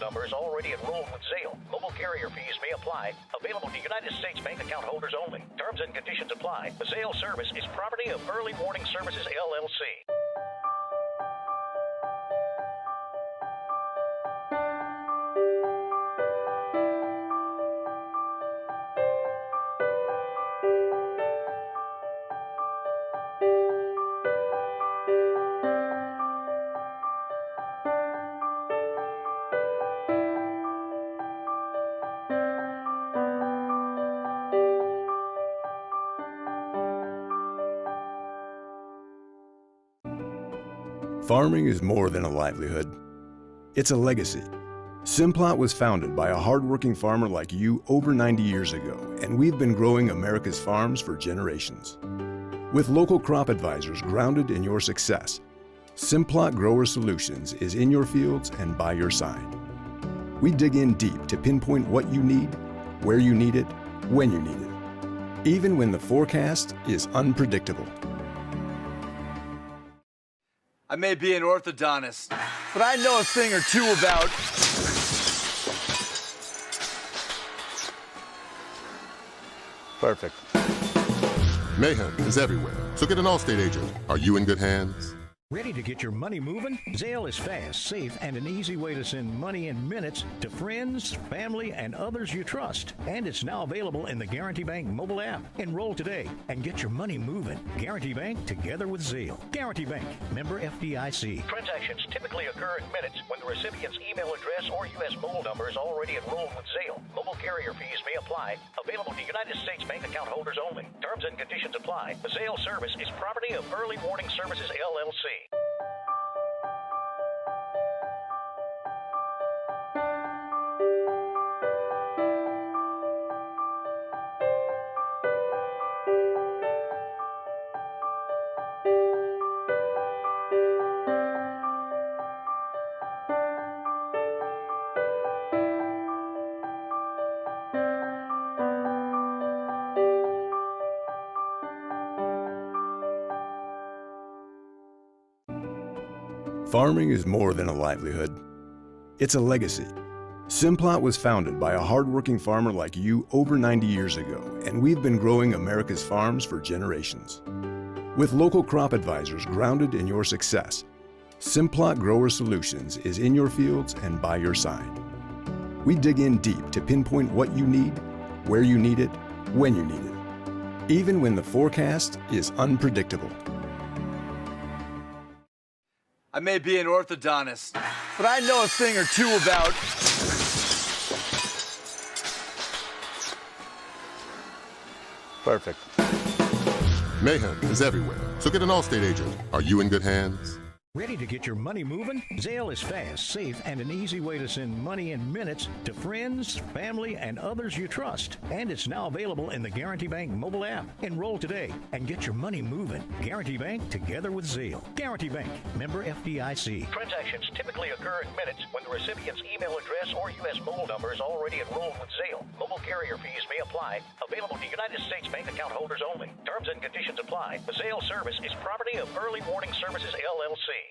numbers already enrolled with Zale. Mobile carrier fees may apply. Available to United States bank account holders only. Terms and conditions apply. The Zale service is property of Early Warning Services, LLC. Farming is more than a livelihood. It's a legacy. Simplot was founded by a hardworking farmer like you over 90 years ago, and we've been growing America's farms for generations. With local crop advisors grounded in your success, Simplot Grower Solutions is in your fields and by your side. We dig in deep to pinpoint what you need, where you need it, when you need it, even when the forecast is unpredictable. I may be an orthodontist, but I know a thing or two about... Perfect. Mayhem is everywhere, so get an Allstate agent. Are you in good hands? Ready to get your money moving? Zelle is fast, safe, and an easy way to send money in minutes to friends, family, and others you trust. And it's now available in the Guarantee Bank mobile app. Enroll today and get your money moving. Guarantee Bank together with Zelle. Guarantee Bank, member FDIC. Transactions typically occur in minutes when the recipient's email address or U.S. mobile number is already enrolled with Zale. Mobile carrier fees may apply. Available to United States bank account holders only. Terms and conditions apply. The Zale service is property of Early Warning Services, LLC. Farming is more than a livelihood. It's a legacy. Simplot was founded by a hardworking farmer like you over 90 years ago, and we've been growing America's farms for generations. With local crop advisors grounded in your success, Simplot Grower Solutions is in your fields and by your side. We dig in deep to pinpoint what you need, where you need it, when you need it, even when the forecast is unpredictable. I may be an orthodontist, but I know a thing or two about... Perfect. Mayhem is everywhere, so get an Allstate agent. Are you in good hands? Ready to get your money moving? Zelle is fast, safe, and an easy way to send money in minutes to friends, family, and others you trust. And it's now available in the Guarantee Bank mobile app. Enroll today and get your money moving. Guarantee Bank together with Zelle. Guarantee Bank, member FDIC. Transactions typically occur in minutes when the recipient's email address or U.S. mobile number is already enrolled with Zale. Mobile carrier fees may apply. Available to United States bank account holders only. Terms and conditions apply. The Zale service is property of Early Warning Services, LLC.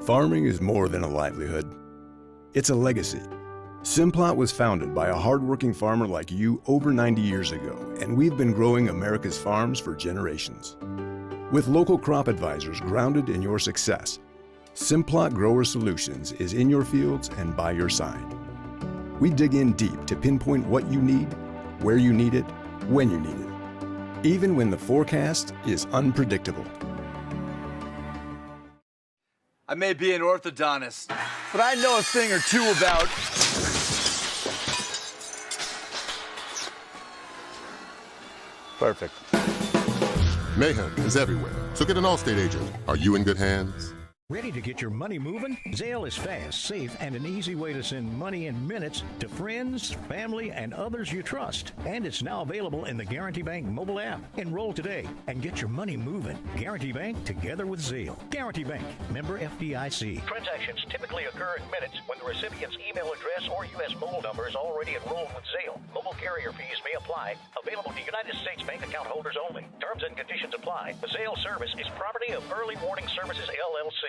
Farming is more than a livelihood. It's a legacy. Simplot was founded by a hardworking farmer like you over 90 years ago, and we've been growing America's farms for generations. With local crop advisors grounded in your success, Simplot Grower Solutions is in your fields and by your side. We dig in deep to pinpoint what you need, where you need it, when you need it, even when the forecast is unpredictable. I may be an orthodontist, but I know a thing or two about... Perfect. Mayhem is everywhere, so get an Allstate agent. Are you in good hands? Ready to get your money moving? Zelle is fast, safe, and an easy way to send money in minutes to friends, family, and others you trust. And it's now available in the Guarantee Bank mobile app. Enroll today and get your money moving. Guarantee Bank, together with Zelle. Guarantee Bank, member FDIC. Transactions typically occur in minutes when the recipient's email address or U.S. mobile number is already enrolled with Zelle. Mobile carrier fees may apply. Available to United States bank account holders only. Terms and conditions apply. The Zelle service is property of Early Warning Services, LLC.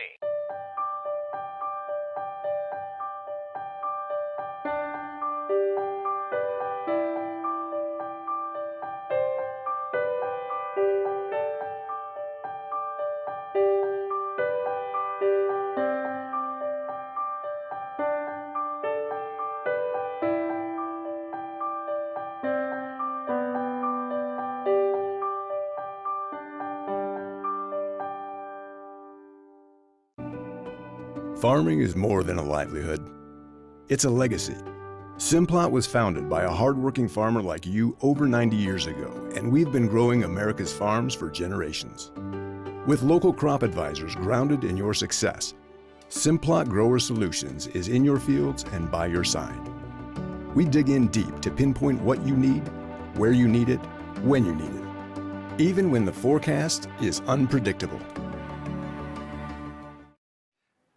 Farming is more than a livelihood. It's a legacy. Simplot was founded by a hardworking farmer like you over 90 years ago, and we've been growing America's farms for generations. With local crop advisors grounded in your success, Simplot Grower Solutions is in your fields and by your side. We dig in deep to pinpoint what you need, where you need it, when you need it, even when the forecast is unpredictable.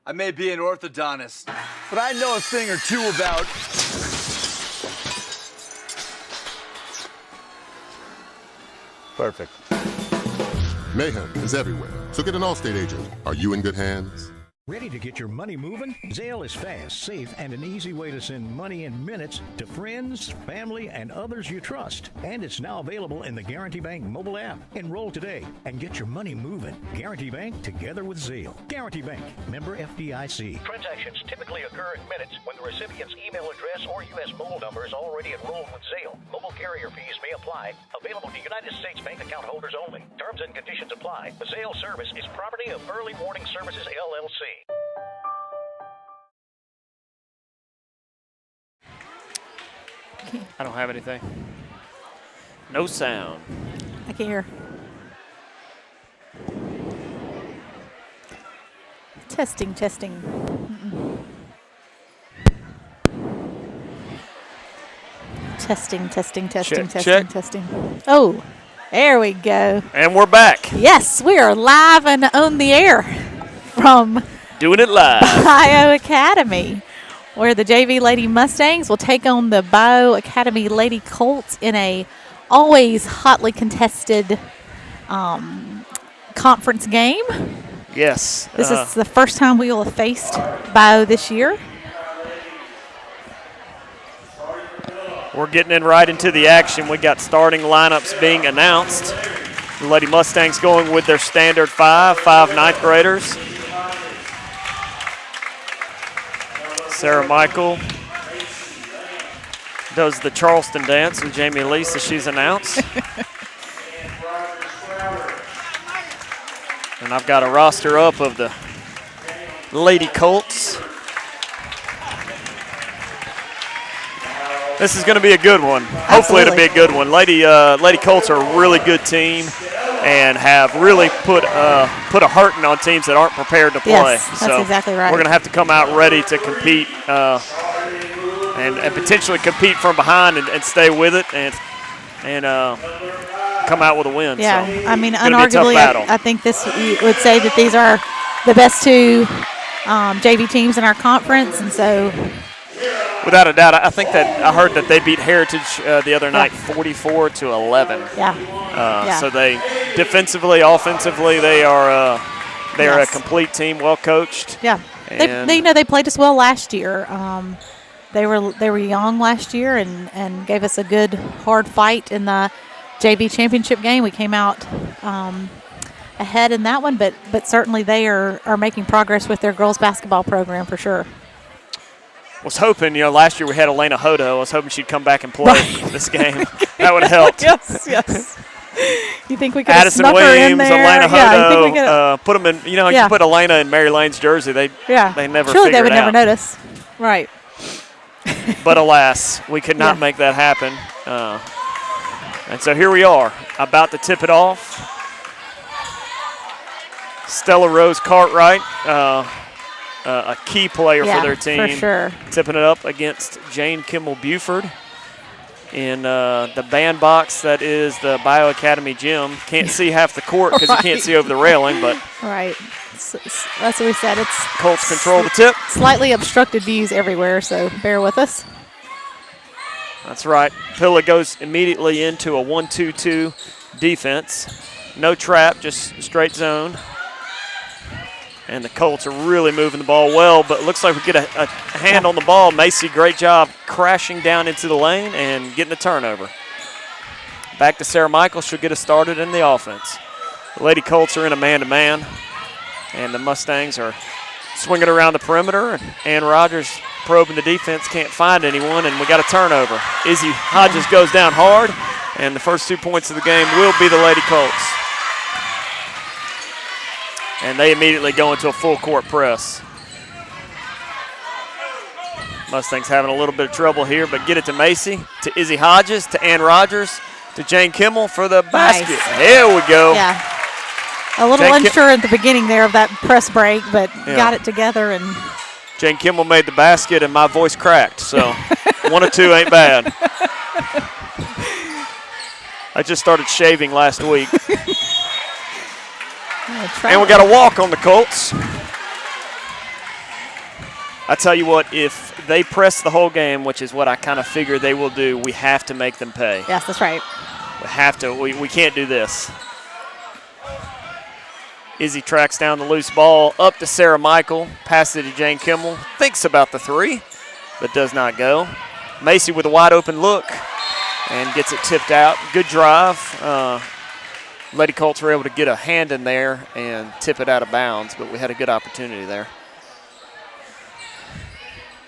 I may be an orthodontist, but I know a thing or two about... Perfect. Mayhem is everywhere, so get an Allstate agent. Are you in good hands? Ready to get your money moving? Zelle is fast, safe, and an easy way to send money in minutes to friends, family, and others you trust. And it's now available in the Guarantee Bank mobile app. Enroll today and get your money moving. Guarantee Bank, together with Zelle. Guarantee Bank, member FDIC. Transactions typically occur in minutes when the recipient's email address or U.S. mobile number is already enrolled with Zelle. Mobile carrier fees may apply. Available to United States bank account holders only. Terms and conditions apply. The Zelle service is property of Early Warning Services, LLC. I don't have anything. No sound. I can't hear. Testing, testing. Testing, testing, testing, Check, testing, check. testing. Oh, there we go. And we're back. Yes, we are live and on the air from Doing it live. Bayou Academy, where the JV Lady Mustangs will take on the Bayou Academy Lady Colts in a always hotly contested conference game. Yes. This is the first time we will have faced Bayou this year. We're getting in right into the action. We got starting lineups being announced. The Lady Mustangs going with their standard five ninth graders. Sarah Michael does the Charleston dance with Jamie Lisa, she's announced. And I've got a roster up of the Lady Colts. This is going to be a good one. Hopefully it'll be a good one. Lady Colts are a really good team and have really put a hurting on teams that aren't prepared to play. Yes, that's exactly right. We're going to have to come out ready to compete and potentially compete from behind and stay with it and come out with a win. Yeah, so I mean, it's gonna be a tough unarguably, battle. I think this would say that these are the best two JV teams in our conference, and so. Without a doubt, I think that I heard that they beat Heritage the other night 44-11. Yeah. So they defensively, offensively, they are a complete team, well coached. Yeah. They played us well last year. They were young last year and gave us a good hard fight in the JV championship game. We came out ahead in that one, but certainly they are making progress with their girls basketball program for sure. Was hoping, last year we had Elena Hodo. I was hoping she'd come back and play this game. That would have helped. Yes. You think we could have Addison snuck her in Williams, there? Elena Yeah, Hodo, put them in. You put Elena in Mary Lane's jersey, they never. Surely they figure would it never out. notice. Right. But alas, we could not make that happen. And so here we are, about to tip it off. Stella Rose Cartwright, a key player for their team. For sure. Tipping it up against Jane Kimmel Buford in the bandbox that is the Bayou Academy gym. Can't see half the court because you can't see over the railing, but right. That's what we said. It's Colts control the tip. Slightly obstructed views everywhere, so bear with us. That's right. Pilla goes immediately into a 1-2-2 defense. No trap, just straight zone. And the Colts are really moving the ball well, but it looks like we get a hand on the ball. Macy, great job crashing down into the lane and getting the turnover. Back to Sarah Michael. She'll get us started in the offense. The Lady Colts are in a man-to-man, and the Mustangs are swinging around the perimeter. And Ann Rogers probing the defense, can't find anyone, and we got a turnover. Izzy Hodges goes down hard, and the first 2 points of the game will be the Lady Colts. And they immediately go into a full court press. Mustangs having a little bit of trouble here, but get it to Macy, to Izzy Hodges, to Ann Rogers, to Jane Kimmel for the basket. Nice. Here we go. Yeah. A little unsure at the beginning there of that press break, but got it together. And Jane Kimmel made the basket, and my voice cracked. So 1 or 2 ain't bad. I just started shaving last week. And we got a walk on the Colts. I tell you what, if they press the whole game, which is what I kind of figure they will do, we have to make them pay. Yes, that's right. We have to. We can't do this. Izzy tracks down the loose ball up to Sarah Michael, passes it to Jane Kimmel, thinks about the 3, but does not go. Macy with a wide open look and gets it tipped out. Good drive. Lady Colts were able to get a hand in there and tip it out of bounds, but we had a good opportunity there.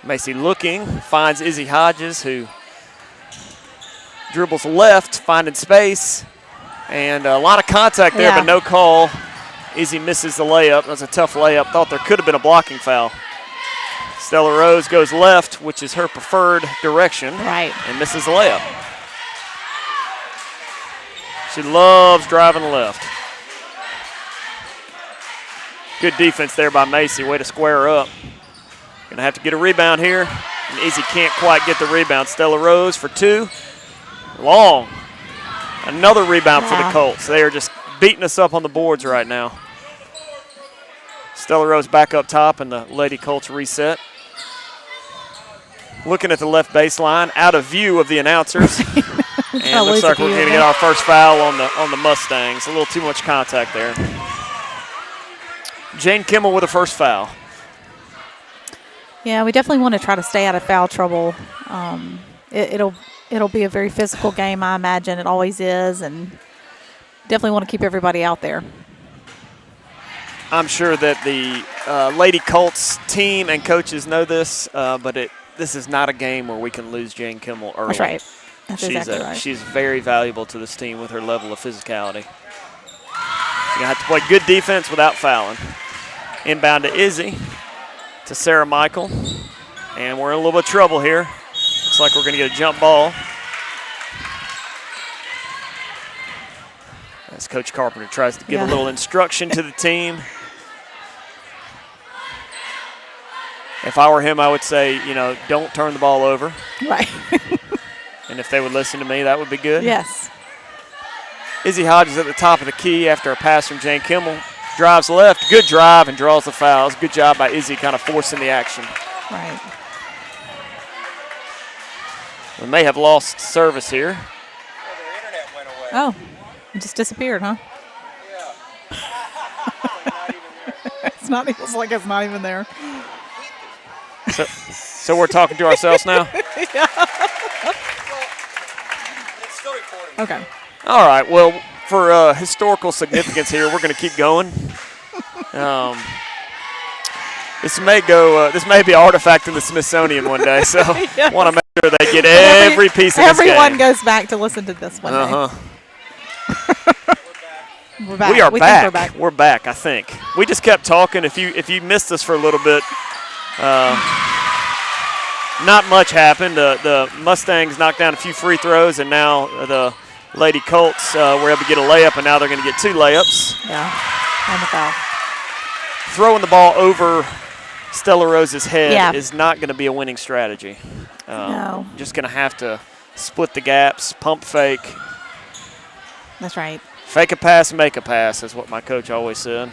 Macy looking, finds Izzy Hodges, who dribbles left, finding space, and a lot of contact there, but no call. Izzy misses the layup. That was a tough layup. Thought there could have been a blocking foul. Stella Rose goes left, which is her preferred direction, and misses the layup. She loves driving left. Good defense there by Macy. Way to square her up. Gonna have to get a rebound here. And Izzy can't quite get the rebound. Stella Rose for 2. Long. Another rebound for the Colts. They are just beating us up on the boards right now. Stella Rose back up top, and the Lady Colts reset. Looking at the left baseline, out of view of the announcers. And it looks like we're going to get our first foul on the Mustangs. A little too much contact there. Jane Kimmel with a first foul. Yeah, we definitely want to try to stay out of foul trouble. It'll be a very physical game, I imagine. It always is, and definitely want to keep everybody out there. I'm sure that the Lady Colts team and coaches know this, but this is not a game where we can lose Jane Kimmel early. That's right. That's exactly right. She's very valuable to this team with her level of physicality. She's going to have to play good defense without fouling. Inbound to Izzy, to Sarah Michael. And we're in a little bit of trouble here. Looks like we're going to get a jump ball. As Coach Carpenter tries to give a little instruction to the team. If I were him, I would say, don't turn the ball over. Right. And if they would listen to me, that would be good. Yes. Izzy Hodges at the top of the key after a pass from Jane Kimmel. Drives left, good drive, and draws the fouls. Good job by Izzy kind of forcing the action. Right. We may have lost service here. Oh, it just disappeared, huh? Yeah. It's like it's not even there. So we're talking to ourselves now? Yeah. Okay. All right. Well, for historical significance here, we're going to keep going. This may be an artifact in the Smithsonian one day, so want to make sure they get every piece of this game. Everyone goes back to listen to this one day. We're back. We are back. We're back, I think. We just kept talking. If you missed us for a little bit, not much happened. The Mustangs knocked down a few free throws, and now the Lady Colts were able to get a layup, and now they're going to get 2 layups. Yeah, and the foul. throwing the ball over Stella Rose's head is not going to be a winning strategy. No. Just going to have to split the gaps, pump fake. That's right. Fake a pass, make a pass is what my coach always said.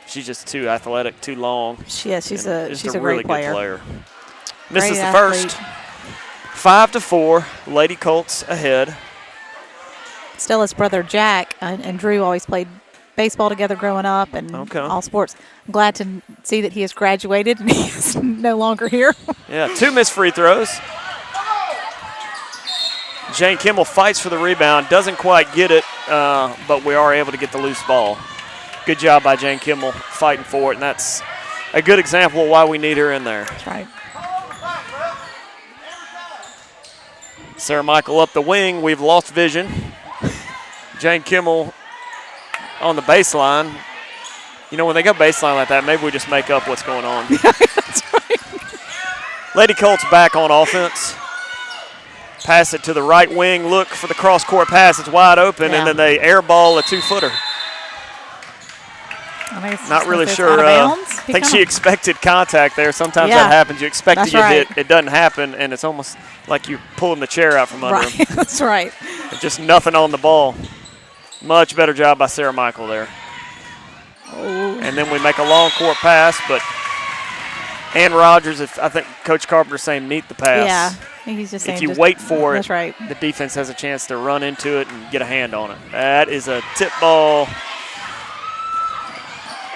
She's just too athletic, too long. She's a really great good player. Misses Great the athlete. first. 5-4, Lady Colts ahead. Stella's brother Jack and Drew always played baseball together growing up and all sports. I'm glad to see that he has graduated and he is no longer here. Yeah, 2 missed free throws. Jane Kimmel fights for the rebound, doesn't quite get it, but we are able to get the loose ball. Good job by Jane Kimmel fighting for it, and that's a good example of why we need her in there. That's right. Sarah Michael up the wing. We've lost vision. Jane Kimmel on the baseline. You know, when they go baseline like that, maybe we just make up what's going on. That's right. Lady Colts back on offense. Pass it to the right wing. Look for the cross-court pass. It's wide open, and then they airball a 2-footer. Not really sure. I think she expected contact there. Sometimes that happens. You expect to get hit. It doesn't happen, and it's almost like you're pulling the chair out from under him. That's right. Just nothing on the ball. Much better job by Sarah Michael there. Oh. And then we make a long court pass, but Ann Rogers, I think Coach Carpenter's saying meet the pass. Yeah, he's just saying if you wait for that's it, right. the defense has a chance to run into it and get a hand on it. That is a tip ball.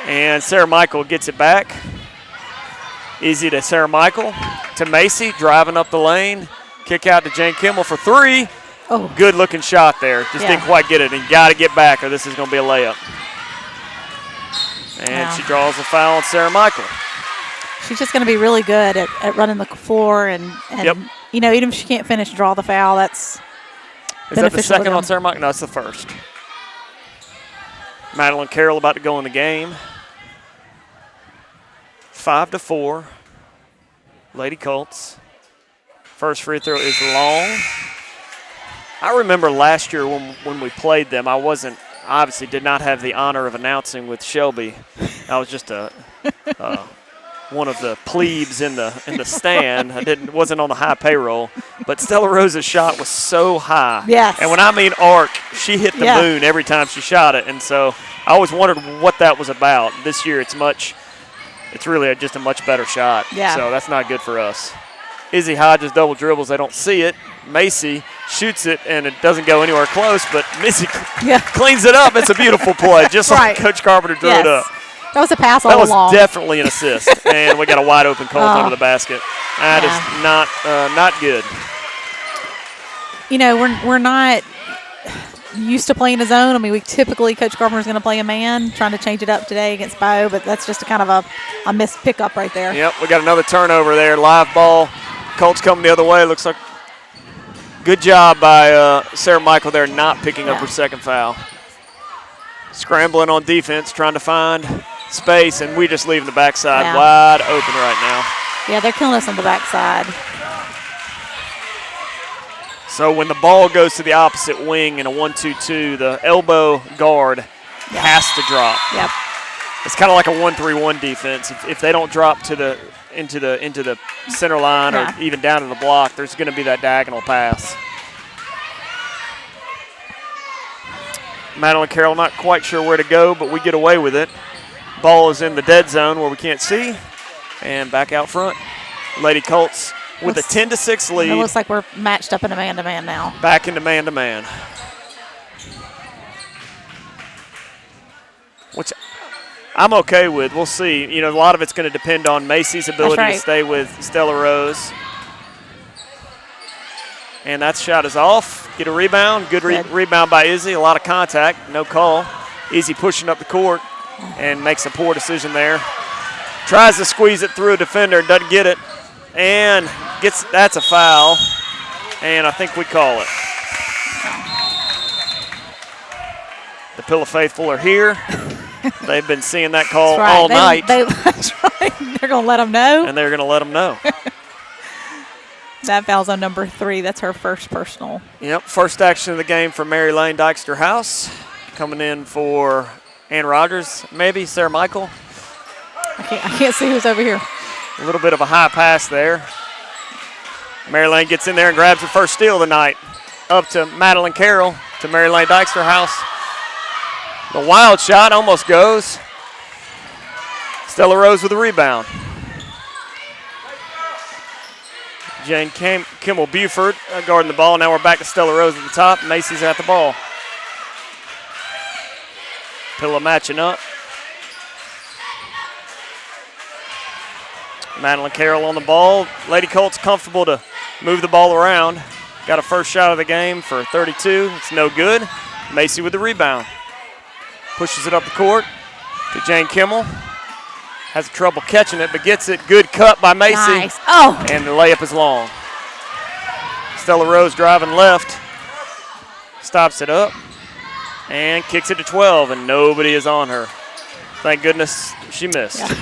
And Sarah Michael gets it back. Easy to Sarah Michael. To Macy, driving up the lane. Kick out to Jane Kimmel for 3. Oh. Good looking shot there. Just didn't quite get it. And you got to get back or this is going to be a layup. And she draws a foul on Sarah Michael. She's just going to be really good at running the floor and you know, even if she can't finish, draw the foul. That's Is that the second on Sarah Michael? No, it's the first. Madeline Carroll about to go in the game. 5-4. Lady Colts. First free throw is long. I remember last year when we played them, I obviously did not have the honor of announcing with Shelby. I was just one of the plebes in the stand. I wasn't on the high payroll, but Stella Rose's shot was so high. Yes. And when I mean arc, she hit the moon every time she shot it, and so I always wondered what that was about. This year, it's really just a much better shot. Yeah. So that's not good for us. Izzy Hodges double dribbles. They don't see it. Macy shoots it, and it doesn't go anywhere close, but Missy cleans it up. It's a beautiful play, just like Coach Carpenter drew it up. That was a pass all along. That was definitely an assist, and we got a wide open Colt under the basket. That is not good. You know, we're not used to playing a zone. I mean, Coach Carpenter's going to play a man, trying to change it up today against Bayou, but that's just a kind of a missed pickup right there. Yep, we got another turnover there. Live ball. Colts coming the other way. Looks like good job by Sarah Michael there not picking up her second foul. Scrambling on defense, trying to find space, and we just leaving the backside wide open right now. Yeah, they're killing us on the backside. So when the ball goes to the opposite wing in a 1-2-2, the elbow guard has to drop. Yep. It's kind of like a 1-3-1 defense. If they don't drop into the center line or even down to the block, there's going to be that diagonal pass. Madeline Carroll not quite sure where to go, but we get away with it. Ball is in the dead zone where we can't see, and back out front. Lady Colts with a 10-6 lead. It looks like we're matched up in a man-to-man now. Back into man-to-man. Which I'm okay with. We'll see. You know, a lot of it's going to depend on Macy's ability to stay with Stella Rose. And that shot is off. Get a rebound. Good rebound by Izzy. A lot of contact. No call. Izzy pushing up the court and makes a poor decision there. Tries to squeeze it through a defender. Doesn't get it. And that's a foul. And I think we call it. The Pillow Faithful are here. They've been seeing that call all night. That's right. They're going to let them know. And they're going to let them know. That foul's on number 3. That's her first personal. Yep, first action of the game for Mary Lane Dykstra House. Coming in for Ann Rogers, maybe, Sarah Michael. I can't see who's over here. A little bit of a high pass there. Mary Lane gets in there and grabs her first steal of the night. Up to Madeline Carroll, to Mary Lane Dykstra House. The wild shot almost goes. Stella Rose with a rebound. Jane Kimmel Buford guarding the ball. Now we're back to Stella Rose at the top. Macy's at the ball. Pilla matching up. Madeline Carroll on the ball. Lady Colts comfortable to move the ball around. Got a first shot of the game for 32. It's no good. Macy with the rebound. Pushes it up the court to Jane Kimmel. Has trouble catching it, but gets it. Good cut by Macy. Nice. Oh. And the layup is long. Stella Rose driving left. Stops it up. And kicks it to 12, and nobody is on her. Thank goodness she missed. Yeah.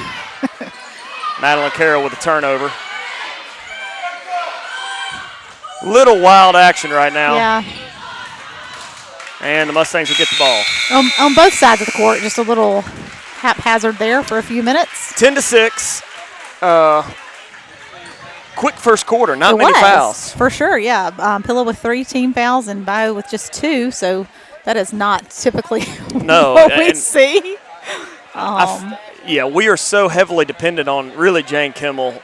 Madeline Carroll with a turnover. Little wild action right now. Yeah. And the Mustangs will get the ball. On both sides of the court, just a little haphazard there for a few minutes. 10-6. Quick first quarter, not It many was, fouls. for sure, yeah. Pilla with 3 team fouls and Bayou with just 2, so that is not typically No, what we and see. Yeah, we are so heavily dependent on really Jane Kimmel.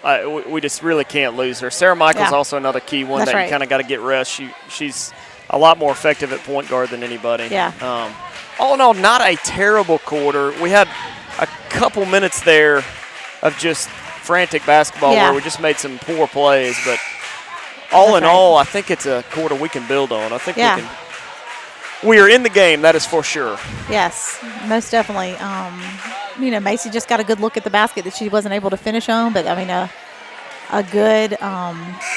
We just really can't lose her. Sarah Michael's also another key one That's that right. you kind of got to get rest. She's a lot more effective at point guard than anybody. Yeah. All in all, not a terrible quarter. We had a couple minutes there of just frantic basketball where we just made some poor plays. But all in all, I think it's a quarter we can build on. I think we are in the game, that is for sure. Yes, most definitely. Macy just got a good look at the basket that she wasn't able to finish on, but I mean, a good. I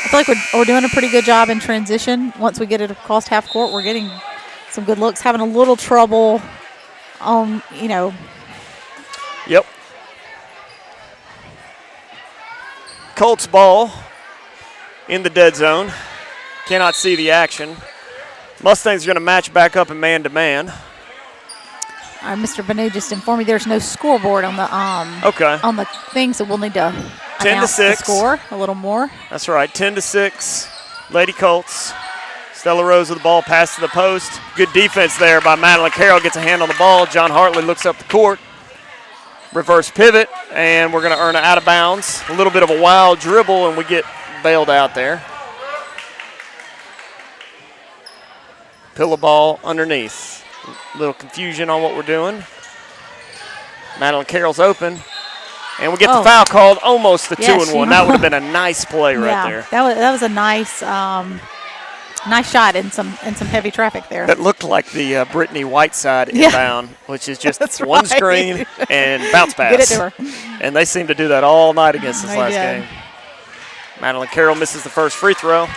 feel like we're doing a pretty good job in transition. Once we get it across half court, we're getting some good looks. Having a little trouble on, Yep. Colts ball in the dead zone. Cannot see the action. Mustangs are going to match back up in man-to-man. Mr. Banu just informed me there's no scoreboard on the on the thing, so we'll need to 10-6 announce the score a little more. That's right, 10-6. Lady Colts. Stella Rose with the ball, pass to the post. Good defense there by Madeline Carroll. Gets a hand on the ball. John Hartley looks up the court. Reverse pivot, and we're going to earn an out of bounds. A little bit of a wild dribble, and we get bailed out there. Pilla ball underneath. A little confusion on what we're doing. Madeline Carroll's open. And we get the foul called, almost the 2-and-1. That would have been a nice play right there. That was a nice nice shot in some heavy traffic there. That looked like the Brittany Whiteside inbound, which is just one screen and bounce pass. Get it to her. And they seem to do that all night against this last did. game. Madeline Carroll misses the first free throw.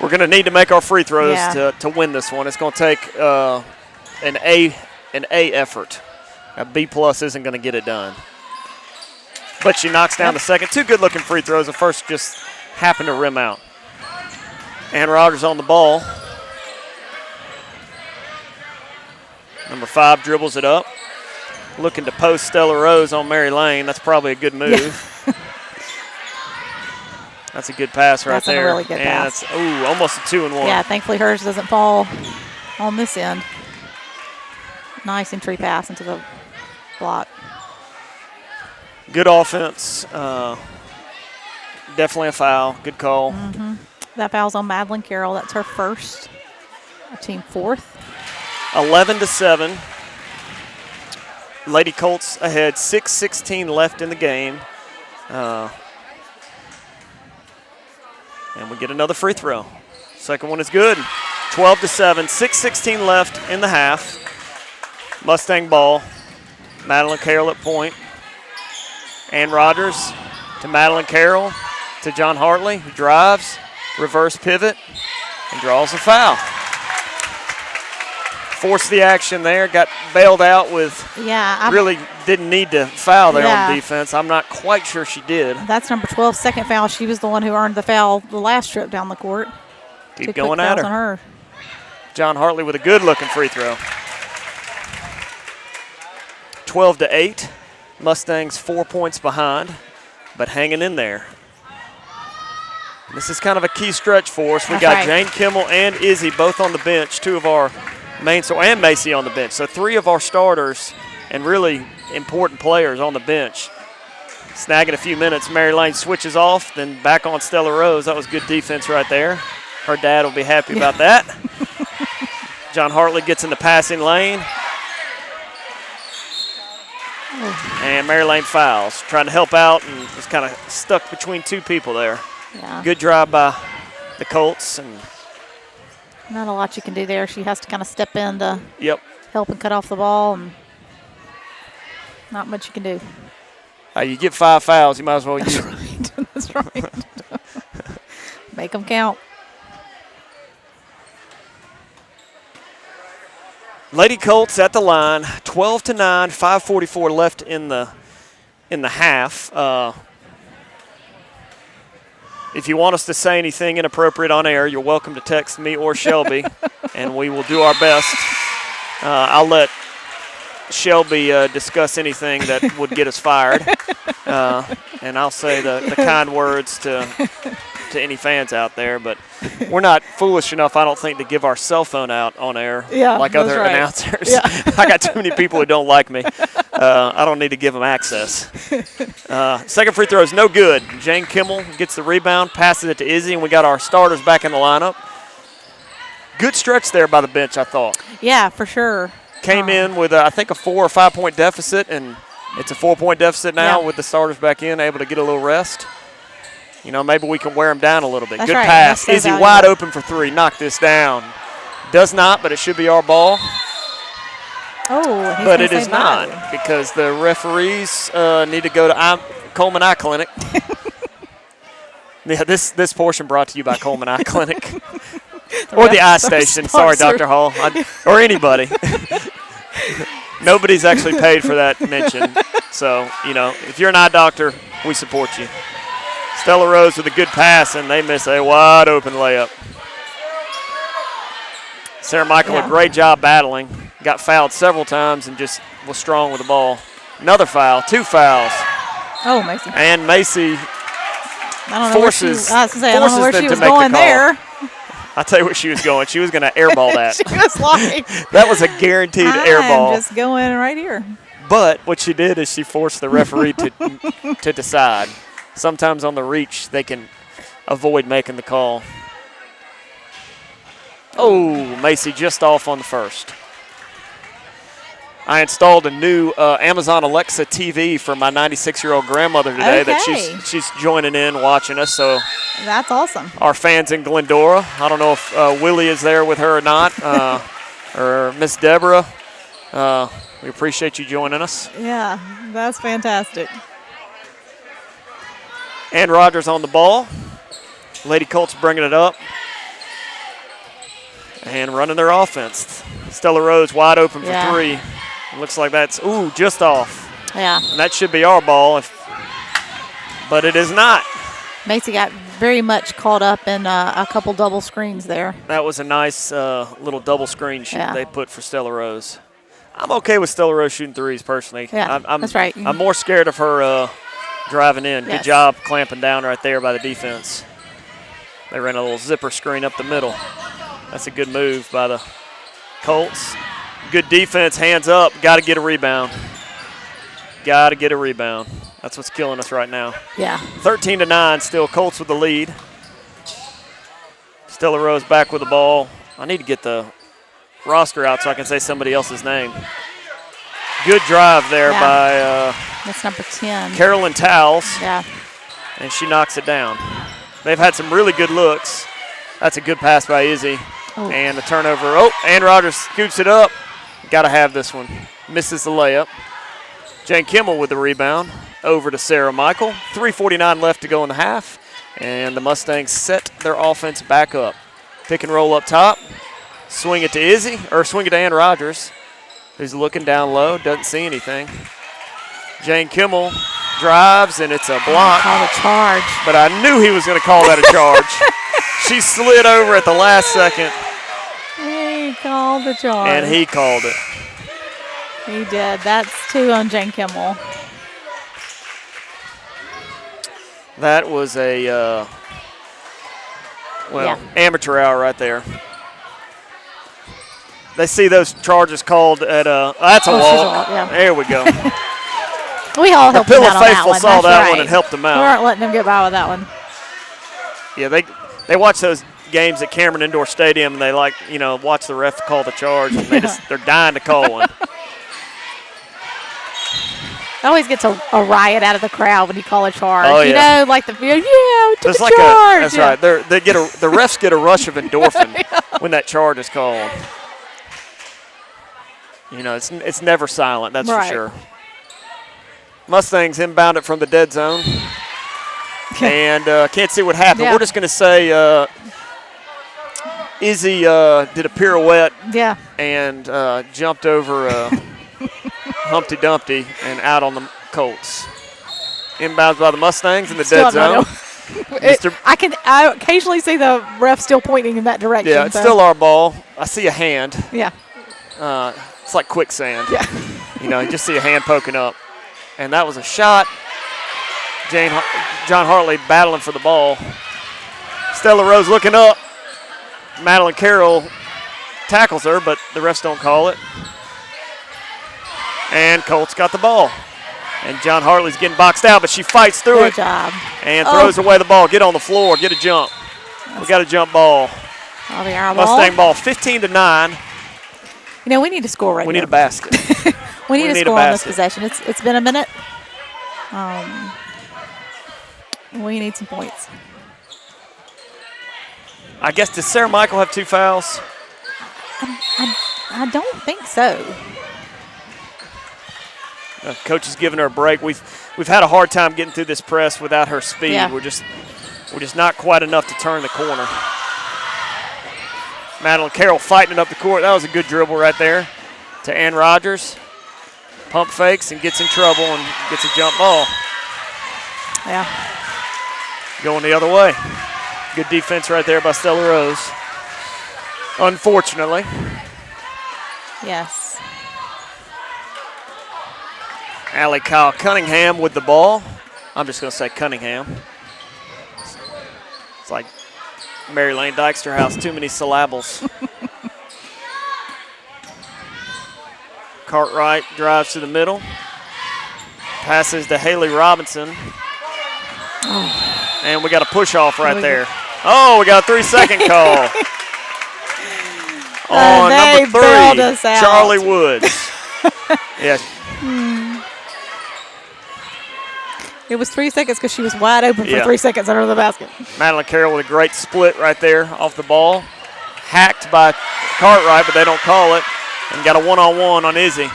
We're going to need to make our free throws to win this one. It's going to take an A effort. A B+ isn't going to get it done. But she knocks down the second. 2 good-looking free throws. The first just happened to rim out. Ann Rogers on the ball. Number 5 dribbles it up. Looking to post Stella Rose on Mary Lane. That's probably a good move. Yeah. That's a good pass right there. That's a really good pass. That's, almost a 2-and-1. Yeah, thankfully hers doesn't fall on this end. Nice entry pass into the block. Good offense. Definitely a foul. Good call. Mm-hmm. That foul's on Madeline Carroll. That's her first. Our team 4th. 11-7. Lady Colts ahead. 6:16 left in the game. And we get another free throw. Second one is good. 12-7. 6:16 left in the half. Mustang ball. Madeline Carroll at point. Ann Rogers to Madeline Carroll to John Hartley, who drives, reverse pivot, and draws a foul. Forced the action there, got bailed out with really didn't need to foul there on defense. I'm not quite sure she did. That's number 12's second foul. She was the one who earned the foul the last trip down the court. Keep going at her. On her. John Hartley with a good-looking free throw. 12-8. Mustangs 4 points behind, but hanging in there. This is kind of a key stretch for us. We got Jane Kimmel and Izzy both on the bench, two of our main and Macy on the bench. So 3 of our starters and really important players on the bench. Snagging a few minutes. Mary Lane switches off, then back on Stella Rose. That was good defense right there. Her dad will be happy about that. John Hartley gets in the passing lane. And Mary Lane fouls, trying to help out and was kind of stuck between 2 people there. Yeah. Good drive by the Colts. And not a lot you can do there. She has to kind of step in to help and cut off the ball, and not much you can do. You get 5 fouls, you might as well use them. That's right. Make them count. Lady Colts at the line, 12-9, 5:44 left in the half. If you want us to say anything inappropriate on air, you're welcome to text me or Shelby, and we will do our best. I'll let Shelby discuss anything that would get us fired, and I'll say the kind words to any fans out there. But we're not foolish enough, I don't think, to give our cell phone out on air like other announcers. Yeah. I got too many people who don't like me. I don't need to give them access. Second free throw is no good. Jane Kimmel gets the rebound, passes it to Izzy, and we got our starters back in the lineup. Good stretch there by the bench, I thought. Yeah, for sure. Came in with, I think, a 4 or 5 point deficit, and it's a 4-point deficit now with the starters back in, able to get a little rest. You know, maybe we can wear them down a little bit. That's good right. pass. So Izzy wide open for 3. Knock this down. Does not, but it should be our ball. Oh, but it is not because the referees need to go to Coleman Eye Clinic. Yeah, this portion brought to you by Coleman Eye Clinic. Or the eye station. Sorry, Dr. Hall. Or anybody. Nobody's actually paid for that mention. So, you know, if you're an eye doctor, we support you. Stella Rose with a good pass, and they miss a wide open layup. Sarah Michael, a great job battling. Got fouled several times and just was strong with the ball. Another foul, 2 fouls. Oh, Macy. And Macy forces I don't know where she was going there. I'll tell you where she was going. She was going to airball that. She was like, that was a guaranteed airball. I'm just going right here. But what she did is she forced the referee to decide. Sometimes on the reach, they can avoid making the call. Oh, Macy just off on the first. I installed a new Amazon Alexa TV for my 96-year-old grandmother today that she's joining in, watching us. So that's awesome. Our fans in Glendora. I don't know if Willie is there with her or not, or Miss Deborah. We appreciate you joining us. Yeah, that's fantastic. And Rogers on the ball. Lady Colts bringing it up and running their offense. Stella Rose wide open for 3. Looks like that's, just off. Yeah. And that should be our ball, but it is not. Macy got very much caught up in a couple double screens there. That was a nice little double screen shoot they put for Stella Rose. I'm okay with Stella Rose shooting 3s personally. Yeah, that's right. I'm more scared of her driving in. Good job clamping down right there by the defense. They ran a little zipper screen up the middle. That's a good move by the Colts. Good defense, hands up. Got to get a rebound. Got to get a rebound. That's what's killing us right now. Yeah. 13-9 still. Colts with the lead. Stella Rose back with the ball. I need to get the roster out so I can say somebody else's name. Good drive there by that's number 10. Carolyn Towles. Yeah. And she knocks it down. They've had some really good looks. That's a good pass by Izzy. Oh. And the turnover. And Rogers scoops it up. Got to have this one. Misses the layup. Jane Kimmel with the rebound. Over to Sarah Michael. 3:49 left to go in the half. And the Mustangs set their offense back up. Pick and roll up top. Swing it to Izzy, or swing it to Ann Rogers, who's looking down low, doesn't see anything. Jane Kimmel drives, and it's a block. Call a charge. But I knew he was going to call that a charge. She slid over at the last second. He called the charge. And he called it. He did. That's 2 on Jane Kimmel. That was a, amateur hour right there. They see those charges called at that's a walk. Yeah. There we go. We all helped him out on that Faithful one. saw That's that right. one and helped him out. We weren't letting him get by with that one. Yeah, they watch those games at Cameron Indoor Stadium, and they watch the ref call the charge, and they're dying to call one. Always gets a riot out of the crowd when you call a charge. Oh, yeah. Like the we took a Like charge. That's right. The refs get a rush of endorphin when that charge is called. It's never silent. That's right. for sure. Mustangs inbound it from the dead zone, and can't see what happened. Yeah. We're just going to say Izzy did a pirouette. Yeah. And jumped over Humpty Dumpty and out on the Colts. Inbounds by the Mustangs in the dead zone. I occasionally see the ref still pointing in that direction. Yeah, it's still our ball. I see a hand. Yeah. It's like quicksand. Yeah. You just see a hand poking up. And that was a shot. John Hartley battling for the ball. Stella Rose looking up. Madeline Carroll tackles her, but the refs don't call it. And Colts got the ball. And John Hartley's getting boxed out, but she fights through it. Good job. And throws away the ball. Get on the floor. Get a jump. We got a jump ball. Mustang ball 15-9. We need to score right now. We need a basket. we need to score on this possession. It's been a minute. We need some points. I guess, does Sarah Michael have 2 fouls? I don't think so. Coach is giving her a break. We've had a hard time getting through this press without her speed. Yeah. We're just not quite enough to turn the corner. Madeline Carroll fighting it up the court. That was a good dribble right there to Ann Rogers. Pump fakes and gets in trouble and gets a jump ball. Yeah. Going the other way. Good defense right there by Stella Rose. Unfortunately. Yes. Allie Kyle Cunningham with the ball. I'm just going to say Cunningham. It's like Mary Lane Dykstra House, too many syllables. Cartwright drives to the middle. Passes to Haley Robinson. Oh. And we got a push off right there. Oh, we got a 3-second call. On number 3, Charlie Woods. Yes. It was 3 seconds because she was wide open for 3 seconds under the basket. Madeline Carroll with a great split right there off the ball. Hacked by Cartwright, but they don't call it. And got a one-on-one on Izzy.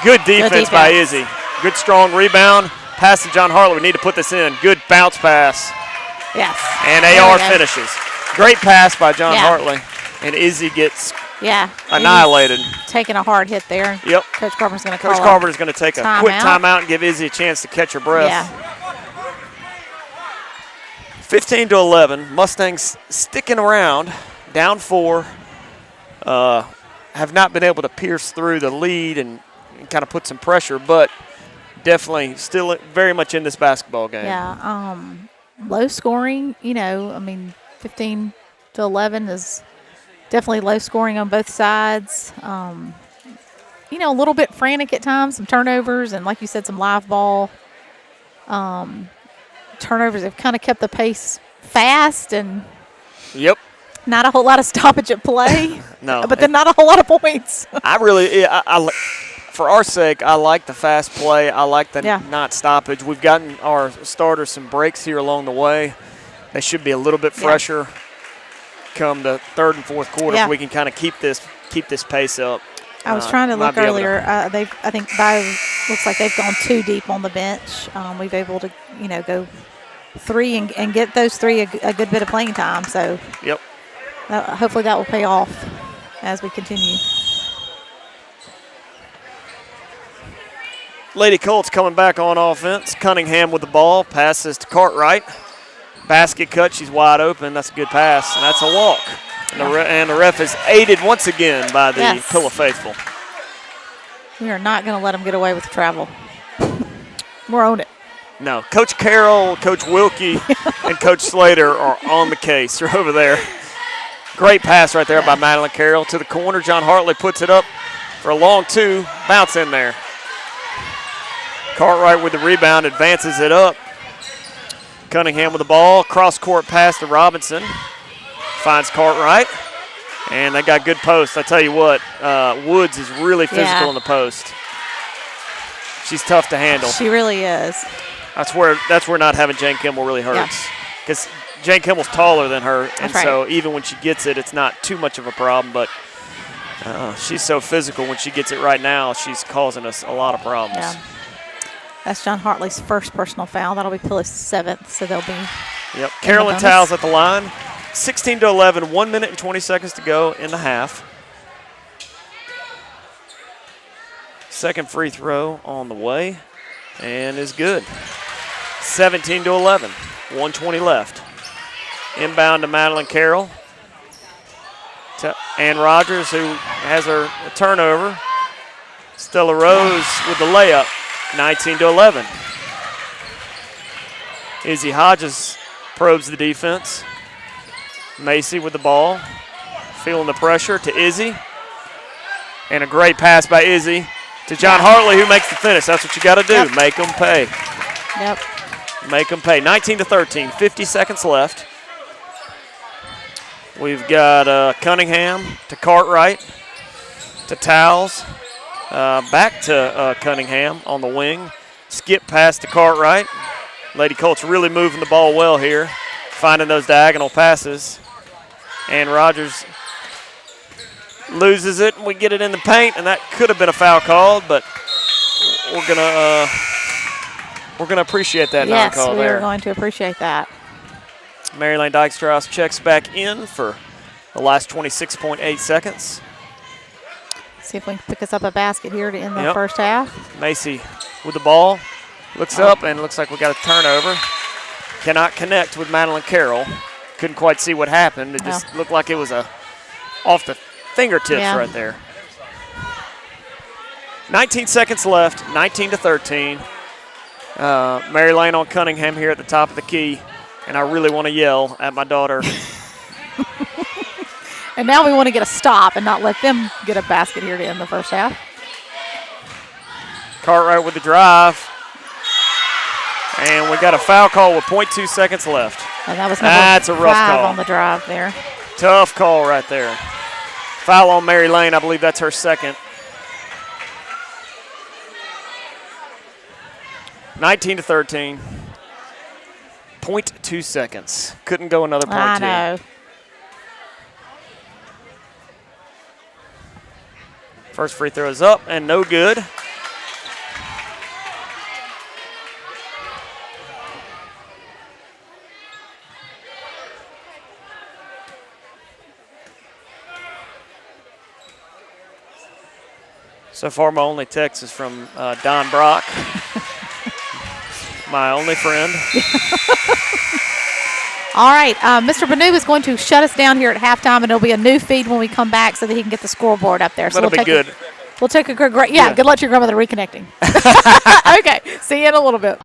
Good defense by Izzy. Good strong rebound. Pass to John Hartley. We need to put this in. Good bounce pass. Yes. And AR finishes. Great pass by John Hartley. And Izzy gets annihilated. Taking a hard hit there. Yep. Coach Carpenter's going to call Coach Carpenter's going to take a quick timeout and give Izzy a chance to catch her breath. Yeah. 15-11. Mustangs sticking around, down 4. Have not been able to pierce through the lead and kind of put some pressure, but definitely still very much in this basketball game. Yeah. Low scoring, 15-11 is definitely low scoring on both sides. A little bit frantic at times, some turnovers, and like you said, some live ball. Turnovers have kind of kept the pace fast and not a whole lot of stoppage at play. No. But then not a whole lot of points. I for our sake, I like the fast play. I like the not stoppage. We've gotten our starters some breaks here along the way. They should be a little bit fresher come the third and fourth quarter if we can kind of keep this pace up. I was trying to look earlier. I think Bayou looks like they've gone too deep on the bench. We've able to, go 3 and get those 3 a good bit of playing time. So hopefully that will pay off as we continue. Lady Colts coming back on offense. Cunningham with the ball. Passes to Cartwright. Basket cut. She's wide open. That's a good pass, and that's a walk. And the ref is aided once again by the Pillow Faithful. We are not going to let them get away with travel. We're on it. No, Coach Carroll, Coach Wilkie, and Coach Slater are on the case. They're over there. Great pass right there by Madeline Carroll to the corner. John Hartley puts it up for a long 2. Bounce in there. Cartwright with the rebound, advances it up. Cunningham with the ball. Cross-court pass to Robinson. Finds Cartwright. And they got good posts. I tell you what, Woods is really physical in the post. She's tough to handle. She really is. That's where not having Jane Kimmel really hurts. Because Jane Kimmel's taller than her, and so even when she gets it, it's not too much of a problem. But she's so physical when she gets it right now, she's causing us a lot of problems. Yeah. That's John Hartley's first personal foul. That'll be Pilly's 7th, so they'll be. Yep. Carolyn Towles at the line. 16-11, 1 minute and 20 seconds to go in the half. Second free throw on the way, and is good. 17-11, 1:20 left. Inbound to Madeline Carroll. To Ann Rogers, who has her turnover. Stella Rose with the layup, 19-11. Izzy Hodges probes the defense. Macy with the ball, feeling the pressure to Izzy. And a great pass by Izzy to John Hartley, who makes the finish. That's what you got to do, make them pay. Yep. Make them pay. 19-13, 50 seconds left. We've got Cunningham to Cartwright to Towles. Back to Cunningham on the wing. Skip pass to Cartwright. Lady Colts really moving the ball well here, finding those diagonal passes. And Rogers loses it, and we get it in the paint, and that could have been a foul called, but we're gonna appreciate that non-call there. Yes, we're going to appreciate that. Maryland Dykstra checks back in for the last 26.8 seconds. See if we can pick us up a basket here to end the first half. Macy with the ball, looks up, and looks like we got a turnover. Cannot connect with Madeline Carroll. Couldn't quite see what happened. It just looked like it was off the fingertips right there. 19 seconds left, 19-13. Mary Lane on Cunningham here at the top of the key, and I really want to yell at my daughter. And now we want to get a stop and not let them get a basket here to end the first half. Cartwright with the drive. And we got a foul call with 0.2 seconds left. And that was That's a rough call on the drive there. Tough call right there. Foul on Mary Lane. I believe that's her second. 19-13. 0.2 seconds. Couldn't go another 0.2. I know. First free throw is up and no good. So far, my only text is from Don Brock, my only friend. All right, Mr. Banu is going to shut us down here at halftime, and it'll be a new feed when we come back so that he can get the scoreboard up there. So that'll be good. We'll take a great, good luck to your grandmother reconnecting. Okay, see you in a little bit.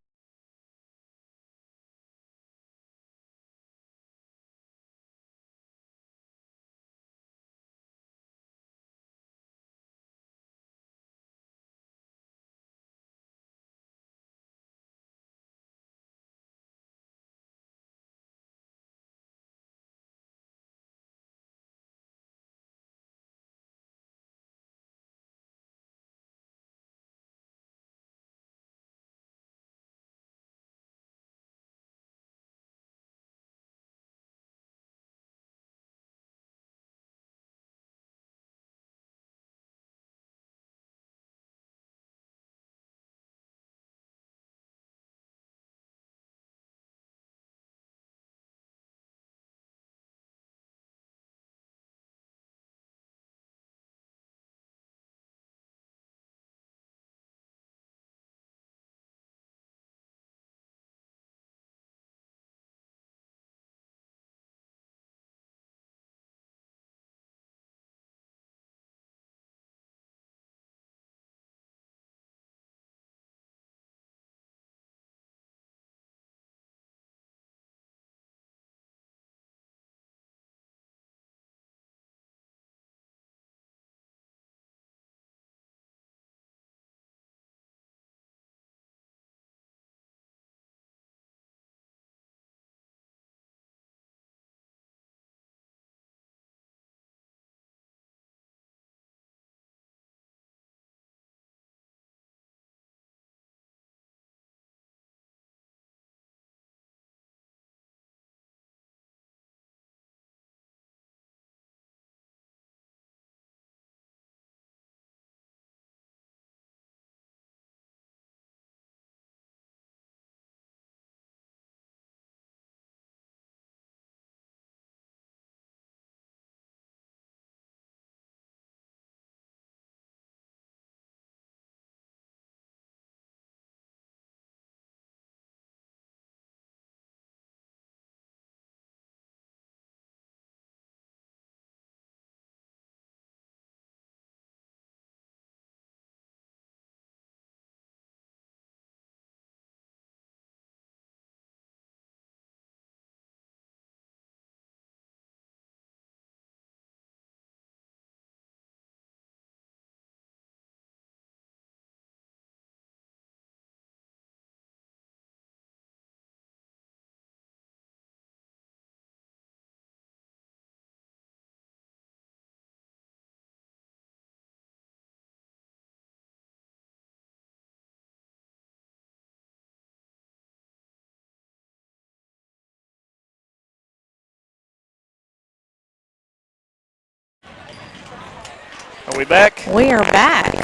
Are we back? We are back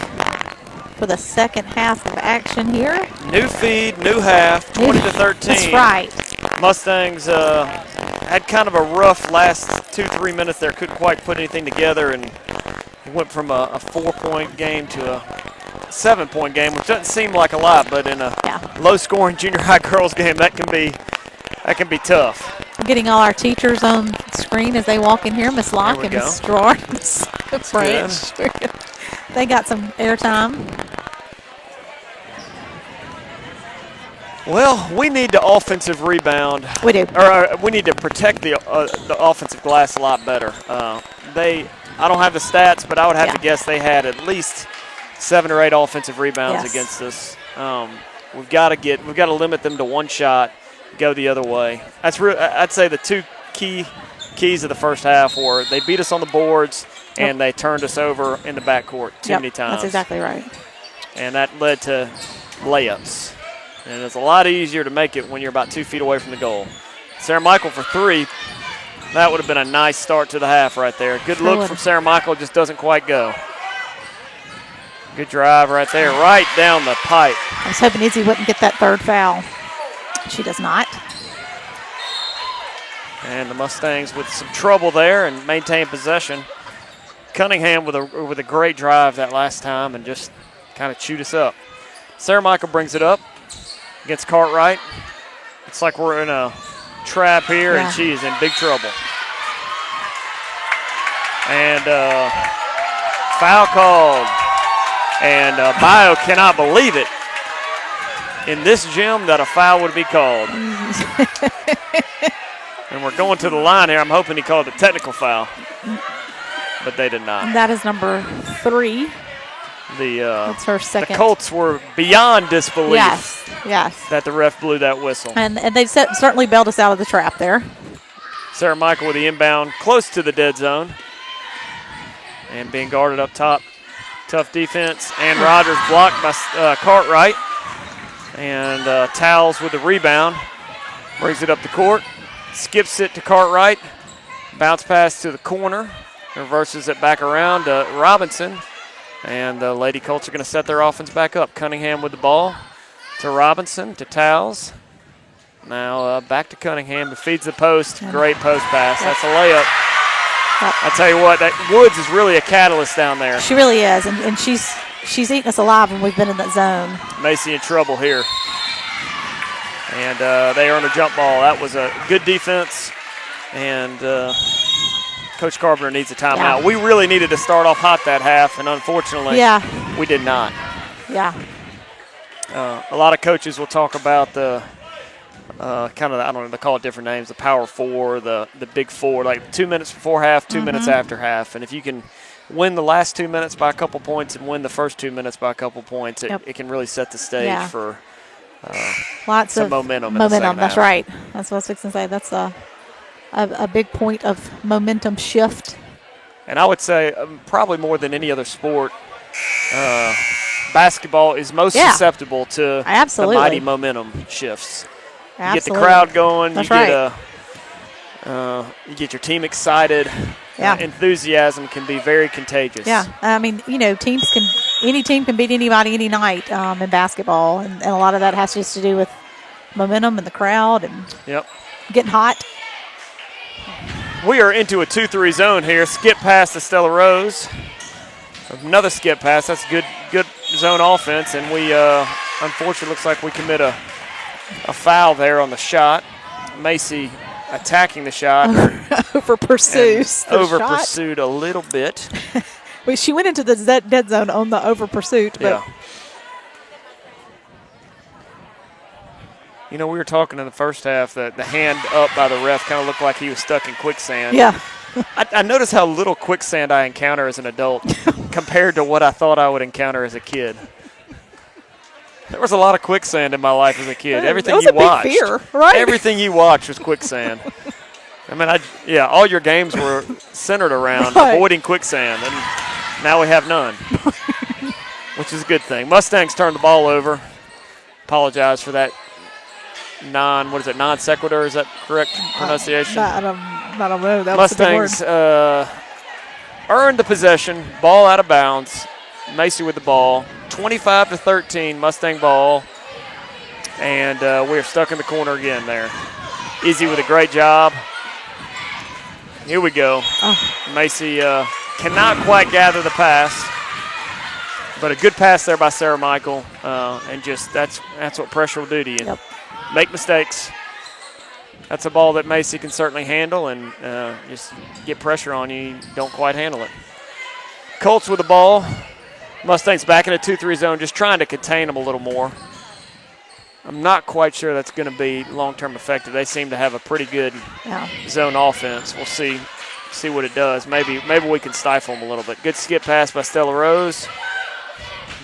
for the second half of action here. New feed, new half, 20-13. That's right. Mustangs had kind of a rough last 2-3 minutes there. Couldn't quite put anything together, and went from a 4-point game to a 7-point game, which doesn't seem like a lot, but in a low-scoring junior high girls game, that can be tough. I'm getting all our teachers on screen as they walk in here. Miss Locke and Miss Gerard. Branch. They got some airtime. Well, we need the offensive rebound. We do. Or we need to protect the offensive glass a lot better. I don't have the stats, but I would have to guess they had at least 7 or 8 offensive rebounds against us. We've got to limit them to one shot, go the other way. I'd say the two keys of the first half were they beat us on the boards and they turned us over in the backcourt too many times. That's exactly right. And that led to layups. And it's a lot easier to make it when you're about 2 feet away from the goal. Sarah Michael for 3. That would have been a nice start to the half right there. Good look from Sarah Michael, just doesn't quite go. Good drive right there, right down the pipe. I was hoping Izzy wouldn't get that third foul. She does not. And the Mustangs with some trouble there and maintain possession. Cunningham with a great drive that last time and just kind of chewed us up. Sarah Michael brings it up against Cartwright. It's like we're in a trap here, and she is in big trouble. And foul called. And Bayou cannot believe it in this gym that a foul would be called. And we're going to the line here. I'm hoping he called a technical foul, but they did not. That is number 3. That's her second. The Colts were beyond disbelief. Yes. That the ref blew that whistle. And they certainly bailed us out of the trap there. Sarah Michael with the inbound, close to the dead zone, and being guarded up top. Tough defense, and Rogers blocked by Cartwright. And Towles with the rebound, brings it up the court, skips it to Cartwright, bounce pass to the corner, reverses it back around to Robinson. And the Lady Colts are going to set their offense back up. Cunningham with the ball to Robinson, to Towles. Now back to Cunningham, who feeds the post. Great post pass. That's a layup. I tell you what, that Woods is really a catalyst down there. She really is, and she's eaten us alive when we've been in that zone. Macy in trouble here. And they earn a jump ball. That was a good defense, and Coach Carpenter needs a timeout. Yeah. We really needed to start off hot that half, and unfortunately, we did not. Yeah. A lot of coaches will talk about the I don't know, they call it different names, the Power Four, the Big Four, like 2 minutes before half, 2 minutes after half. And if you can win the last 2 minutes by a couple points and win the first 2 minutes by a couple points, it can really set the stage for lots some of momentum. That's right. That's what I was fixing to say. That's a big point of momentum shift. And I would say probably more than any other sport, basketball is most susceptible to the mighty momentum shifts. You get the crowd going. You get your team excited. Enthusiasm can be very contagious. Yeah, I mean, any team can beat anybody any night in basketball, and a lot of that has just to do with momentum and the crowd and getting hot. We are into a 2-3 zone here. Skip pass to Stella Rose. Another skip pass. That's good zone offense, and we unfortunately looks like we commit a foul there on the shot. Macy attacking the shot. Over pursues. Pursued a little bit. Well, she went into the dead zone on the over pursuit. But You know, we were talking in the first half that the hand up by the ref kind of looked like he was stuck in quicksand. Yeah. I noticed how little quicksand I encounter as an adult compared to what I thought I would encounter as a kid. There was a lot of quicksand in my life as a kid. Everything you watched. Big fear, right? Everything you watched was quicksand. I mean, all your games were centered around avoiding quicksand, and now we have none, which is a good thing. Mustangs turned the ball over. Apologize for that non sequitur? Is that correct pronunciation? I don't know. That Mustangs earned the possession, ball out of bounds. Macy with the ball, 25-13, Mustang ball. And we're stuck in the corner again there. Izzy with a great job. Here we go. Oh. Macy cannot quite gather the pass, but a good pass there by Sarah Michael. And just that's what pressure will do to you. Yep. Make mistakes. That's a ball that Macy can certainly handle, and just get pressure on you, don't quite handle it. Colts with the ball. Mustangs back in a 2-3 zone, just trying to contain them a little more. I'm not quite sure that's going to be long-term effective. They seem to have a pretty good zone offense. We'll see what it does. Maybe we can stifle them a little bit. Good skip pass by Stella Rose.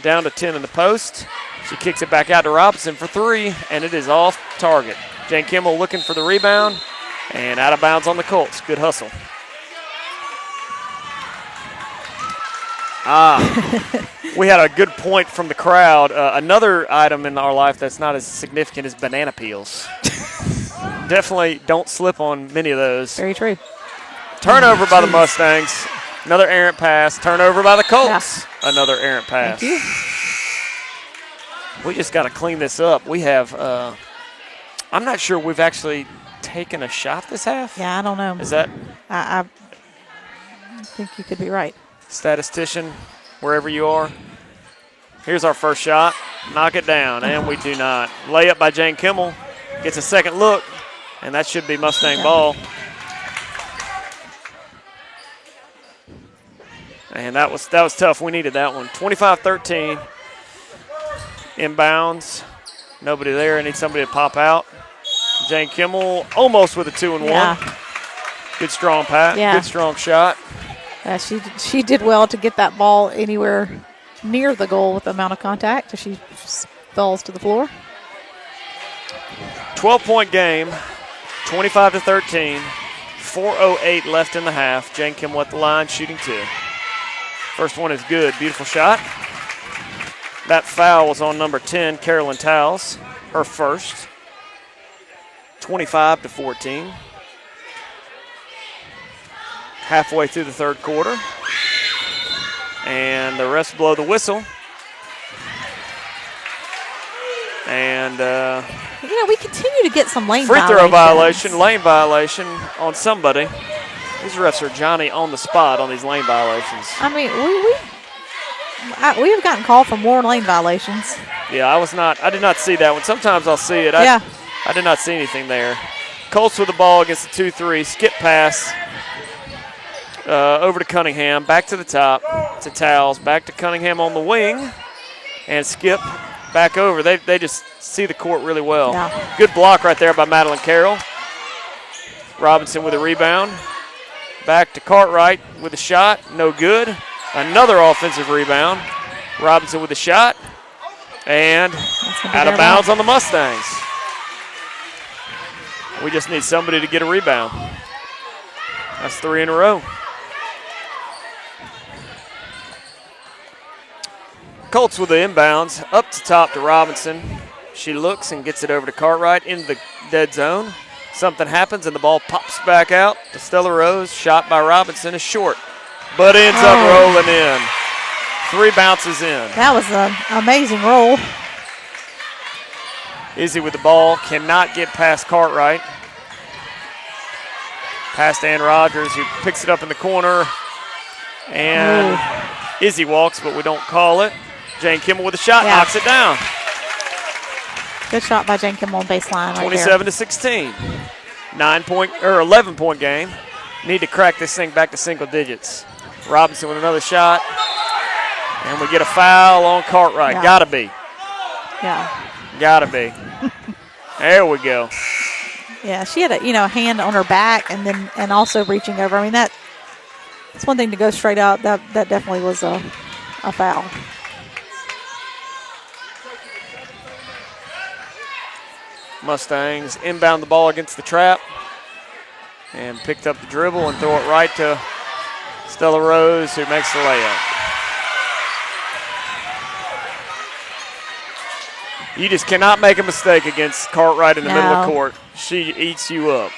Down to 10 in the post. She kicks it back out to Robinson for 3, and it is off target. Jane Kimmel looking for the rebound, and out of bounds on the Colts. Good hustle. We had a good point from the crowd. Another item in our life that's not as significant is banana peels. Definitely don't slip on many of those. Very true. Turnover by the Mustangs. Another errant pass. Turnover by the Colts. Yeah. Another errant pass. Thank you. We just got to clean this up. We have, I'm not sure we've actually taken a shot this half. Yeah, I don't know. Is that? I think you could be right. Statistician, wherever you are. Here's our first shot. Knock it down, and we do not. Layup by Jane Kimmel. Gets a second look, and that should be Mustang ball. And that was tough. We needed that one. 25-13. Inbounds. Nobody there. I need somebody to pop out. Jane Kimmel almost with a 2-and-1. Yeah. Good strong pass. Yeah. Good strong shot. She did well to get that ball anywhere near the goal with the amount of contact as she falls to the floor. 12-point game, 25-13, 4:08 left in the half. Jane Kimmel at the line, shooting 2. First one is good, beautiful shot. That foul was on number 10, Carolyn Towles, her first. 25-14. Halfway through the third quarter. And the refs blow the whistle. And we continue to get some lane free throw violation, lane violation on somebody. These refs are Johnny on the spot on these lane violations. I mean, we have gotten called for more lane violations. Yeah, I did not see that one. Sometimes I'll see it. Yeah. I did not see anything there. Colts with the ball against the 2-3. Skip pass. Over to Cunningham, back to the top, to Towles, back to Cunningham on the wing, and Skip back over. They just see the court really well. Yeah. Good block right there by Madeline Carroll. Robinson with a rebound. Back to Cartwright with a shot, no good. Another offensive rebound. Robinson with a shot, and out of bounds on the Mustangs. We just need somebody to get a rebound. That's 3 in a row. Colts with the inbounds, up to top to Robinson. She looks and gets it over to Cartwright into the dead zone. Something happens and the ball pops back out to Stella Rose. Shot by Robinson is short, but ends up rolling in. 3 bounces in. That was an amazing roll. Izzy with the ball, cannot get past Cartwright. Past Ann Rogers, who picks it up in the corner. And Izzy walks, but we don't call it. Jane Kimmel with a shot, knocks it down. Good shot by Jane Kimmel on baseline right 27-16. 11-point game. Need to crack this thing back to single digits. Robinson with another shot. And we get a foul on Cartwright. Yeah. Gotta be. Yeah. Gotta be. There we go. Yeah, she had a hand on her back and also reaching over. I mean, that's one thing to go straight out. That definitely was a foul. Mustangs inbound the ball against the trap and picked up the dribble and throw it right to Stella Rose, who makes the layup. You just cannot make a mistake against Cartwright in the middle of court. She eats you up.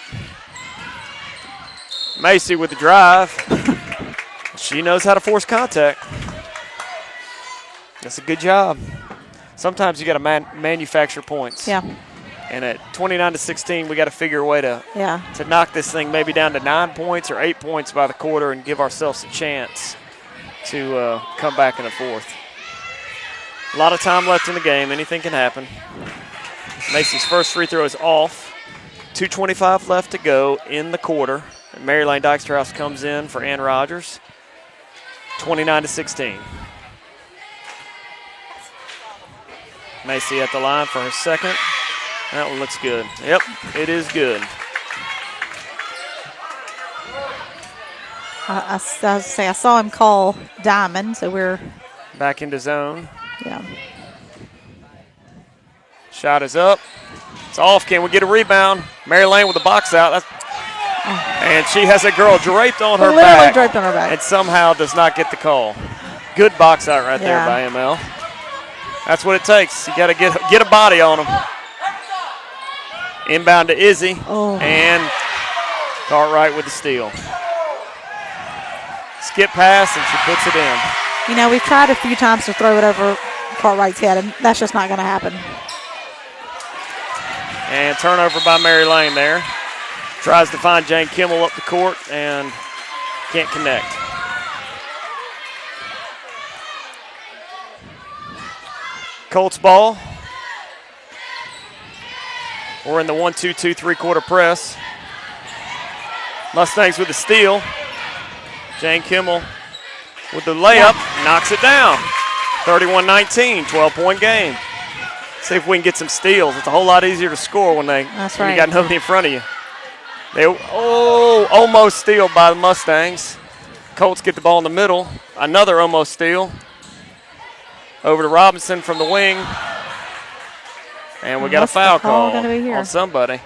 Macy with the drive. She knows how to force contact. That's a good job. Sometimes you got to manufacture points. Yeah. And at 29-16, we got to figure a way to knock this thing maybe down to 9 points or 8 points by the quarter and give ourselves a chance to come back in the fourth. A lot of time left in the game. Anything can happen. Macy's first free throw is off. 2:25 left to go in the quarter. And Mary Lane Dykstra comes in for Ann Rogers. 29-16. Macy at the line for her second. That one looks good. Yep, it is good. I saw him call Diamond, so we're back into zone. Yeah. Shot is up. It's off. Can we get a rebound? Mary Lane with the box out. And she has a girl draped on her back. Literally draped on her back. And somehow does not get the call. Good box out right there by ML. That's what it takes. You got to get a body on them. Inbound to Izzy. And Cartwright with the steal. Skip pass, and she puts it in. You know, we've tried a few times to throw it over Cartwright's head, and that's just not going to happen. And turnover by Mary Lane there. Tries to find Jane Kimmel up the court and can't connect. Colts ball. We're in the 1-2-2 3-quarter press. Mustangs with the steal. Jane Kimmel with the layup, knocks it down. 31-19, 12-point game. See if we can get some steals. It's a whole lot easier to score when you got nobody in front of you. They almost steal by the Mustangs. Colts get the ball in the middle. Another almost steal. Over to Robinson from the wing. And we got a foul call on somebody.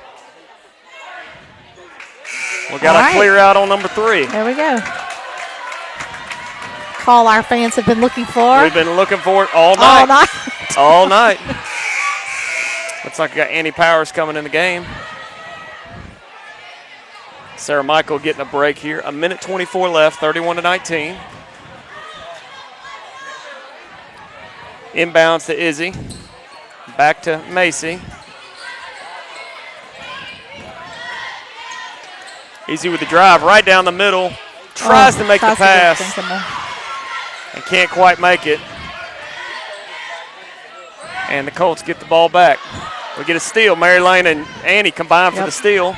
We got to clear out on number 3. There we go. Call our fans have been looking for. We've been looking for it all night. All night. Looks like we got Annie Powers coming in the game. Sarah Michael getting a break here. 1:24 left, 31-19. Inbounds to Izzy. Back to Macy. Izzy with the drive right down the middle. Tries to make the pass. And can't quite make it. And the Colts get the ball back. We get a steal. Mary Lane and Annie combine for the steal.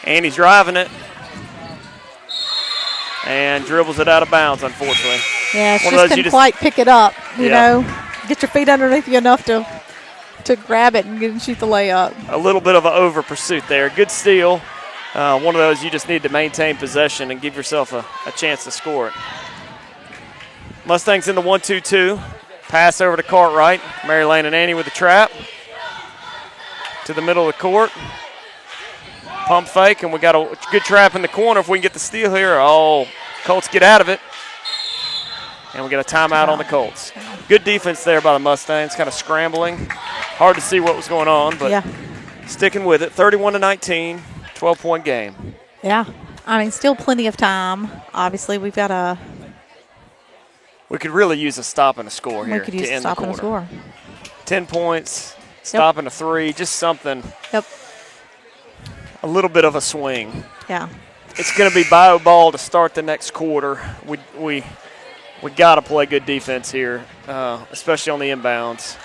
Annie's driving it. And dribbles it out of bounds, unfortunately. Yeah, she just couldn't quite pick it up, you know. Get your feet underneath you enough to grab it and shoot the layup. A little bit of an over pursuit there. Good steal. One of those you just need to maintain possession and give yourself a chance to score it. Mustangs in the 1-2-2. Pass over to Cartwright. Mary Lane and Annie with the trap. To the middle of the court. Pump fake, and we got a good trap in the corner if we can get the steal here. Oh, Colts get out of it. And we got a timeout on the Colts. Good defense there by the Mustangs, kind of scrambling. Hard to see what was going on, but sticking with it. 31-19, 12-point game. Yeah, I mean, still plenty of time. Obviously, we've got a. We could really use a stop and a score here. We could use a stop and a score. 10 points, stop and a 3, just something. Yep. A little bit of a swing. Yeah. It's going to be Bayou ball to start the next quarter. We got to play good defense here, especially on the inbounds.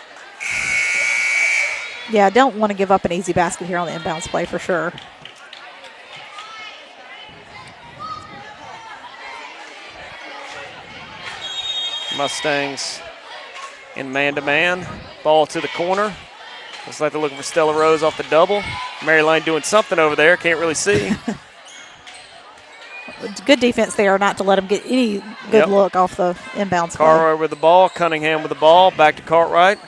Yeah, don't want to give up an easy basket here on the inbounds play for sure. Mustangs in man-to-man. Ball to the corner. Looks like they're looking for Stella Rose off the double. Mary Lane doing something over there. Can't really see. Good defense there not to let them get any good look off the inbounds play. Cartwright with the ball. Cunningham with the ball. Back to Cartwright.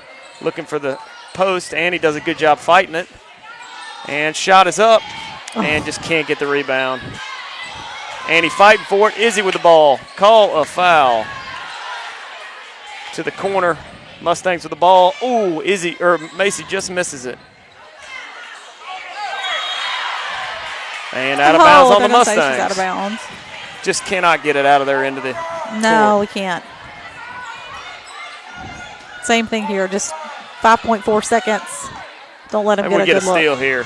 Looking for the post. Annie does a good job fighting it. And shot is up. And just can't get the rebound. Annie fighting for it. Izzy with the ball. Call a foul. To the corner. Mustangs with the ball. Ooh, Macy just misses it. And out of bounds on the Mustangs. Out of bounds. Just cannot get it out of there into the No, we can't. Same thing here, just 5.4 seconds. Don't let him And get we a get good a look. steal here.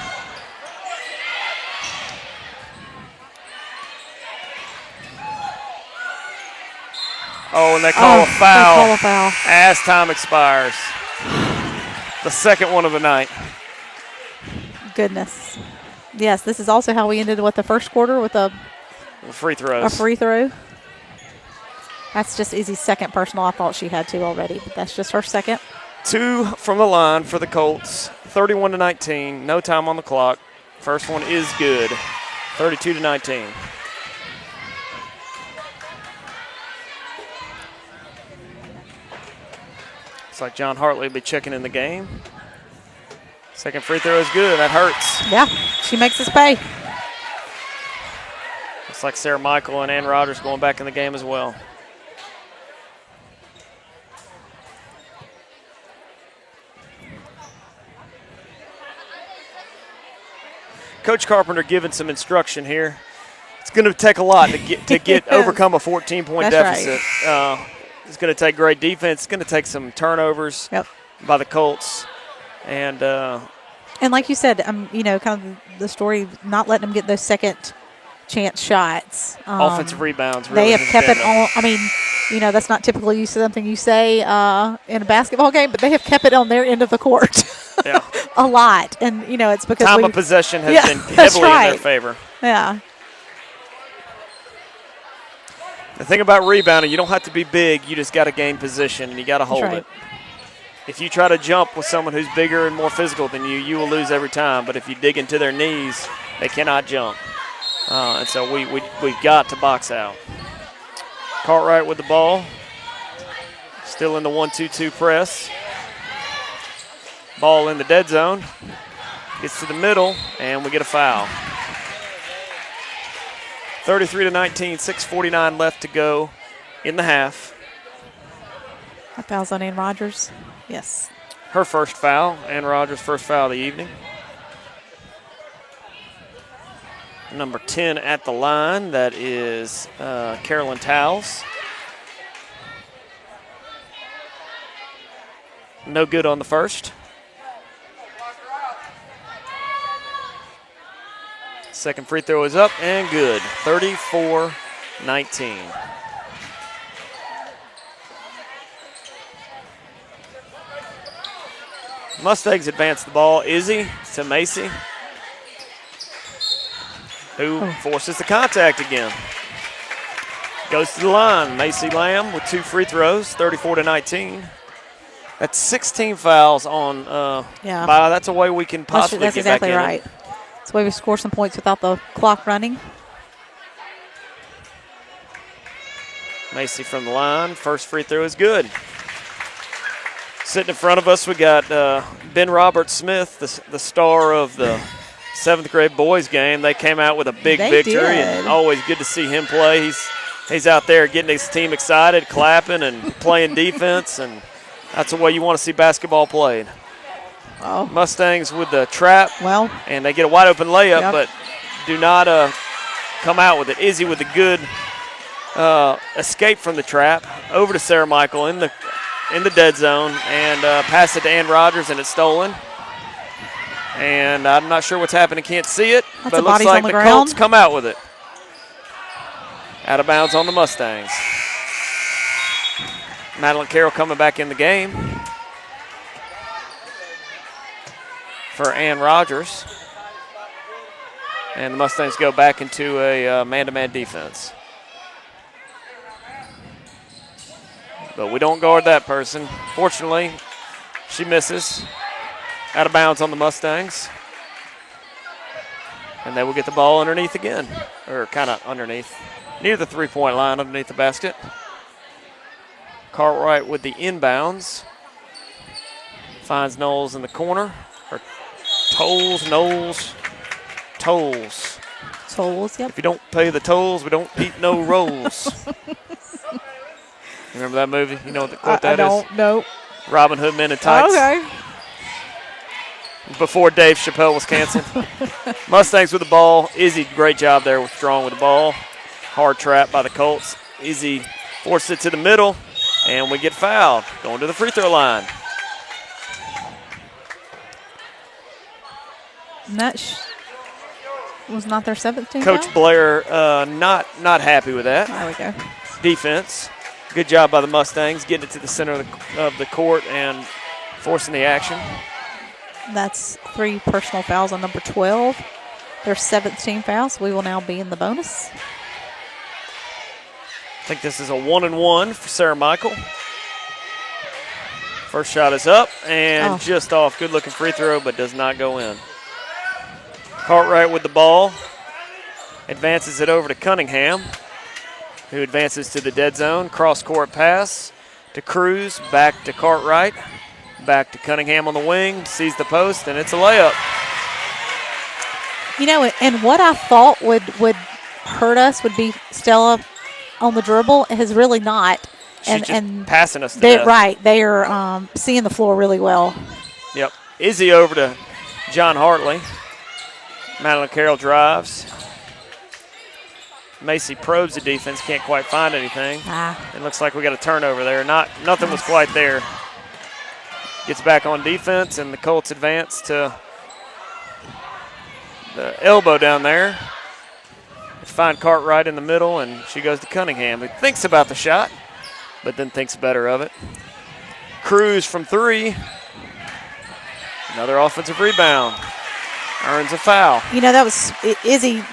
Oh, and they call a foul. They call a foul. As time expires. The second one of the night. Goodness. Yes, this is also how we ended with the first quarter with a Free throws. free throw. That's just Izzy's second personal. I thought she had two already, but that's just her second. 2 from the line for the Colts. 31-19. No time on the clock. First one is good. 32-19. Looks like John Hartley will be checking in the game. Second free throw is good. That hurts. Yeah, she makes us pay. Looks like Sarah Michael and Ann Rogers going back in the game as well. Coach Carpenter giving some instruction here. It's going to take a lot to get overcome a 14-point That's deficit. It's going to take great defense. It's going to take some turnovers by the Colts, and like you said, kind of the story, not letting them get those second chance shots. Offensive rebounds. Really they have kept it on. I mean, that's not typically something you say in a basketball game, but they have kept it on their end of the court. Yeah. A lot, and it's because time of possession has been heavily in their favor. Yeah. The thing about rebounding, you don't have to be big. You just got to gain position, and you got to hold it. If you try to jump with someone who's bigger and more physical than you, you will lose every time. But if you dig into their knees, they cannot jump. And so we've got to box out. Cartwright with the ball. Still in the 1-2-2 press. Ball in the dead zone. Gets to the middle, and we get a foul. 33-19, 6:49 left to go in the half. That foul's on Ann Rogers. Yes. Her first foul, Ann Rogers' first foul of the evening. Number 10 at the line, that is Carolyn Towles. No good on the first. Second free throw is up and good. 34-19. Mustangs advance the ball. Izzy to Macy, who forces the contact again. Goes to the line. Macy Lamb with 2 free throws, 34-19. That's 16 fouls on Bayou. That's a way we can possibly that's get exactly back in. right. That's the way we score some points without the clock running. Macy from the line. First free throw is good. Sitting in front of us, we got Ben Roberts-Smith, the star of the 7th grade boys game. They came out with a big victory, and always good to see him play. He's out there getting his team excited, clapping and playing defense, and that's the way you want to see basketball played. Oh. Mustangs with the trap, and they get a wide open layup, but do not come out with it. Izzy with the good escape from the trap, over to Sarah Michael in the dead zone, and pass it to Ann Rogers, and it's stolen. And I'm not sure what's happening, can't see it, but it looks like the Colts come out with it. Out of bounds on the Mustangs. Madeline Carroll coming back in the game for Ann Rogers. And the Mustangs go back into a man-to-man defense. But we don't guard that person. Fortunately, she misses. Out of bounds on the Mustangs. And they will get the ball underneath again, or kind of underneath, near the three-point line, underneath the basket. Cartwright with the inbounds. Finds Knowles in the corner. Or Tolles, yep. If you don't pay the tolls, we don't eat no rolls. Remember that movie? You know what that is? I don't know. Robin Hood Men in Tights. Okay. Before Dave Chappelle was canceled. Mustangs with the ball. Izzy, great job there, withdrawing with the ball. Hard trap by the Colts. Izzy Force it to the middle, and we get fouled. Going to the free throw line. And that was not their 17th Coach foul? Blair not happy with that. There we go. Defense. Good job by the Mustangs getting it to the center of the court and forcing the action. That's 3 personal fouls on number 12. There's 17 fouls. We will now be in the bonus. I think this is a 1-and-1 for Sarah Michael. First shot is up and just off. Good looking free throw, but does not go in. Cartwright with the ball. Advances it over to Cunningham, who advances to the dead zone. Cross court pass to Cruz, back to Cartwright. Back to Cunningham on the wing, sees the post, and it's a layup. You know, and what I thought would hurt us would be Stella on the dribble has really not. She's just passing us to death. Right. They are seeing the floor really well. Yep. Izzy over to John Hartley. Madeline Carroll drives. Macy probes the defense, can't quite find anything. It looks like we got a turnover there. Nothing was quite there. Gets back on defense, and the Colts advance to the elbow down there. They find Cartwright in the middle, and she goes to Cunningham, who thinks about the shot, but then thinks better of it. Cruz from 3. Another offensive rebound. Earns a foul. You know, that was Izzy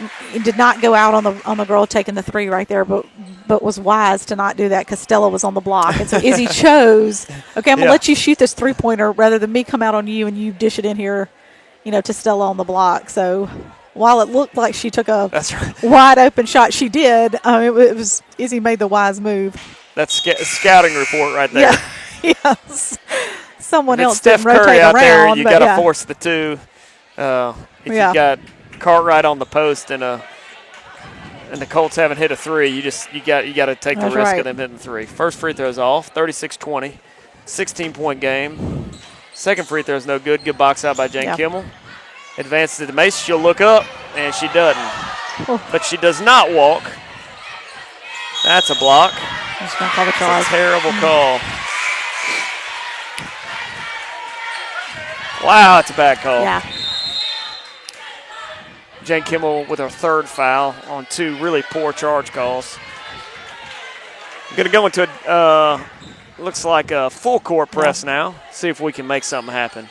did not go out on the girl taking the 3 right there, but was wise to not do that because Stella was on the block. And so Izzy chose, okay, I'm going to let you shoot this 3-pointer rather than me come out on you and you dish it in here, you know, to Stella on the block. So while it looked like she took a wide open shot, she did. It was Izzy made the wise move. That's a scouting report right there. Yeah. Yes. Someone else Steph didn't rotate Curry out around. there, you got to force the 2. If you've got Cartwright on the post and the Colts haven't hit a 3, you got to take the risk of them hitting 3. First free throw's off, 36-20, 16-point game. Second free throw's no good. Good box out by Jane Kimmel. Advances to the Mace. She'll look up, and she doesn't. But she does not walk. That's a block. That's a terrible call. Wow, that's a bad call. Yeah. Jane Kimmel with her 3rd foul on 2 really poor charge calls. I'm going to go into looks like a full court press now. See if we can make something happen.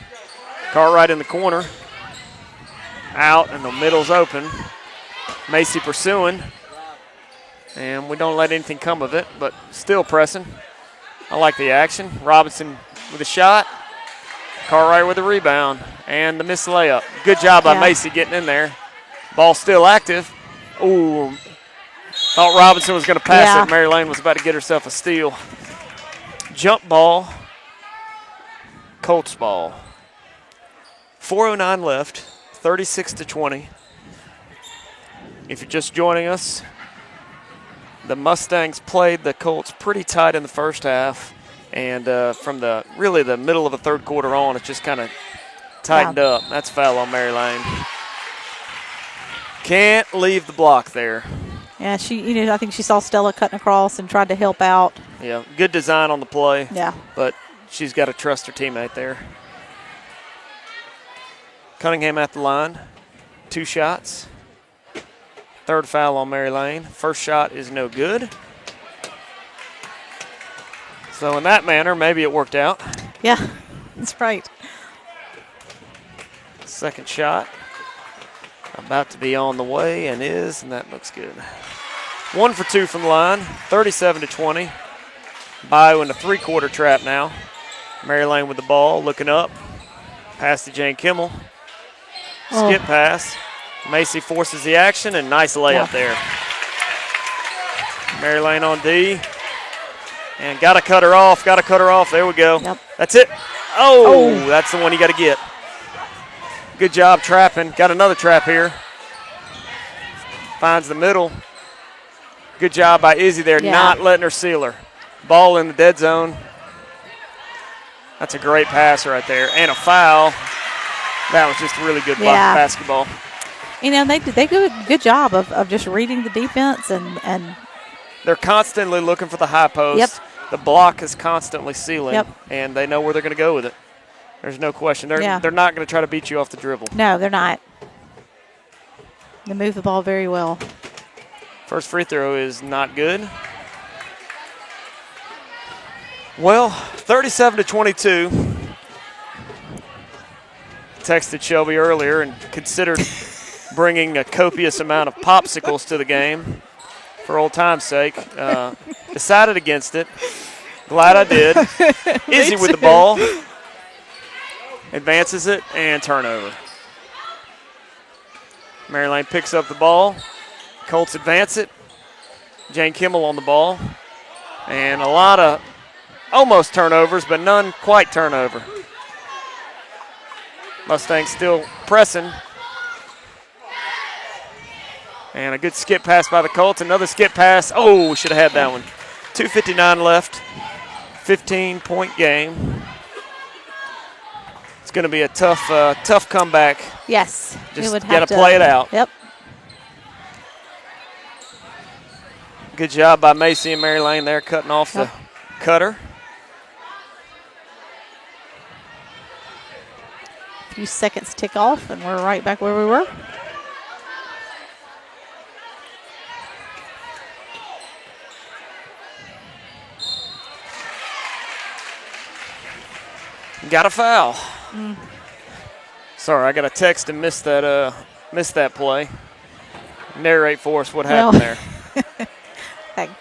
Cartwright in the corner. Out, and the middle's open. Macy pursuing. And we don't let anything come of it, but still pressing. I like the action. Robinson with a shot. Cartwright with a rebound. And the missed layup. Good job by Macy getting in there. Ball still active. Ooh. Thought Robinson was going to pass it. Mary Lane was about to get herself a steal. Jump ball. Colts ball. 4:09 left. 36-20. If you're just joining us, the Mustangs played the Colts pretty tight in the first half. And from the middle of the third quarter on, it just kind of tightened up. That's foul on Mary Lane. Can't leave the block there. Yeah, I think she saw Stella cutting across and tried to help out. Yeah, good design on the play. Yeah. But she's got to trust her teammate there. Cunningham at the line. 2 shots. 3rd foul on Mary Lane. First shot is no good. So in that manner, maybe it worked out. Yeah, that's right. Second shot. About to be on the way and that looks good. 1 for 2 from the line, 37-20. Bayou in the 3-quarter trap now. Mary Lane with the ball, looking up. Pass to Jane Kimmel. Skip pass. Macy forces the action, and nice layup there. Mary Lane on D. And got to cut her off. There we go. Yep. That's it. Oh, that's the one you got to get. Good job trapping. Got another trap here. Finds the middle. Good job by Izzy there, not letting her seal her. Ball in the dead zone. That's a great pass right there. And a foul. That was just really good basketball. You know, they do a good job of just reading the defense and they're constantly looking for the high post. Yep. The block is constantly sealing, Yep. and they know where they're going to go with it. There's no question. They're not going to try to beat you off the dribble. No, they're not. They move the ball very well. First free throw is not good. Well, 37-22. Texted Shelby earlier and considered bringing a copious amount of popsicles to the game for old time's sake. Decided against it. Glad I did. Izzy with the ball. Advances it and turnover. Maryland picks up the ball. Colts advance it. Jane Kimmel on the ball. And a lot of almost turnovers, but none quite turnover. Mustangs still pressing. And a good skip pass by the Colts. Another skip pass. Oh, we should have had that one. 2:59 left. 15-point game. It's going to be a tough comeback. Yes. Just got to play it out. Yep. Good job by Macy and Mary Lane there, cutting off the cutter. A few seconds tick off, and we're right back where we were. Got a foul. Sorry, I got a text and missed that play. Narrate for us what happened there.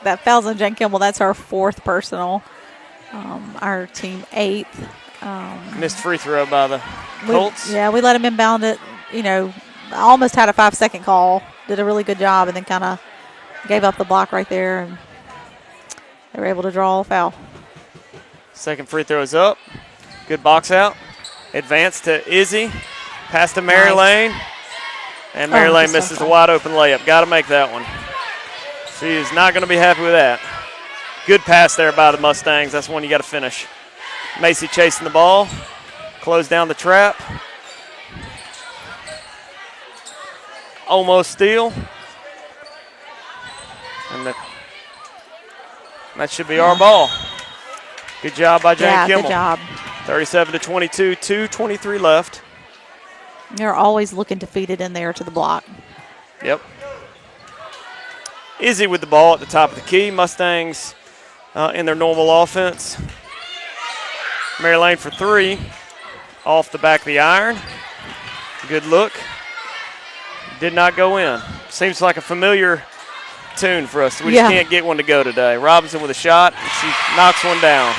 That foul's on Jen Kimmel. That's our 4th personal. Our team 8th. Missed free throw by the Colts. We let him inbound it. Almost had a 5-second call. Did a really good job, and then kind of gave up the block right there, and they were able to draw a foul. Second free throw is up. Good box out. Advance to Izzy. Pass to Mary Lane. And Mary Lane misses a wide open layup. Got to make that one. She is not going to be happy with that. Good pass there by the Mustangs. That's one you got to finish. Macy chasing the ball. Close down the trap. Almost steal. And that should be our ball. Good job by Jane Kimmel. Good job. 37-22, 2:23 left. They're always looking to feed it in there to the block. Yep. Izzy with the ball at the top of the key. Mustangs in their normal offense. Mary Lane for 3. Off the back of the iron. Good look. Did not go in. Seems like a familiar tune for us. We just can't get one to go today. Robinson with a shot. She knocks one down.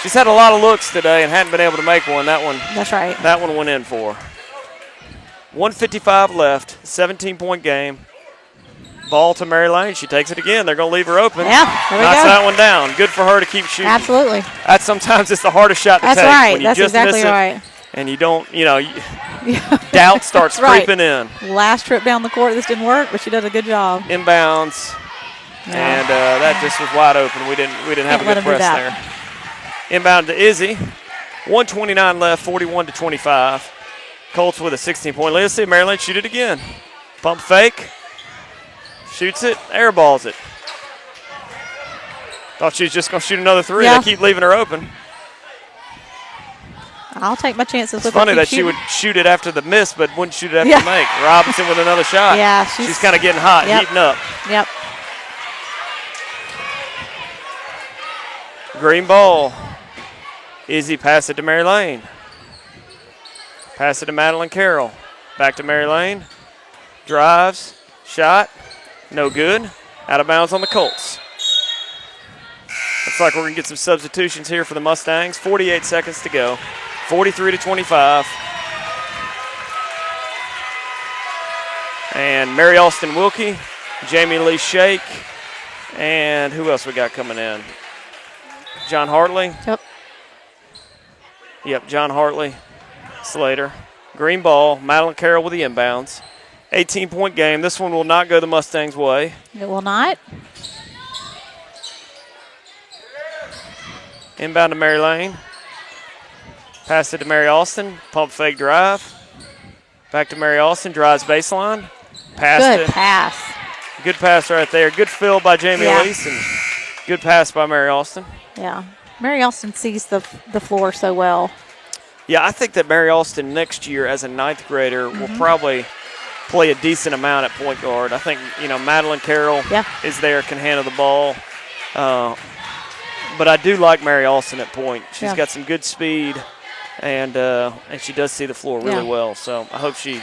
She's had a lot of looks today and hadn't been able to make one. That's right. That one went in for her. 1:55 left, 17-point game. Ball to Mary Lane. She takes it again. They're going to leave her open. Yeah, there we Knocks go. that one down. Good for her to keep shooting. Absolutely. That's sometimes it's the hardest shot to take. That's right. When you That's just exactly miss it right. And you don't, doubt starts creeping in. Last trip down the court, this didn't work, but she did a good job. Inbounds. Yeah. And that just was wide open. We didn't have a good press there. Inbound to Izzy. 1:29 left, 41-25. Colts with a 16-point lead. Let's see Maryland shoot it again. Pump fake. Shoots it, airballs it. Thought she was just going to shoot another 3. Yeah. They keep leaving her open. I'll take my chances. It's with funny her. that she would shoot it after the miss, but wouldn't shoot it after the make. Robinson with another shot. Yeah, she's kind of getting hot, heating up. Yep. Green ball. Izzy pass it to Mary Lane. Pass it to Madeline Carroll. Back to Mary Lane. Drives. Shot. No good. Out of bounds on the Colts. Looks like we're going to get some substitutions here for the Mustangs. 48 seconds to go. 43-25. And Mary Alston Wilkie, Jamie Lee Shake, and who else we got coming in? John Hartley. Yep, John Hartley, Slater. Green ball, Madeline Carroll with the inbounds. 18-point game. This one will not go the Mustangs' way. It will not. Inbound to Mary Lane. Pass it to Mary Alston. Pump fake drive. Back to Mary Alston. Drives baseline. Good pass. Good pass right there. Good fill by Jamie Lease and good pass by Mary Austin. Yeah. Mary Austin sees the floor so well. Yeah, I think that Mary Austin next year as a 9th grader will probably play a decent amount at point guard. I think, Madeline Carroll is there, can handle the ball. But I do like Mary Austin at point. She's got some good speed, and she does see the floor really well. So I hope she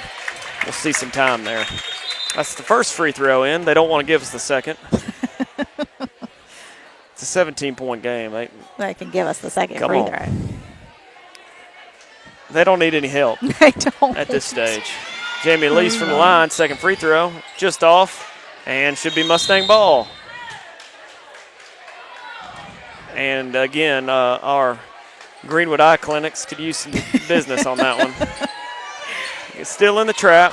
will see some time there. That's the first free throw in. They don't want to give us the second. It's a 17-point game. They can give us the second free throw. They don't need any help They don't. at this stage. Jamie Lease from the line, second free throw, just off, and should be Mustang ball. And again, our Greenwood Eye Clinics could use some business on that one. It's still in the trap.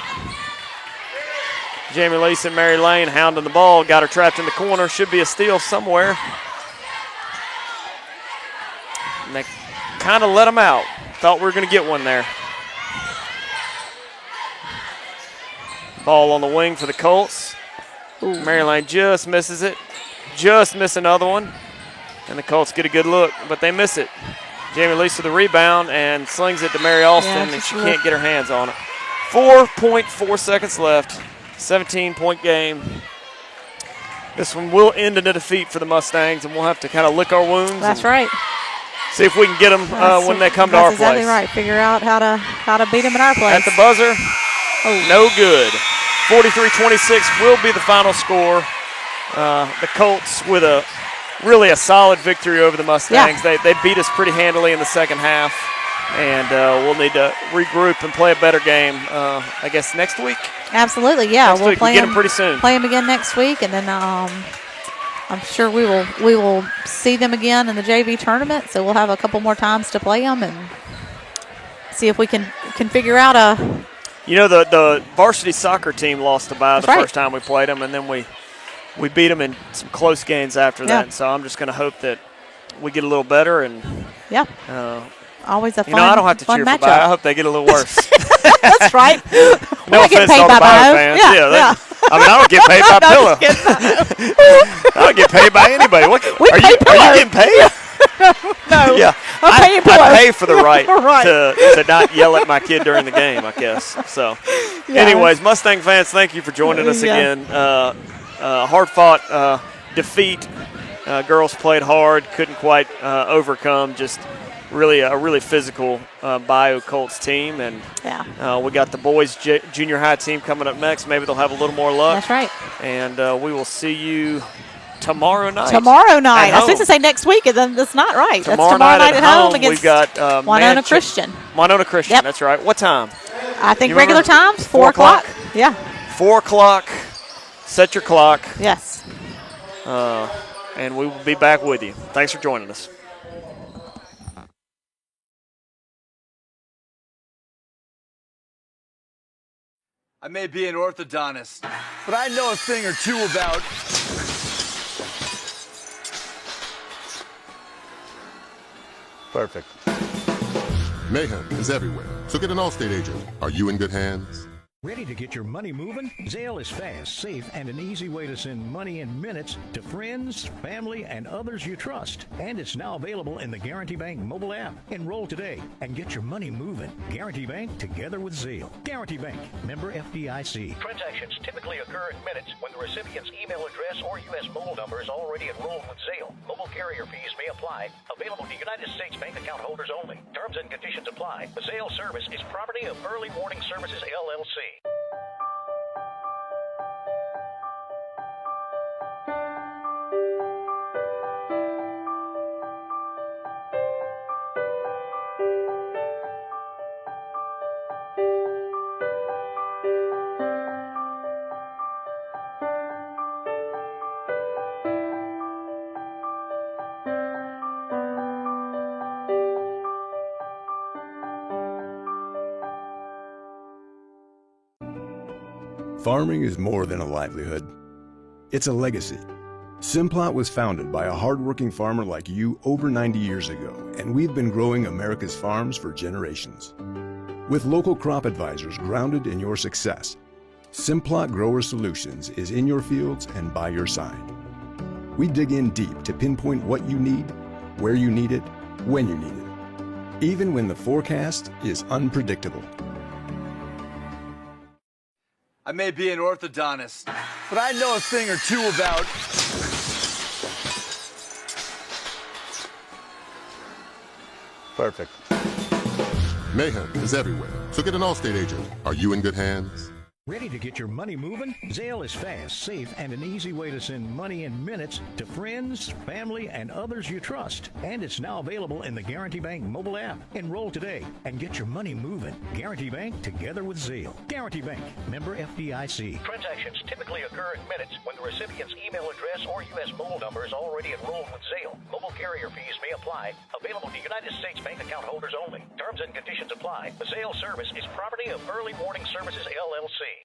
Jamie Lease and Mary Lane hounding the ball, got her trapped in the corner, should be a steal somewhere. And they kind of let them out. Thought we were going to get one there. Ball on the wing for the Colts. Mary Lane just misses it. Just miss another one. And the Colts get a good look, but they miss it. Jamie Lease with the rebound and slings it to Mary Austin, and she can't get her hands on it. 4.4 seconds left. 17-point game. This one will end in a defeat for the Mustangs, and we'll have to kind of lick our wounds. That's right. See if we can get them when they come to our place. That's exactly right. Figure out how to beat them at our place. At the buzzer, no good. 43-26 will be the final score. The Colts with really a solid victory over the Mustangs. Yeah. They beat us pretty handily in the second half, and we'll need to regroup and play a better game, I guess, next week. Absolutely, yeah. Next week. We'll get them pretty soon. Play them again next week, and then I'm sure we will see them again in the JV tournament. So we'll have a couple more times to play them and see if we can figure out a. The varsity soccer team lost to Bayou the first time we played them, and then we beat them in some close games after that. So I'm just going to hope that we get a little better and. Yeah. Always a fun. I don't have to cheer for Bayou. I hope they get a little worse. That's right. No offense to all the Bayou fans. Yeah. I don't get paid by Pillow. I don't get paid by anybody. Are you getting paid? No. Yeah. I pay for the right to not yell at my kid during the game, I guess. So, anyways, Mustang fans, thank you for joining us again. Hard-fought defeat. Girls played hard, couldn't quite overcome just really a really physical Bayou Colts team. And we got the boys junior high team coming up next. Maybe they'll have a little more luck. That's right. And we will see you tomorrow night. I was supposed to say next week, and then that's not right. That's tomorrow night at home against we've got Winona Christian. Winona Christian, that's right. What time? I think regular times, 4 o'clock. Yeah. 4 o'clock. Set your clock. Yes. And we will be back with you. Thanks for joining us. I may be an orthodontist, but I know a thing or two about... Perfect. Mayhem is everywhere, so get an Allstate agent. Are you in good hands? Ready to get your money moving? Zelle is fast, safe, and an easy way to send money in minutes to friends, family, and others you trust. And it's now available in the Guarantee Bank mobile app. Enroll today and get your money moving. Guarantee Bank together with Zelle. Guarantee Bank, member FDIC. Transactions typically occur in minutes when the recipient's email address or U.S. mobile number is already enrolled with Zelle. Mobile carrier fees may apply. Available to United States bank account holders only. Terms and conditions apply. The Zelle service is property of Early Warning Services, LLC. Farming is more than a livelihood. It's a legacy. Simplot was founded by a hardworking farmer like you over 90 years ago, and we've been growing America's farms for generations. With local crop advisors grounded in your success, Simplot Grower Solutions is in your fields and by your side. We dig in deep to pinpoint what you need, where you need it, when you need it, even when the forecast is unpredictable. I may be an orthodontist, but I know a thing or two about... Perfect. Mayhem is everywhere, so get an Allstate agent. Are you in good hands? Ready to get your money moving? Zelle is fast, safe, and an easy way to send money in minutes to friends, family, and others you trust. And it's now available in the Guarantee Bank mobile app. Enroll today and get your money moving. Guarantee Bank together with Zelle. Guarantee Bank, member FDIC. Transactions typically occur in minutes when the recipient's email address or U.S. mobile number is already enrolled with Zelle. Mobile carrier fees may apply. Available to United States bank account holders only. Terms and conditions apply. The Zelle service is property of Early Warning Services, LLC.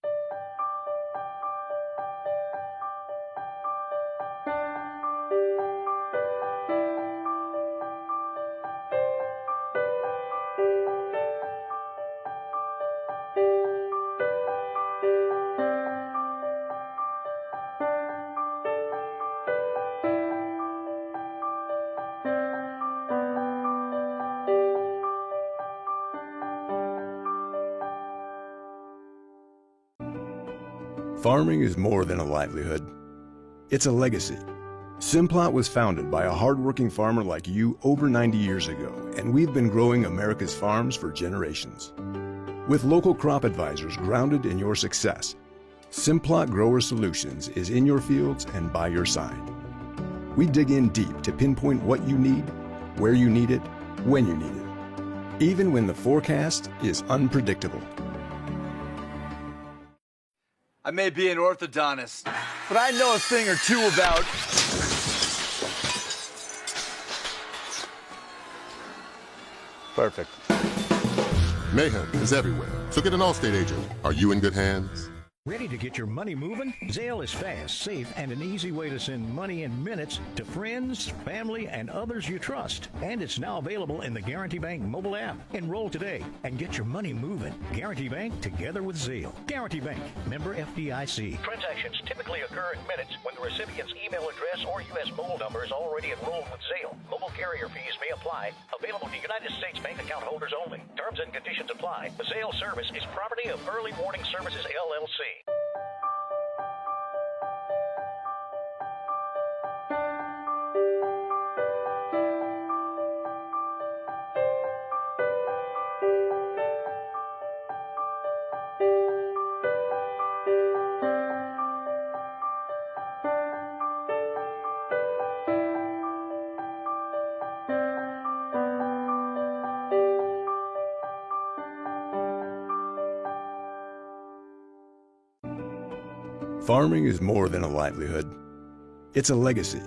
Farming is more than a livelihood. It's a legacy. Simplot was founded by a hardworking farmer like you over 90 years ago, and we've been growing America's farms for generations. With local crop advisors grounded in your success, Simplot Grower Solutions is in your fields and by your side. We dig in deep to pinpoint what you need, where you need it, when you need it, even when the forecast is unpredictable. I may be an orthodontist, but I know a thing or two about... Perfect. Mayhem is everywhere, so get an Allstate agent. Are you in good hands? Ready to get your money moving? Zelle is fast, safe, and an easy way to send money in minutes to friends, family, and others you trust. And it's now available in the Guarantee Bank mobile app. Enroll today and get your money moving. Guarantee Bank together with Zelle. Guarantee Bank, member FDIC. Transactions typically occur in minutes when the recipient's email address or U.S. mobile number is already enrolled with Zelle. Mobile carrier fees may apply. Available to United States bank account holders only. Terms and conditions apply. The Zelle service is property of Early Warning Services, LLC. Farming is more than a livelihood. It's a legacy.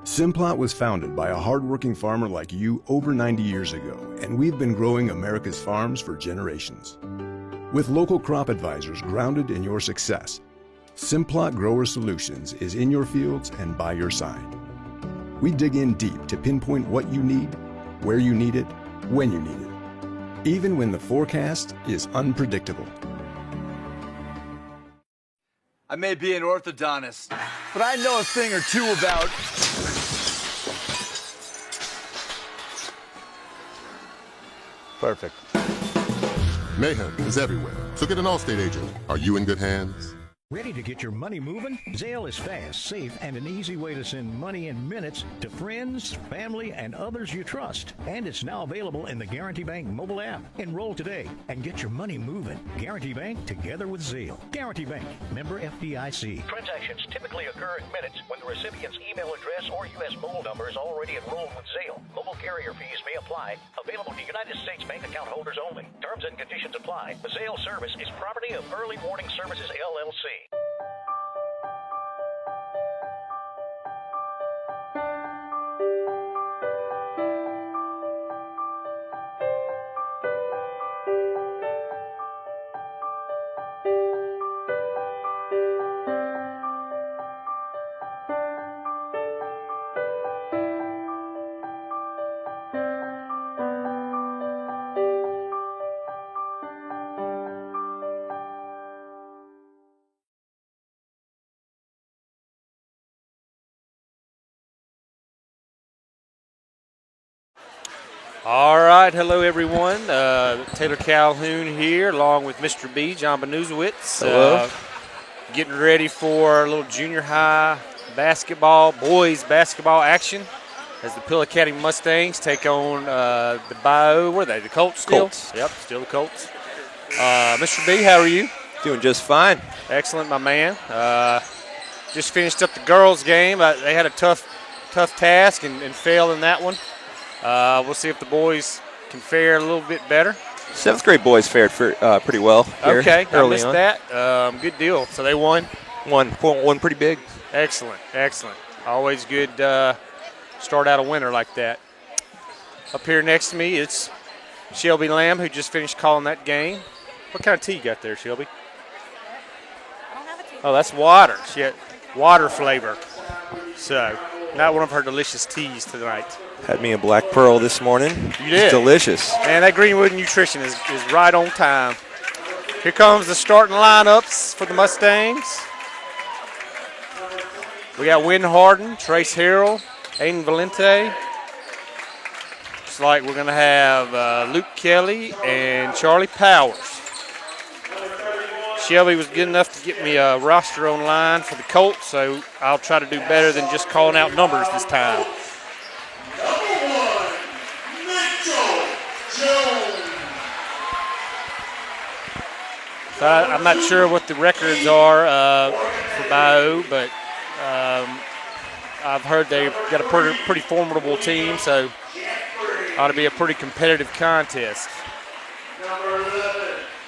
Simplot was founded by a hardworking farmer like you over 90 years ago, and we've been growing America's farms for generations. With local crop advisors grounded in your success, Simplot Grower Solutions is in your fields and by your side. We dig in deep to pinpoint what you need, where you need it, when you need it, even when the forecast is unpredictable. I may be an orthodontist, but I know a thing or two about... Perfect. Mayhem is everywhere, so get an Allstate agent. Are you in good hands? Ready to get your money moving? Zelle is fast, safe, and an easy way to send money in minutes to friends, family, and others you trust. And it's now available in the Guarantee Bank mobile app. Enroll today and get your money moving. Guarantee Bank together with Zelle. Guarantee Bank, member FDIC. Transactions typically occur in minutes when the recipient's email address or U.S. mobile number is already enrolled with Zelle. Mobile carrier fees may apply. Available to United States bank account holders only. Terms and conditions apply. The Zelle service is property of Early Warning Services, LLC. All right, hello everyone. Taylor Calhoun here, along with Mr. B, John Benuzowitz. Hello. Getting ready for a little junior high boys basketball action as the Pill Academy Mustangs take on the Bayou. Where are they? The Colts still? Colts. Yep, still the Colts. Mr. B, how are you? Doing just fine. Excellent, my man. Just finished up the girls' game. They had a tough task and failed in that one. We'll see if the boys can fare a little bit better. 7th grade boys fared pretty well here Okay, I early missed on. that. Good deal. So they won? Won pretty big. Excellent. Always good start out a winner like that. Up here next to me, it's Shelby Lamb, who just finished calling that game. What kind of tea you got there, Shelby? I don't have a tea. Oh, that's water. She had water flavor. So, not one of her delicious teas tonight. Had me a black pearl this morning. You did? It's delicious. Man, that Greenwood Nutrition is right on time. Here comes the starting lineups for the Mustangs. We got Wynn Harden, Trace Harrell, Aiden Valente. Looks like we're going to have Luke Kelly and Charlie Powers. Shelby was good enough to get me a roster online for the Colts, so I'll try to do better than just calling out numbers this time. So I'm not sure what the records are for Bayou, but I've heard they've got a pretty formidable team, so ought to be a pretty competitive contest.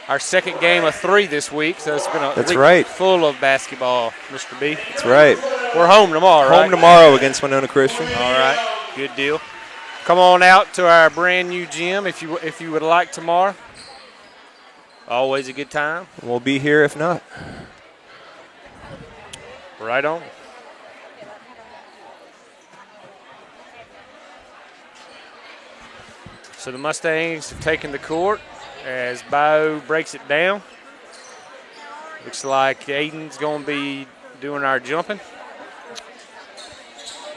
Our second game of 3 this week, so it's been a week full of basketball, Mr. B. That's right. We're home tomorrow, right? Home tomorrow against Winona Christian. All right, good deal. Come on out to our brand new gym if you would like tomorrow. Always a good time. We'll be here if not. Right on. So the Mustangs have taken the court as Bayou breaks it down. Looks like Aiden's going to be doing our jumping.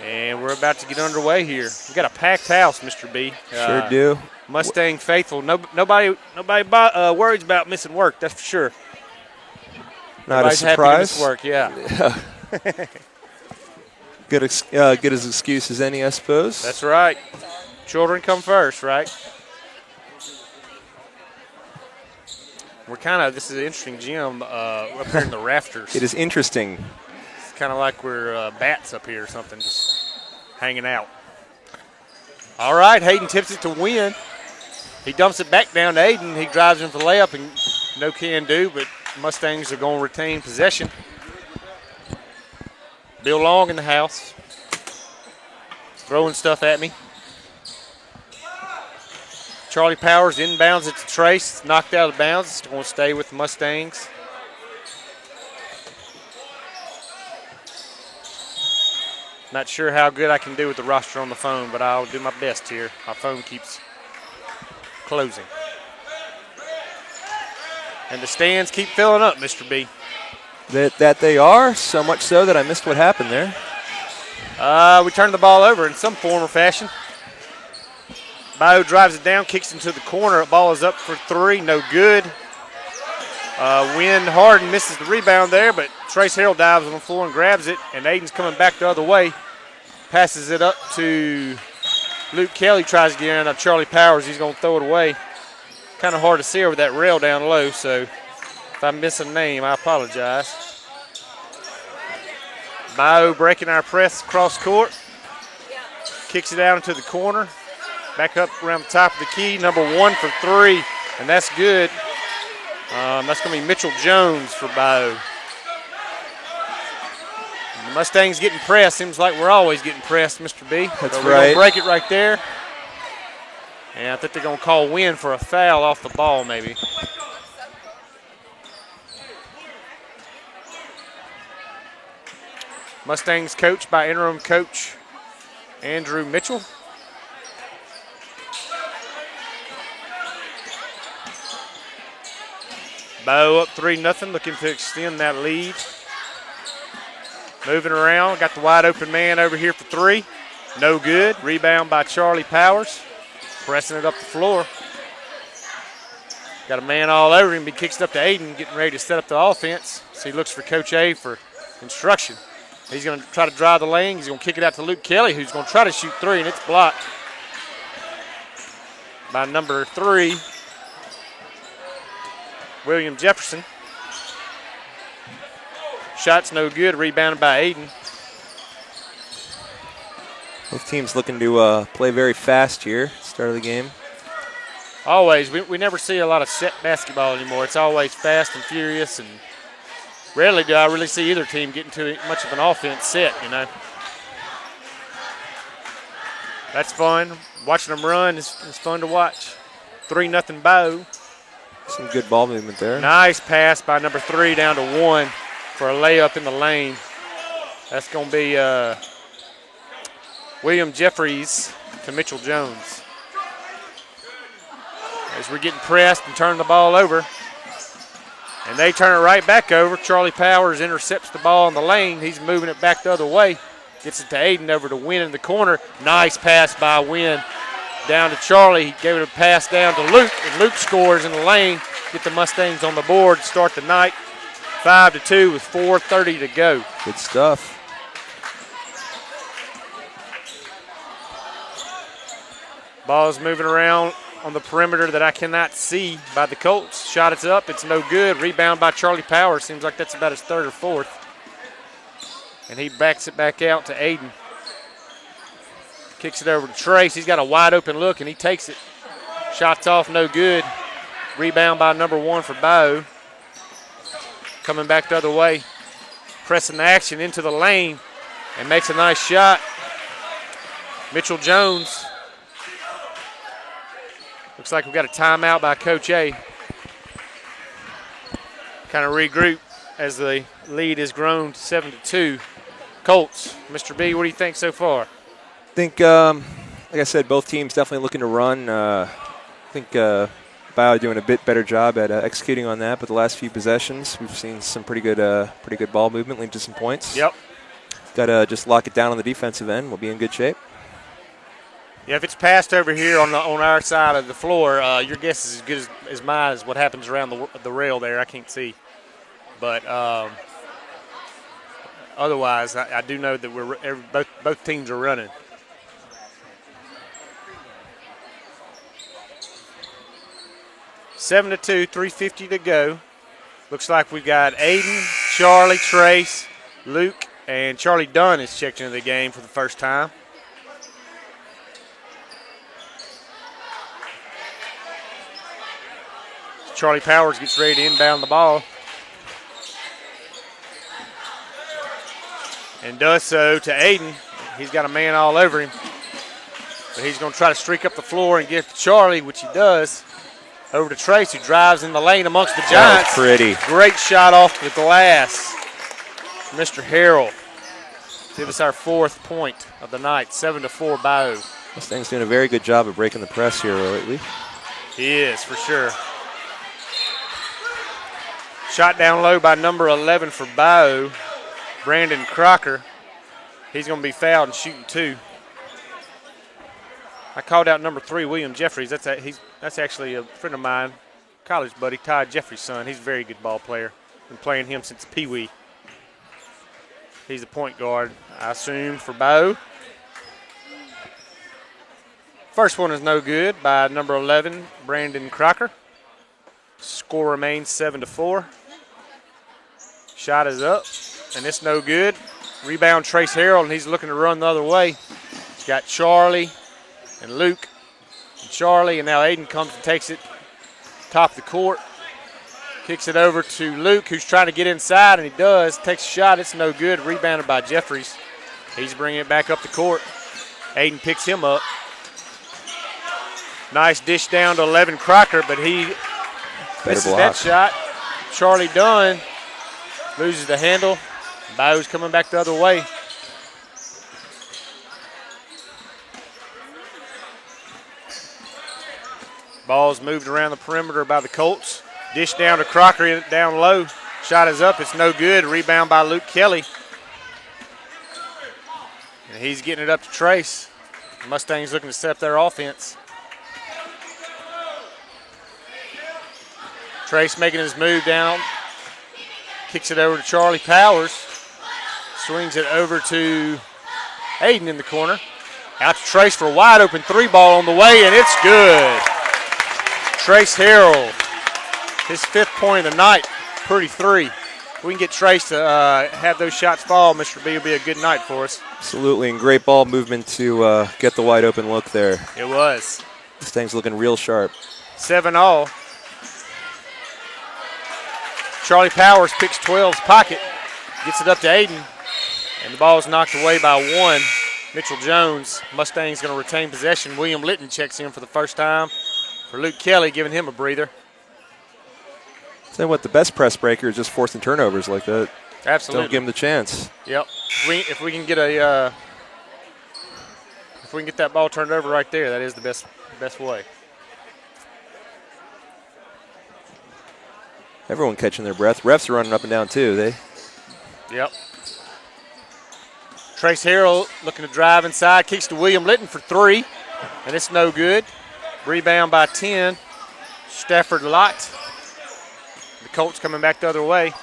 And we're about to get underway here. We've got a packed house, Mr. B. Sure do. Mustang faithful. Nobody worries about missing work, that's for sure. Not Nobody's a surprise. Happy to miss work, yeah. Good as excuse as any, I suppose. That's right. Children come first, right? This is an interesting gym up here in the rafters. It is interesting. It's kind of like we're bats up here or something, just hanging out. All right, Hayden tips it to Wynn. He dumps it back down to Aiden. He drives in for the layup, and no can do, but Mustangs are going to retain possession. Bill Long in the house. Throwing stuff at me. Charlie Powers inbounds it to Trace. Knocked out of bounds. It's going to stay with the Mustangs. Not sure how good I can do with the roster on the phone, but I'll do my best here. My phone keeps closing. And the stands keep filling up, Mr. B. That they are, so much so that I missed what happened there. We turned the ball over in some form or fashion. Bayou drives it down, kicks into the corner. The ball is up for 3, no good. Wynn Harden misses the rebound there, but Trace Harrell dives on the floor and grabs it, and Aiden's coming back the other way. Passes it up to Luke Kelly, tries to get in on Charlie Powers. He's going to throw it away. Kind of hard to see over that rail down low, so if I miss a name, I apologize. Bayou breaking our press across court. Kicks it out into the corner. Back up around the top of the key. Number 1 for 3, and that's good. That's going to be Mitchell Jones for Bayou. The Mustangs getting pressed. Seems like we're always getting pressed, Mr. B. That's so right. We're going to break it right there. And I think they're going to call Wynn for a foul off the ball maybe. Mustangs coached by interim coach Andrew Mitchell. Bayou up 3-0, looking to extend that lead. Moving around, got the wide open man over here for 3. No good. Rebound by Charlie Powers. Pressing it up the floor. Got a man all over him. He kicks it up to Aiden, getting ready to set up the offense. So he looks for Coach A for instruction. He's going to try to drive the lane. He's going to kick it out to Luke Kelly, who's going to try to shoot three, and it's blocked by number 3, William Jefferson. Shot's no good, rebounded by Aiden. Both teams looking to play very fast here, start of the game. Always. We never see a lot of set basketball anymore. It's always fast and furious, and rarely do I really see either team get into much of an offense set, you know. That's fun. Watching them run is fun to watch. 3-0 Bayou. Some good ball movement there. Nice pass by number 3 down to 1 for a layup in the lane. That's going to be William Jeffries to Mitchell Jones. As we're getting pressed and turning the ball over. And they turn it right back over. Charlie Powers intercepts the ball in the lane. He's moving it back the other way. Gets it to Aiden over to Wynn in the corner. Nice pass by Wynn down to Charlie. He gave it a pass down to Luke, and Luke scores in the lane. Get the Mustangs on the board, start the night 5-2 with 4:30 to go. Good stuff. Ball's moving around on the perimeter that I cannot see by the Colts. Shot it's up, it's no good. Rebound by Charlie Powers. Seems like that's about his 3rd or 4th. And he backs it back out to Aiden. Kicks it over to Trace. He's got a wide open look, and he takes it. Shots off, no good. Rebound by number 1 for Bayou. Coming back the other way. Pressing the action into the lane and makes a nice shot. Mitchell Jones. Looks like we've got a timeout by Coach A. Kind of regroup as the lead has grown to 7-2. Colts, Mr. B, what do you think so far? I think, like I said, both teams definitely looking to run. I think Bayou doing a bit better job at executing on that, but the last few possessions, we've seen some pretty good ball movement, leading to some points. Yep. Got to just lock it down on the defensive end. We'll be in good shape. Yeah, if it's passed over here on our side of the floor, your guess is as good as mine as what happens around the rail there. I can't see. But otherwise, I do know that both teams are running. 7-2, 3:50 to go. Looks like we've got Aiden, Charlie, Trace, Luke, and Charlie Dunn is checked into the game for the first time. Charlie Powers gets ready to inbound the ball. And does so to Aiden. He's got a man all over him. But he's going to try to streak up the floor and get to Charlie, which he does. Over to Trace, who drives in the lane amongst the Giants. That was pretty. Great shot off the glass. Mr. Harrell. Give us our 4th point of the night, 7-4 Bayou. Mustang's doing a very good job of breaking the press here lately. He is, for sure. Shot down low by number 11 for Bayou, Brandon Crocker. He's going to be fouled and shooting 2. I called out number 3, William Jeffries. That's actually a friend of mine, college buddy, Ty Jeffries' son. He's a very good ball player. Been playing him since Pee Wee. He's the point guard, I assume, for Bayou. First one is no good by number 11, Brandon Crocker. Score remains 7-4. Shot is up, and it's no good. Rebound Trace Harrell, and he's looking to run the other way. He's got Charlie and Luke and Charlie, and now Aiden comes and takes it top of the court. Kicks it over to Luke, who's trying to get inside, and he does. Takes a shot. It's no good. Rebounded by Jeffries. He's bringing it back up the court. Aiden picks him up. Nice dish down to 11 Crocker, but he misses that shot. Charlie Dunn loses the handle. Bayou's coming back the other way. Ball's moved around the perimeter by the Colts. Dish down to Crocker, down low. Shot is up, it's no good. Rebound by Luke Kelly. And he's getting it up to Trace. Mustangs looking to set up their offense. Trace making his move down. Kicks it over to Charlie Powers. Swings it over to Aiden in the corner. Out to Trace for a wide open 3-ball on the way, and it's good. Trace Harrell, his 5th point of the night, pretty 3. If we can get Trace to have those shots fall, Mr. B, will be a good night for us. Absolutely, and great ball movement to get the wide open look there. It was. This thing's looking real sharp. 7-all. Charlie Powers picks 12's pocket, gets it up to Aiden, and the ball is knocked away by 1. Mitchell Jones, Mustang's going to retain possession. William Litton checks in for the first time for Luke Kelly, giving him a breather. Tell you what, the best press breaker is just forcing turnovers like that. Absolutely. Don't give him the chance. Yep. If we can get that ball turned over right there, that is the best way. Everyone catching their breath. Refs are running up and down too. Yep. Trace Harrell looking to drive inside, kicks to William Litton for 3, and it's no good. Rebound by 10. Stafford Lott. The Colts coming back the other way.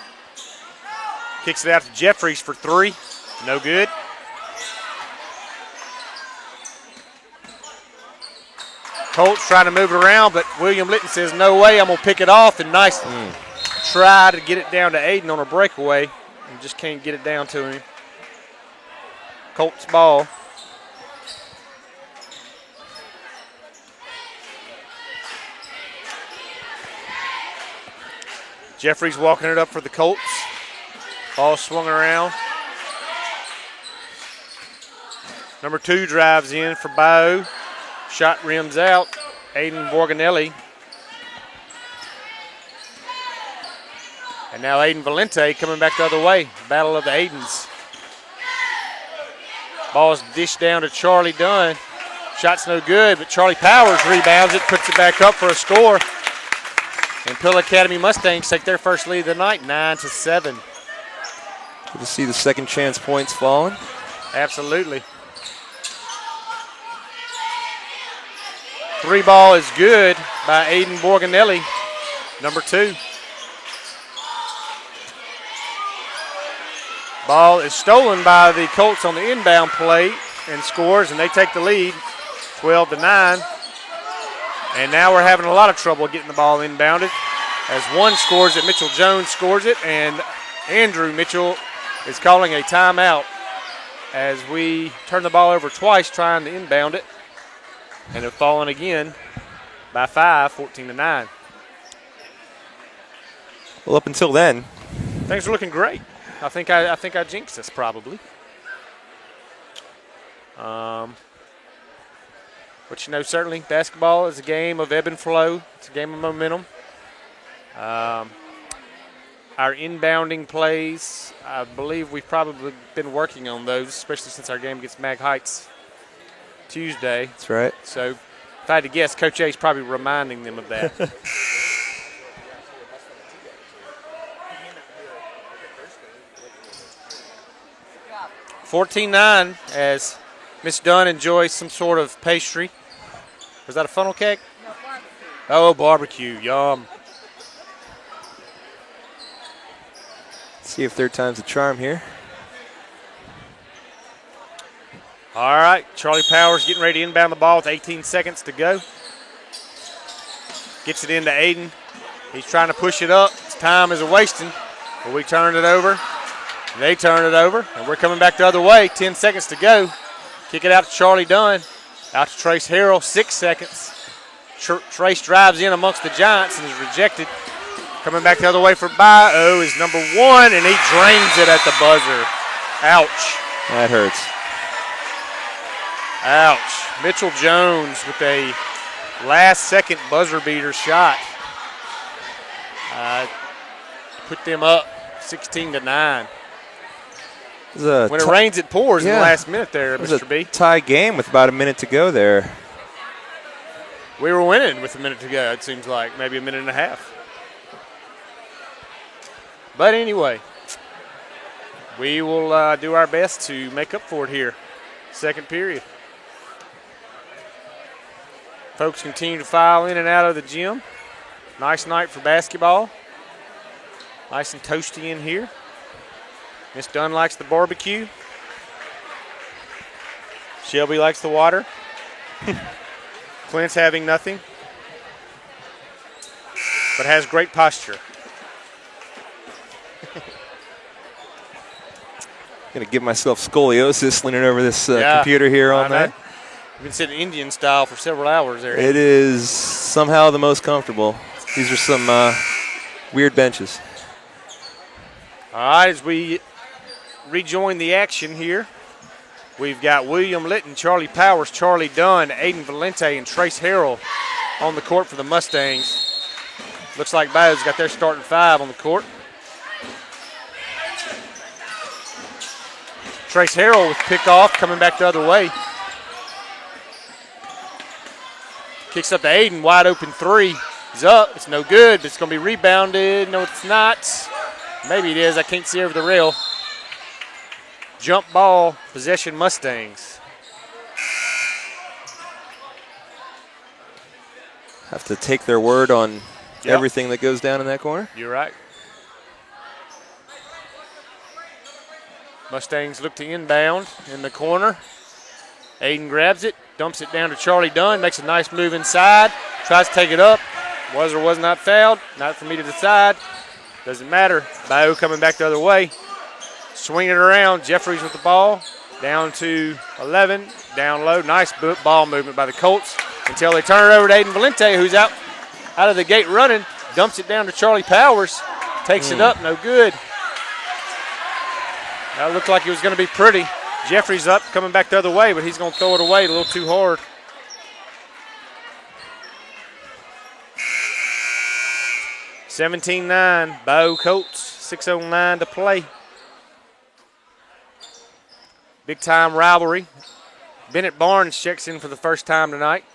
Kicks it out to Jeffries for 3. No good. Colts trying to move it around, but William Litton says, no way, I'm going to pick it off. And nice try to get it down to Aiden on a breakaway. And just can't get it down to him. Colts ball. Jeffries walking it up for the Colts. Ball swung around. Number 2 drives in for Bayou. Shot rims out. Aiden Borganelli. And now Aiden Valente coming back the other way. Battle of the Aidens. Ball's dished down to Charlie Dunn. Shot's no good, but Charlie Powers rebounds it, puts it back up for a score. And Pill Academy Mustangs take their first lead of the night, 9-7. Good to see the second chance points falling. Absolutely. 3-ball is good by Aiden Borganelli, number 2. Ball is stolen by the Colts on the inbound play and scores, and they take the lead, 12-9. And now we're having a lot of trouble getting the ball inbounded. As one scores it, Mitchell Jones scores it, and Andrew Mitchell is calling a timeout as we turn the ball over twice trying to inbound it. And have fallen again by 5, 14-9. Well, up until then, things are looking great. I think I jinxed us probably. But, you know, certainly basketball is a game of ebb and flow. It's a game of momentum. Our inbounding plays, I believe we've probably been working on those, especially since our game against Mag Heights Tuesday. That's right. So if I had to guess, Coach A's probably reminding them of that. 14-9 as Miss Dunn enjoys some sort of pastry. Was that a funnel cake? No, barbecue. Oh, barbecue. Yum. See if third time's a charm here. All right, Charlie Powers getting ready to inbound the ball with 18 seconds to go. Gets it into Aiden. He's trying to push it up. His time is wasting. But we turn it over. They turn it over. And we're coming back the other way. 10 seconds to go. Kick it out to Charlie Dunn. Out to Trace Harrell. 6 seconds. Trace drives in amongst the Giants and is rejected. Coming back the other way for Bayou is number 1, and he drains it at the buzzer. Ouch. That hurts. Ouch. Mitchell Jones with a last-second buzzer beater shot. Put them up 16-9. When it rains, it pours in the last minute there, Mr. B. Tie game with about a minute to go there. We were winning with a minute to go, it seems like. Maybe a minute and a half. But anyway, we will do our best to make up for it here. Second period. Folks continue to file in and out of the gym. Nice night for basketball. Nice and toasty in here. Miss Dunn likes the barbecue. Shelby likes the water. Clint's having nothing, but has great posture. Gonna give myself scoliosis leaning over this computer here all night. You've been sitting Indian style for several hours there. It is somehow the most comfortable. These are some weird benches. All right, as we rejoin the action here, we've got William Litton, Charlie Powers, Charlie Dunn, Aiden Valente, and Trace Harrell on the court for the Mustangs. Looks like Bayou's got their starting 5 on the court. Trace Harrell with pickoff, coming back the other way. Kicks up to Aiden, wide open 3. He's up, it's no good, but it's going to be rebounded. No, it's not. Maybe it is, I can't see over the rail. Jump ball, possession Mustangs. Have to take their word on everything that goes down in that corner. You're right. Mustangs look to inbound in the corner. Aiden grabs it, dumps it down to Charlie Dunn, makes a nice move inside, tries to take it up. Was or was not fouled. Not for me to decide. Doesn't matter. Bayou coming back the other way. Swinging it around. Jeffries with the ball. Down to 11. Down low. Nice ball movement by the Colts until they turn it over to Aiden Valente, who's out of the gate running. Dumps it down to Charlie Powers. Takes it up. No good. That looked like it was going to be pretty. Jeffries up, coming back the other way, but he's going to throw it away a little too hard. (17-9), Bayou Colts, 6:09 to play. Big time rivalry. Bennett Barnes checks in for the first time tonight.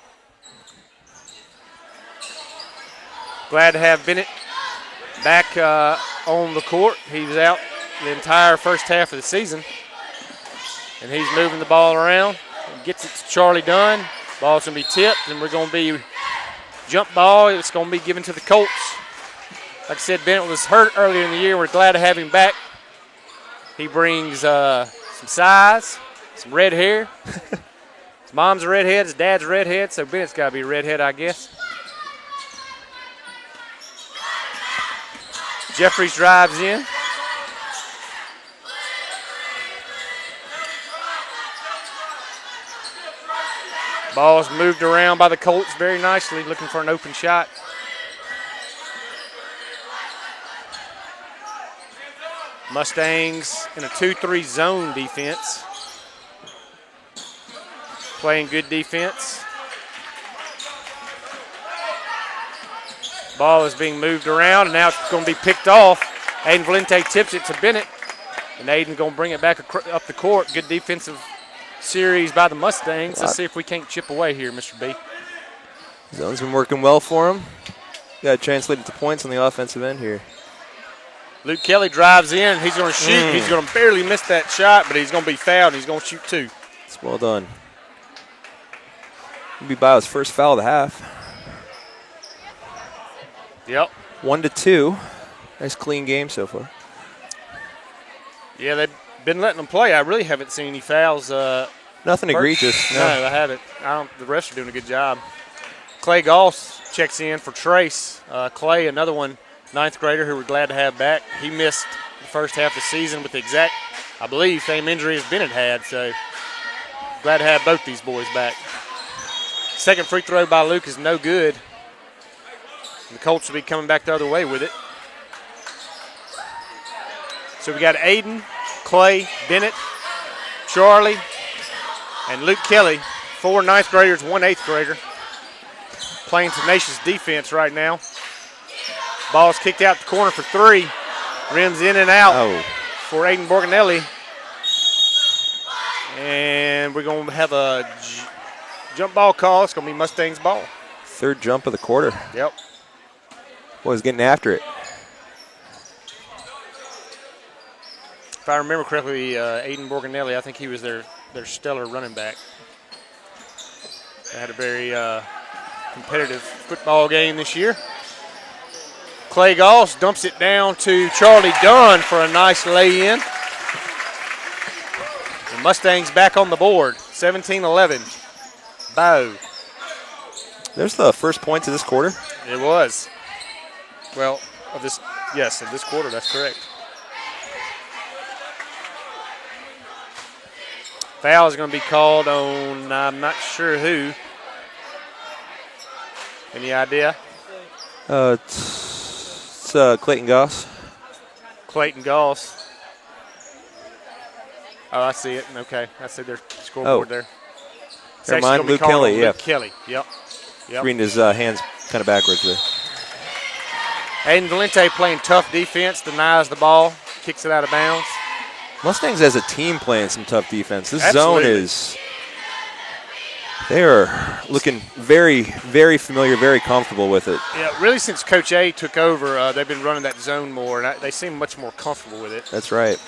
Glad to have Bennett back on the court. He was out the entire first half of the season. And he's moving the ball around. Gets it to Charlie Dunn. Ball's going to be tipped, and we're going to be jump ball. It's going to be given to the Colts. Like I said, Bennett was hurt earlier in the year. We're glad to have him back. He brings some size, some red hair. His mom's a redhead, his dad's a redhead, so Bennett's got to be a redhead, I guess. Jeffries drives in. Ball's moved around by the Colts very nicely, looking for an open shot. Mustangs in a 2-3 zone defense. Playing good defense. Ball is being moved around, and now it's going to be picked off. Aiden Valente tips it to Bennett, and Aiden's going to bring it back up the court. Good defensive series by the Mustangs. Let's see if we can't chip away here, Mr. B. Zone's been working well for him. Got to translate into points on the offensive end here. Luke Kelly drives in. He's going to shoot. He's going to barely miss that shot, but he's going to be fouled. He's going to shoot 2. It's well done. It'll be Bayou's first foul of the half. Yep. 1-2. Nice clean game so far. Yeah, they've been letting them play. I really haven't seen any fouls. Nothing egregious. No, I haven't. The refs are doing a good job. Clay Goss checks in for Trace. Clay, another one, 9th grader who we're glad to have back. He missed the first half of the season with the exact, I believe, same injury as Bennett had. So glad to have both these boys back. Second free throw by Luke is no good. The Colts will be coming back the other way with it. So we got Aiden, Clay, Bennett, Charlie, and Luke Kelly. 4 9th graders, 1 8th grader. Playing tenacious defense right now. Ball's kicked out the corner for 3. Rims in and out for Aiden Borganelli. And we're going to have a jump ball call. It's going to be Mustangs ball. 3rd jump of the quarter. Yep. Boys getting after it. If I remember correctly, Aiden Borganelli, I think he was their stellar running back. They had a very competitive football game this year. Clay Goss dumps it down to Charlie Dunn for a nice lay-in. The Mustangs back on the board, 17-11. Bayou. There's the first points of this quarter. It was. Well, of this quarter, that's correct. Foul is going to be called on, I'm not sure who. Any idea? It's Clayton Goss. Clayton Goss. Oh, I see it. Okay, I see their scoreboard there. Never mind, Luke Kelly, Luke Kelly, yep. Reading his hands kind of backwards there. Aiden Valente playing tough defense, denies the ball, kicks it out of bounds. Mustangs as a team playing some tough defense. This Absolutely. zone is, they are looking very, very familiar, very comfortable with it. Yeah, really since Coach A took over, they've been running that zone more, and they seem much more comfortable with it. That's right.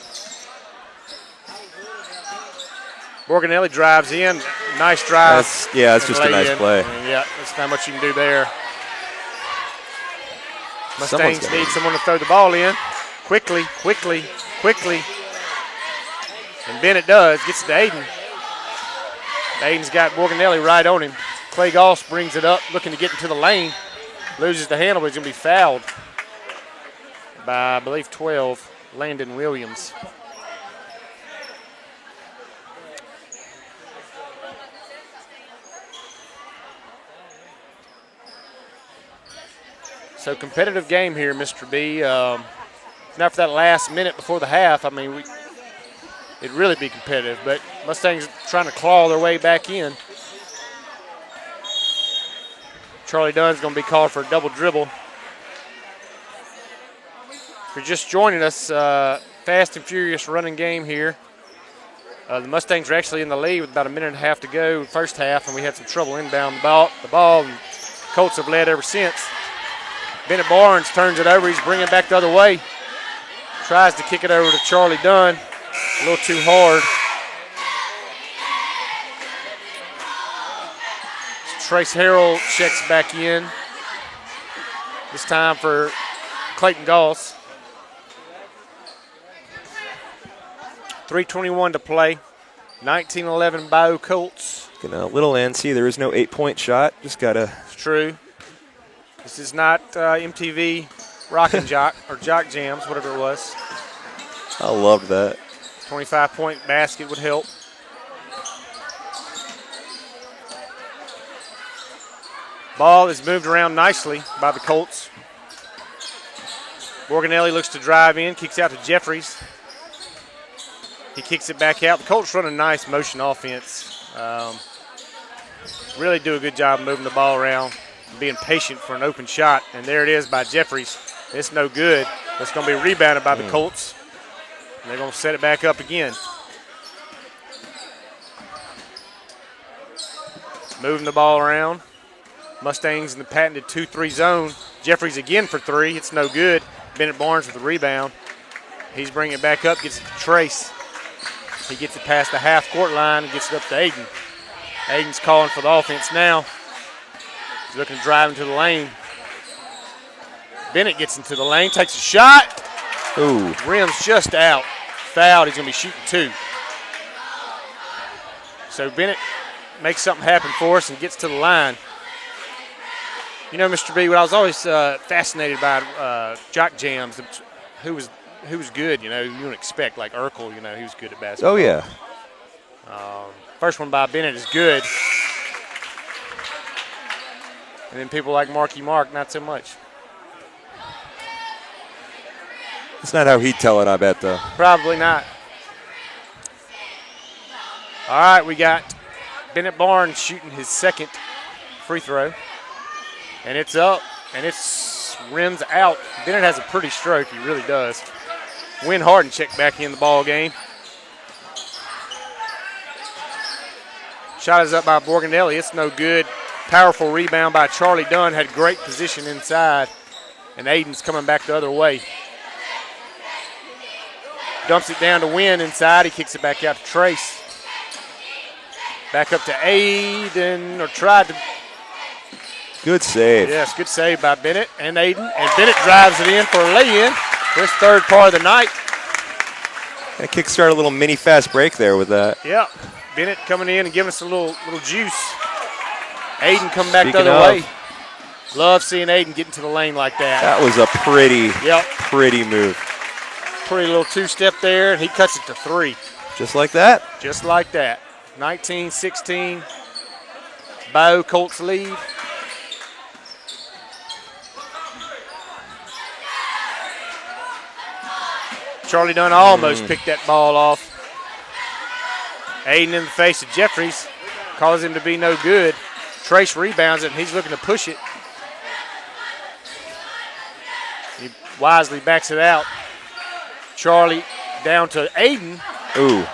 Morganelli drives in. Nice drive. That's just a nice play. Yeah, that's not much you can do there. Mustangs need someone to throw the ball in. Quickly. And Bennett does. Gets it to Aiden. Aiden's got Morganelli right on him. Clay Goss brings it up, looking to get into the lane. Loses the handle, but he's going to be fouled by, I believe, 12, Landon Williams. So competitive game here, Mr. B. Not for that last minute before the half. I mean, it'd really be competitive, but Mustangs trying to claw their way back in. Charlie Dunn's going to be called for a double dribble. If you're just joining us, fast and furious running game here. The Mustangs are actually in the lead with about a minute and a half to go first half, and we had some trouble inbound the ball, and Colts have led ever since. Bennett Barnes turns it over. He's bringing it back the other way. Tries to kick it over to Charlie Dunn. A little too hard. Trace Harrell checks back in. This time for Clayton Goss. 3:21 to play. 19-11 Bayou Colts. Getting a little antsy. There is no 8-point shot. Just got to. It's true. This is not MTV Rock and Jock or Jock Jams, whatever it was. I loved that. 25-point basket would help. Ball is moved around nicely by the Colts. Morganelli looks to drive in, kicks out to Jeffries. He kicks it back out. The Colts run a nice motion offense. Really do a good job moving the ball around, being patient for an open shot. And there it is by Jeffries. It's no good. It's going to be rebounded by the Colts. And they're going to set it back up again. Moving the ball around. Mustangs in the patented 2-3 zone. Jeffries again for three. It's no good. Bennett Barnes with the rebound. He's bringing it back up, gets it to Trace. He gets it past the half-court line and gets it up to Aiden. Aiden's calling for the offense now. He's looking to drive into the lane. Bennett gets into the lane, takes a shot. Ooh. Rim's just out. Fouled. He's going to be shooting two. So Bennett makes something happen for us and gets to the line. You know, Mr. B, what I was always fascinated by Jock Jams, who was good, you know, you wouldn't expect, like Urkel, you know, he was good at basketball. Oh, yeah. First one by Bennett is good. And then people like Marky Mark, not so much. That's not how he'd tell it, I bet, though. Probably not. All right, we got Bennett Barnes shooting his second free throw. And it's up, and it's rims out. Bennett has a pretty stroke, he really does. Win Harden checked back in the ball game. Shot is up by Morganelli. It's no good. Powerful rebound by Charlie Dunn. Had great position inside. And Aiden's coming back the other way. Dumps it down to Win inside. He kicks it back out to Trace. Back up to Aiden, or tried to Good save. Yes, good save by Bennett and Aiden. And Bennett drives it in for a lay-in for his third part of the night. Kind of kickstart a little mini fast break there with that. Yep. Bennett coming in and giving us a little juice. Aiden coming back the other way. Love seeing Aiden get into the lane like that. That was a pretty move. Pretty little two-step there, and he cuts it to 3. Just like that? Just like that. 19-16. Bayou Colts lead. Charlie Dunn almost picked that ball off. Aiden in the face of Jeffries, caused him to be no good. Trace rebounds it, and he's looking to push it. He wisely backs it out. Charlie down to Aiden. Ooh,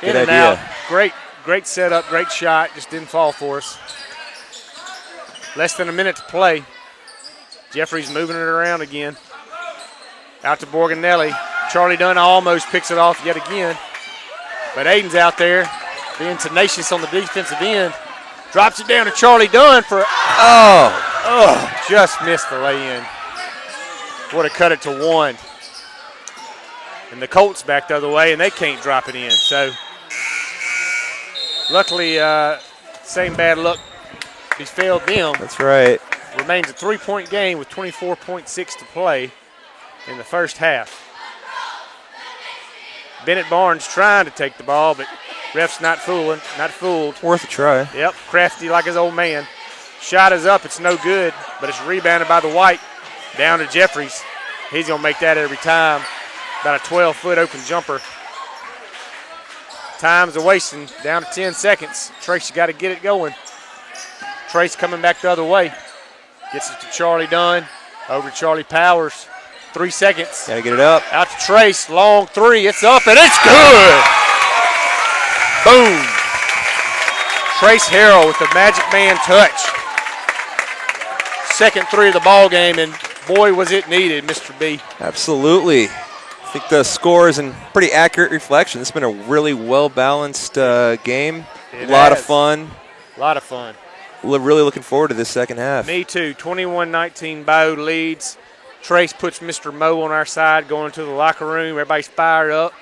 in and out. Great setup, great shot. Just didn't fall for us. Less than a minute to play. Jeffries moving it around again. Out to Borganelli. Charlie Dunn almost picks it off yet again. But Aiden's out there being tenacious on the defensive end. Drops it down to Charlie Dunn for just missed the lay-in. Would have cut it to 1. And the Colts back the other way, and they can't drop it in. So luckily, same bad luck befell them. That's right. Remains a 3-point game with 24.6 to play in the first half. Bennett Barnes trying to take the ball, but ref's not fooled. Worth a try. Yep, crafty like his old man. Shot is up, it's no good, but it's rebounded by the White. Down to Jeffries. He's going to make that every time. About a 12-foot open jumper. Time's a wasting, down to 10 seconds. Trace, you got to get it going. Trace coming back the other way. Gets it to Charlie Dunn, over to Charlie Powers. 3 seconds. Got to get it up. Out to Trace, long 3. It's up, and it's good. Boom. Trace Harrell with the Magic Man touch. Second 3 of the ball game, and boy, was it needed, Mr. B. Absolutely. I think the score is in pretty accurate reflection. It's been a really well-balanced game. A lot of fun. A lot of fun. Really looking forward to this second half. Me too. 21-19, Bayou leads. Trace puts Mr. Mo on our side, going to the locker room. Everybody's fired up.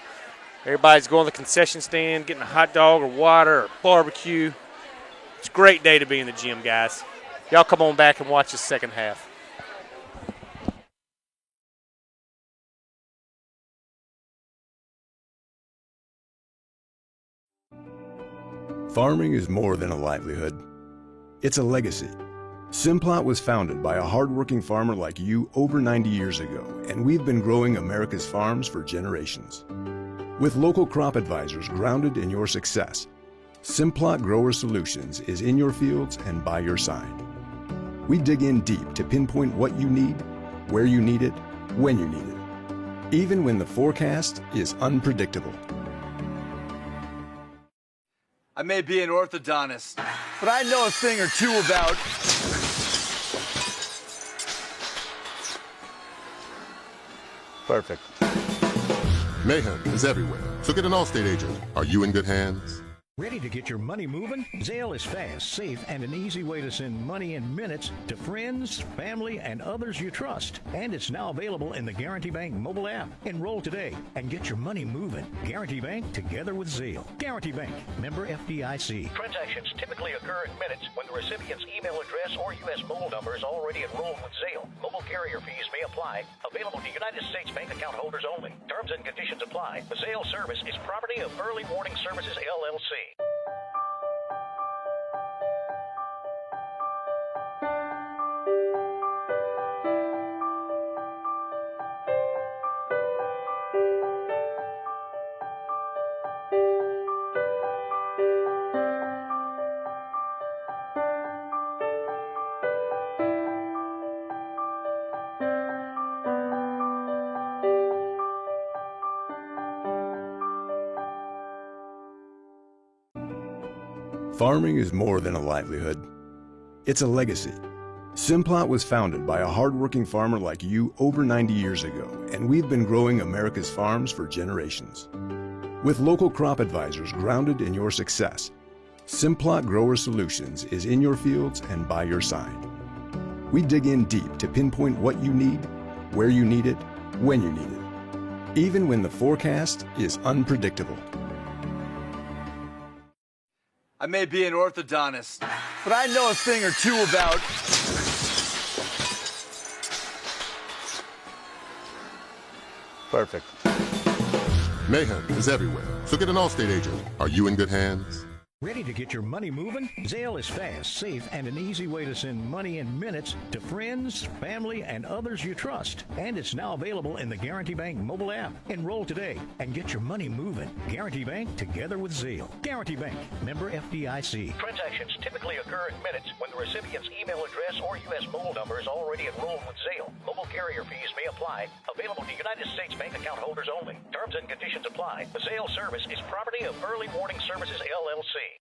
Everybody's going to the concession stand, getting a hot dog or water or barbecue. It's a great day to be in the gym, guys. Y'all come on back and watch the second half. Farming is more than a livelihood. It's a legacy. Simplot was founded by a hardworking farmer like you over 90 years ago, and we've been growing America's farms for generations. With local crop advisors grounded in your success, Simplot Grower Solutions is in your fields and by your side. We dig in deep to pinpoint what you need, where you need it, when you need it, even when the forecast is unpredictable. I may be an orthodontist, but I know a thing or two about... Perfect. Mayhem is everywhere, so get an Allstate agent. Are you in good hands? Ready to get your money moving? Zelle is fast, safe, and an easy way to send money in minutes to friends, family, and others you trust. And it's now available in the Guarantee Bank mobile app. Enroll today and get your money moving. Guarantee Bank, together with Zelle. Guarantee Bank, member FDIC. Transactions typically occur in minutes when the recipient's email address or U.S. mobile number is already enrolled with Zelle. Mobile carrier fees may apply. Available to United States bank account holders only. Terms and conditions apply. The Zelle service is property of Early Warning Services, LLC. Farming is more than a livelihood. It's a legacy. Simplot was founded by a hardworking farmer like you over 90 years ago, and we've been growing America's farms for generations. With local crop advisors grounded in your success, Simplot Grower Solutions is in your fields and by your side. We dig in deep to pinpoint what you need, where you need it, when you need it, even when the forecast is unpredictable. I may be an orthodontist, but I know a thing or two about... Perfect. Mayhem is everywhere, so get an Allstate agent. Are you in good hands? Ready to get your money moving? Zelle is fast, safe, and an easy way to send money in minutes to friends, family, and others you trust. And it's now available in the Guarantee Bank mobile app. Enroll today and get your money moving. Guarantee Bank together with Zelle. Guarantee Bank, member FDIC. Transactions typically occur in minutes when the recipient's email address or U.S. mobile number is already enrolled with Zelle. Mobile carrier fees may apply. Available to United States bank account holders only. Terms and conditions apply. The Zelle service is property of Early Warning Services, LLC.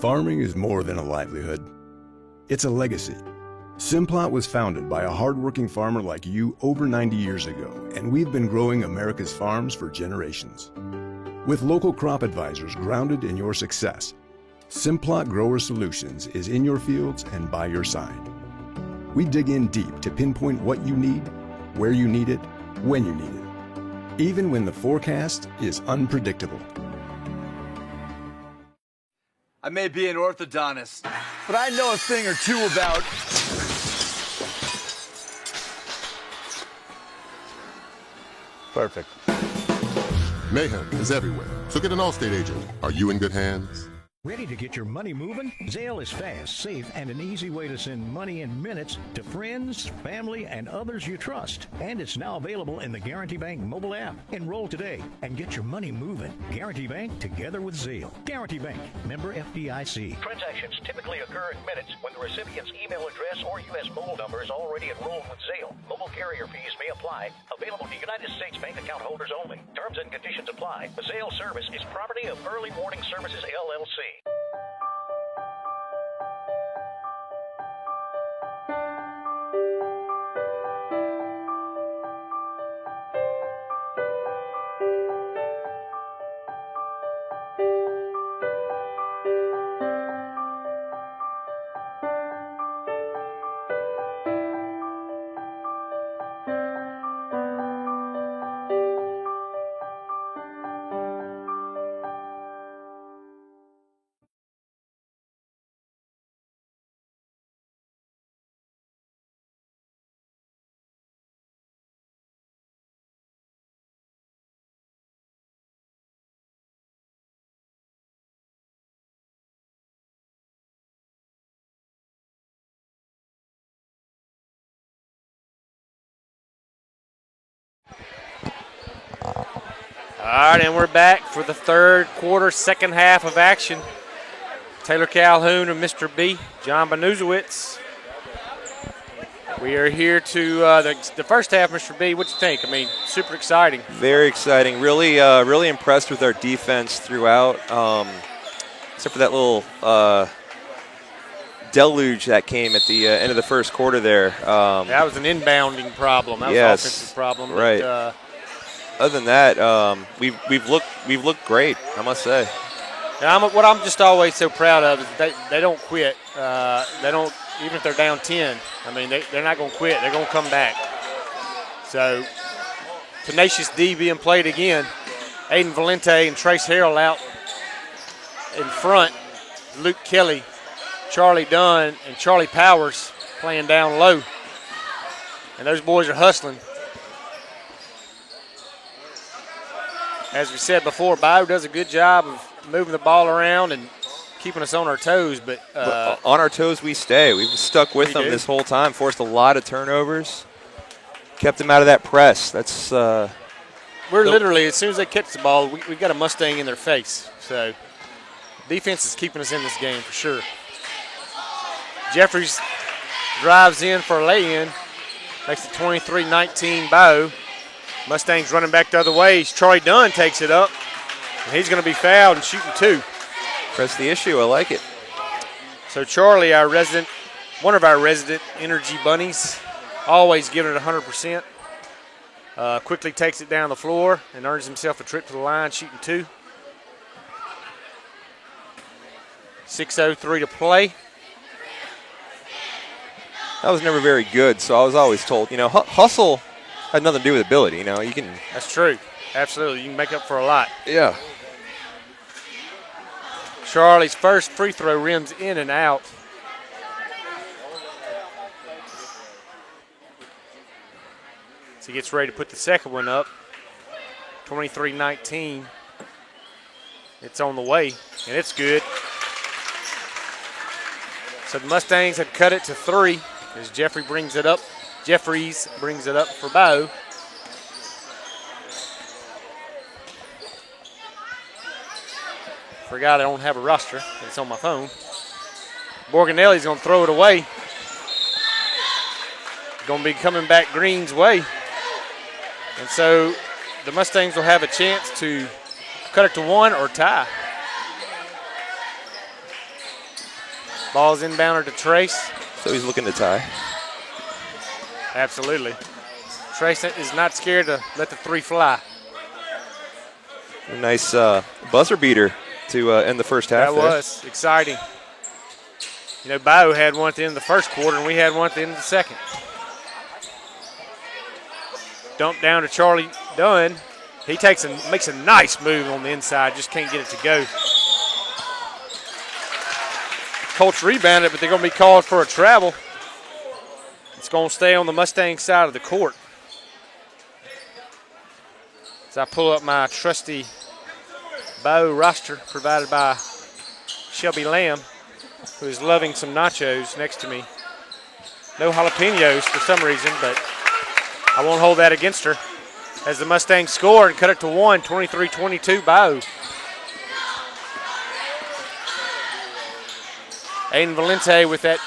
Farming is more than a livelihood. It's a legacy. Simplot was founded by a hardworking farmer like you over 90 years ago, and we've been growing America's farms for generations. With local crop advisors grounded in your success, Simplot Grower Solutions is in your fields and by your side. We dig in deep to pinpoint what you need, where you need it, when you need it, even when the forecast is unpredictable. I may be an orthodontist, but I know a thing or two about... Perfect. Mayhem is everywhere, so get an Allstate agent. Are you in good hands? Ready to get your money moving? Zelle is fast, safe, and an easy way to send money in minutes to friends, family, and others you trust. And it's now available in the Guarantee Bank mobile app. Enroll today and get your money moving. Guarantee Bank together with Zelle. Guarantee Bank, member FDIC. Transactions typically occur in minutes when the recipient's email address or U.S. mobile number is already enrolled with Zelle. Mobile carrier fees may apply. Available to United States bank account holders only. Terms and conditions apply. The Zelle service is property of Early Warning Services, LLC. All right, and we're back for the third quarter, second half of action. Taylor Calhoun and Mr. B, John Banuzowitz. We are here to the first half, Mr. B. What you think? I mean, super exciting. Very exciting. Really impressed with our defense throughout, except for that little deluge that came at the end of the first quarter there. That was an inbounding problem. That was an offensive problem. Right. But, other than that, we've looked great, I must say. And what I'm just always so proud of is they don't quit. They don't, even if they're down 10. I mean, they're not going to quit. They're going to come back. So tenacious D being played again. Aiden Valente and Trace Harrell out in front. Luke Kelly, Charlie Dunn, and Charlie Powers playing down low. And those boys are hustling. As we said before, Bayou does a good job of moving the ball around and keeping us on our toes. But on our toes we stay. We've stuck with them this whole time, forced a lot of turnovers, kept them out of that press. That's we're literally, as soon as they catch the ball, we got a Mustang in their face. So Defense is keeping us in this game for sure. Jeffries drives in for a lay-in. Makes it 23-19 Bayou. Mustangs running back the other way. Charlie Dunn takes it up. And he's going to be fouled and shooting 2. Press the issue. I like it. So Charlie, one of our resident energy bunnies, always giving it 100%. Quickly takes it down the floor and earns himself a trip to the line, shooting 2. 6:03 to play. That was never very good, so I was always told, hustle had nothing to do with ability. You can. That's true. Absolutely. You can make up for a lot. Yeah. Charlie's first free throw rims in and out. So he gets ready to put the second one up. 23-19. It's on the way, and it's good. So the Mustangs had cut it to 3 as Jeffries brings it up for Bayou. Forgot I don't have a roster. It's on my phone. Borganelli's going to throw it away. Going to be coming back Green's way. And so the Mustangs will have a chance to cut it to 1 or tie. Ball's inbounded to Trace. So he's looking to tie. Absolutely. Trace is not scared to let the 3 fly. A nice buzzer beater to end the first half. That was exciting. Bayou had one at the end of the first quarter, and we had one at the end of the second. Dump down to Charlie Dunn. He makes a nice move on the inside, just can't get it to go. Colts rebounded, but they're going to be called for a travel. It's going to stay on the Mustang side of the court. As I pull up my trusty Bayou roster provided by Shelby Lamb, who is loving some nachos next to me. No jalapenos for some reason, but I won't hold that against her. As the Mustangs score and cut it to 1, 23-22 Bayou. Aiden Valente with that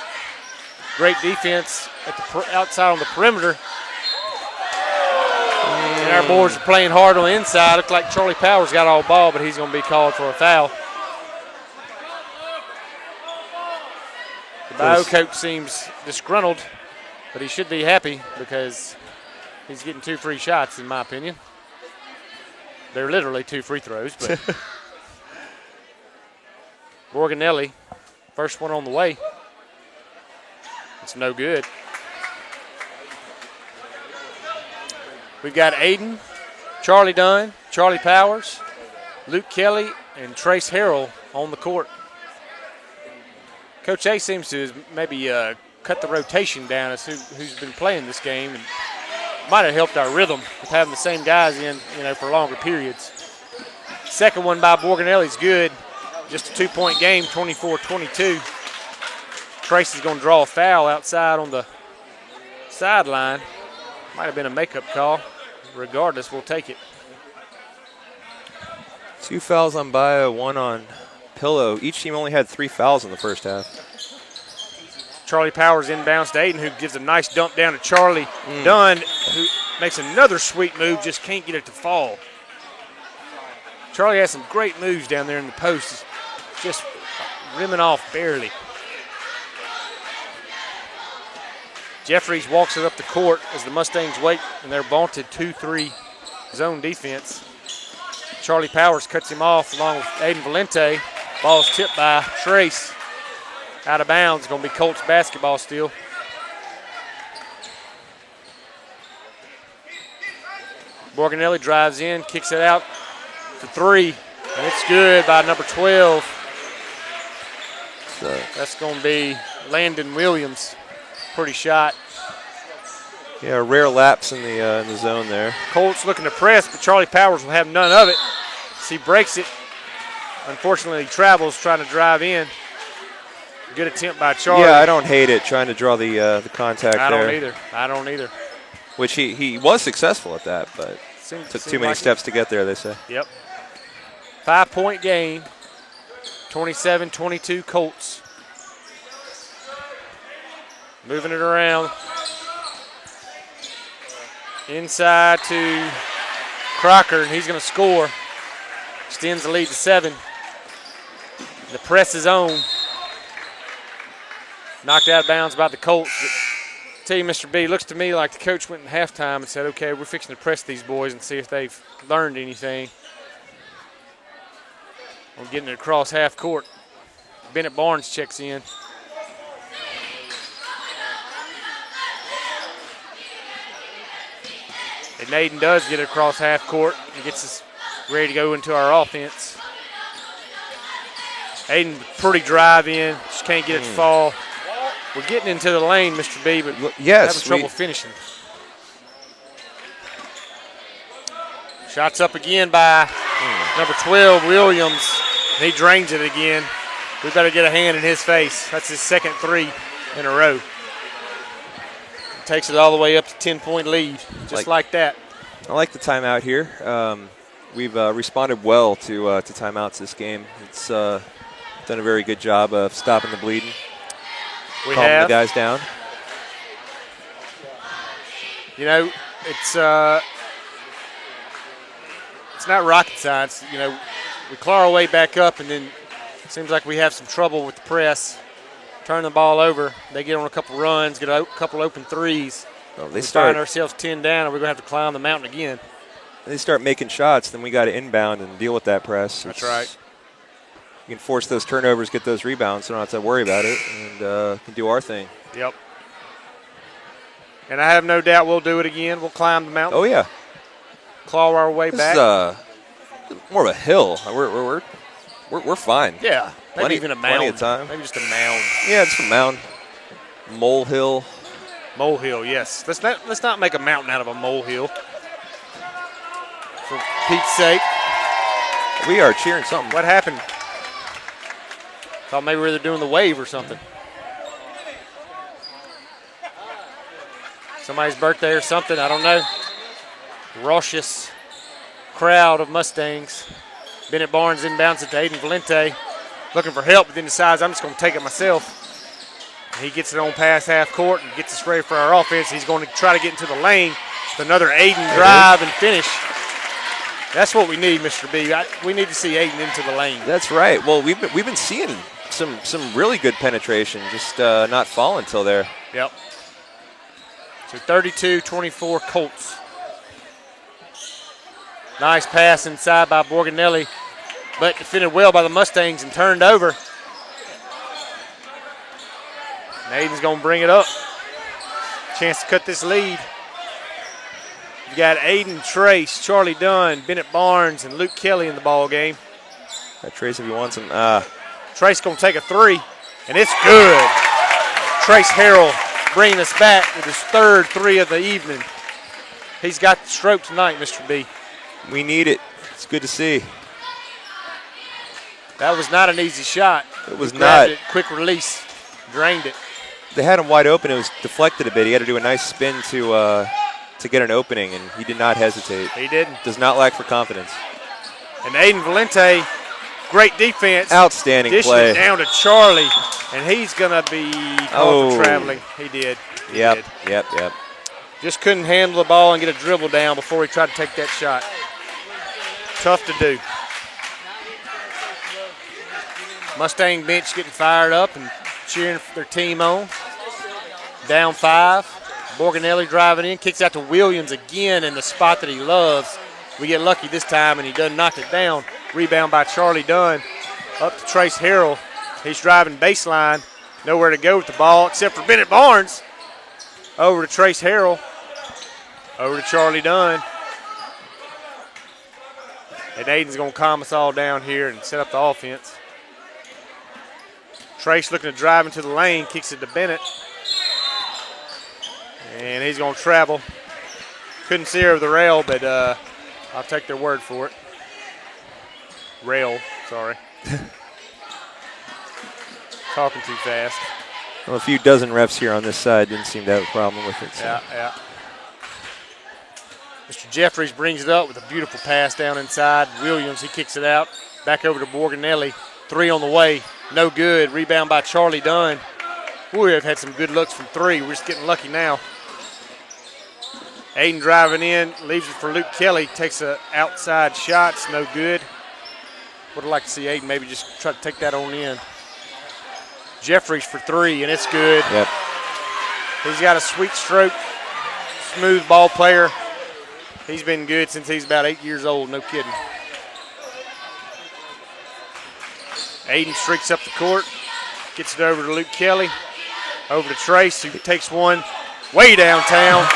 great defense at the outside on the perimeter. And our boys are playing hard on the inside. Looks like Charlie Powers got all ball, but he's going to be called for a foul. The Bayou coach seems disgruntled, but he should be happy because he's getting 2 free shots, in my opinion. They're literally 2 free throws, but Borganelli, first one on the way. It's no good. We've got Aiden, Charlie Dunn, Charlie Powers, Luke Kelly, and Trace Harrell on the court. Coach A seems to maybe cut the rotation down as who's been playing this game, and might have helped our rhythm with having the same guys in, for longer periods. Second one by Borganelli's good. Just a 2-point game, 24-22. Trace is going to draw a foul outside on the sideline. Might have been a makeup call. Regardless, we'll take it. 2 fouls on Bayou, 1 on Pillow. Each team only had 3 fouls in the first half. Charlie Powers inbounds to Aiden, who gives a nice dump down to Charlie Dunn, who makes another sweet move, just can't get it to fall. Charlie has some great moves down there in the post, just rimming off barely. Jeffries walks it up the court as the Mustangs wait in their vaunted 2-3 zone defense. Charlie Powers cuts him off along with Aiden Valente. Ball's tipped by Trace. Out of bounds, going to be Colts basketball still. Borganelli drives in, kicks it out for 3, and it's good by number 12. So that's going to be Landon Williams. Pretty shot. Yeah, a rare lapse in the zone there. Colts looking to press, but Charlie Powers will have none of it. So he breaks it. Unfortunately, he travels trying to drive in. Good attempt by Charlie. Yeah, I don't hate it, trying to draw the contact there. I don't either. Which he was successful at that, but took too many steps to get there, they say. Yep. 5-point game, 27-22 Colts. Moving it around. Inside to Crocker, and he's going to score. Extends the lead to 7. The press is on. Knocked out of bounds by the Colts. But tell you, Mr. B, looks to me like the coach went in halftime and said, okay, we're fixing to press these boys and see if they've learned anything. We're getting it across half court. Bennett Barnes checks in. And Naden does get it across half court and gets us ready to go into our offense. Aiden, pretty drive in, just can't get it to fall. We're getting into the lane, Mr. B, but having trouble finishing. Shots up again by number 12, Williams. He drains it again. We better get a hand in his face. That's his second 3 in a row. Takes it all the way up to 10-point lead, just like that. I like the timeout here. We've responded well to timeouts this game. It's done a very good job of stopping the bleeding, calming the guys down. You know, it's not rocket science. You know, we claw our way back up, and then it seems like we have some trouble with the press. Turn the ball over. They get on a couple runs, get a couple open threes. Well, we find ourselves 10 down, and we're going to have to climb the mountain again. They start making shots, then we got to inbound and deal with that press. That's right. You can force those turnovers, get those rebounds, so don't have to worry about it, and can do our thing. Yep. And I have no doubt we'll do it again. We'll climb the mountain. Oh, yeah. Claw our way back. This is more of a hill. We're fine. Yeah. Maybe even a mound. Plenty of time. Maybe just a mound. Yeah, just a mound. Molehill. Molehill, yes. Let's not make a mountain out of a molehill. For Pete's sake. We are cheering something. What happened? Thought maybe we were doing the wave or something. Somebody's birthday or something, I don't know. Raucous crowd of Mustangs. Bennett Barnes inbounds it to Aiden Valente. Looking for help, but then decides I'm just going to take it myself. And he gets it on past half court and gets us ready for our offense. He's going to try to get into the lane with another Aiden drive and finish. That's what we need, Mr. B. We need to see Aiden into the lane. That's right. Well, we've been seeing some really good penetration, just not falling until there. Yep. So 32-24 Colts. Nice pass inside by Borganelli, but defended well by the Mustangs and turned over. And Aiden's going to bring it up. Chance to cut this lead. You got Aiden, Trace, Charlie Dunn, Bennett Barnes, and Luke Kelly in the ball game. Trace, if you want some. Trace going to take a 3, and it's good. Trace Harrell bringing us back with his third 3 of the evening. He's got the stroke tonight, Mr. B. We need it. It's good to see. That was not an easy shot. It was not. Quick release. Drained it. They had him wide open. It was deflected a bit. He had to do a nice spin to get an opening, and he did not hesitate. He didn't. Does not lack for confidence. And Aiden Valente, great defense. Outstanding dishing play. It down to Charlie, and he's going to be called for traveling. He did. Yep. Just couldn't handle the ball and get a dribble down before he tried to take that shot. Tough to do. Mustang bench getting fired up and cheering their team on. Down 5. Borganelli driving in, kicks out to Williams again in the spot that he loves. We get lucky this time, and he doesn't knock it down. Rebound by Charlie Dunn. Up to Trace Harrell. He's driving baseline. Nowhere to go with the ball except for Bennett Barnes. Over to Trace Harrell. Over to Charlie Dunn. And Aiden's going to calm us all down here and set up the offense. Trace looking to drive into the lane, kicks it to Bennett. And he's going to travel. Couldn't see her over the rail, but I'll take their word for it. Rail, sorry. Talking too fast. Well, a few dozen refs here on this side didn't seem to have a problem with it. So. Yeah. Mr. Jeffries brings it up with a beautiful pass down inside. Williams, he kicks it out. Back over to Borganelli. Three on the way, no good. Rebound by Charlie Dunn. We have had some good looks from three. We're just getting lucky now. Aiden driving in, leaves it for Luke Kelly. Takes an outside shot, it's no good. Would have liked to see Aiden maybe just try to take that on in. Jeffries for three, and it's good. Yep. He's got a sweet stroke, smooth ball player. He's been good since he's about 8 years old, no kidding. Aiden streaks up the court, gets it over to Luke Kelly, over to Trace, who takes one way downtown.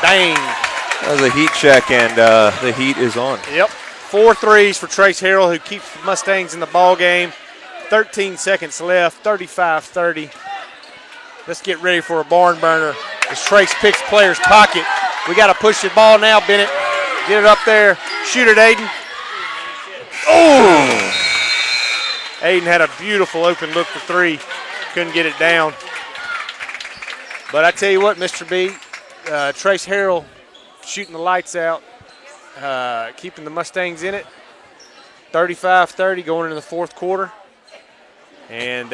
Bang. That was a heat check, and the heat is on. Yep. 4 threes for Trace Harrell, who keeps the Mustangs in the ball game. 13 seconds left, 35-30. Let's get ready for a barn burner as Trace picks player's pocket. We got to push the ball now, Bennett. Get it up there. Shoot it, Aiden. Oh! Aiden had a beautiful open look for three. Couldn't get it down. But I tell you what, Mr. B, Trace Harrell shooting the lights out, keeping the Mustangs in it. 35-30 going into the fourth quarter. And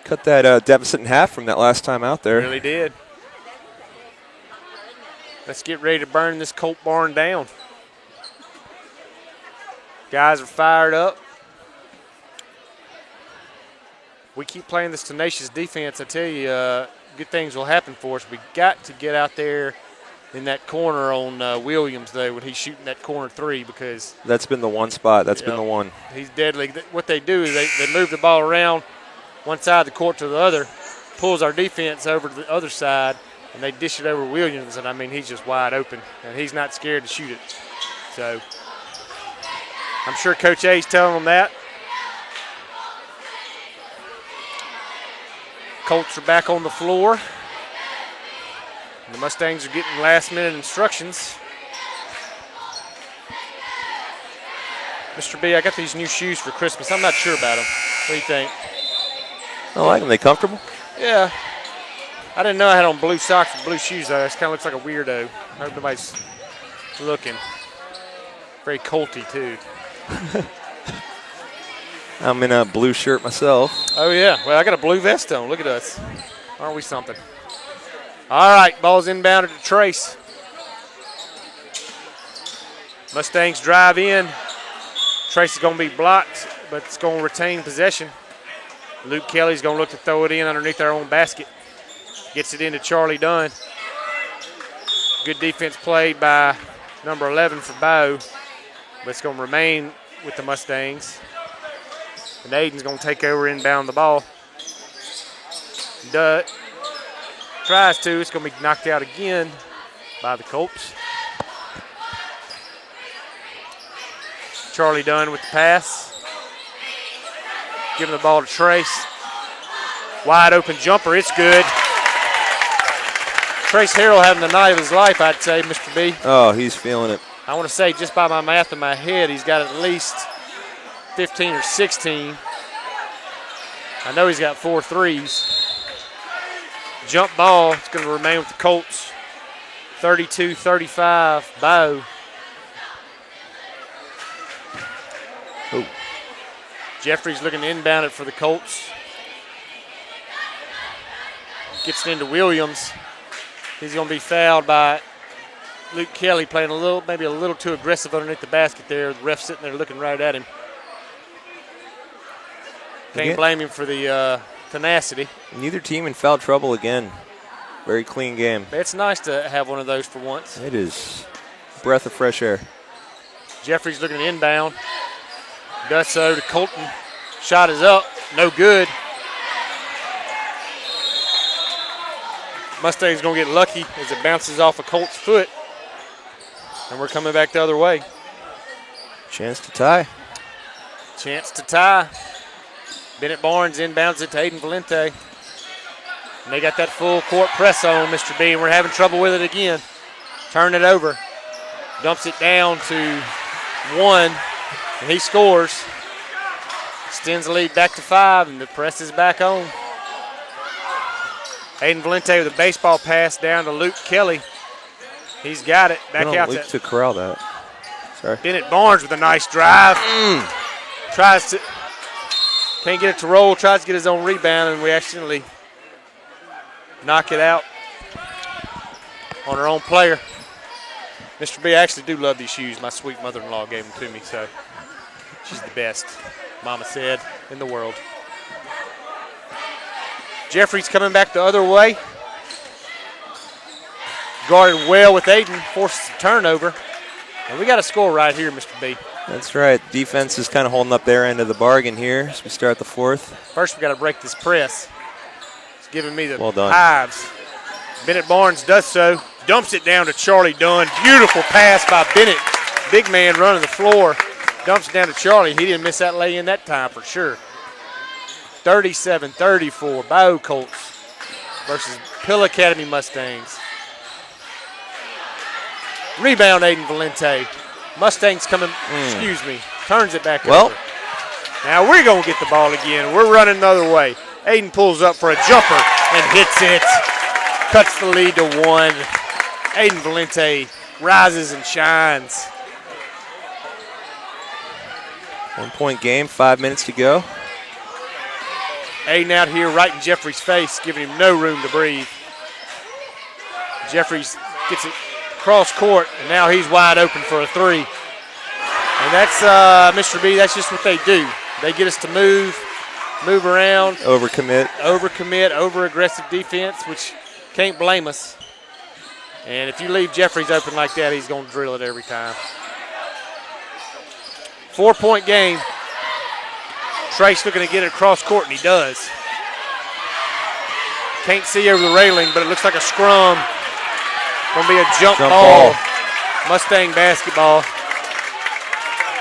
cut that deficit in half from that last time out there. Really did. Let's get ready to burn this Colt barn down. Guys are fired up. We keep playing this tenacious defense. I tell you, good things will happen for us. We got to get out there in that corner on Williams, though, when he's shooting that corner three, because that's been the one spot. That's been the one. He's deadly. What they do is they move the ball around one side of the court to the other, pulls our defense over to the other side, and they dish it over Williams, and, I mean, he's just wide open, and he's not scared to shoot it. So I'm sure Coach A's telling them that. Colts are back on the floor. The Mustangs are getting last-minute instructions. Mr. B, I got these new shoes for Christmas. I'm not sure about them. What do you think? I like them. They comfortable? Yeah. I didn't know I had on blue socks and blue shoes, though. It kind of looks like a weirdo. I hope nobody's looking. Very Colty, too. I'm in a blue shirt myself. Oh, yeah. Well, I got a blue vest on. Look at us. Aren't we something? All right, ball's inbounded to Trace. Mustangs drive in. Trace is going to be blocked, but it's going to retain possession. Luke Kelly's going to look to throw it in underneath their own basket. Gets it into Charlie Dunn. Good defense played by number 11 for Bayou, but it's going to remain with the Mustangs. And Aiden's going to take over, inbound the ball. Tries to. It's going to be knocked out again by the Colts. Charlie Dunn with the pass. Giving the ball to Trace. Wide open jumper. It's good. Trace Harrell having the night of his life, I'd say, Mr. B. Oh, he's feeling it. I want to say, just by my math in my head, he's got at least 15 or 16. I know he's got 4 threes. Jump ball, it's going to remain with the Colts. 32-35, Bayou. Oh. Jeffries looking to inbound it for the Colts. Gets it into Williams. He's going to be fouled by Luke Kelly, playing maybe a little too aggressive underneath the basket there. The ref sitting there looking right at him. Can't blame him for the tenacity. Neither team in foul trouble again. Very clean game. It's nice to have one of those for once. It is a breath of fresh air. Jeffries looking to inbound. Does so to Colton. Shot is up. No good. Mustang's going to get lucky as it bounces off a Colt's foot. And we're coming back the other way. Chance to tie. Chance to tie. Bennett Barnes inbounds it to Aiden Valente. And they got that full court press on, Mr. B, and we're having trouble with it again. Turn it over. Dumps it down to 1, and he scores. Extends the lead back to 5, and the press is back on. Aiden Valente with a baseball pass down to Luke Kelly. He's got it. Back out Luke to corral that. Sorry. Bennett Barnes with a nice drive. Tries to. Can't get it to roll, tries to get his own rebound, and we accidentally knock it out on our own player. Mr. B, I actually do love these shoes. My sweet mother-in-law gave them to me, so she's the best, Mama said, in the world. Jeffries coming back the other way. Guarded well with Aiden, forces a turnover. And we got a score right here, Mr. B. That's right. Defense is kind of holding up their end of the bargain here as we start the fourth. First, we got to break this press. It's giving me the well done. hives. Bennett Barnes does so. Dumps it down to Charlie Dunn. Beautiful pass by Bennett. Big man running the floor. Dumps it down to Charlie. He didn't miss that lay-in that time for sure. 37-34, Bayou Colts versus Pill Academy Mustangs. Rebound, Aiden Valente. Mustangs coming, turns it back over. Now we're going to get the ball again. We're running another way. Aiden pulls up for a jumper and hits it. Cuts the lead to 1. Aiden Valente rises and shines. 1 point game, 5 minutes to go. Aiden out here right in Jeffries' face, giving him no room to breathe. Jeffries gets it cross court, and now he's wide open for a 3. And that's, Mr. B, that's just what they do. They get us to move around. Overcommit, over-aggressive defense, which can't blame us. And if you leave Jeffries open like that, he's going to drill it every time. 4-point game. Trace looking to get it across court, and he does. Can't see over the railing, but it looks like a scrum. Going to be a jump ball. Mustang basketball.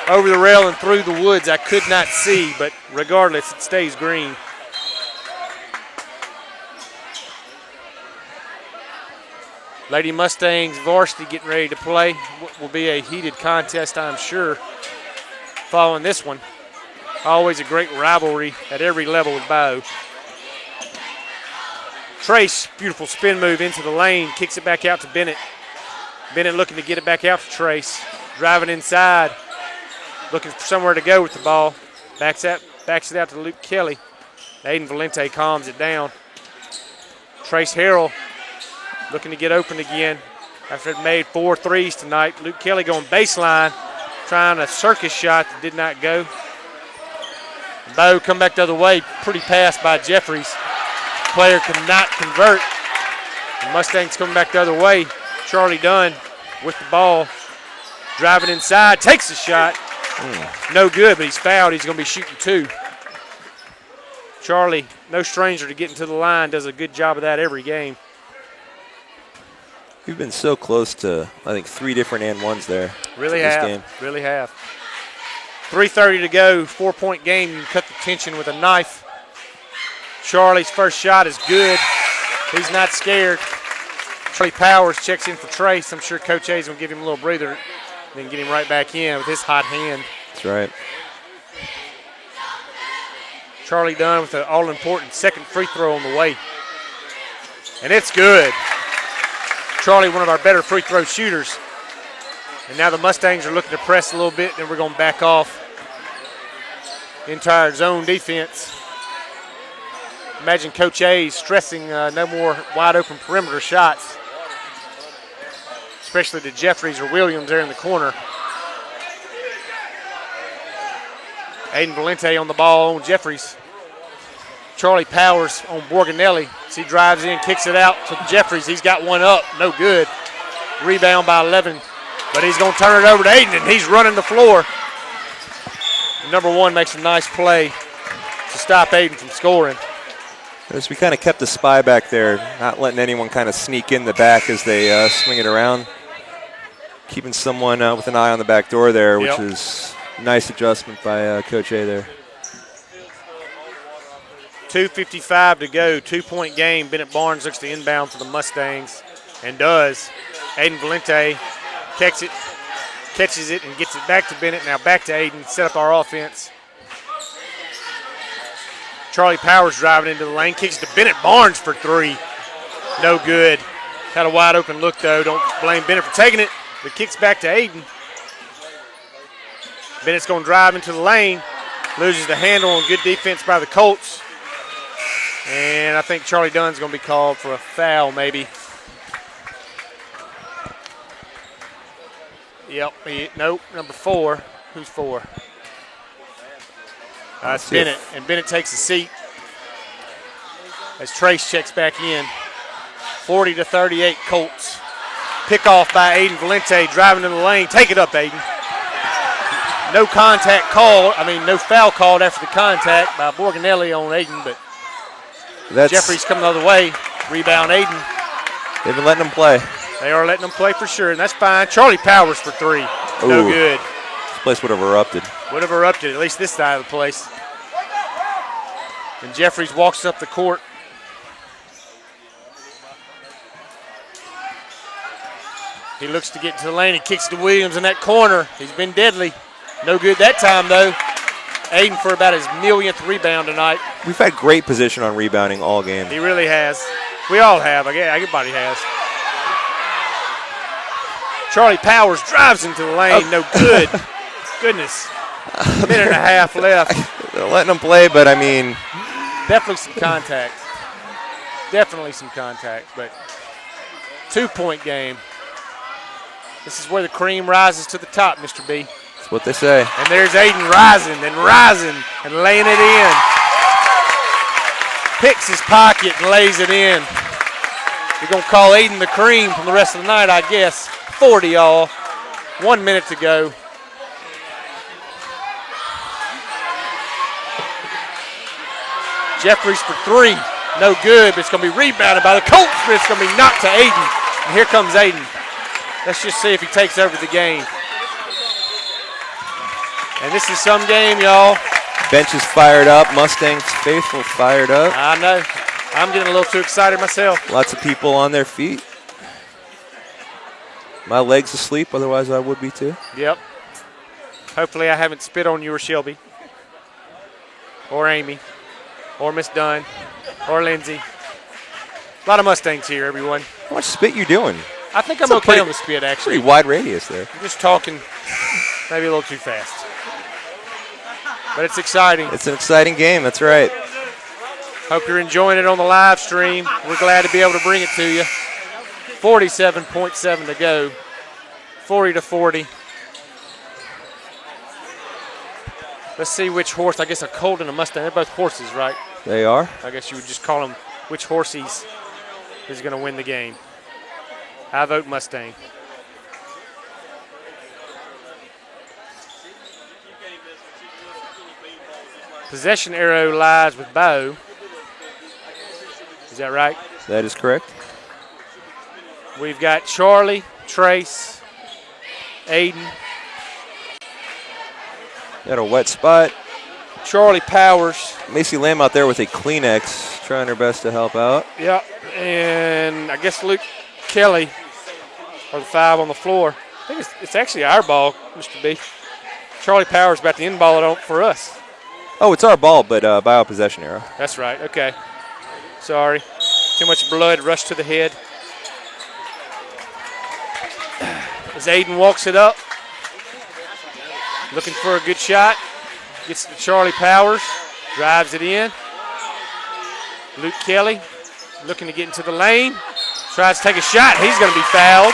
Over the rail and through the woods, I could not see, but regardless, it stays green. Lady Mustangs varsity getting ready to play. What will be a heated contest, I'm sure, following this one. Always a great rivalry at every level with Bayou. Trace, beautiful spin move into the lane, kicks it back out to Bennett. Bennett looking to get it back out to Trace. Driving inside, looking for somewhere to go with the ball. Backs it out to Luke Kelly. Aiden Valente calms it down. Trace Harrell looking to get open again after it made 4 threes tonight. Luke Kelly going baseline, trying a circus shot that did not go. Bayou come back the other way. Pretty pass by Jeffries. Player cannot convert. The Mustangs coming back the other way. Charlie Dunn with the ball. Driving inside. Takes a shot. No good, but he's fouled. He's going to be shooting 2. Charlie, no stranger to getting to the line, does a good job of that every game. We've been so close to, I think, 3 different and ones there. Really this have. Game. Really have. 3:30 to go, 4-point game. You can cut the tension with a knife. Charlie's first shot is good. He's not scared. Charlie Powers checks in for Trace. I'm sure Coach A's going to give him a little breather, then get him right back in with his hot hand. That's right. Charlie Dunn with an all-important second free throw on the way. And it's good. Charlie, one of our better free throw shooters. And now the Mustangs are looking to press a little bit, and we're going to back off into our zone defense. Imagine Coach A stressing no more wide-open perimeter shots, especially to Jeffries or Williams there in the corner. Aiden Valente on the ball on Jeffries. Charlie Powers on Borganelli. He drives in, kicks it out to Jeffries. He's got one up, no good. Rebound by 11, but he's going to turn it over to Aiden, and he's running the floor. Number 1 makes a nice play to stop Aiden from scoring. As we kind of kept the spy back there, not letting anyone kind of sneak in the back as they swing it around. Keeping someone with an eye on the back door there, which is a nice adjustment by Coach A there. 2:55 to go, 2-point game. Bennett Barnes looks to inbound for the Mustangs and does. Aiden Valente catches it and gets it back to Bennett. Now back to Aiden, set up our offense. Charlie Powers driving into the lane, kicks to Bennett Barnes for 3. No good. Had a wide open look though. Don't blame Bennett for taking it, but kicks back to Aiden. Bennett's going to drive into the lane. Loses the handle on good defense by the Colts. And I think Charlie Dunn's going to be called for a foul maybe. Yep. Nope. Number 4. Who's 4? It's Bennett. And Bennett takes a seat as Trace checks back in. 40-38 Colts. Pickoff by Aiden Valente, driving in the lane. Take it up, Aiden. No contact called. No foul called after the contact by Borganelli on Aiden, but Jeffries coming the other way. Rebound Aiden. They've been letting them play. They are letting them play for sure, and that's fine. Charlie Powers for 3. No good. This place would have erupted. Would have erupted, at least this side of the place. And Jeffries walks up the court. He looks to get into the lane and kicks to Williams in that corner. He's been deadly. No good that time, though. Aiden for about his millionth rebound tonight. We've had great position on rebounding all game. He really has. We all have. Everybody has. Charlie Powers drives into the lane. No good. Goodness. A minute and a half left. They're letting them play, but Definitely some contact. Definitely some contact, but 2-point game. This is where the cream rises to the top, Mr. B. That's what they say. And there's Aiden rising and laying it in. Picks his pocket and lays it in. You're going to call Aiden the cream from the rest of the night, I guess. 40 all. 1 minute to go. Jeffries for 3. No good, but it's going to be rebounded by the Colts, but it's going to be knocked to Aiden. And here comes Aiden. Let's just see if he takes over the game. And this is some game, y'all. Bench is fired up. Mustangs faithful fired up. I know. I'm getting a little too excited myself. Lots of people on their feet. My leg's asleep, otherwise I would be too. Yep. Hopefully I haven't spit on you or Shelby. Or Amy. Or Miss Dunn. Or Lindsay. A lot of Mustangs here, everyone. How much spit you doing? I think I'm okay on the spit, actually. Pretty wide radius there. I'm just talking maybe a little too fast. But it's exciting. It's an exciting game, that's right. Hope you're enjoying it on the live stream. We're glad to be able to bring it to you. 47.7 to go. 40-40. Let's see which horse. I guess a Colt and a Mustang. They're both horses, right? They are. I guess you would just call them which horse is going to win the game. I vote Mustang. Possession arrow lies with Bayou. Is that right? That is correct. We've got Charlie, Trace, Aiden. Got a wet spot. Charlie Powers. Macy Lamb out there with a Kleenex, trying her best to help out. Yep, and I guess Luke Kelly are the 5 on the floor. I think it's actually our ball, Mr. B. Charlie Powers about to end ball it on for us. Oh, it's our ball, but Bayou possession arrow. That's right, okay. Sorry. Too much blood rushed to the head. As Aiden walks it up, looking for a good shot. Gets to Charlie Powers, drives it in. Luke Kelly looking to get into the lane. Tries to take a shot. He's going to be fouled.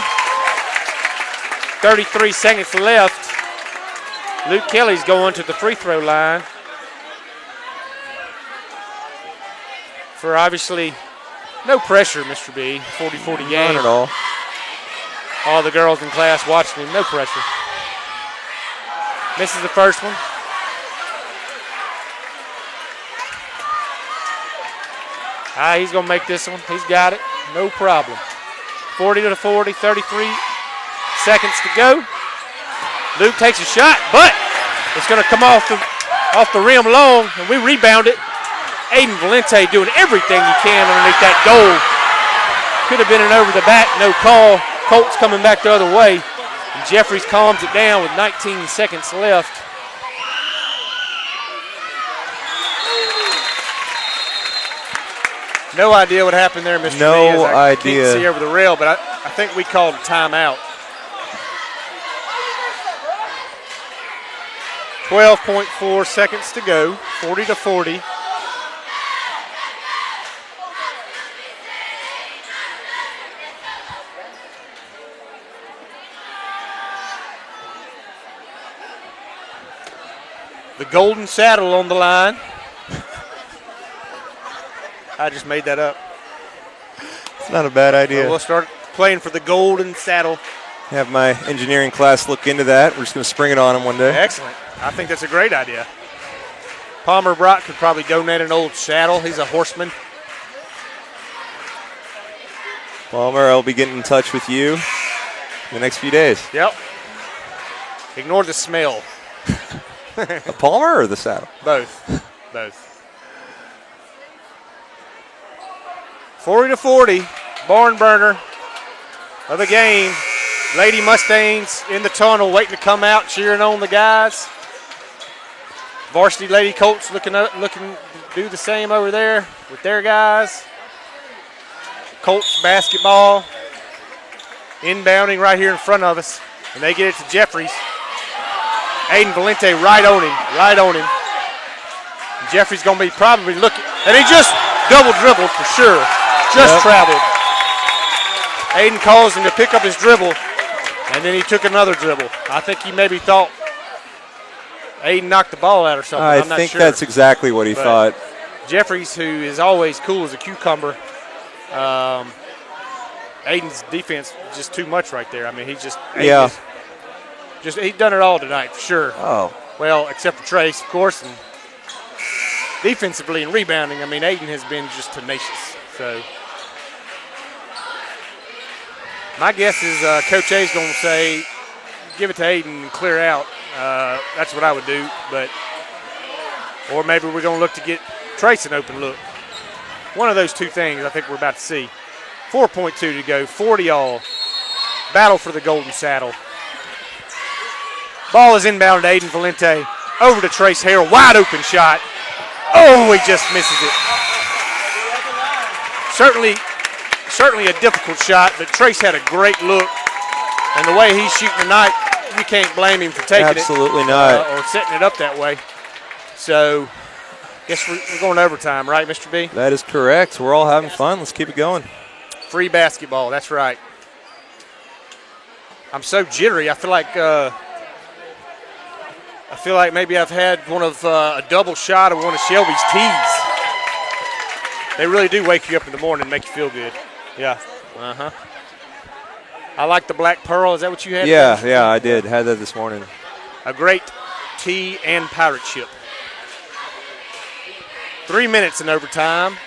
33 seconds left. Luke Kelly's going to the free throw line for obviously no pressure, Mr. B. 40-40 game. None at all. All the girls in class watching him, no pressure. Misses the first one. He's going to make this one. He's got it. No problem. 40-40, 33 seconds to go. Luke takes a shot, but it's going to come off the rim long, and we rebound it. Aiden Valente doing everything he can underneath that goal. Could have been an over the back, no call. Colts coming back the other way. And Jeffries calms it down with 19 seconds left. No idea what happened there, Mr. No I idea. Can't see over the rail, but I think we called a timeout. 12.4 seconds to go, 40-40. The golden saddle on the line. I just made that up. It's not a bad idea. So we'll start playing for the golden saddle. Have my engineering class look into that. We're just going to spring it on them one day. Excellent. I think that's a great idea. Palmer Brock could probably donate an old saddle. He's a horseman. Palmer, I'll be getting in touch with you in the next few days. Yep. Ignore the smell. A Palmer or the saddle? Both. Both. 40-40. Barn burner of the game. Lady Mustangs in the tunnel waiting to come out, cheering on the guys. Varsity Lady Colts looking to do the same over there with their guys. Colts basketball inbounding right here in front of us, and they get it to Jeffries. Aiden Valente right on him. And Jeffries going to be probably looking, and he just double dribbled for sure. Just traveled. Aiden calls him to pick up his dribble, and then he took another dribble. I think he maybe thought Aiden knocked the ball out or something. I'm not think sure. that's exactly what he thought. Jeffries, who is always cool as a cucumber, Aiden's defense is just too much right there. I mean, he's done it all tonight for sure. Oh. Well, except for Trace, of course, and defensively and rebounding, I mean, Aiden has been just tenacious. So my guess is Coach A is going to say, give it to Aiden and clear out. That's what I would do. Or maybe we're going to look to get Trace an open look. One of those two things I think we're about to see. 4.2 to go, 40-all. Battle for the golden saddle. Ball is inbound to Aiden Valente. Over to Trace Harrell, wide open shot. Oh, he just misses it. Certainly a difficult shot, but Trace had a great look. And the way he's shooting tonight, you can't blame him for taking Absolutely not. or setting it up that way. So, guess we're going to overtime, right, Mr. B? That is correct. We're all having fun. Let's keep it going. Free basketball, that's right. I'm so jittery. I feel like maybe I've had one of a double shot of one of Shelby's teas. They really do wake you up in the morning and make you feel good. Yeah. Uh-huh. I like the Black Pearl. Is that what you had? Yeah, I did. Had that this morning. A great tea and pirate ship. 3 minutes in overtime.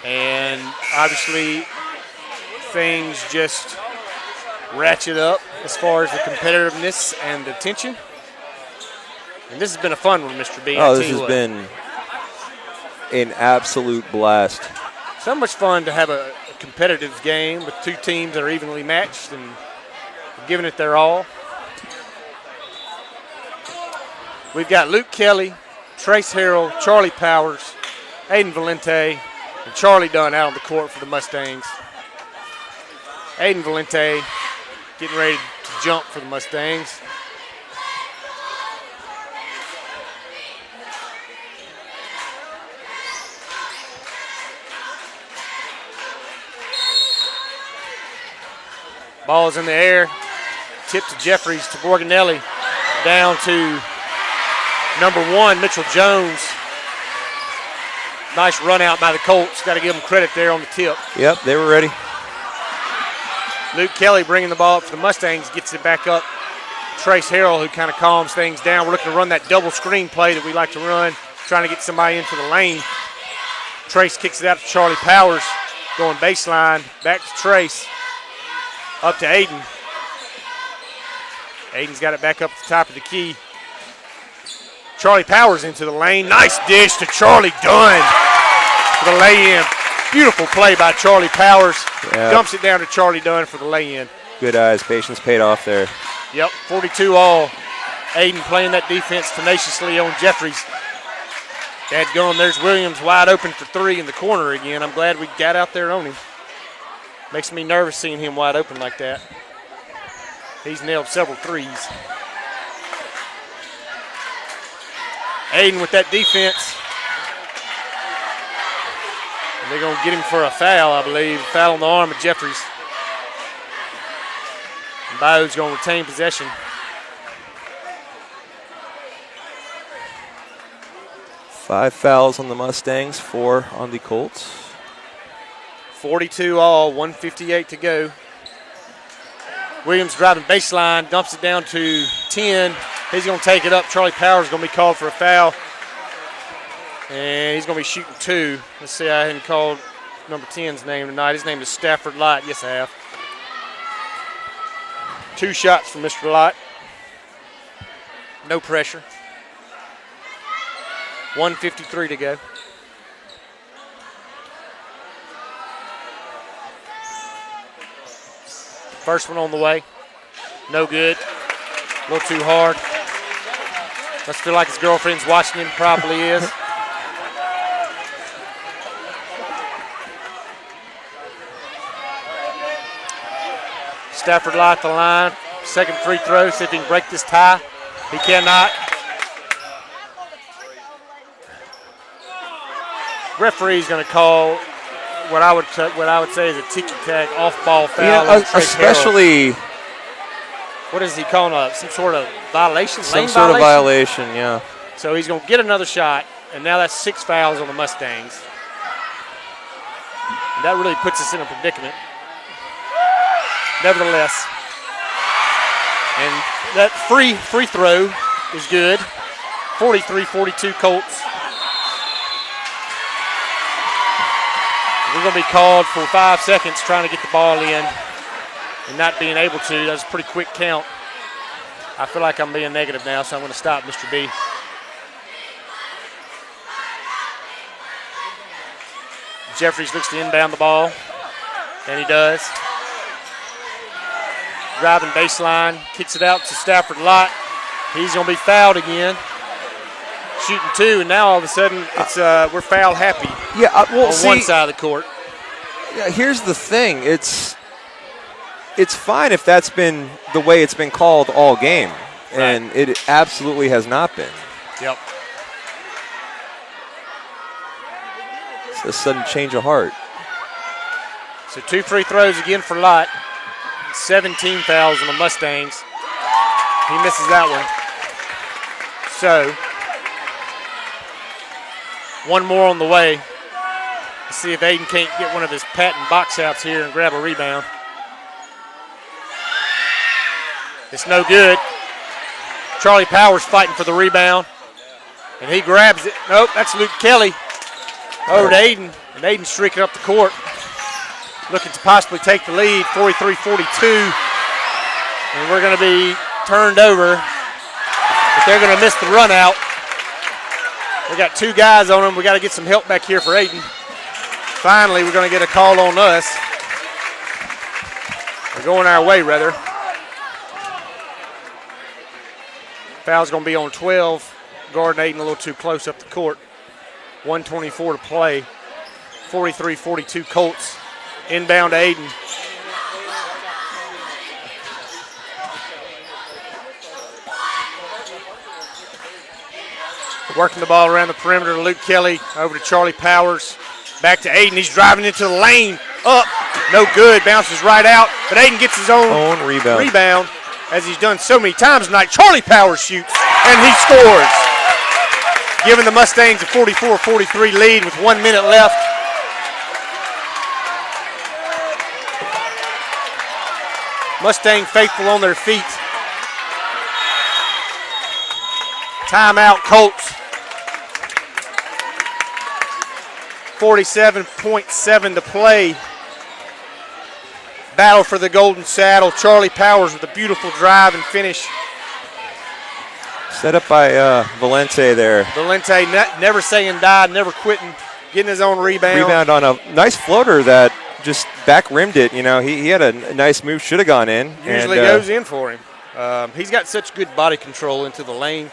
And obviously things just ratchet up as far as the competitiveness and the tension. And this has been a fun one, Mr. B. This has been an absolute blast. So much fun to have a competitive game with two teams that are evenly matched and giving it their all. We've got Luke Kelly, Trace Harrell, Charlie Powers, Aiden Valente, and Charlie Dunn out on the court for the Mustangs. Aiden Valente getting ready to jump for the Mustangs. Ball is in the air. Tip to Jeffries, to Borganelli. Down to number 1, Mitchell Jones. Nice run out by the Colts. Got to give them credit there on the tip. Yep, they were ready. Luke Kelly bringing the ball up for the Mustangs, gets it back up. Trace Harrell, who kind of calms things down. We're looking to run that double screen play that we like to run, trying to get somebody into the lane. Trace kicks it out to Charlie Powers, going baseline, back to Trace, up to Aiden. Aiden's got it back up at the top of the key. Charlie Powers into the lane. Nice dish to Charlie Dunn for the lay-in. Beautiful play by Charlie Powers. Yeah. Dumps it down to Charlie Dunn for the lay-in. Good eyes. Patience paid off there. Yep, 42-all. Aiden playing that defense tenaciously on Jeffries. Dadgum, there's Williams wide open for 3 in the corner again. I'm glad we got out there on him. Makes me nervous seeing him wide open like that. He's nailed several threes. Aiden with that defense. And they're going to get him for a foul, I believe. Foul on the arm of Jeffries. And Bayou's going to retain possession. Five fouls on the Mustangs, 4 on the Colts. 42 all, 1:58 to go. Williams driving baseline, dumps it down to 10. He's going to take it up. Charlie Powers is going to be called for a foul. And he's going to be shooting 2. Let's see, I haven't called number 10's name tonight. His name is Stafford Light. Yes, I have. 2 shots from Mr. Light. No pressure. 1:53 to go. First one on the way. No good. A little too hard. Must feel like his girlfriend's watching him. Probably is. Stafford Light the line. Second free throw. See if he can break this tie. He cannot. Referee's going to call what I would say is a ticky-tack off-ball foul. Yeah, especially. What is he calling? Some sort of violation? Some sort of violation, yeah. So he's going to get another shot, and now that's 6 fouls on the Mustangs. And that really puts us in a predicament. Nevertheless, and that free throw is good. 43-42 Colts. We're going to be called for 5 seconds trying to get the ball in and not being able to. That's a pretty quick count. I feel like I'm being negative now, so I'm going to stop Mr. B. Jeffries looks to inbound the ball, and he does. Driving baseline, kicks it out to Stafford Light. He's going to be fouled again. Shooting 2, and now all of a sudden it's we're foul happy. Yeah, well, on one side of the court. Yeah, here's the thing. It's fine if that's been the way it's been called all game, and it absolutely has not been. Yep. It's a sudden change of heart. So 2 free throws again for Light. 17 fouls on the Mustangs. He misses that one. So, one more on the way. Let's see if Aiden can't get one of his patent box outs here and grab a rebound. It's no good. Charlie Powers fighting for the rebound. And he grabs it. Nope, that's Luke Kelly. Over to Aiden. And Aiden streaking up the court. Looking to possibly take the lead, 43-42. And we're going to be turned over. But they're going to miss the run out. We got 2 guys on them. We got to get some help back here for Aiden. Finally, we're going to get a call on us. We're going our way, rather. Foul's going to be on 12. Guarding Aiden a little too close up the court. 1:24 to play. 43-42 Colts. Inbound to Aiden. Working the ball around the perimeter to Luke Kelly. Over to Charlie Powers. Back to Aiden. He's driving into the lane. Up. No good. Bounces right out. But Aiden gets his own rebound, as he's done so many times tonight. Charlie Powers shoots, and he scores. Giving the Mustangs a 44-43 lead with 1 minute left. Mustang faithful on their feet. Timeout, Colts. 47.7 to play. Battle for the golden saddle. Charlie Powers with a beautiful drive and finish. Set up by Valente there. Valente never saying die, never quitting, getting his own rebound. Rebound on a nice floater that just back rimmed it. You know, he had a nice move, should have gone in. Usually goes in for him. He's got such good body control into the lane.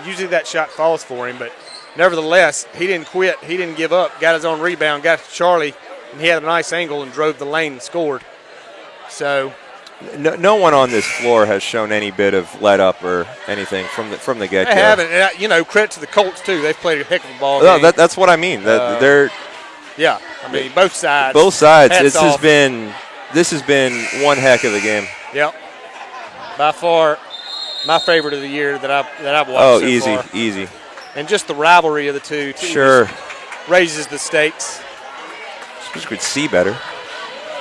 Usually that shot falls for him, but nevertheless, he didn't quit. He didn't give up. Got his own rebound, got to Charlie, and he had a nice angle and drove the lane and scored. So No one on this floor has shown any bit of let up or anything from the get-go. They haven't. And, credit to the Colts, too. They've played a heck of a ball No, game. that's what I mean. They're yeah, I mean, both sides. Both sides. Hats off. This has been one heck of a game. Yep. By far, my favorite of the year that I've watched. Oh, so easy. And just the rivalry of the two. Sure. Raises the stakes. Just could see better.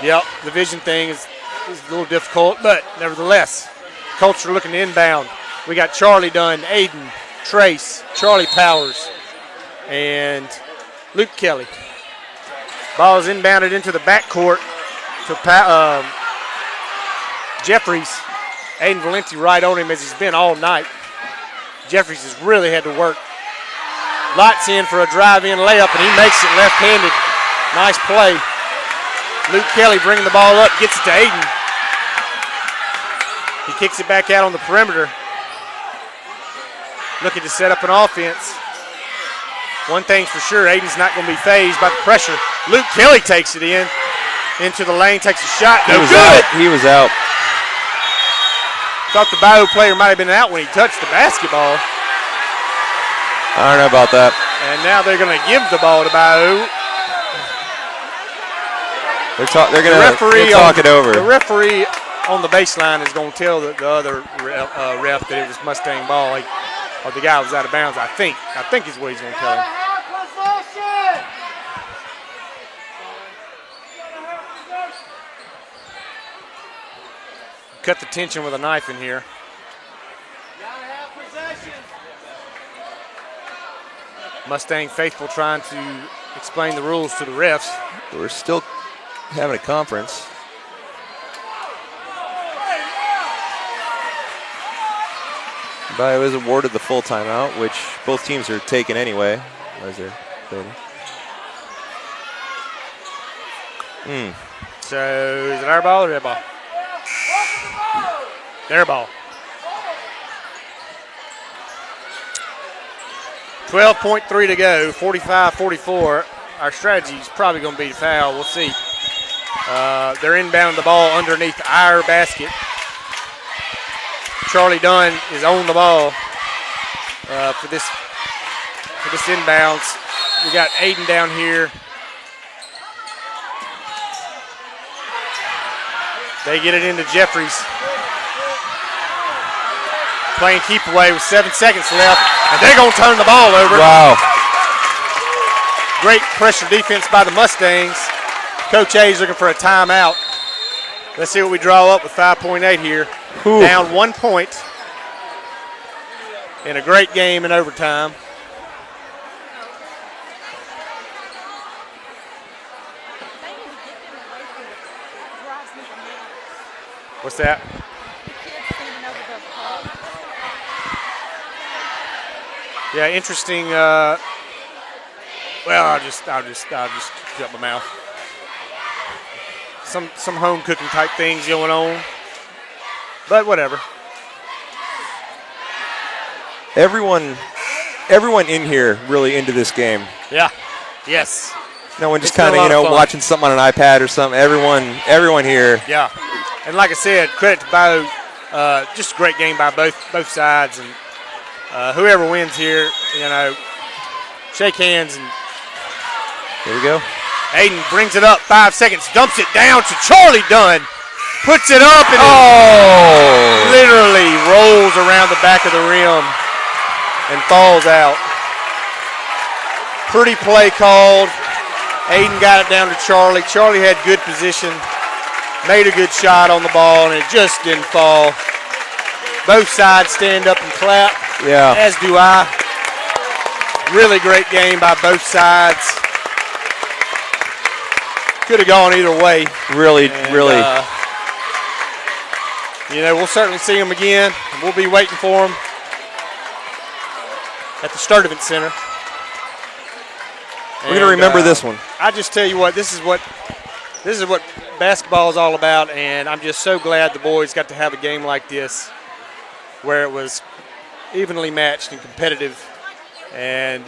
Yep. The vision thing is a little difficult, but nevertheless, Colts are looking to inbound. We got Charlie Dunn, Aiden, Trace, Charlie Powers, and Luke Kelly. Ball is inbounded into the backcourt to Jeffries. Aiden Valenti right on him as he's been all night. Jeffries has really had to work. Lights in for a drive-in layup, and he makes it left-handed. Nice play. Luke Kelly bringing the ball up, gets it to Aiden. He kicks it back out on the perimeter. Looking to set up an offense. One thing's for sure, Aiden's not going to be fazed by the pressure. Luke Kelly takes it into the lane, takes a shot. No good. He was out. Thought the Bayou player might have been out when he touched the basketball. I don't know about that. And now they're going to give the ball to Bayou. They're going to talk it over. The referee on the baseline is going to tell the other ref that it was Mustang ball, or the guy was out of bounds. I think is what he's going to tell him. Cut the tension with a knife in here. Mustang faithful trying to explain the rules to the refs. We're still having a conference. Bayou is awarded the full timeout, which both teams are taking anyway. As they're So is it our ball or their ball? Their ball. 12.3 to go, 45-44. Our strategy is probably going to be to foul. We'll see. They're inbounding the ball underneath our basket. Charlie Dunn is on the ball for this inbounds. We got Aiden down here. They get it into Jeffries. Playing keep away with 7 seconds left, and they're going to turn the ball over. Wow. Great pressure defense by the Mustangs. Coach A is looking for a timeout. Let's see what we draw up with 5.8 here. Ooh. Down 1 point in a great game in overtime. What's that? Yeah, interesting. Well, I'll just shut my mouth. Some home cooking type things going on, but whatever. Everyone in here really into this game. Yeah. Yes. No one just kind of watching something on an iPad or something. Everyone here. Yeah. And like I said, credit to Bayou. Just a great game by both sides, and whoever wins here, shake hands. And here we go. Aiden brings it up, 5 seconds, dumps it down to Charlie Dunn, puts it up, and literally rolls around the back of the rim and falls out. Pretty play called. Aiden got it down to Charlie. Charlie had good position, made a good shot on the ball, and it just didn't fall. Both sides stand up and clap, as do I. Really great game by both sides. Could have gone either way. Really. We'll certainly see them again. We'll be waiting for them at the Sturdivant Center. We're going to remember this one. I just tell you what, this is what basketball is all about, and I'm just so glad the boys got to have a game like this where it was evenly matched and competitive, and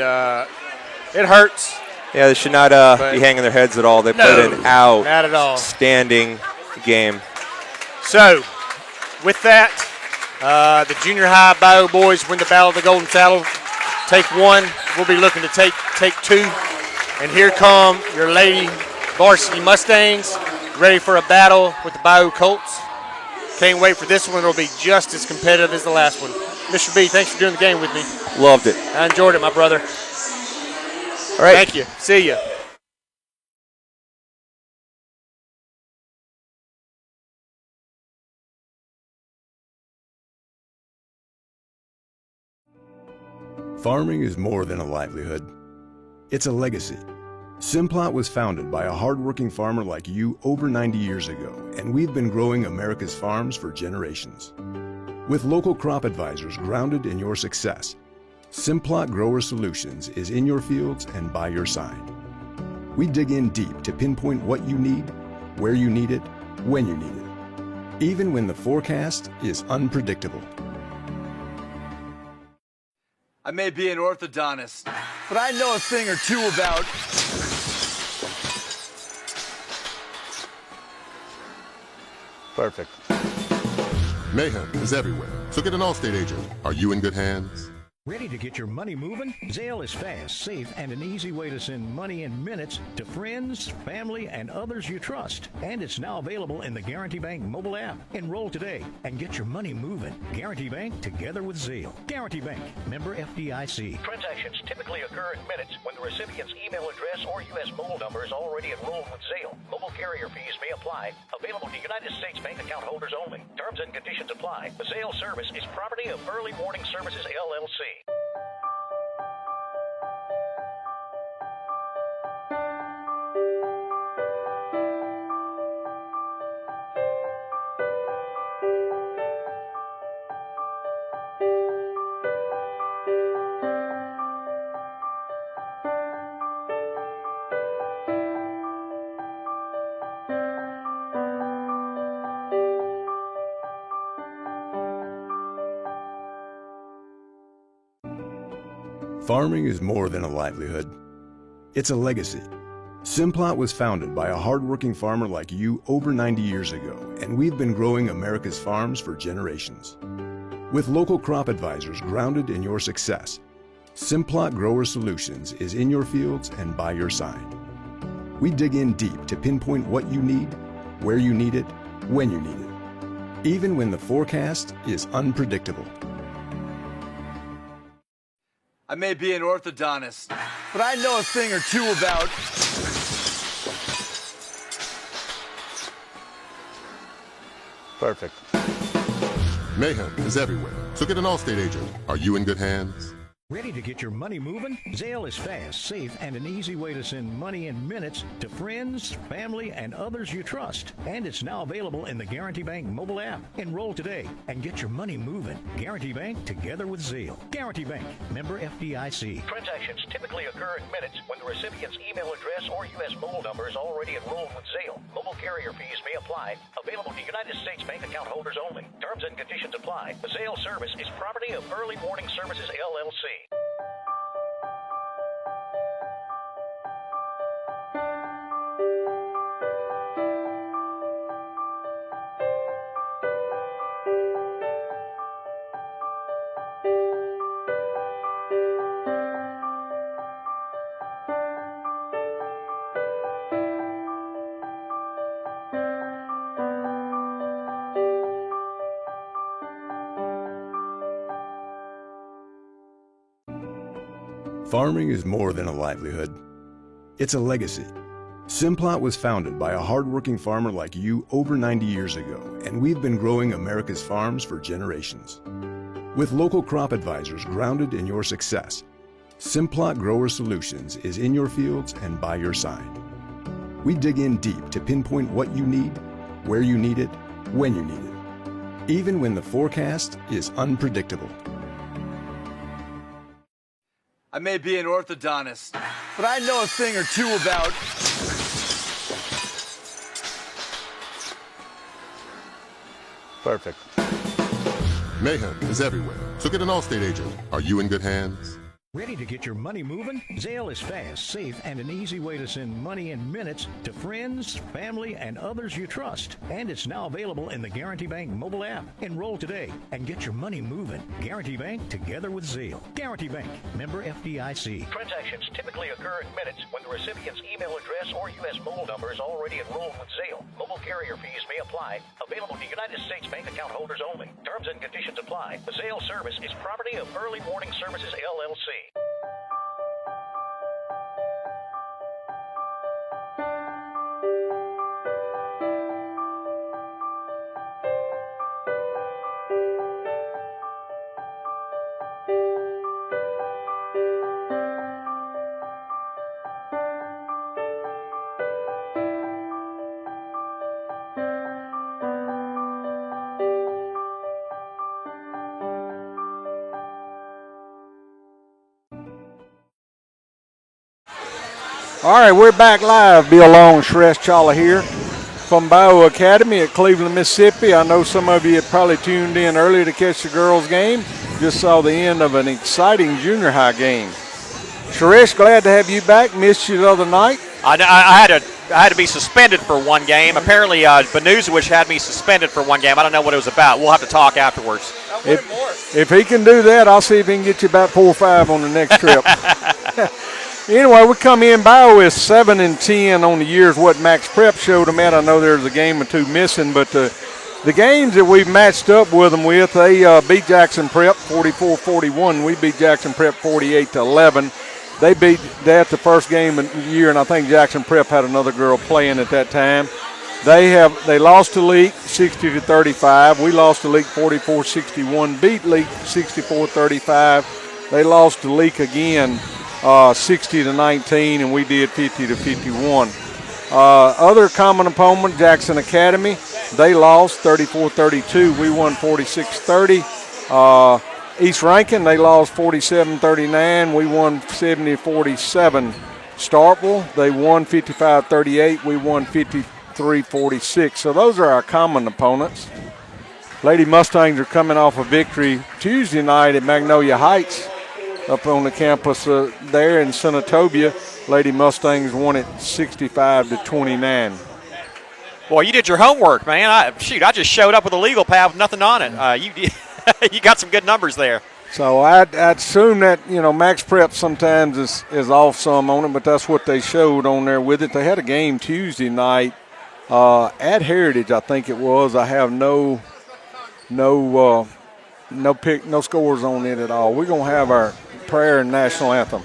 it hurts. Yeah, they should not be hanging their heads at all. They played an outstanding game. So, with that, the junior high Bayou boys win the Battle of the Golden Saddle. Take one. We'll be looking to take two. And here come your Lady Varsity Mustangs, ready for a battle with the Bayou Colts. Can't wait for this one. It'll be just as competitive as the last one. Mr. B, thanks for doing the game with me. Loved it. I enjoyed it, my brother. All right. Thank you. See ya. Farming is more than a livelihood. It's a legacy. Simplot was founded by a hardworking farmer like you over 90 years ago, and we've been growing America's farms for generations. With local crop advisors grounded in your success, Simplot Grower Solutions is in your fields and by your side. We dig in deep to pinpoint what you need, where you need it, when you need it, even when the forecast is unpredictable. I may be an orthodontist, but I know a thing or two about... Perfect. Mayhem is everywhere, so get an Allstate agent. Are you in good hands? Ready to get your money moving? Zelle is fast, safe, and an easy way to send money in minutes to friends, family, and others you trust. And it's now available in the Guarantee Bank mobile app. Enroll today and get your money moving. Guarantee Bank together with Zelle. Guarantee Bank, member FDIC. Transactions typically occur in minutes when the recipient's email address or U.S. mobile number is already enrolled with Zelle. Mobile carrier fees may apply. Available to United States bank account holders only. Terms and conditions apply. The Zelle service is property of Early Warning Services, LLC. Farming is more than a livelihood. It's a legacy. Simplot was founded by a hardworking farmer like you over 90 years ago, and we've been growing America's farms for generations. With local crop advisors grounded in your success, Simplot Grower Solutions is in your fields and by your side. We dig in deep to pinpoint what you need, where you need it, when you need it, even when the forecast is unpredictable. I may be an orthodontist, but I know a thing or two about... Perfect. Mayhem is everywhere, so get an Allstate agent. Are you in good hands? Ready to get your money moving? Zelle is fast, safe, and an easy way to send money in minutes to friends, family, and others you trust. And it's now available in the Guarantee Bank mobile app. Enroll today and get your money moving. Guarantee Bank together with Zelle. Guarantee Bank, member FDIC. Transactions typically occur in minutes when the recipient's email address or U.S. mobile number is already enrolled with Zelle. Mobile carrier fees may apply. Available to United States bank account holders only. Terms and conditions apply. The Zelle service is property of Early Warning Services, LLC. Farming is more than a livelihood. It's a legacy. Simplot was founded by a hardworking farmer like you over 90 years ago, and we've been growing America's farms for generations. With local crop advisors grounded in your success, Simplot Grower Solutions is in your fields and by your side. We dig in deep to pinpoint what you need, where you need it, when you need it, even when the forecast is unpredictable. I may be an orthodontist, but I know a thing or two about... Perfect. Mayhem is everywhere, so get an Allstate agent. Are you in good hands? Ready to get your money moving? Zelle is fast, safe, and an easy way to send money in minutes to friends, family, and others you trust. And it's now available in the Guarantee Bank mobile app. Enroll today and get your money moving. Guarantee Bank, together with Zelle. Guarantee Bank, member FDIC. Transactions typically occur in minutes when the recipient's email address or U.S. mobile number is already enrolled with Zelle. Mobile carrier fees may apply. Available to United States bank account holders only. Terms and conditions apply. The Zelle service is property of Early Warning Services, LLC. All right, we're back live. Bill Long, Shrest Challa here from Bayou Academy at Cleveland, Mississippi. I know some of you had probably tuned in earlier to catch the girls' game. Just saw the end of an exciting junior high game. Shrest, glad to have you back. Missed you the other night. I had to be suspended for one game. Apparently, Benuzowicz had me suspended for one game. I don't know what it was about. We'll have to talk afterwards. If he can do that, I'll see if he can get you about 4 or 5 on the next trip. Anyway, we come in. Bayou is 7-10 on the year's what Max Prep showed them at. I know there's a game or two missing, but the games that we've matched up with them with, they beat Jackson Prep 44-41. We beat Jackson Prep 48-11. They beat that the first game of the year, and I think Jackson Prep had another girl playing at that time. They lost to Leak 60-35. We lost to Leak 44-61. Beat Leak 64-35. They lost to Leak again 60-19, and we did 50-51. Other common opponent, Jackson Academy, they lost 34-32. We won 46-30. East Rankin, they lost 47-39. We won 70-47. Starkville, they won 55-38. We won 53-46. So those are our common opponents. Lady Mustangs are coming off a victory Tuesday night at Magnolia Heights up on the campus there in Senatobia. Lady Mustangs won it 65-29. Boy, you did your homework, man. I just showed up with a legal pad with nothing on it. You got some good numbers there. So I'd assume that, Max Prep sometimes is off some on it, but that's what they showed on there with it. They had a game Tuesday night at Heritage, I think it was. I have no scores on it at all. We're going to have our prayer and national anthem.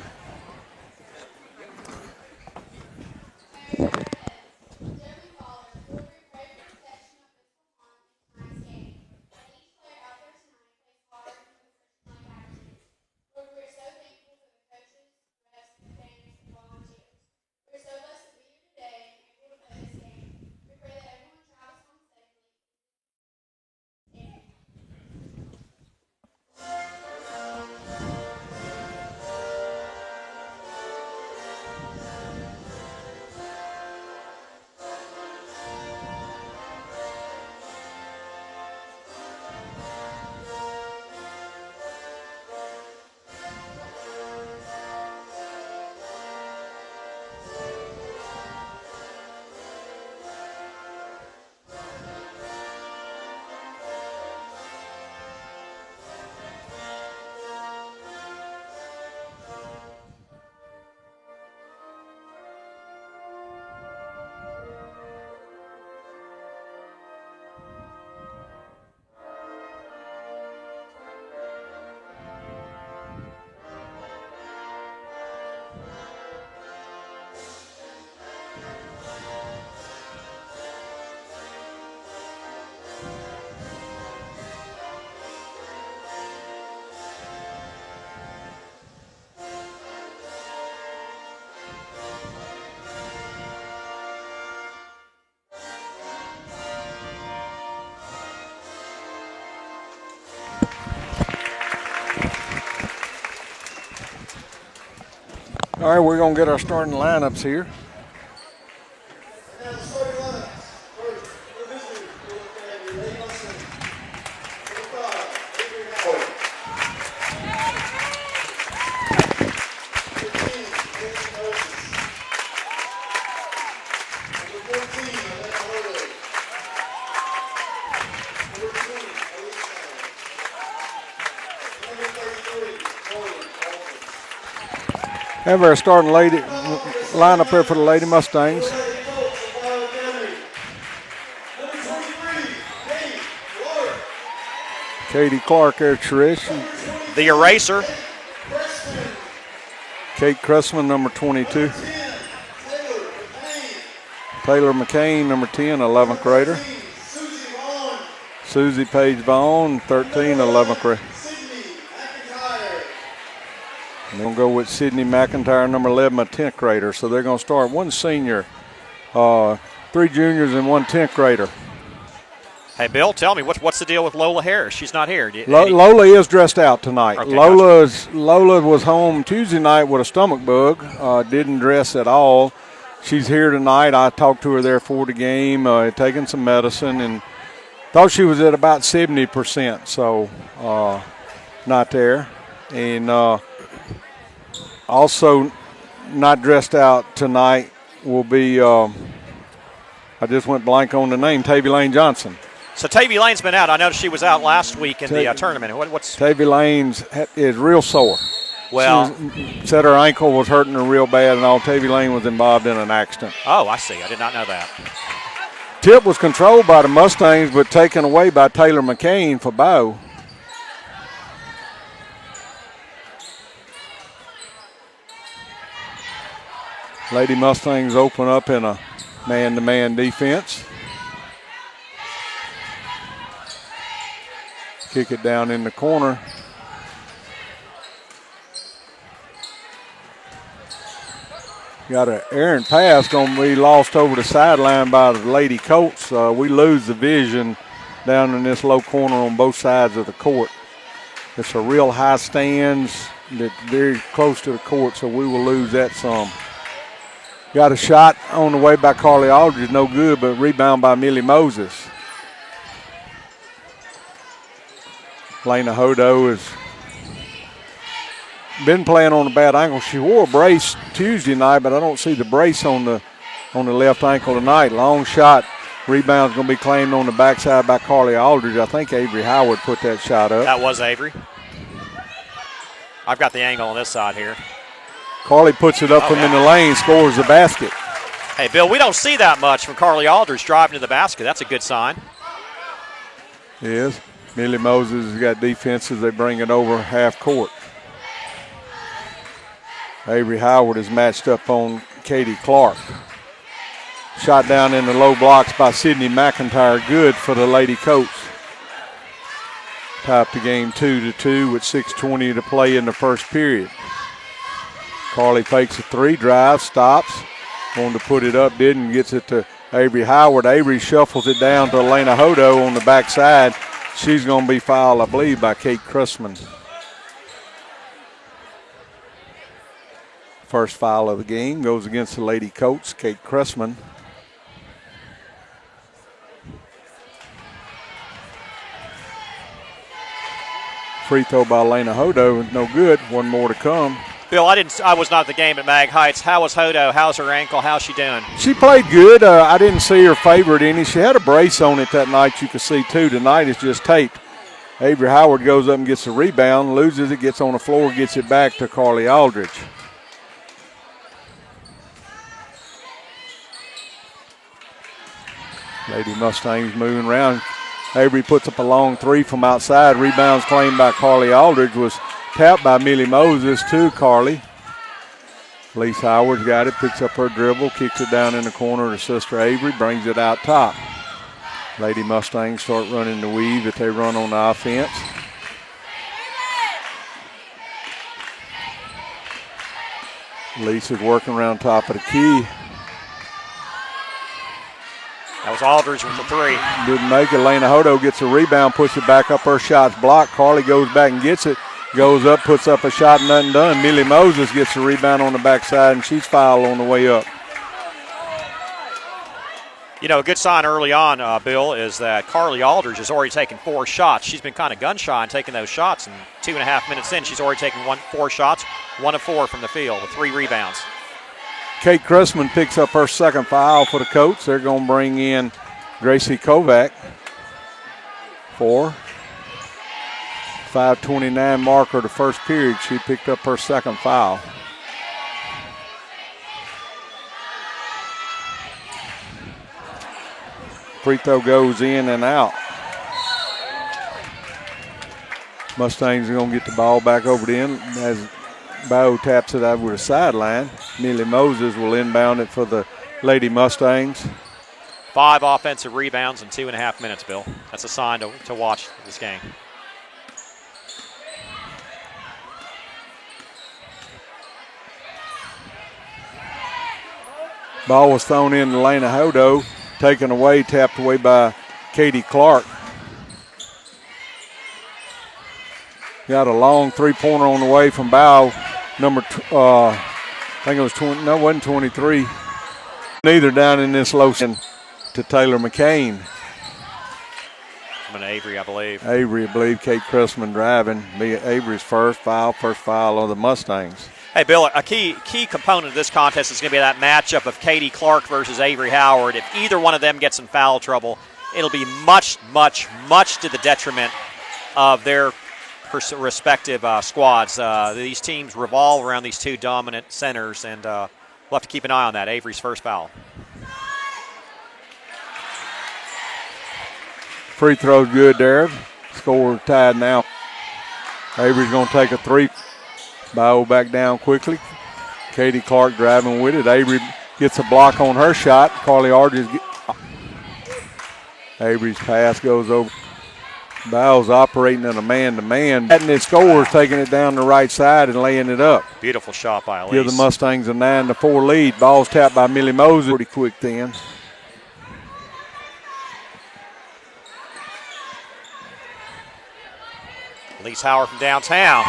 All right, we're going to get our starting lineups here. Have our starting lady lineup there for the Lady Mustangs. Katie Clark there, Trish. The eraser. Kate Cressman, number 22. Taylor McCain, number 10, 11th grader. Susie Page Vaughn, 13, 11th grader. And they're going to go with Sydney McIntyre, number 11, a 10th grader. So they're going to start one senior, 3 juniors, and 1 10th grader. Hey, Bill, tell me, what's the deal with Lola Harris? She's not here. Lola is dressed out tonight. Okay, Lola was home Tuesday night with a stomach bug, didn't dress at all. She's here tonight. I talked to her there for the game, taking some medicine, and thought she was at about 70%, so not there. And also not dressed out tonight will be, I just went blank on the name, Tavy Lane Johnson. So Tavy Lane's been out. I noticed she was out last week in the tournament. What's Tavy Lane's is real sore. Well, she said her ankle was hurting her real bad, and all. Tavy Lane was involved in an accident. Oh, I see. I did not know that. Tip was controlled by the Mustangs, but taken away by Taylor McCain for Bayou. Lady Mustangs open up in a man-to-man defense. Kick it down in the corner. Got an errant pass going to be lost over the sideline by the Lady Colts. We lose the vision down in this low corner on both sides of the court. It's a real high stands that's very close to the court, so we will lose that some. Got a shot on the way by Carly Aldridge, no good, but rebound by Millie Moses. Lena Hodo has been playing on a bad ankle. She wore a brace Tuesday night, but I don't see the brace on the left ankle tonight. Long shot, rebound's going to be claimed on the backside by Carly Aldridge. I think Avery Howard put that shot up. That was Avery. I've got the angle on this side here. Carly puts it up from in the lane, scores the basket. Hey, Bill, we don't see that much from Carly Aldridge driving to the basket. That's a good sign. Yes. Millie Moses has got defenses. They bring it over half court. Avery Howard is matched up on Katie Clark. Shot down in the low blocks by Sydney McIntyre. Good for the Lady Colts. Tied the game 2-2 with 6:20 to play in the first period. Carly fakes a 3, drives, stops. Wanted to put it up, didn't, gets it to Avery Howard. Avery shuffles it down to Elena Hodo on the backside. She's going to be fouled, I believe, by Kate Cressman. First foul of the game goes against the Lady Colts, Kate Cressman. Free throw by Elena Hodo, no good. One more to come. Bill, I was not at the game at Mag Heights. How was Hodo? How's her ankle? How's she doing? She played good. I didn't see her favored any. She had a brace on it that night, you could see too. Tonight it's just taped. Avery Howard goes up and gets the rebound, loses it, gets on the floor, gets it back to Carly Aldridge. Lady Mustangs moving around. Avery puts up a long 3 from outside. Rebounds claimed by Carly Aldridge, was tapped by Millie Moses to Carly. Lisa Howard's got it, picks up her dribble, kicks it down in the corner to Sister Avery, brings it out top. Lady Mustangs start running the weave that they run on the offense. Lisa's working around top of the key. That was Aldridge with the 3. Didn't make it. Lena Hodo gets a rebound, puts it back up. Her shot's blocked. Carly goes back and gets it. Goes up, puts up a shot, nothing done. Millie Moses gets the rebound on the backside, and she's fouled on the way up. You know, a good sign early on, Bill, is that Carly Aldridge has already taken 4 shots. She's been kind of gun shy in taking those shots, and 2.5 minutes in, she's already taken 4 shots, 1 of 4 from the field with 3 rebounds. Kate Cressman picks up her second foul for the Colts. They're going to bring in Gracie Kovac for 5:29 marker the first period. She picked up her second foul. Free throw goes in and out. Mustangs are going to get the ball back over the end as Bayou taps it over the sideline. Millie Moses will inbound it for the Lady Mustangs. 5 offensive rebounds in 2.5 minutes, Bill. That's a sign to watch this game. Ball was thrown in to Lena Hodo, taken away, tapped away by Katie Clark. Got a long three-pointer on the way from Bayou. I think it was 20, no, it wasn't 23. Neither down in this low to Taylor McCain. I'm an Avery, I believe. Avery, I believe. Kate Chrisman driving. Be Avery's first foul of the Mustangs. Hey, Bill, a key component of this contest is going to be that matchup of Katie Clark versus Avery Howard. If either one of them gets in foul trouble, it'll be much, much, much to the detriment of their respective squads. These teams revolve around these two dominant centers, and we'll have to keep an eye on that. Avery's first foul. Free throw's good there. Score tied now. Avery's going to take a three. Bayou back down quickly. Katie Clark driving with it. Avery gets a block on her shot. Carly Aldridge. Avery's pass goes over. Bayou's operating in a man-to-man. And it scores, taking it down the right side and laying it up. Beautiful shot by Elise. Give the Mustangs a 9-4 lead. Ball's tapped by Millie Moses. Pretty quick then. Elise Howard from downtown.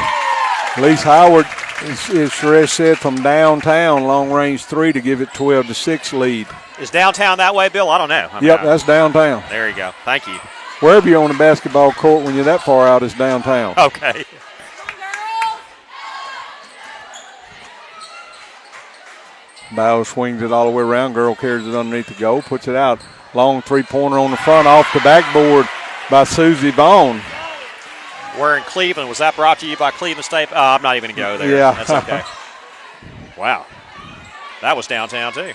Elise Howard, as Suresh said, from downtown, long range three to give it 12-6 lead. Is downtown that way, Bill? I don't know. Yep, that's downtown. There you go. Thank you. Wherever you're on the basketball court, when you're that far out, it's downtown. Okay. Bayou swings it all the way around. Girl carries it underneath the goal, puts it out. Long three-pointer on the front, off the backboard by Susie Bone. We're in Cleveland. Was that brought to you by Cleveland State? I'm not even going to go there. Yeah. That's okay. Wow. That was downtown, too.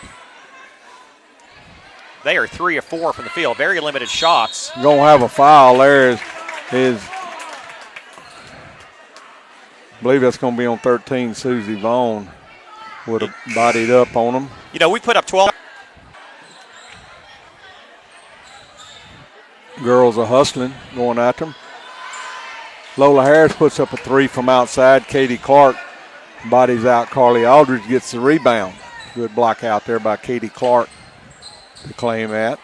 They are 3 of 4 from the field. Very limited shots. Going to have a foul there. I believe that's going to be on 13. Susie Vaughn would have bodied up on them. You know, we put up 12. Girls are hustling, going after them. Lola Harris puts up a three from outside. Katie Clark bodies out. Carly Aldridge gets the rebound. Good block out there by Katie Clark to claim that.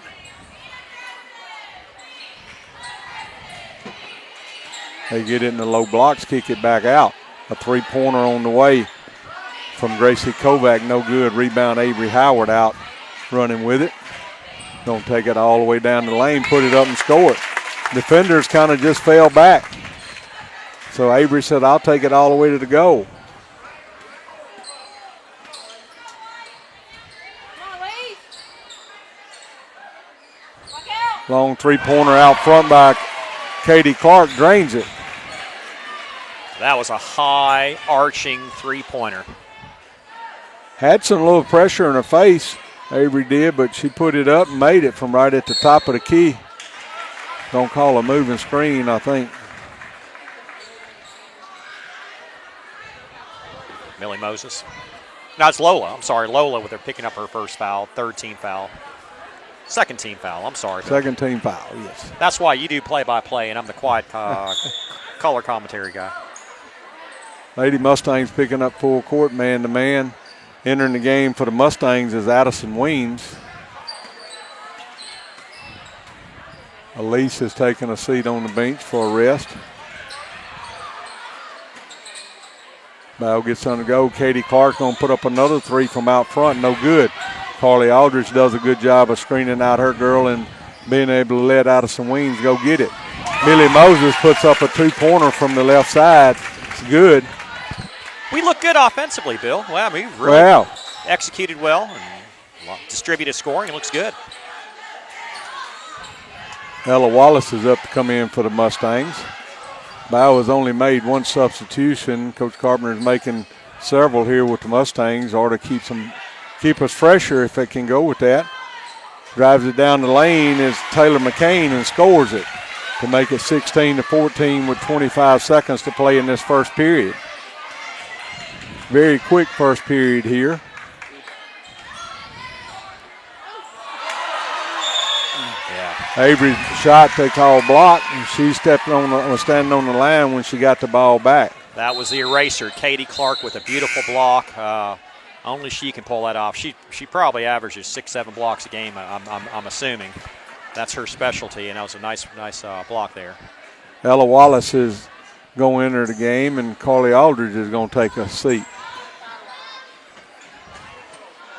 They get it in the low blocks, kick it back out. A three-pointer on the way from Gracie Kovac. No good. Rebound Avery Howard out running with it. Don't take it all the way down the lane, put it up and score it. Defenders kind of just fell back. So Avery said, I'll take it all the way to the goal. Long three-pointer out front by Katie Clark, drains it. That was a high arching three-pointer. Had some little pressure in her face, Avery did, but she put it up and made it from right at the top of the key. Don't call a moving screen, I think. Millie Moses. No, it's Lola. I'm sorry, Lola with her picking up her first foul, third team foul. Second team foul, I'm sorry. Second team foul, yes. That's why you do play-by-play, and I'm the quiet color commentary guy. Lady Mustangs picking up full court, man-to-man. Entering the game for the Mustangs is Addison Weems. Elise has taken a seat on the bench for a rest. Bayou gets on the go. Katie Clark going to put up another three from out front. No good. Carly Aldridge does a good job of screening out her girl and being able to let Addison Weems go get it. Millie Moses puts up a two-pointer from the left side. It's good. We look good offensively, Bill. Well, we really executed well and distributed scoring. It looks good. Ella Wallace is up to come in for the Mustangs. Bayou has only made one substitution. Coach Carpenter is making several here with the Mustangs, or to keep us fresher if they can go with that. drives it down the lane is Taylor McCain and scores it to make it 16-14 with 25 seconds to play in this first period. Very quick first period here. Avery's shot they call block, and she was standing on the line when she got the ball back. That was the eraser. Katie Clark with a beautiful block. Only she can pull that off. She probably averages 6-7 blocks a game. I'm assuming that's her specialty, and that was a nice block there. Ella Wallace is going to enter the game, and Carly Aldridge is going to take a seat.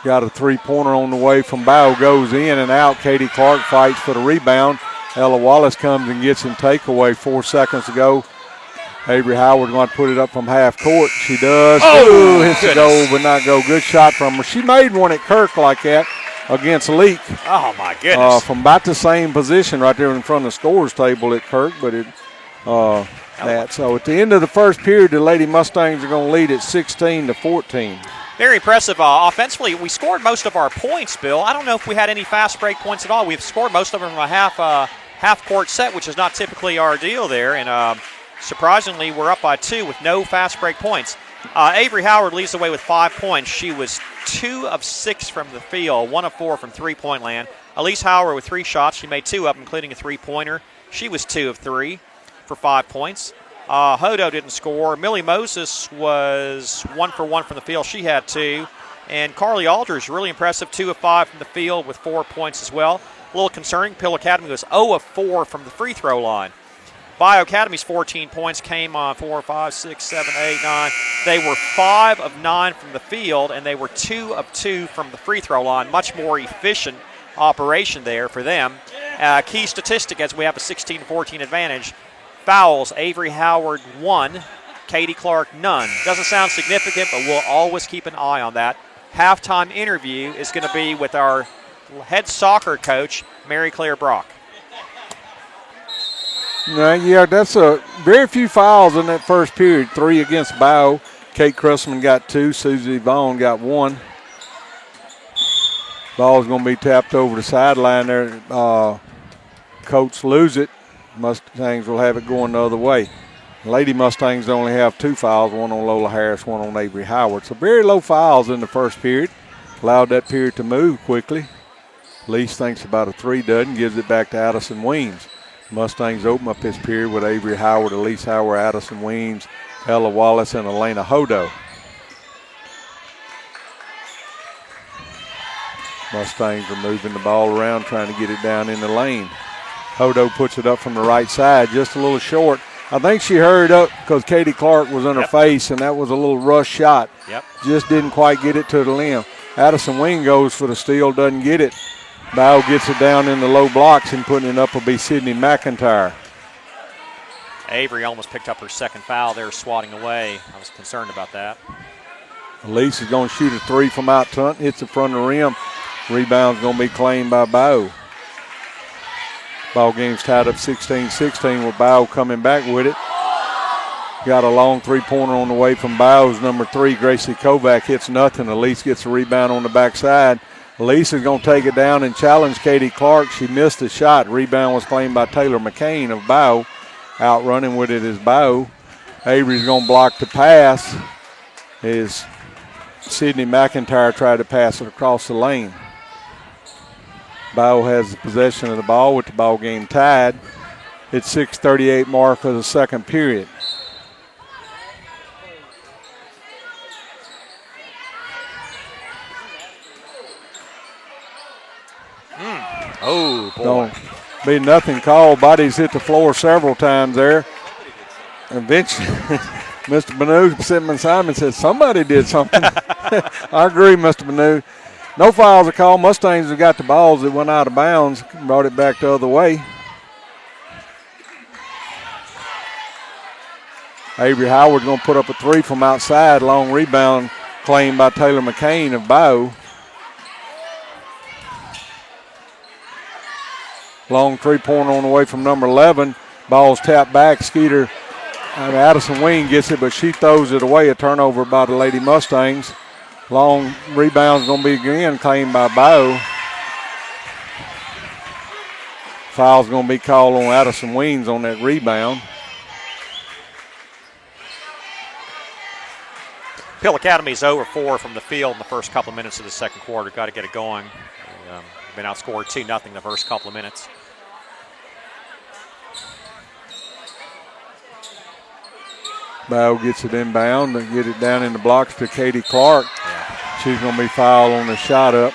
Got a three-pointer on the way from Bayou, goes in and out. Katie Clark fights for the rebound. Ella Wallace comes and gets in takeaway 4 seconds to go. Avery Howard going to put it up from half court. She does. Oh, hits the goal, but not go. Good shot from her. She made one at Kirk like that against Leak. Oh, my goodness. From about the same position right there in front of the scorer's table at Kirk, but so at the end of the first period, the Lady Mustangs are going to lead at 16-14. Very impressive. Offensively, we scored most of our points, Bill. I don't know if we had any fast break points at all. We've scored most of them from a half-court set, which is not typically our deal there. And surprisingly, we're up by 2 with no fast break points. Avery Howard leads the way with 5 points. She was 2 of 6 from the field, 1 of 4 from three-point land. Elise Howard with 3 shots. She made 2 of them, including a three-pointer. She was 2 of 3 for 5 points. Hodo didn't score. Millie Moses was 1 for 1 from the field. She had 2. And Carly Aldridge, really impressive, 2 of 5 from the field with 4 points as well. A little concerning, Pill Academy was 0 of 4 from the free throw line. Bayou Academy's 14 points came on 4, 5, 6, 7, 8, 9. They were 5 of 9 from the field, and they were 2 of 2 from the free throw line. Much more efficient operation there for them. Key statistic as we have a 16-14 advantage. Fouls, Avery Howard 1, Katie Clark none. Doesn't sound significant, but we'll always keep an eye on that. Halftime interview is going to be with our head soccer coach, Mary Claire Brock. Yeah, that's a very few fouls in that first period. 3 against Bayou. Kate Cressman got 2. Susie Vaughn got 1. Ball's going to be tapped over the sideline there. Coach lose it. Mustangs will have it going the other way. Lady Mustangs only have 2 fouls, 1 on Lola Harris, 1 on Avery Howard. So very low fouls in the first period. Allowed that period to move quickly. Lease thinks about a 3, doesn't, gives it back to Addison Weems. Mustangs open up this period with Avery Howard, Elise Howard, Addison Weems, Ella Wallace, and Elena Hodo. Mustangs are moving the ball around, trying to get it down in the lane. Hodo puts it up from the right side, just a little short. I think she hurried up because Katie Clark was in her face, and that was a little rush shot. Just didn't quite get it to the limb. Addison Wing goes for the steal, doesn't get it. Bayou gets it down in the low blocks, and putting it up will be Sydney McIntyre. Avery almost picked up her second foul there, swatting away. I was concerned about that. Elise is going to shoot a 3 from out front, hits the front of the rim. Rebound's going to be claimed by Bayou. Ball game's tied up 16-16 with Bayou coming back with it. Got a long three-pointer on the way from Bayou's number 3. Gracie Kovac hits nothing. Elise gets a rebound on the backside. Elise is going to take it down and challenge Katie Clark. She missed the shot. Rebound was claimed by Taylor McCain of Bayou. Out running with it is Bayou. Avery's going to block the pass as Sydney McIntyre tried to pass it across the lane. Bayou has the possession of the ball with the ball game tied. It's 6:38 mark of the second period. Oh, boy. Don't be nothing called. Bodies hit the floor several times there. Eventually, Mr. Banu, Simon Simon said somebody did something. I agree, Mr. Banu. No fouls are called. Mustangs have got the balls that went out of bounds, brought it back the other way. Avery Howard's going to put up a 3 from outside. Long rebound claimed by Taylor McCain of Bayou. Long three-pointer on the way from number 11. Ball's tapped back. Skeeter, Addison Wing gets it, but she throws it away. A turnover by the Lady Mustangs. Long rebound's going to be again claimed by Bayou. Foul's going to be called on Addison Weems on that rebound. Pill Academy's 0-4 from the field in the first couple of minutes of the second quarter. Got to get it going. Been outscored 2-0 the first couple of minutes. Bayou gets it inbound and get it down in the blocks to Katie Clark. Yeah. She's going to be fouled on the shot up.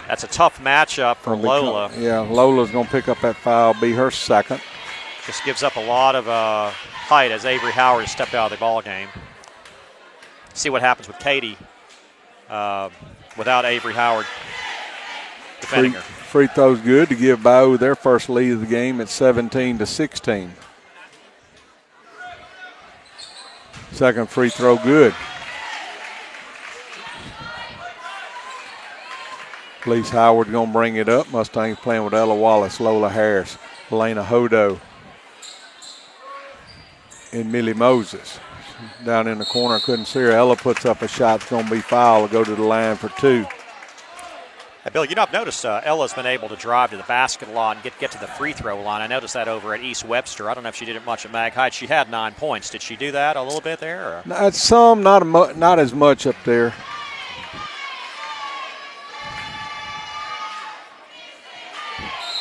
That's a tough matchup for Lola. Yeah, Lola's going to pick up that foul, be her second. Just gives up a lot of height as Avery Howard has stepped out of the ball game. See what happens with Katie without Avery Howard defending her. Free throw's good to give Bayou their first lead of the game at 17-16. Second free throw good. Felice Howard going to bring it up. Mustangs playing with Ella Wallace, Lola Harris, Elena Hodo, and Millie Moses. Down in the corner, couldn't see her. Ella puts up a shot. It's going to be fouled. Go to the line for two. Hey, Bill, I've noticed Ella's been able to drive to the basket a lot and get to the free throw line. I noticed that over at East Webster. I don't know if she did it much at Mag Heights. She had 9 points. Did she do that a little bit there? Or? Not as much up there.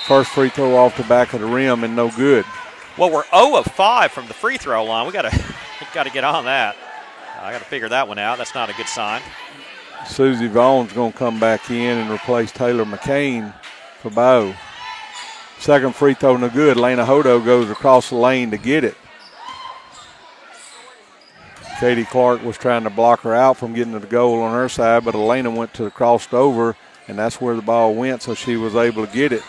First free throw off the back of the rim and no good. Well, we're 0 of 5 from the free throw line. We got to get on that. I got to figure that one out. That's not a good sign. Susie Vaughn's going to come back in and replace Taylor McCain for Bayou. Second free throw no good. Lena Hodo goes across the lane to get it. Katie Clark was trying to block her out from getting to the goal on her side, but Elena went to the crossed over, and that's where the ball went, so she was able to get it.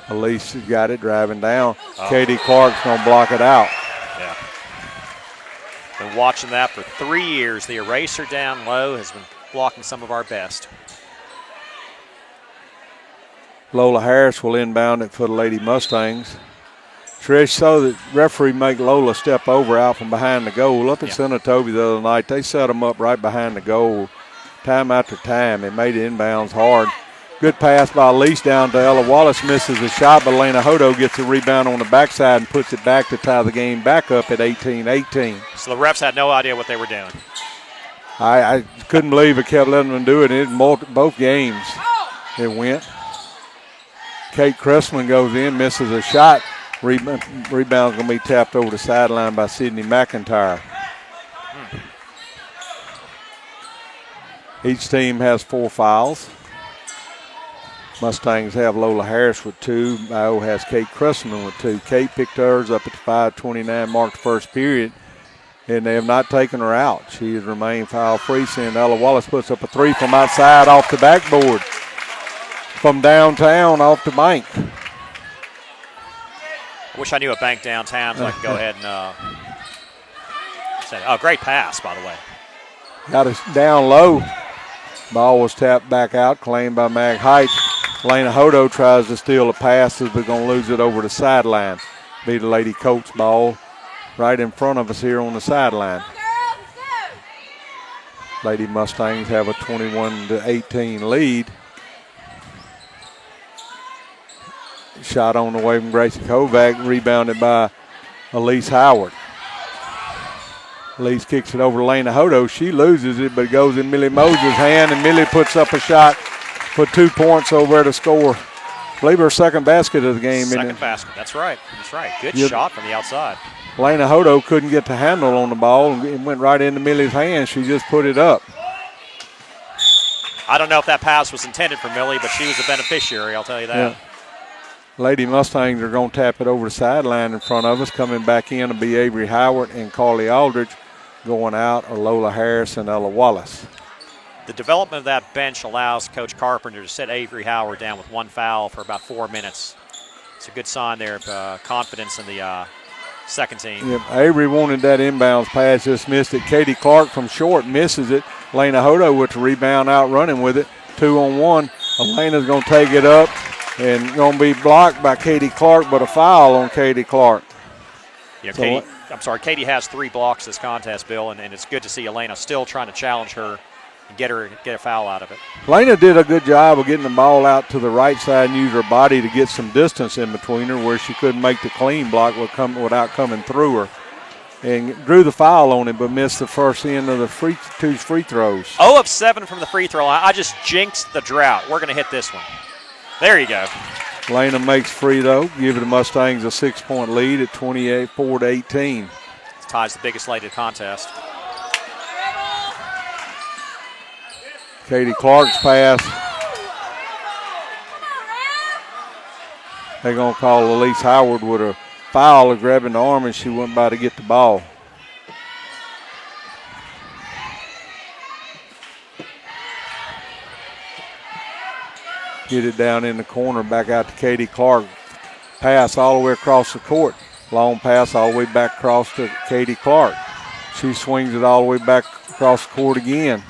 Elise got it driving down. Oh. Katie Clark's going to block it out. Yeah. Been watching that for 3 years. The eraser down low has been blocking some of our best. Lola Harris will inbound it for the Lady Mustangs. Trish saw the referee make Lola step over out from behind the goal. Up at Senatobia the other night, they set them up right behind the goal time after time. It made the inbounds hard. Good pass by Elise down to Ella Wallace, misses a shot, but Lena Hodo gets a rebound on the backside and puts it back to tie the game back up at 18-18. So the refs had no idea what they were doing. I couldn't believe it kept letting them do it in both games. It went. Kate Cressman goes in, misses a shot. Rebound's going to be tapped over the sideline by Sydney McIntyre. Each team has 4 fouls. Mustangs have Lola Harris with 2. Bayou has Kate Cressman with 2. Kate picked hers up at the 5:29 mark the first period, and they have not taken her out. She has remained foul-free, and Ella Wallace puts up a 3 from outside off the backboard. From downtown off the bank. I wish I knew a bank downtown so I could go ahead and say, oh, great pass, by the way. Got it down low. Ball was tapped back out, claimed by Mag Heights. Lena Hodo tries to steal a pass, but going to lose it over the sideline. Be the Lady Colts ball right in front of us here on the sideline. Lady Mustangs have a 21-18 lead. Shot on the way from Gracie Kovac, rebounded by Elise Howard. Elise kicks it over to Lena Hodo. She loses it, but it goes in Millie Moses' hand, and Millie puts up a shot for 2 points over to score. I believe her second basket of the game. Second basket, that's right. That's right. Good shot from the outside. Lena Hodo couldn't get the handle on the ball, and it went right into Millie's hand. She just put it up. I don't know if that pass was intended for Millie, but she was a beneficiary, I'll tell you that. Yeah. Lady Mustangs are going to tap it over the sideline in front of us. Coming back in will be Avery Howard and Carly Aldridge. Going out are Lola Harris and Ella Wallace. The development of that bench allows Coach Carpenter to set Avery Howard down with 1 foul for about 4 minutes. It's a good sign there of confidence in the second team. Yep. Avery wanted that inbounds pass, just missed it. Katie Clark from short misses it. Lena Hodo with the rebound out running with it. 2-on-1. Elena's going to take it up and going to be blocked by Katie Clark, but a foul on Katie Clark. Yeah, Katie has 3 blocks this contest, Bill, and it's good to see Elena still trying to challenge her and get a foul out of it. Lena did a good job of getting the ball out to the right side and use her body to get some distance in between her where she couldn't make the clean block without coming through her. And drew the foul on it, but missed the first end of the two free throws. 0 of 7 from the free throw line. I just jinxed the drought. We're going to hit this one. There you go. Lena makes free, though, giving the Mustangs a 6-point lead at 24-18. This ties the biggest lead of the contest. Katie Clark's pass. They're going to call Elise Howard with a foul of grabbing the arm, and she went by to get the ball. Get it down in the corner, back out to Katie Clark. Pass all the way across the court. Long pass all the way back across to Katie Clark. She swings it all the way back across the court again.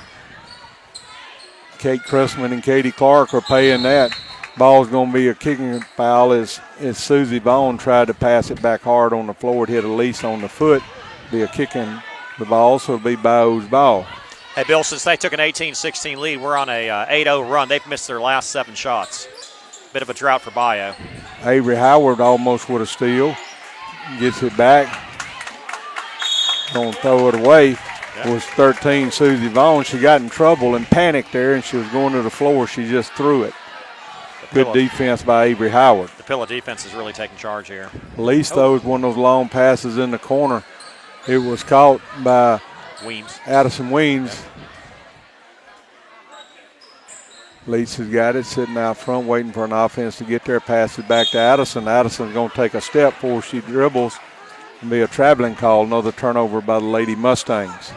Kate Chrisman and Katie Clark are paying that. Ball's going to be a kicking foul as Susie Vaughn tried to pass it back hard on the floor. It hit Elise on the foot. Be a kicking the ball, so it'll be Bayou's ball. Hey, Bill, since they took an 18-16 lead, we're on a 8-0 run. They've missed their last 7 shots. Bit of a drought for Bayou. Avery Howard almost with a steal. Gets it back. Going to throw it away. Was 13, Susie Vaughn. She got in trouble and panicked there, and she was going to the floor. She just threw it. Good defense by Avery Howard. The Pilla defense is really taking charge here. Elise throws one of those long passes in the corner. It was caught by Addison Weems. Elise has got it sitting out front waiting for an offense to get there. Pass it back to Addison. Addison's going to take a step before she dribbles and be a traveling call. Another turnover by the Lady Mustangs.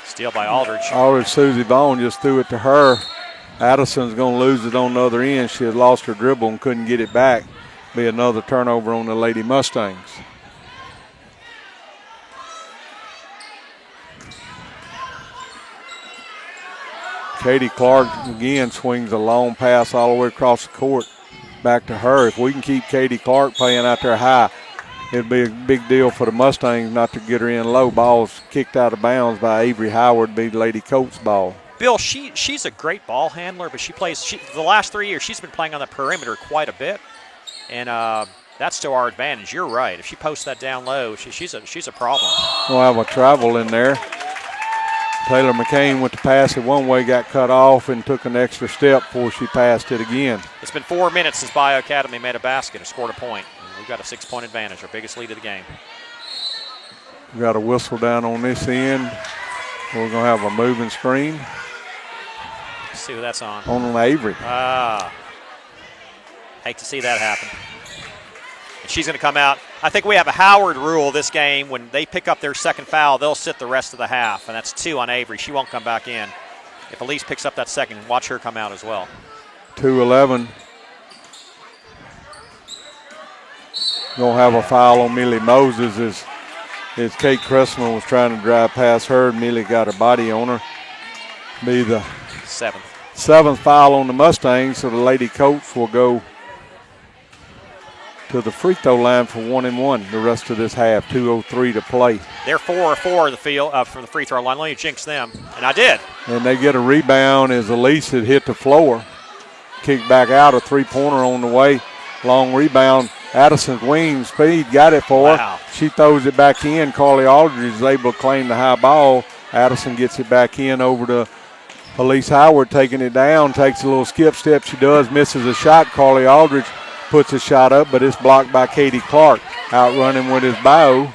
Steal by Aldridge. Susie Vaughn just threw it to her. Addison's going to lose it on the other end. She had lost her dribble and couldn't get it back. Be another turnover on the Lady Mustangs. Katie Clark again swings a long pass all the way across the court back to her. If we can keep Katie Clark playing out there high, it'd be a big deal for the Mustangs not to get her in low. Ball's kicked out of bounds by Avery Howard, be Lady Coates' ball. Bill, she's a great ball handler, but the last 3 years she's been playing on the perimeter quite a bit, and that's to our advantage. You're right. If she posts that down low, she's a problem. We'll have a travel in there. Taylor McCain went to pass it one way, got cut off, and took an extra step before she passed it again. It's been 4 minutes since Bayou Academy made a basket and scored a point. We've got a 6-point advantage, our biggest lead of the game. We got a whistle down on this end. We're going to have a moving screen. Let's see who that's on. On Avery. Hate to see that happen. And she's going to come out. I think we have a Howard rule this game. When they pick up their second foul, they'll sit the rest of the half, and that's 2 on Avery. She won't come back in. If Elise picks up that second, watch her come out as well. 2-11. Going to have a foul on Millie Moses as Kate Cressman was trying to drive past her, and Millie got her body on her. Be the seventh foul on the Mustangs, so the Lady Coats will go to the free throw line for 1-1 the rest of this half. 2:03 to play. They're 4-4 the field from the free throw line. Let me jinx them, and I did. And they get a rebound as Elise had hit the floor. Kicked back out, a three-pointer on the way. Long rebound. Addison's wing speed got it for her. She throws it back in. Carly Aldridge is able to claim the high ball. Addison gets it back in over to Elise Howard, taking it down. Takes a little skip step. She does, misses a shot. Carly Aldridge puts a shot up, but it's blocked by Katie Clark. Outrunning with his bow.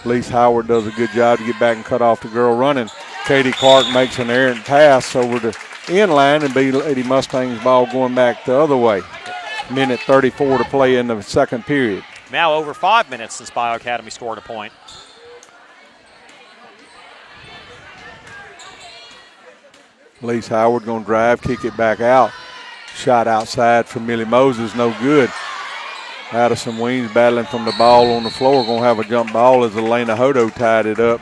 Elise Howard does a good job to get back and cut off the girl running. Katie Clark makes an errant pass over the inline and be Lady Mustangs ball going back the other way. Minute 34 to play in the second period. Now over 5 minutes since Bayou Academy scored a point. Elise Howard going to drive, kick it back out. Shot outside from Millie Moses, no good. Addison Weems battling from the ball on the floor. Going to have a jump ball as Elena Hodo tied it up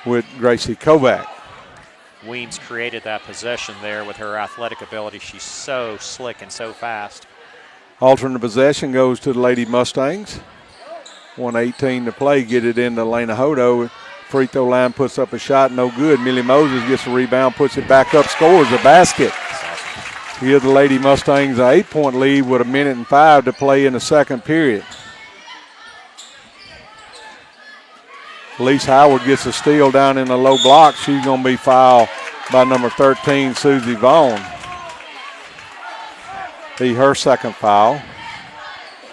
with Gracie Kovac. Weems created that possession there with her athletic ability. She's so slick and so fast. Alternate possession goes to the Lady Mustangs. 1:18 to play. Get it into Lena Hodo. Free throw line, puts up a shot, no good. Millie Moses gets a rebound, puts it back up, scores a basket. Give the Lady Mustangs an 8-point lead with 1:05 to play in the second period. Elise Howard gets a steal down in the low block. She's going to be fouled by number 13, Susie Vaughn. Be her second foul.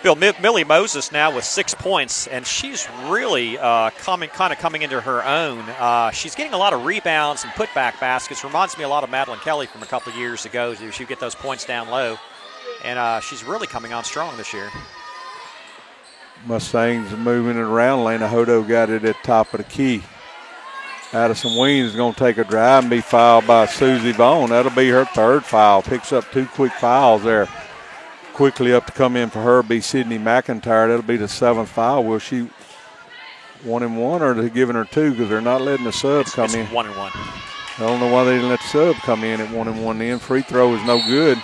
Bill, Millie Moses now with 6 points, and she's really coming into her own. She's getting a lot of rebounds and putback baskets. Reminds me a lot of Madeline Kelly from a couple of years ago. She'd get those points down low, and she's really coming on strong this year. Mustangs moving it around. Lena Hodo got it at top of the key. Addison Weems is going to take a drive and be fouled by Susie Vaughn. That'll be her third foul. Picks up 2 quick fouls there. Quickly up to come in for her be Sydney McIntyre. That'll be the 7th foul. Will she 1 and 1 or are they giving her 2 because they're not letting the sub come in? 1 and 1. I don't know why they didn't let the sub come in at 1 and 1 then. Free throw is no good.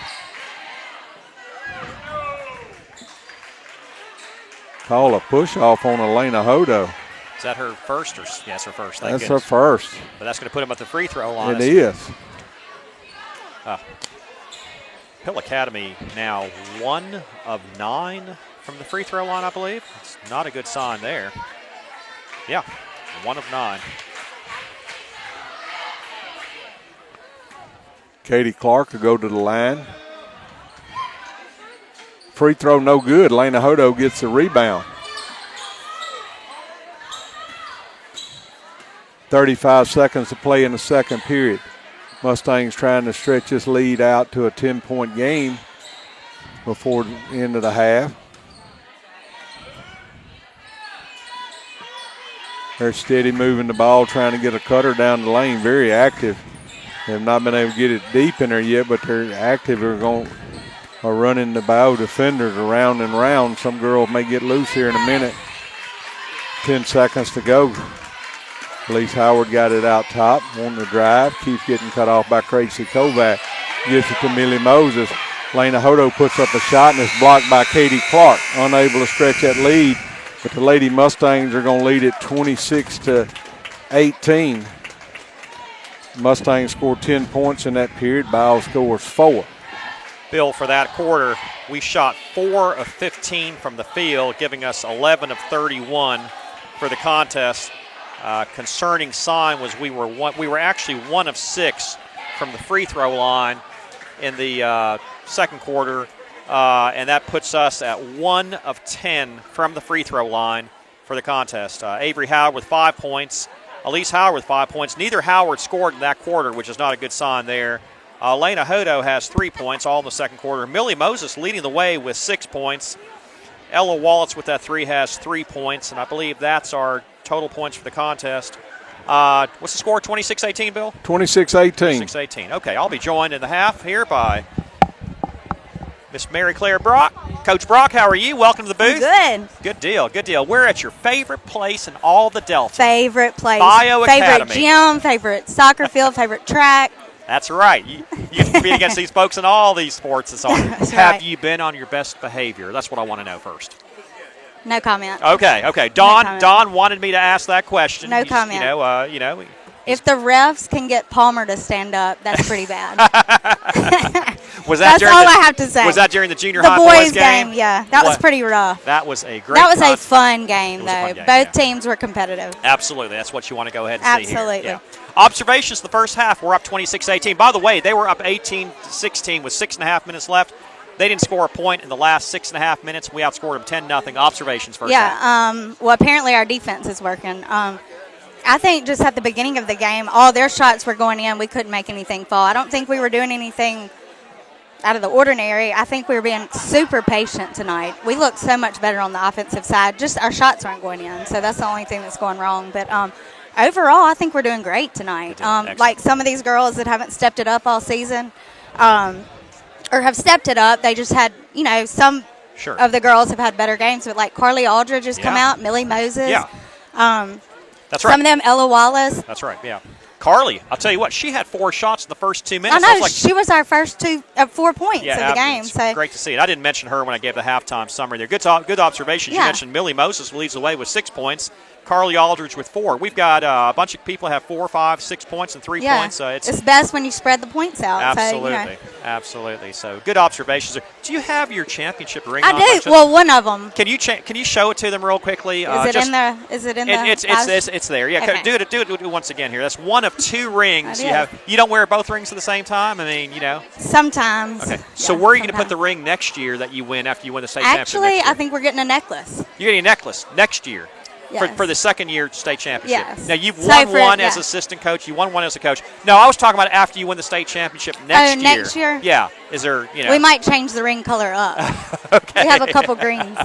Call a push off on Elena Hodo. Is that her first? Yes, her first. That's her first. But that's going to put him at the free throw line. It is. Hill Academy now 1 of 9 from the free throw line, I believe. It's not a good sign there. Yeah, 1 of 9. Katie Clark will go to the line. Free throw no good. Lena Hodo gets the rebound. 35 seconds to play in the second period. Mustangs trying to stretch this lead out to a 10-point game before the end of the half. They're steady moving the ball, trying to get a cutter down the lane. Very active. They have not been able to get it deep in there yet, but they're active. Are running the Bayou defenders around and around. Some girls may get loose here in a minute. 10 seconds to go. Elise Howard got it out top, wanting to drive. Keeps getting cut off by Tracy Kovac. Gives it to Millie Moses. Lena Hodo puts up a shot and is blocked by Katie Clark. Unable to stretch that lead, but the Lady Mustangs are going to lead it 26-18. Mustangs scored 10 points in that period. Bayou scores 4. Bill, for that quarter, we shot 4 of 15 from the field, giving us 11 of 31 for the contest. Concerning sign was we were actually 1 of 6 from the free throw line in the second quarter, and that puts us at 1 of 10 from the free throw line for the contest. Avery Howard with 5 points, Elise Howard with 5 points. Neither Howard scored in that quarter, which is not a good sign there. Lena Hodo has 3 points, all in the second quarter. Millie Moses leading the way with 6 points. Ella Wallets with that 3 has 3 points, and I believe that's our total points for the contest. What's the score, 26-18, Bill? 26-18. 26-18. Okay, I'll be joined in the half here by Miss Mary Claire Brock. Coach Brock, how are you? Welcome to the booth. Good. Good deal, good deal. We're at your favorite place in all the Delta. Favorite place. Bayou Academy. Favorite gym, favorite soccer field, favorite track. That's right. You compete against these folks in all these sports and so on. Have you been on your best behavior? That's what I want to know first. No comment. Okay. Don wanted me to ask that question. No comment. If the refs can get Palmer to stand up, that's pretty bad. That's all I have to say. Was that during the junior high boys game? Yeah, that was pretty rough. That was a great. That was a fun game, though. Both teams were competitive. Absolutely, that's what you want to go ahead and see here. Absolutely. Yeah. Observations the first half, we're up 26-18. By the way, they were up 18-16 with 6.5 minutes left. They didn't score a point in the last 6.5 minutes. We outscored them 10-0. Observations first half. Yeah, well, apparently our defense is working. I think just at the beginning of the game, all their shots were going in. We couldn't make anything fall. I don't think we were doing anything out of the ordinary. I think we were being super patient tonight. We looked so much better on the offensive side. Just our shots aren't going in, so that's the only thing that's going wrong. But overall, I think we're doing great tonight. Like some of these girls that haven't stepped it up all season or have stepped it up, they just had, some of the girls have had better games. But like Carly Aldridge has come out, Millie Moses. Yeah. That's right. Some of them, Ella Wallace. That's right, yeah. Carly, I'll tell you what, she had 4 shots in the first 2 minutes. I know, was she was our first 4 points of the game. It's so great to see it. I didn't mention her when I gave the halftime summary there. Good observations. Yeah. You mentioned Millie Moses leads the way with 6 points. Carly Aldridge with 4. We've got a bunch of people have 4, 5, 6 points and 3 points. It's best when you spread the points out. Absolutely, so, absolutely. So good observations there. Do you have your championship ring? I on? do. Well, one of them. Can you show it to them real quickly? Is it in there? It's there. Yeah. Okay. Do it once again here. That's one of 2 rings you have. You don't wear both rings at the same time. I mean, Sometimes. Okay. So where are you going to put the ring next year that you win after you win the state championship? Actually, I think we're getting a necklace. You're getting a necklace next year. Yes. For the second year state championship. Yes. Now, you've won one as assistant coach. You won one as a coach. No, I was talking about after you win the state championship next year. Next year? Yeah. Is there, We might change the ring color up. Okay. We have a couple greens.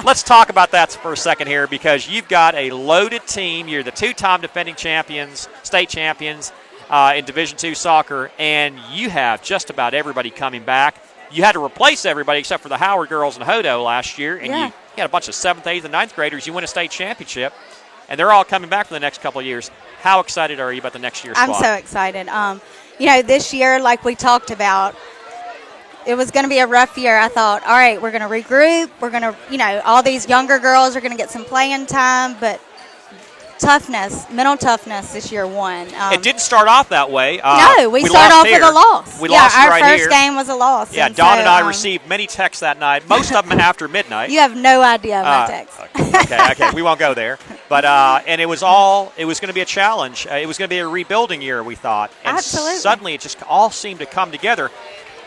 Let's talk about that for a second here because you've got a loaded team. You're the 2-time defending champions, state champions in Division II soccer, and you have just about everybody coming back. You had to replace everybody except for the Howard girls and Hodo last year, and you had a bunch of 7th, 8th, and 9th graders. You win a state championship, and they're all coming back for the next couple of years. How excited are you about the next year's squad? I'm so excited. This year, like we talked about, it was going to be a rough year. I thought, all right, we're going to regroup. We're going to, all these younger girls are going to get some playing time, but mental toughness this year won. It didn't start off that way. No, we started off with a loss. We lost our right first here. game was a loss. Yeah, Dawn and I received many texts that night, most of them after midnight. You have no idea my text. Okay, we won't go there. But and it was going to be a challenge. It was going to be a rebuilding year, we thought. And Absolutely. Suddenly it just all seemed to come together.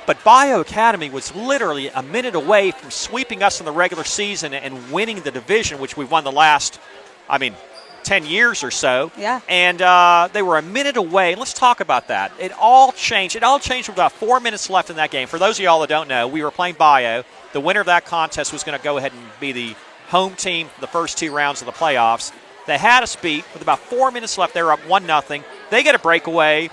But Bayou Academy was literally a minute away from sweeping us in the regular season and winning the division, which we've won the last, 10 years or so. Yeah. And they were a minute away. Let's talk about that. It all changed. It all changed with about 4 minutes left in that game. For those of y'all that don't know, we were playing Bayou. The winner of that contest was going to go ahead and be the home team for the first 2 rounds of the playoffs. They had us beat with about 4 minutes left. They were up 1-0. They get a breakaway.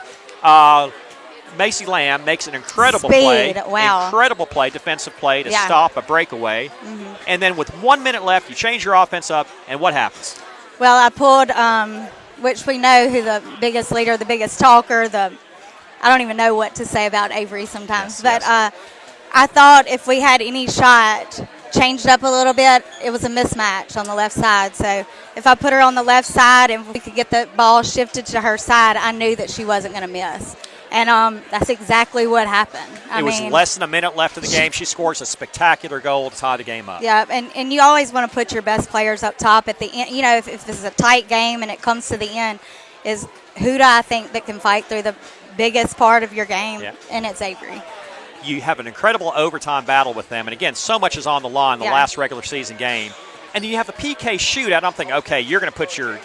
Macy Lamb makes an incredible play. Wow. Incredible play, defensive play to stop a breakaway. Mm-hmm. And then with 1 minute left, you change your offense up, and what happens? Well, I pulled, which we know who the biggest leader, the biggest talker, I don't even know what to say about Avery sometimes. I thought if we had any shot changed up a little bit, it was a mismatch on the left side. So if I put her on the left side and we could get the ball shifted to her side, I knew that she wasn't going to miss. And that's exactly what happened. It was less than a minute left in the game. She scores a spectacular goal to tie the game up. Yeah, and you always want to put your best players up top at the end. If this is a tight game and it comes to the end, is who do I think that can fight through the biggest part of your game? Yeah. And it's Avery. You have an incredible overtime battle with them. And, again, so much is on the line the last regular season game. And then you have the PK shootout. I'm thinking, okay, you're going to put your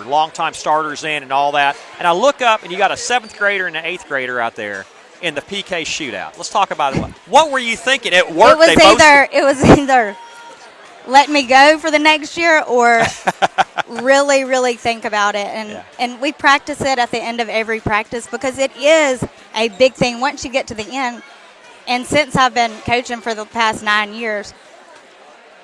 longtime starters in and all that. And I look up, and you got a 7th grader and an 8th grader out there in the PK shootout. Let's talk about it. What were you thinking? It worked. It was either let me go for the next year or really, really think about it. And we practice it at the end of every practice because it is a big thing once you get to the end. And since I've been coaching for the past 9 years,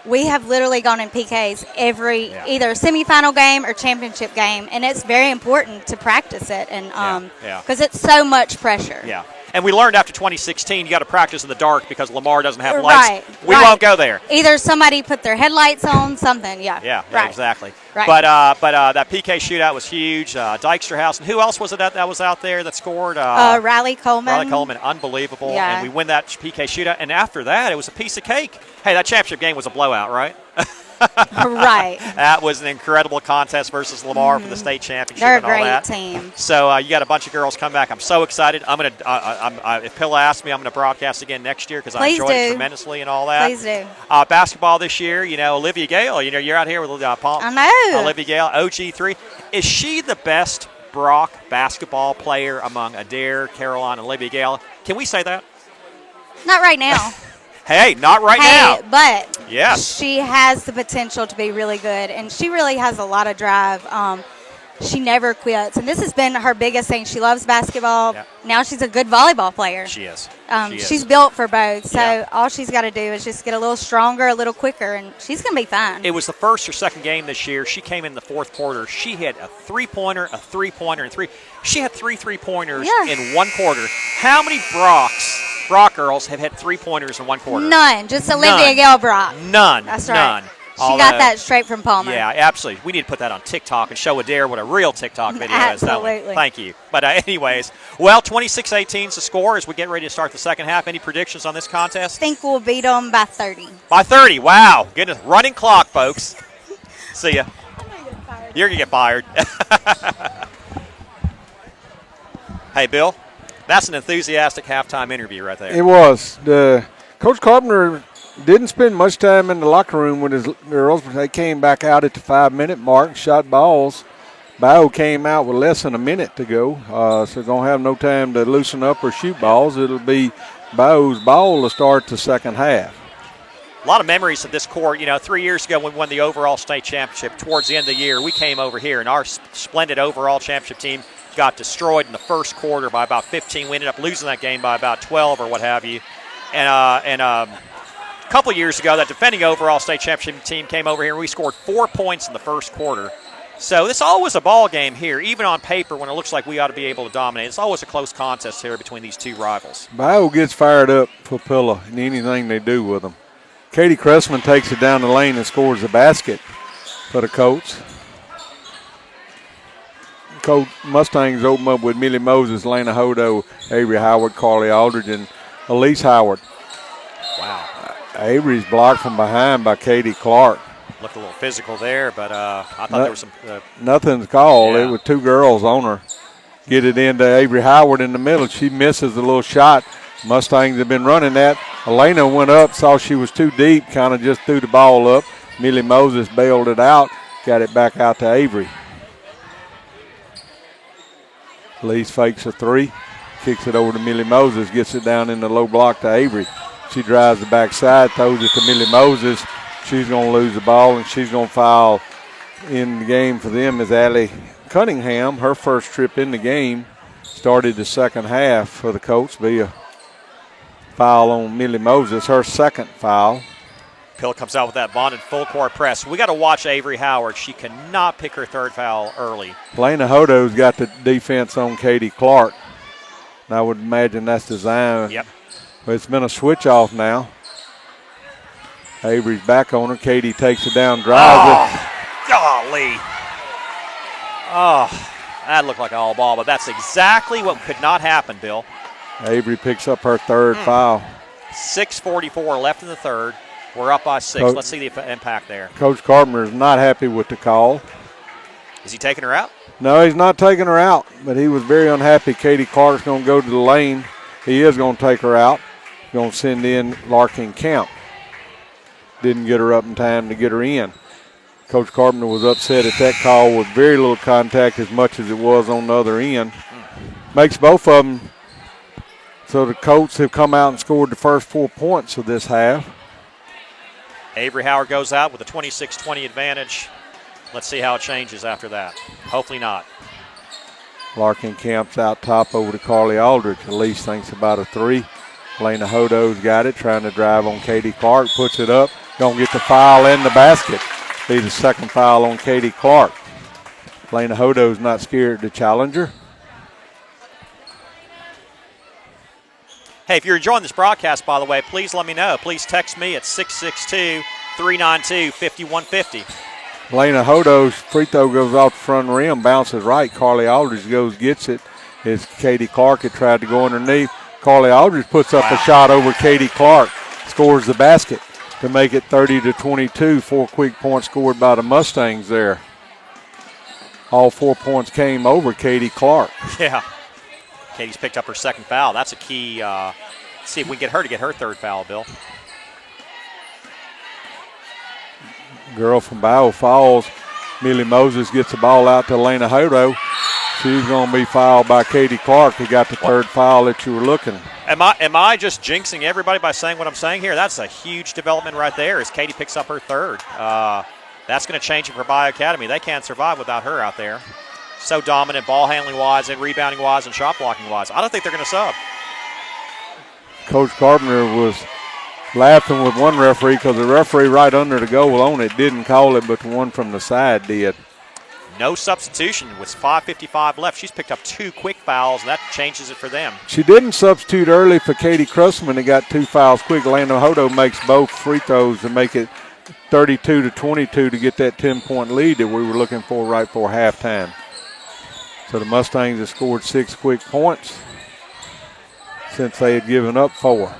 we have literally gone in PKs every either semifinal game or championship game, and it's very important to practice it, and because it's so much pressure. Yeah, and we learned after 2016 you got to practice in the dark because Lamar doesn't have lights. We won't go there. Either somebody put their headlights on, something. Yeah, exactly. Right. But that PK shootout was huge. Dykstra House, and who else was it that was out there that scored? Riley Coleman. Riley Coleman, unbelievable. Yeah. And we win that PK shootout. And after that, it was a piece of cake. Hey, that championship game was a blowout, right? Right. That was an incredible contest versus Lamar for the state championship. They're and all that. a great team. So you got a bunch of girls come back. I'm so excited. I'm gonna. If Pilla asks me, I'm gonna broadcast again next year because I enjoyed it tremendously and all that. Please do. Basketball this year. Olivia Gale. You're out here with Paul. I know. Olivia Gale, OG3. Is she the best Brock basketball player among Adair, Caroline, and Olivia Gale? Can we say that? Not right now. Hey, not right now. But yes, she has the potential to be really good, and she really has a lot of drive. she never quits. And this has been her biggest thing. She loves basketball. Yeah. Now she's a good volleyball player. She is. She's built for both. So Yeah. all she's got to do is just get a little stronger, a little quicker, and she's going to be fine. It was the first or second game this year. She came in the fourth quarter. She had a three-pointer, and three. She had three three-pointers in one quarter. How many Brock girls have had three-pointers in one quarter? None. Just Olivia Gale Brock. None. That's right. None. She got that straight from Palmer. Yeah, absolutely. We need to put that on TikTok and show Adair what a real TikTok video is. Absolutely. Thank you. But anyways, well, 26-18 is the score as we get ready to start the second half. Any predictions on this contest? I think we'll beat them by 30. By 30. Wow. Goodness. Running clock, folks. See ya. You're going to get fired. Hey, Bill, that's an enthusiastic halftime interview right there. It was. Coach Carpenter didn't spend much time in the locker room with his girls, but they came back out at the 5-minute mark and shot balls. Bayou came out with less than a minute to go, so they're going to have no time to loosen up or shoot balls. It'll be Bayou's ball to start the second half. A lot of memories of this court. 3 years ago when we won the overall state championship, towards the end of the year, we came over here, and our splendid overall championship team got destroyed in the first quarter by about 15. We ended up losing that game by about 12 or what have you. And a couple years ago, that defending overall state championship team came over here, and we scored 4 points in the first quarter. So it's always a ball game here, even on paper when it looks like we ought to be able to dominate. It's always a close contest here between these two rivals. Bayou gets fired up for Pilla in anything they do with them. Katie Cressman takes it down the lane and scores the basket for the Colts. Coach Mustangs open up with Millie Moses, Lena Hodo, Avery Howard, Carly Aldridge, and Elise Howard. Wow. Avery's blocked from behind by Katie Clark. Looked a little physical there, but I thought there was some. Nothing's called. Yeah. It was two girls on her. Get it into Avery Howard in the middle. She misses a little shot. Mustangs have been running that. Elena went up, saw she was too deep, kind of just threw the ball up. Millie Moses bailed it out, got it back out to Avery. Elise fakes a three, kicks it over to Millie Moses, gets it down in the low block to Avery. She drives the backside, throws it to Millie Moses. She's going to lose the ball, and she's going to foul in the game for them is Allie Cunningham. Her first trip in the game started the second half for the Colts. Be a foul on Millie Moses, her second foul. Pill comes out with that bonded full court press. We got to watch Avery Howard. She cannot pick her third foul early. Lena Hodo's got the defense on Katie Clark. And I would imagine that's designed. Yep. But it's been a switch off now. Avery's back on her. Katie takes it down, drives it. Golly. Oh, that looked like an all ball, but that's exactly what could not happen, Bill. Avery picks up her third foul. 6:44 left in the third. We're up by 6. Let's see the impact there. Coach Carpenter is not happy with the call. Is he taking her out? No, he's not taking her out, but he was very unhappy. Katie Clark's going to go to the lane. He is going to take her out. Going to send in Larkin Camp. Didn't get her up in time to get her in. Coach Carpenter was upset at that call with very little contact as much as it was on the other end. Makes both of them. So the Colts have come out and scored the first 4 points of this half. Avery Howard goes out with a 26-20 advantage. Let's see how it changes after that. Hopefully not. Larkin Camp's out top over to Carly Aldridge. Elise thinks about a three. Lena Hodo's got it, trying to drive on Katie Clark, puts it up. Going to get the foul in the basket. Be the second foul on Katie Clark. Lena Hodo's not scared to challenge her. Hey, if you're enjoying this broadcast, by the way, please let me know. Please text me at 662-392-5150. Lena Hodo's free throw goes off the front rim, bounces right. Carly Aldridge goes, gets it. It's Katie Clark had tried to go underneath. Carly Aldridge puts up a shot over Katie Clark, scores the basket to make it 30-22. 4 quick points scored by the Mustangs there. All 4 points came over Katie Clark. Yeah. Katie's picked up her second foul. That's a key. Let's see if we can get her to get her third foul, Bill. Girl from Bayou falls. Millie Moses gets the ball out to Lena Hodo. She's going to be fouled by Katie Clark, who got the third foul that you were looking. Am I just jinxing everybody by saying what I'm saying here? That's a huge development right there as Katie picks up her third. That's going to change it for Bayou Academy. They can't survive without her out there. so dominant ball handling wise and rebounding wise and shot blocking wise. I don't think they're going to sub. Coach Carpenter was laughing with one referee because the referee right under the goal on it didn't call it, but the one from the side did. No substitution with 5:55 left. She's picked up 2 quick fouls, and that changes it for them. She didn't substitute early for Katie Crustman and got 2 fouls quick. Lana Hodo makes both free throws to make it 32-22 to get that 10-point lead that we were looking for right for halftime. So the Mustangs have scored 6 quick points since they had given up 4.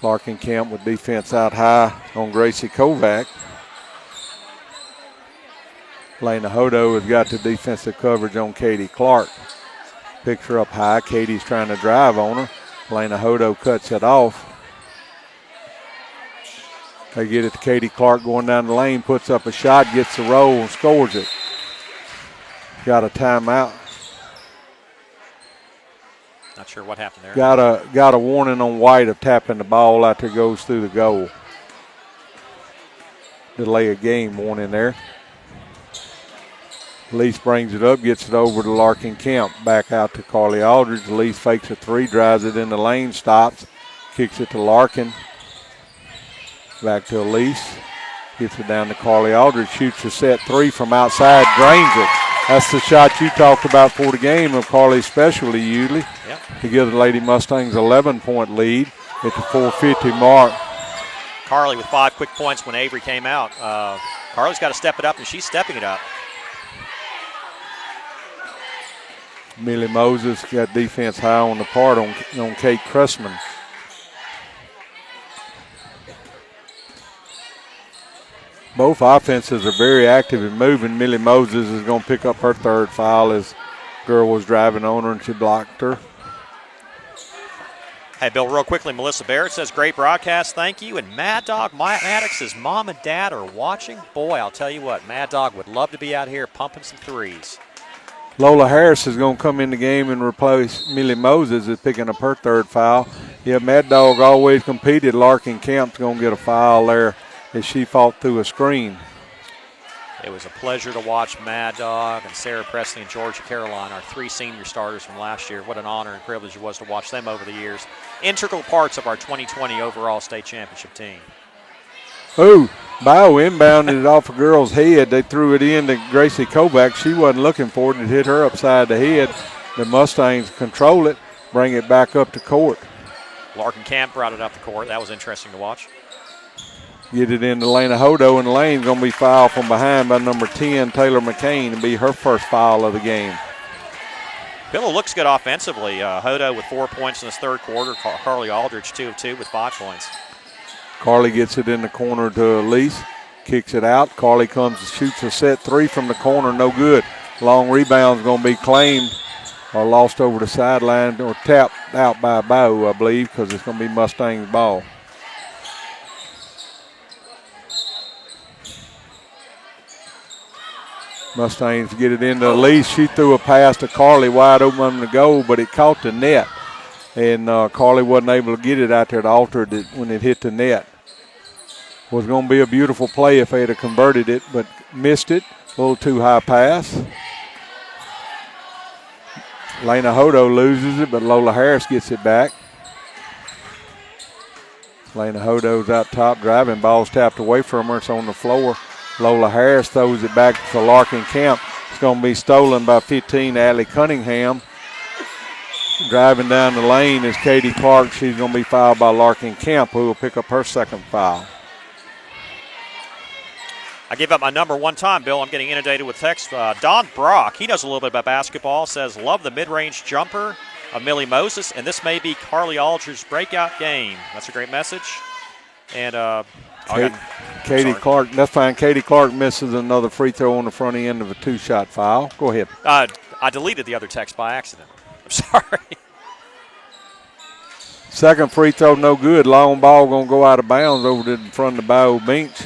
Larkin Camp with defense out high on Gracie Kovac. Lena Hodo has got the defensive coverage on Katie Clark. Picks her up high. Katie's trying to drive on her. Lena Hodo cuts it off. They get it to Katie Clark going down the lane, puts up a shot, gets the roll, and scores it. Got a timeout. Not sure what happened there. Got a warning on White of tapping the ball after it goes through the goal. Delay a game warning there. Lease brings it up, gets it over to Larkin Kemp. Back out to Carly Aldridge. Lease fakes a 3, drives it in the lane, stops, kicks it to Larkin. Back to Elise. Gets it down to Carly Aldridge. Shoots a set 3 from outside, drains it. That's the shot you talked about for the game of Carly's specialty usually. Yep. To give the Lady Mustangs 11-point lead at the 4:50 mark. Carly with 5 quick points when Avery came out. Carly's got to step it up, and she's stepping it up. Millie Moses got defense high on the part on Kate Cressman. Both offenses are very active and moving. Millie Moses is going to pick up her 3rd foul as girl was driving on her and she blocked her. Hey, Bill, real quickly, Melissa Barrett says, great broadcast, thank you. And Mad Dog Maddox says, Mom and Dad are watching. Boy, I'll tell you what, Mad Dog would love to be out here pumping some threes. Lola Harris is going to come in the game and replace Millie Moses as picking up her 3rd foul. Yeah, Mad Dog always competed. Larkin Kemp's going to get a foul there as she fought through a screen. It was a pleasure to watch Mad Dog and Sarah Presley and Georgia Caroline, our 3 senior starters from last year. What an honor and privilege it was to watch them over the years. Integral parts of our 2020 overall state championship team. Ooh, Bayou inbounded it off a girl's head. They threw it in to Gracie Kovac. She wasn't looking for it. It hit her upside the head. The Mustangs control it, bring it back up to court. Larkin Camp brought it up the court. That was interesting to watch. Get it into Lena Hodo, and the lane's going to be fouled from behind by number 10, Taylor McCain, and be her first foul of the game. Bill looks good offensively. Hodo with 4 points in this 3rd quarter. Carly Aldridge 2 of 2 with 5 points. Carly gets it in the corner to Elise, kicks it out. Carly comes and shoots a set 3 from the corner, no good. Long rebound's going to be claimed or lost over the sideline or tapped out by Bayou, I believe, because it's going to be Mustang's ball. Mustangs get it into Elise. She threw a pass to Carly wide open on the goal, but it caught the net. And Carly wasn't able to get it out there to alter it when it hit the net. Was going to be a beautiful play if they had converted it, but missed it. A little too high pass. Lena Hodo loses it, but Lola Harris gets it back. Lena Hodo's out top driving. Ball's tapped away from her. It's on the floor. Lola Harris throws it back to Larkin Camp. It's going to be stolen by 15, Allie Cunningham. Driving down the lane is Katie Clark. She's going to be fouled by Larkin Camp, who will pick up her 2nd foul. I gave up my number one time, Bill. I'm getting inundated with text. Don Brock, he knows a little bit about basketball, says, love the mid-range jumper of Millie Moses, and this may be Carly Aldridge's breakout game. That's a great message. And Katie Clark, that's fine. Katie Clark misses another free throw on the front end of a 2-shot foul. Go ahead. I deleted the other text by accident. I'm sorry. 2nd free throw, no good. Long ball going to go out of bounds over to the front of the Bayou bench.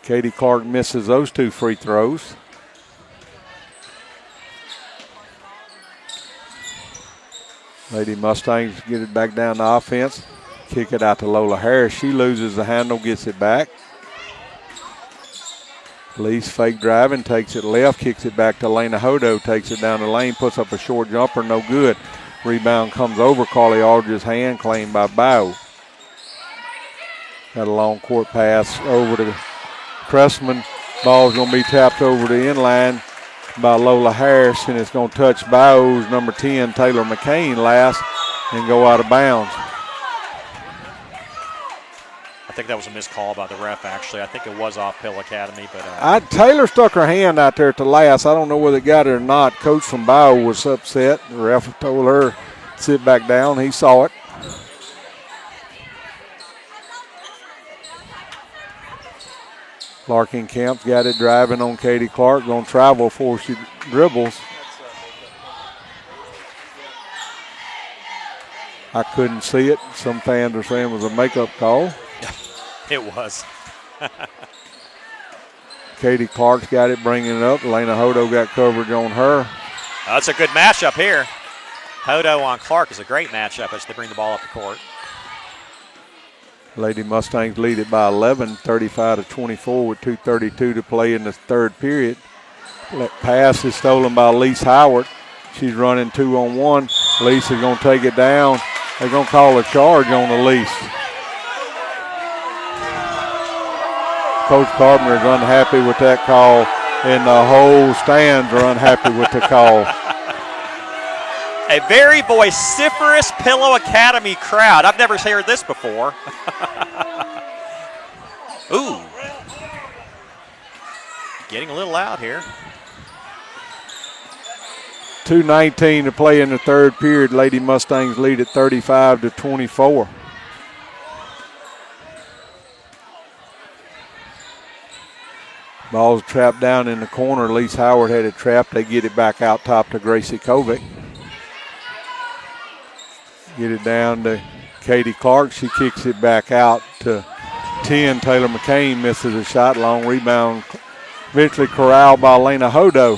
Katie Clark misses those 2 free throws. Lady Mustangs get it back down to offense. Kick it out to Lola Harris. She loses the handle, gets it back. Lee's fake driving, takes it left, kicks it back to Lena Hodo, takes it down the lane, puts up a short jumper, no good. Rebound comes over Carly Aldridge's hand, claimed by Bayou. Got a long court pass over to Cressman. Ball's going to be tapped over the inline by Lola Harris, and it's going to touch Bayou's number 10, Taylor McCain, last and go out of bounds. I think that was a missed call by the ref, actually. I think it was off Pill Academy. But Taylor stuck her hand out there at the last. I don't know whether it got it or not. Coach from Bayou was upset. The ref told her sit back down. He saw it. Larkin Kemp's got it driving on Katie Clark. Going to travel before she dribbles. I couldn't see it. Some fans are saying it was a makeup call. It was. Katie Clark's got it, bringing it up. Lena Hodo got coverage on her. That's a good matchup here. Hodo on Clark is a great matchup as they bring the ball up the court. Lady Mustangs lead it by 11, 35-24 with 2:32 to play in the third period. Pass is stolen by Lise Howard. She's running 2-on-1. Lise is going to take it down. They're going to call a charge on Elise. Coach Carpenter is unhappy with that call, and the whole stands are unhappy with the call. A very vociferous Pillow Academy crowd. I've never heard this before. Ooh. Getting a little loud here. 2:19 to play in the third period. Lady Mustangs lead at 35-24. Ball's trapped down in the corner. Lise Howard had it trapped. They get it back out top to Gracie Kovic. Get it down to Katie Clark. She kicks it back out to 10. Taylor McCain misses a shot. Long rebound. Eventually corralled by Lena Hodo.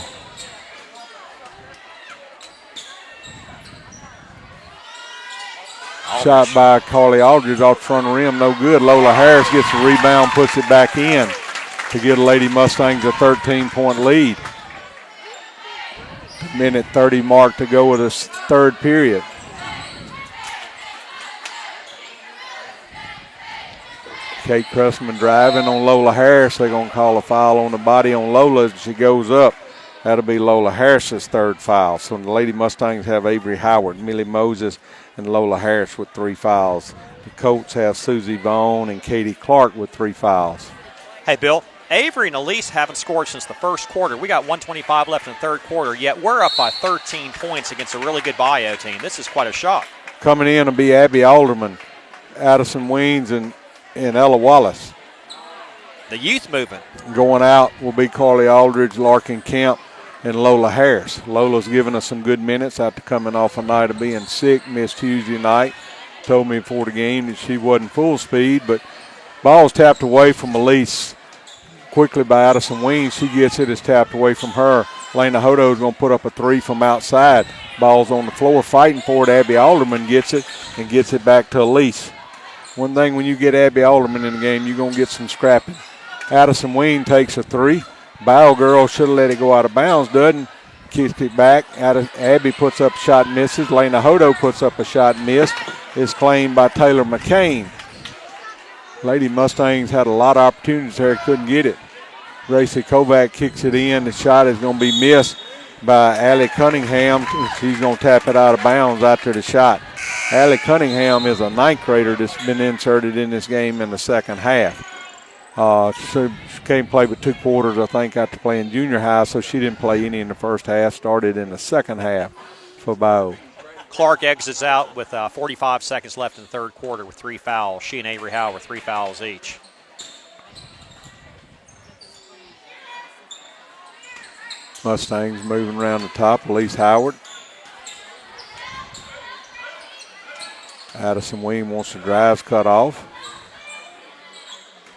Shot by Carly Aldridge off front rim. No good. Lola Harris gets the rebound, puts it back in to give Lady Mustangs a 13-point lead. Minute 30 mark to go with this third period. Kate Cressman driving on Lola Harris. They're going to call a foul on the body on Lola as she goes up. That'll be Lola Harris's third foul. So the Lady Mustangs have Avery Howard, Millie Moses, and Lola Harris with 3 fouls. The Colts have Susie Vaughn and Katie Clark with 3 fouls. Hey, Bill, Avery and Elise haven't scored since the first quarter. We got 1:25 left in the third quarter, yet we're up by 13 points against a really good Bayou team. This is quite a shock. Coming in will be Abby Alderman, Addison Weens, and Ella Wallace. The youth movement. Going out will be Carly Aldridge, Larkin Kemp, and Lola Harris. Lola's given us some good minutes after coming off a night of being sick, missed Tuesday night. Told me before the game that she wasn't full speed, but ball's tapped away from Elise quickly by Addison Weens. She gets it, it's tapped away from her. Lena Hodo's going to put up a 3 from outside. Ball's on the floor, fighting for it. Abby Alderman gets it and gets it back to Elise. One thing, when you get Abby Alderman in the game, you're going to get some scrapping. Addison Weens takes a 3. Bayou girl should have let it go out of bounds, doesn't. Kicks it back. Abby puts up a shot and misses. Lena Hodo puts up a shot and missed. It's claimed by Taylor McCain. Lady Mustangs had a lot of opportunities there, couldn't get it. Gracie Kovac kicks it in. The shot is going to be missed by Allie Cunningham. She's going to tap it out of bounds after the shot. Allie Cunningham is a 9th grader that's been inserted in this game in the second half. She came play with 2 quarters, I think, after playing junior high, so she didn't play any in the first half, started in the second half for Bayou. Clark exits out with 45 seconds left in the third quarter with 3 fouls. She and Avery Howard with 3 fouls each. Mustangs moving around the top. Elise Howard. Addison Weem wants the drives cut off.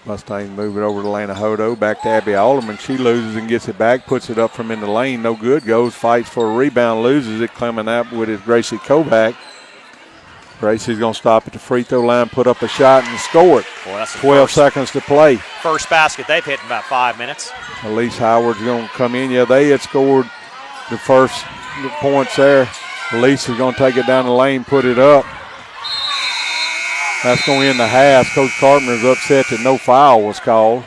Mustangs move it over to Lena Hodo. Back to Abby Alderman. She loses and gets it back. Puts it up from in the lane. No good. Goes, fights for a rebound. Loses it. Coming up with it, Gracie Kovac. Gracie's going to stop at the free throw line, put up a shot, and score it. Boy, that's 12 seconds to play. First basket they've hit in about 5 minutes. Elise Howard's going to come in. Yeah, they had scored the first points there. Elise is going to take it down the lane, put it up. That's going to end the half. Coach Carpenter's upset that no foul was called.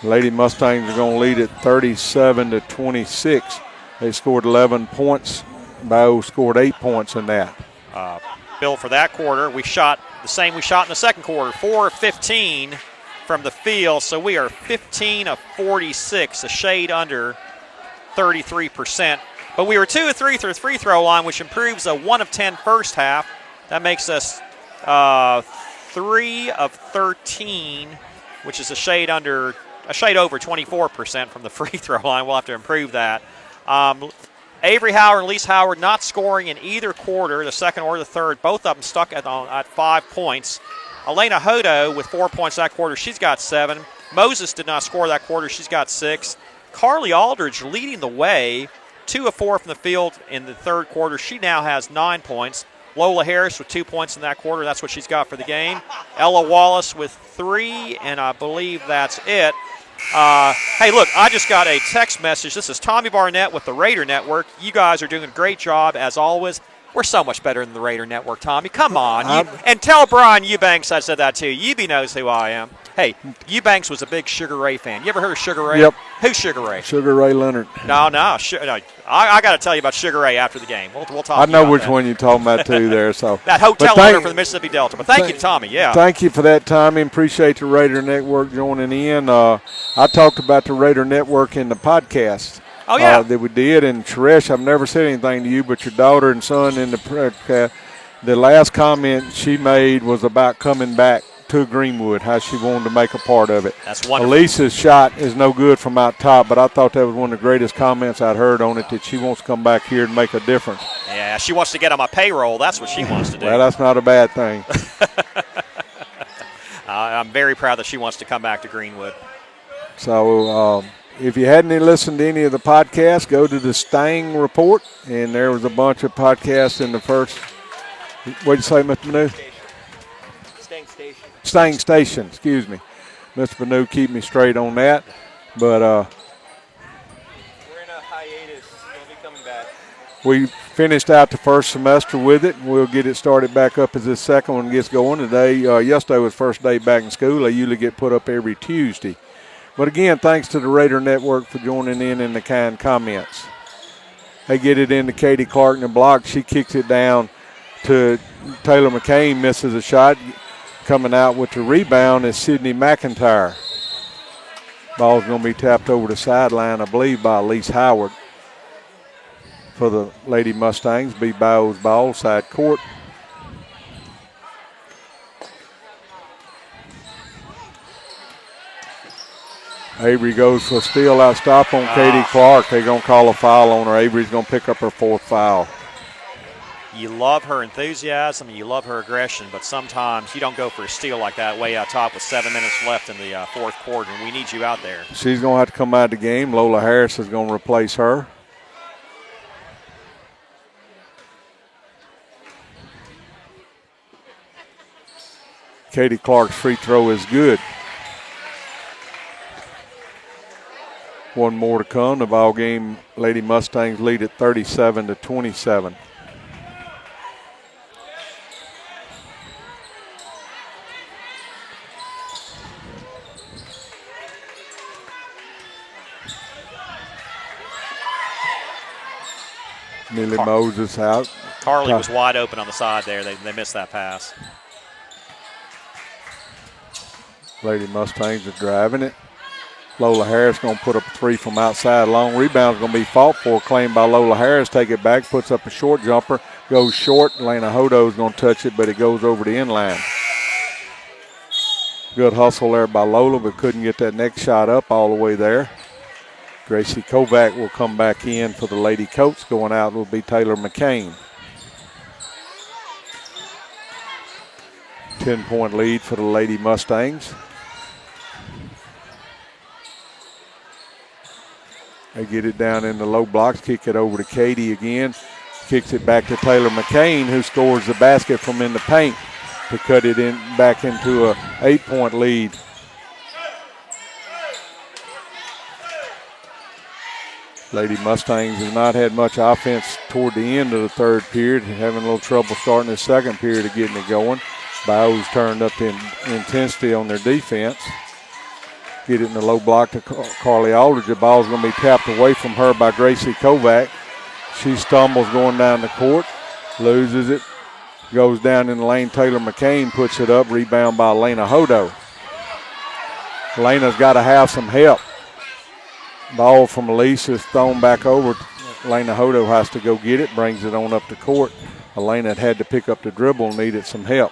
Lady Mustangs are going to lead at 37-26. They scored 11 points. Bayou scored 8 points in that. Bill, for that quarter, we shot the same we shot in the second quarter, 4 of 15 from the field. So we are 15 of 46, a shade under 33%. But we were 2 of 3 through the free throw line, which improves a 1 of 10 first half. That makes us 3 of 13, which is a shade over 24% from the free throw line. We'll have to improve that. Avery Howard and Elise Howard not scoring in either quarter, the second or the third. Both of them stuck at 5 points. Elena Hodo with 4 points that quarter. She's got 7. Moses did not score that quarter. She's got 6. Carly Aldridge leading the way, 2 of 4 from the field in the third quarter. She now has 9 points. Lola Harris with 2 points in that quarter. That's what she's got for the game. Ella Wallace with 3, and I believe that's it. Hey, look, I just got a text message. This is Tommy Barnett with the Raider Network. You guys are doing a great job, as always. We're so much better than the Raider Network, Tommy. Come on. And tell Brian Eubanks I said that too. Euby knows who I am. Hey, Eubanks was a big Sugar Ray fan. You ever heard of Sugar Ray? Yep. Who's Sugar Ray? Sugar Ray Leonard. No. I got to tell you about Sugar Ray after the game. We'll talk I know about which that. one you're talking about, too, there. So that hotel owner for the Mississippi Delta. But thank you, Tommy. Yeah. Thank you for that, Tommy. Appreciate the Raider Network joining in. I talked about the Raider Network in the podcast. Oh, yeah. That we did. And, Suresh, I've never said anything to you, but your daughter and son in the podcast, the last comment she made was about coming back to Greenwood, how she wanted to make a part of it. That's wonderful. Elisa's shot is no good from out top, but I thought that was one of the greatest comments I'd heard on it, that she wants to come back here and make a difference. Yeah, she wants to get on my payroll. That's what she wants to do. Well, that's not a bad thing. I'm very proud that she wants to come back to Greenwood. So if you hadn't listened to any of the podcasts, go to the Stang Report, and there was a bunch of podcasts in the first. What did you say, Mr. Manu? Stang Station, excuse me. Mr. Manu, keep me straight on that. But we're in a hiatus. We'll be coming back. We finished out the first semester with it. We'll get it started back up as this second one gets going today. Yesterday was first day back in school. They usually get put up every Tuesday. But again, thanks to the Raider Network for joining in the kind comments. They get it into Katie Clark in the block. She kicks it down to Taylor McCain, misses a shot. Coming out with the rebound is Sydney McIntyre. Ball's going to be tapped over the sideline, I believe, by Elise Howard. For the Lady Mustangs, be Bayou's ball, side court. Avery goes for a steal out stop on Katie Clark. They're going to call a foul on her. Avery's going to pick up her 4th foul. You love her enthusiasm, you love her aggression, but sometimes you don't go for a steal like that way out top with 7 minutes left in the fourth quarter, and we need you out there. She's going to have to come out of the game. Lola Harris is going to replace her. Katie Clark's free throw is good. One more to come. The ball game, Lady Mustangs lead at 37-27. Millie Moses out. Carly was wide open on the side there. They missed that pass. Lady Mustangs are driving it. Lola Harris going to put up a 3 from outside. Long rebound's going to be fought for. Claimed by Lola Harris. Take it back. Puts up a short jumper. Goes short. Lena Hodo's going to touch it, but it goes over the inline. Good hustle there by Lola, but couldn't get that next shot up all the way there. Gracie Kovac will come back in for the Lady Coats. Going out will be Taylor McCain. 10-point lead for the Lady Mustangs. They get it down in the low blocks, kick it over to Katie again. kicks it back to Taylor McCain, who scores the basket from in the paint to cut it in back into a 8-point lead. Lady Mustangs have not had much offense toward the end of the third period, having a little trouble starting the second period of getting it going. Bayou's turned up the intensity on their defense. Get it in the low block to Carly Aldridge. The ball's going to be tapped away from her by Gracie Kovac. She stumbles going down the court, loses it, goes down in the lane. Taylor McCain puts it up, rebound by Elena Hodo. Elena's got to have some help. Ball from Elise is thrown back over. Elena Hodo has to go get it, brings it on up the court. Elena had to pick up the dribble, needed some help.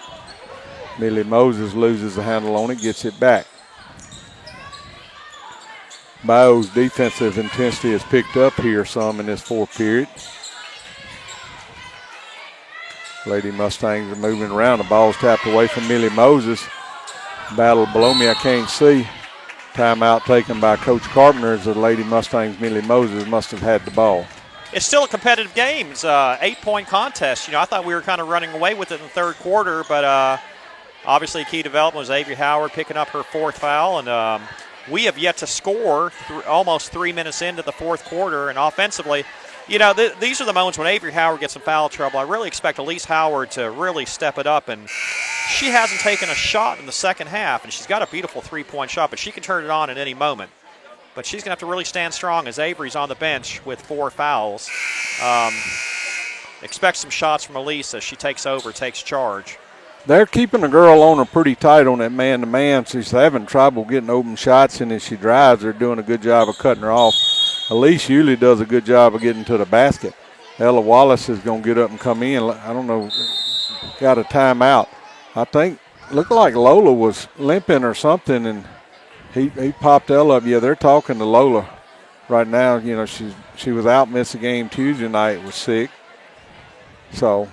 Millie Moses loses the handle on it, gets it back. Bayou's defensive intensity has picked up here some in this fourth period. Lady Mustangs are moving around. The ball's tapped away from Millie Moses. Battle below me, I can't see. Timeout taken by Coach Carpenter as the Lady Mustangs, Millie Moses, must have had the ball. It's still a competitive game. It's an 8-point contest. I thought we were kind of running away with it in the third quarter, but obviously key development was Avery Howard picking up her fourth foul, and we have yet to score almost 3 minutes into the fourth quarter, and offensively, these are the moments when Avery Howard gets in foul trouble. I really expect Elise Howard to really step it up, and she hasn't taken a shot in the second half, and she's got a beautiful three-point shot, but she can turn it on at any moment. But she's going to have to really stand strong as Avery's on the bench with 4 fouls. Expect some shots from Elise as she takes over, takes charge. They're keeping the girl on her pretty tight on that man-to-man. She's having trouble getting open shots, and as she drives, they're doing a good job of cutting her off. Elise usually does a good job of getting to the basket. Ella Wallace is going to get up and come in. I don't know, got a timeout. I think, looked like Lola was limping or something, and he popped Ella up. Yeah, they're talking to Lola right now. She was out, missed the game Tuesday night, was sick. So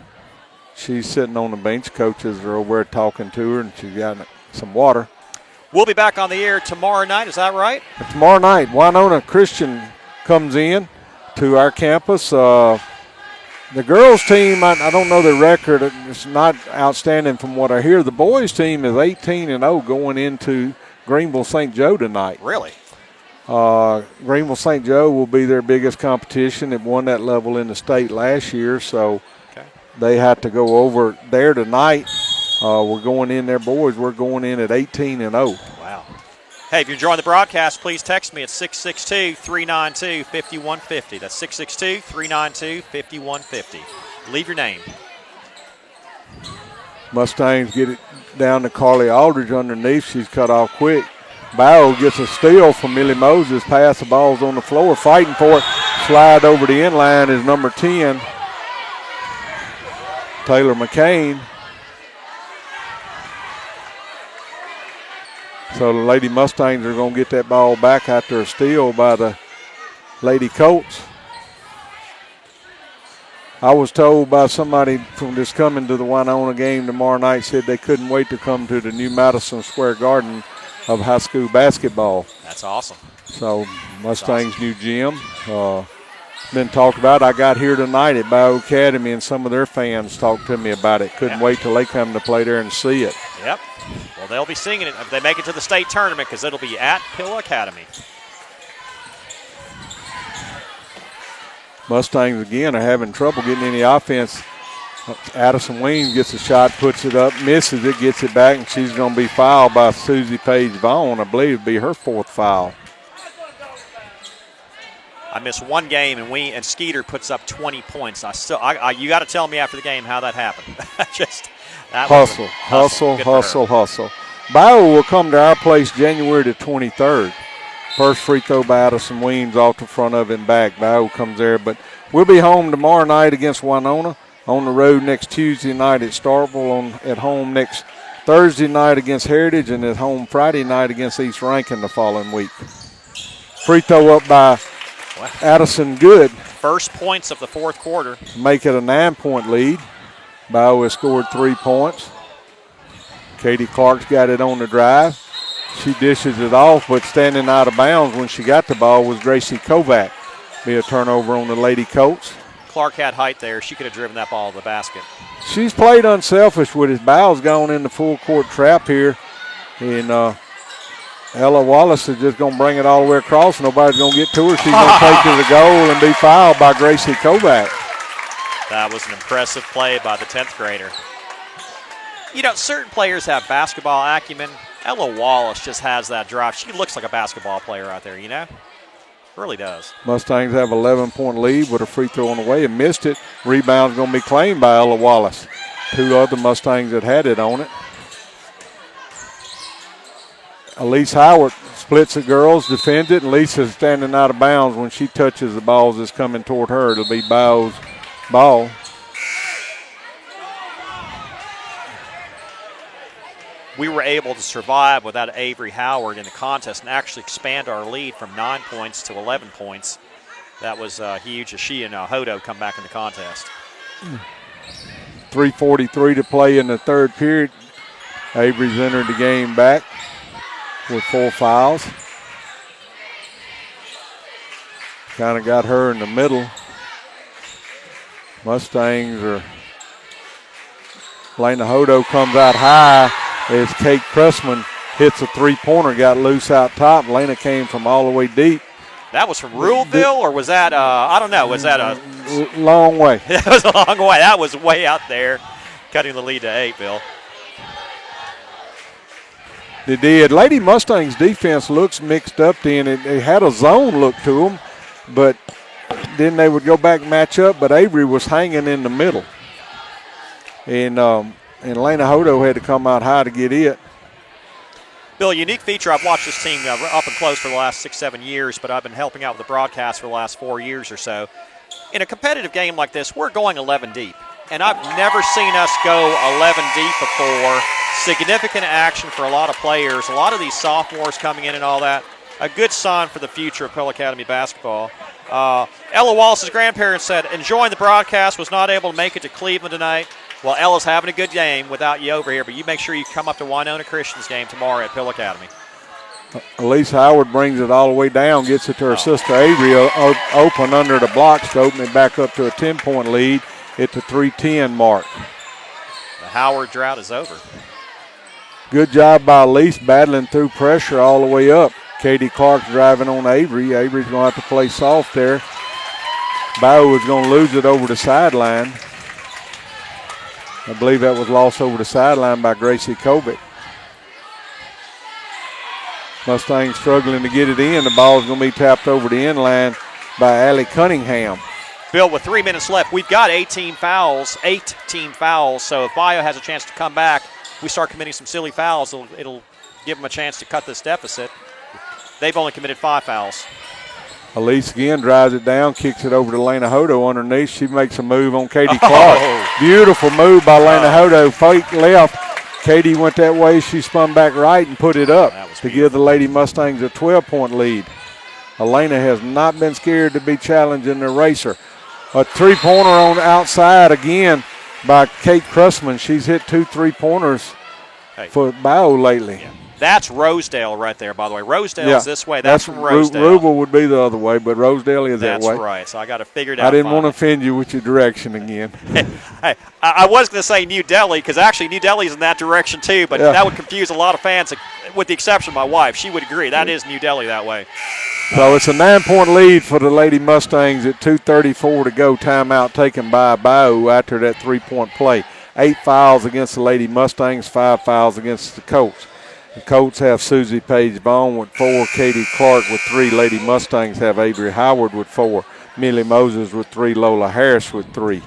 she's sitting on the bench. Coaches are over there talking to her, and she's got some water. We'll be back on the air tomorrow night. Is that right? Tomorrow night, Winona Christian comes in to our campus. The girls' team, I don't know the record. It's not outstanding from what I hear. The boys' team is 18-0 going into Greenville St. Joe tonight. Really? Greenville St. Joe will be their biggest competition. It won that level in the state last year, so they have to go over there tonight. We're going in there, boys. We're going in at 18-0. Wow. Hey, if you're enjoying the broadcast, please text me at 662-392-5150. That's 662-392-5150. Leave your name. Mustangs get it down to Carly Aldridge underneath. She's cut off quick. Bayou gets a steal from Millie Moses. Pass, the ball's on the floor, fighting for it. Slide over the end line is number 10, Taylor McCain. So the Lady Mustangs are going to get that ball back after a steal by the Lady Colts. I was told by somebody from just coming to the Winona game tomorrow night, said they couldn't wait to come to the new Madison Square Garden of high school basketball. That's awesome. So Mustangs' new gym. Been talked about. I got here tonight at Bayou Academy, and some of their fans talked to me about it. Couldn't wait till they come to play there and see it. Yep. Well, they'll be seeing it if they make it to the state tournament, because it'll be at Pill Academy. Mustangs, again, are having trouble getting any offense. Addison Weems gets a shot, puts it up, misses it, gets it back, and she's going to be fouled by Susie Page Vaughn. I believe it'll be her 4th foul. I missed one game, and Skeeter puts up 20 points. You got to tell me after the game how that happened. Hustle. Bayou will come to our place January the 23rd. First free throw by Addison Weems off the front of it and back. Bayou comes there, but we'll be home tomorrow night against Winona. On the road next Tuesday night at Starkville. At home next Thursday night against Heritage, and at home Friday night against East Rankin the following week. Free throw up by Addison Good. First points of the fourth quarter. Make it a 9-point lead. Bayou has scored 3 points. Katie Clark's got it on the drive. She dishes it off, but standing out of bounds when she got the ball was Gracie Kovac. Be a turnover on the Lady Colts. Clark had height there. She could have driven that ball to the basket. She's played unselfish with his Bow's gone in the full court trap here. And Ella Wallace is just going to bring it all the way across. Nobody's going to get to her. She's going to take to the goal and be fouled by Gracie Kovac. That was an impressive play by the 10th grader. You know, certain players have basketball acumen. Ella Wallace just has that drive. She looks like a basketball player out there, you know? Really does. Mustangs have 11-point lead with a free throw on the way and missed it. Rebound's going to be claimed by Ella Wallace. Two other Mustangs that had it on it. Elise Howard splits the girls, defends it, and Lisa's standing out of bounds. When she touches the balls that's coming toward her, it'll be Bayou's ball. We were able to survive without Avery Howard in the contest and actually expand our lead from 9 points to 11 points. That was huge as she and Hodo come back in the contest. 3:43 to play in the third period. Avery's entered the game back with 4 fouls. Kind of got her in the middle. Mustangs are. Lena Hodo comes out high as Kate Cressman hits a three-pointer, got loose out top. Lena came from all the way deep. That was from Ruleville, or was that, I don't know, was that a long way? That was a long way. That was way out there, cutting the lead to 8, Bill. They did. Lady Mustangs defense looks mixed up then. It had a zone look to them, but then they would go back and match up, but Avery was hanging in the middle. And Lena Hodo had to come out high to get it. Bill, a unique feature, I've watched this team up and close for the last 6-7 years, but I've been helping out with the broadcast for the last 4 years or so. In a competitive game like this, we're going 11 deep. And I've never seen us go 11 deep before. Significant action for a lot of players, a lot of these sophomores coming in and all that. A good sign for the future of Pearl Academy basketball. Ella Wallace's grandparents said, enjoying the broadcast, was not able to make it to Cleveland tonight. Well, Ella's having a good game without you over here, but you make sure you come up to Winona Christian's game tomorrow at Pearl Academy. Elise Howard brings it all the way down, gets it to her sister Avery, open under the blocks to open it back up to a 10-point lead at the 3:10 mark. The Howard drought is over. Good job by Elise battling through pressure all the way up. Katie Clark's driving on Avery. Avery's going to have to play soft there. Bayou is going to lose it over the sideline. I believe that was lost over the sideline by Gracie Kovic. Mustangs struggling to get it in. The ball is going to be tapped over the end line by Allie Cunningham. Bill, with 3 minutes left, we've got 8 team fouls. So if Bayou has a chance to come back, we start committing some silly fouls, it'll give them a chance to cut this deficit. They've only committed 5 fouls. Elise again drives it down, kicks it over to Lena Hodo underneath. She makes a move on Katie Clark. Beautiful move by Lena Hodo. Fake left. Katie went that way. She spun back right and put it up to give the Lady Mustangs a 12-point lead. Elena has not been scared to be challenging the racer. A three-pointer on the outside again by Kate Cressman. She's hit 2 3-pointers for Bayou lately. Yeah. That's Rosedale right there, by the way. Rosedale is this way. That's from Rosedale. Rubel would be the other way, but Rosedale is that way. That's right. So I got to figure it out. I didn't want to offend you with your direction again. Hey, I was going to say New Delhi because actually New Delhi's in that direction too, but that would confuse a lot of fans, with the exception of my wife. She would agree. That is New Delhi that way. So it's a 9-point lead for the Lady Mustangs at 2:34 to go. Timeout taken by Bayou after that 3-point play. 8 fouls against the Lady Mustangs, 5 fouls against the Colts. The Colts have Susie Page Bone with 4, Katie Clark with 3. Lady Mustangs have Avery Howard with 4, Millie Moses with 3, Lola Harris with 3.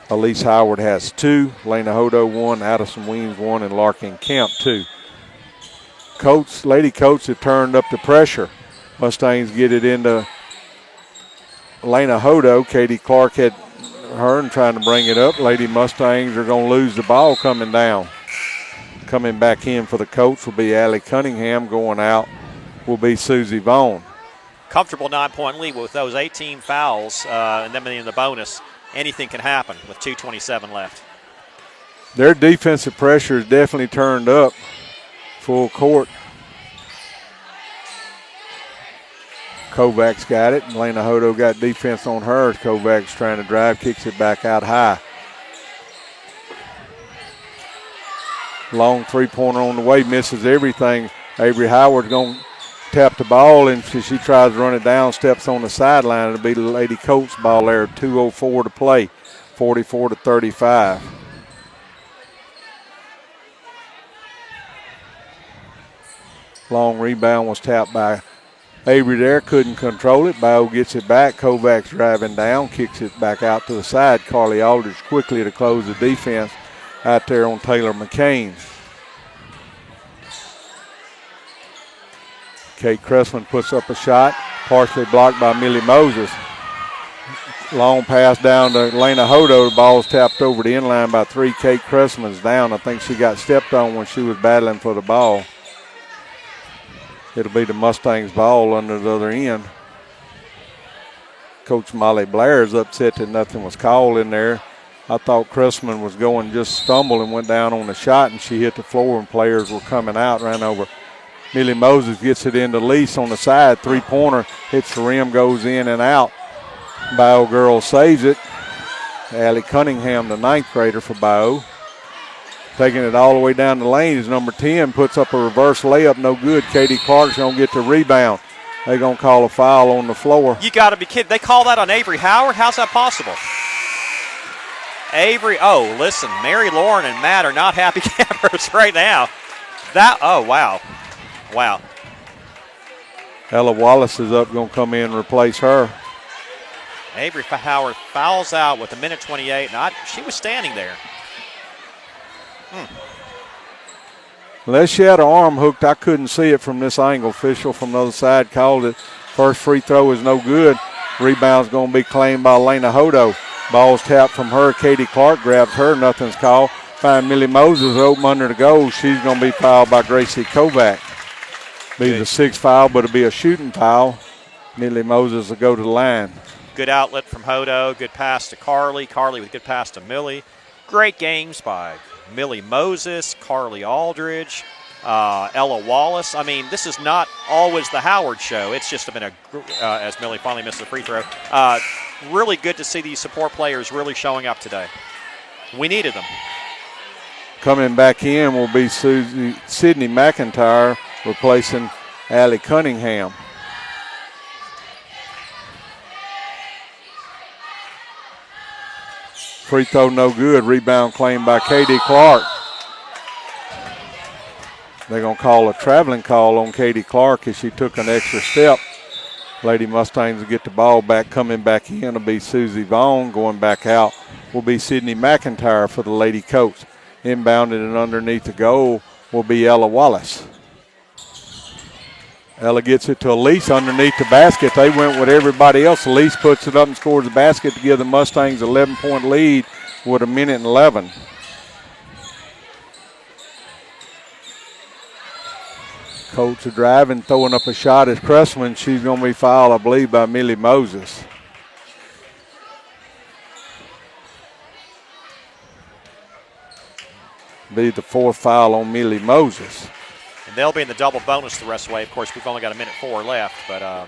Elise Howard has 2, Lena Hodo 1, Addison Weems 1, and Larkin Kemp 2. Lady Colts have turned up the pressure. Mustangs get it into Lena Hodo. Katie Clark had her and trying to bring it up. Lady Mustangs are going to lose the ball coming down. Coming back in for the Colts will be Allie Cunningham. Going out will be Susie Vaughn. Comfortable 9-point lead with those 18 fouls and then in the bonus. Anything can happen with 2:27 left. Their defensive pressure is definitely turned up full court. Kovac's got it. Lena Hodo got defense on her. Kovac's trying to drive, kicks it back out high. Long three-pointer on the way, misses everything. Avery Howard's going to tap the ball, and she tries to run it down, steps on the sideline. It'll be the Lady Colts ball there. 2:04 to play, 44-35. Long rebound was tapped by Avery there, couldn't control it. Bayou gets it back. Kovac's driving down, kicks it back out to the side. Carly Aldridge quickly to close the defense out there on Taylor McCain. Kate Cressman puts up a shot, partially blocked by Millie Moses. Long pass down to Lena Hodo. The ball's tapped over the inline by 3. Kate Cressman's down. I think she got stepped on when she was battling for the ball. It'll be the Mustangs' ball under the other end. Coach Molly Blair is upset that nothing was called in there. I thought Cressman was going, just stumbled and went down on the shot, and she hit the floor and players were coming out, ran over. Millie Moses gets it into Lease on the side. Three-pointer hits the rim, goes in and out. Bayou girl saves it. Allie Cunningham, the 9th grader for Bayou. Taking it all the way down the lane is number 10, puts up a reverse layup, no good. Katie Clark's going to get the rebound. They're going to call a foul on the floor. You got to be kidding. They call that on Avery Howard? How's that possible? Avery, oh, listen, Mary Lauren and Matt are not happy campers right now. Oh, wow. Wow. Ella Wallace is up, going to come in and replace her. Avery Howard fouls out with 1:28, and she was standing there. Unless she had her arm hooked, I couldn't see it from this angle. Official from the other side called it. First free throw is no good. Rebound's going to be claimed by Lena Hodo. Ball's tapped from her. Katie Clark grabs her. Nothing's called. Find Millie Moses open under the goal. She's going to be fouled by Gracie Kovac. Be the 6th foul, but it'll be a shooting foul. Millie Moses will go to the line. Good outlet from Hodo. Good pass to Carly. Carly with good pass to Millie. Great games by Millie Moses, Carly Aldridge, Ella Wallace. I mean, this is not always the Howard show. It's just been as Millie finally missed the free throw, really good to see these support players really showing up today. We needed them. Coming back in will be Sydney McIntyre replacing Allie Cunningham. Free throw no good. Rebound claimed by Katie Clark. They're going to call a traveling call on Katie Clark as she took an extra step. Lady Mustangs will get the ball back. Coming back in will be Susie Vaughn. Going back out will be Sydney McIntyre for the Lady Coats. Inbounded and underneath the goal will be Ella Wallace. Ella gets it to Elise underneath the basket. They went with everybody else. Elise puts it up and scores the basket to give the Mustangs an 11-point lead with 1:11. Colts are driving, throwing up a shot at Cressman. She's going to be fouled, I believe, by Millie Moses. Be the 4th foul on Millie Moses. And they'll be in the double bonus the rest of the way. Of course, we've only got 1:04 left. But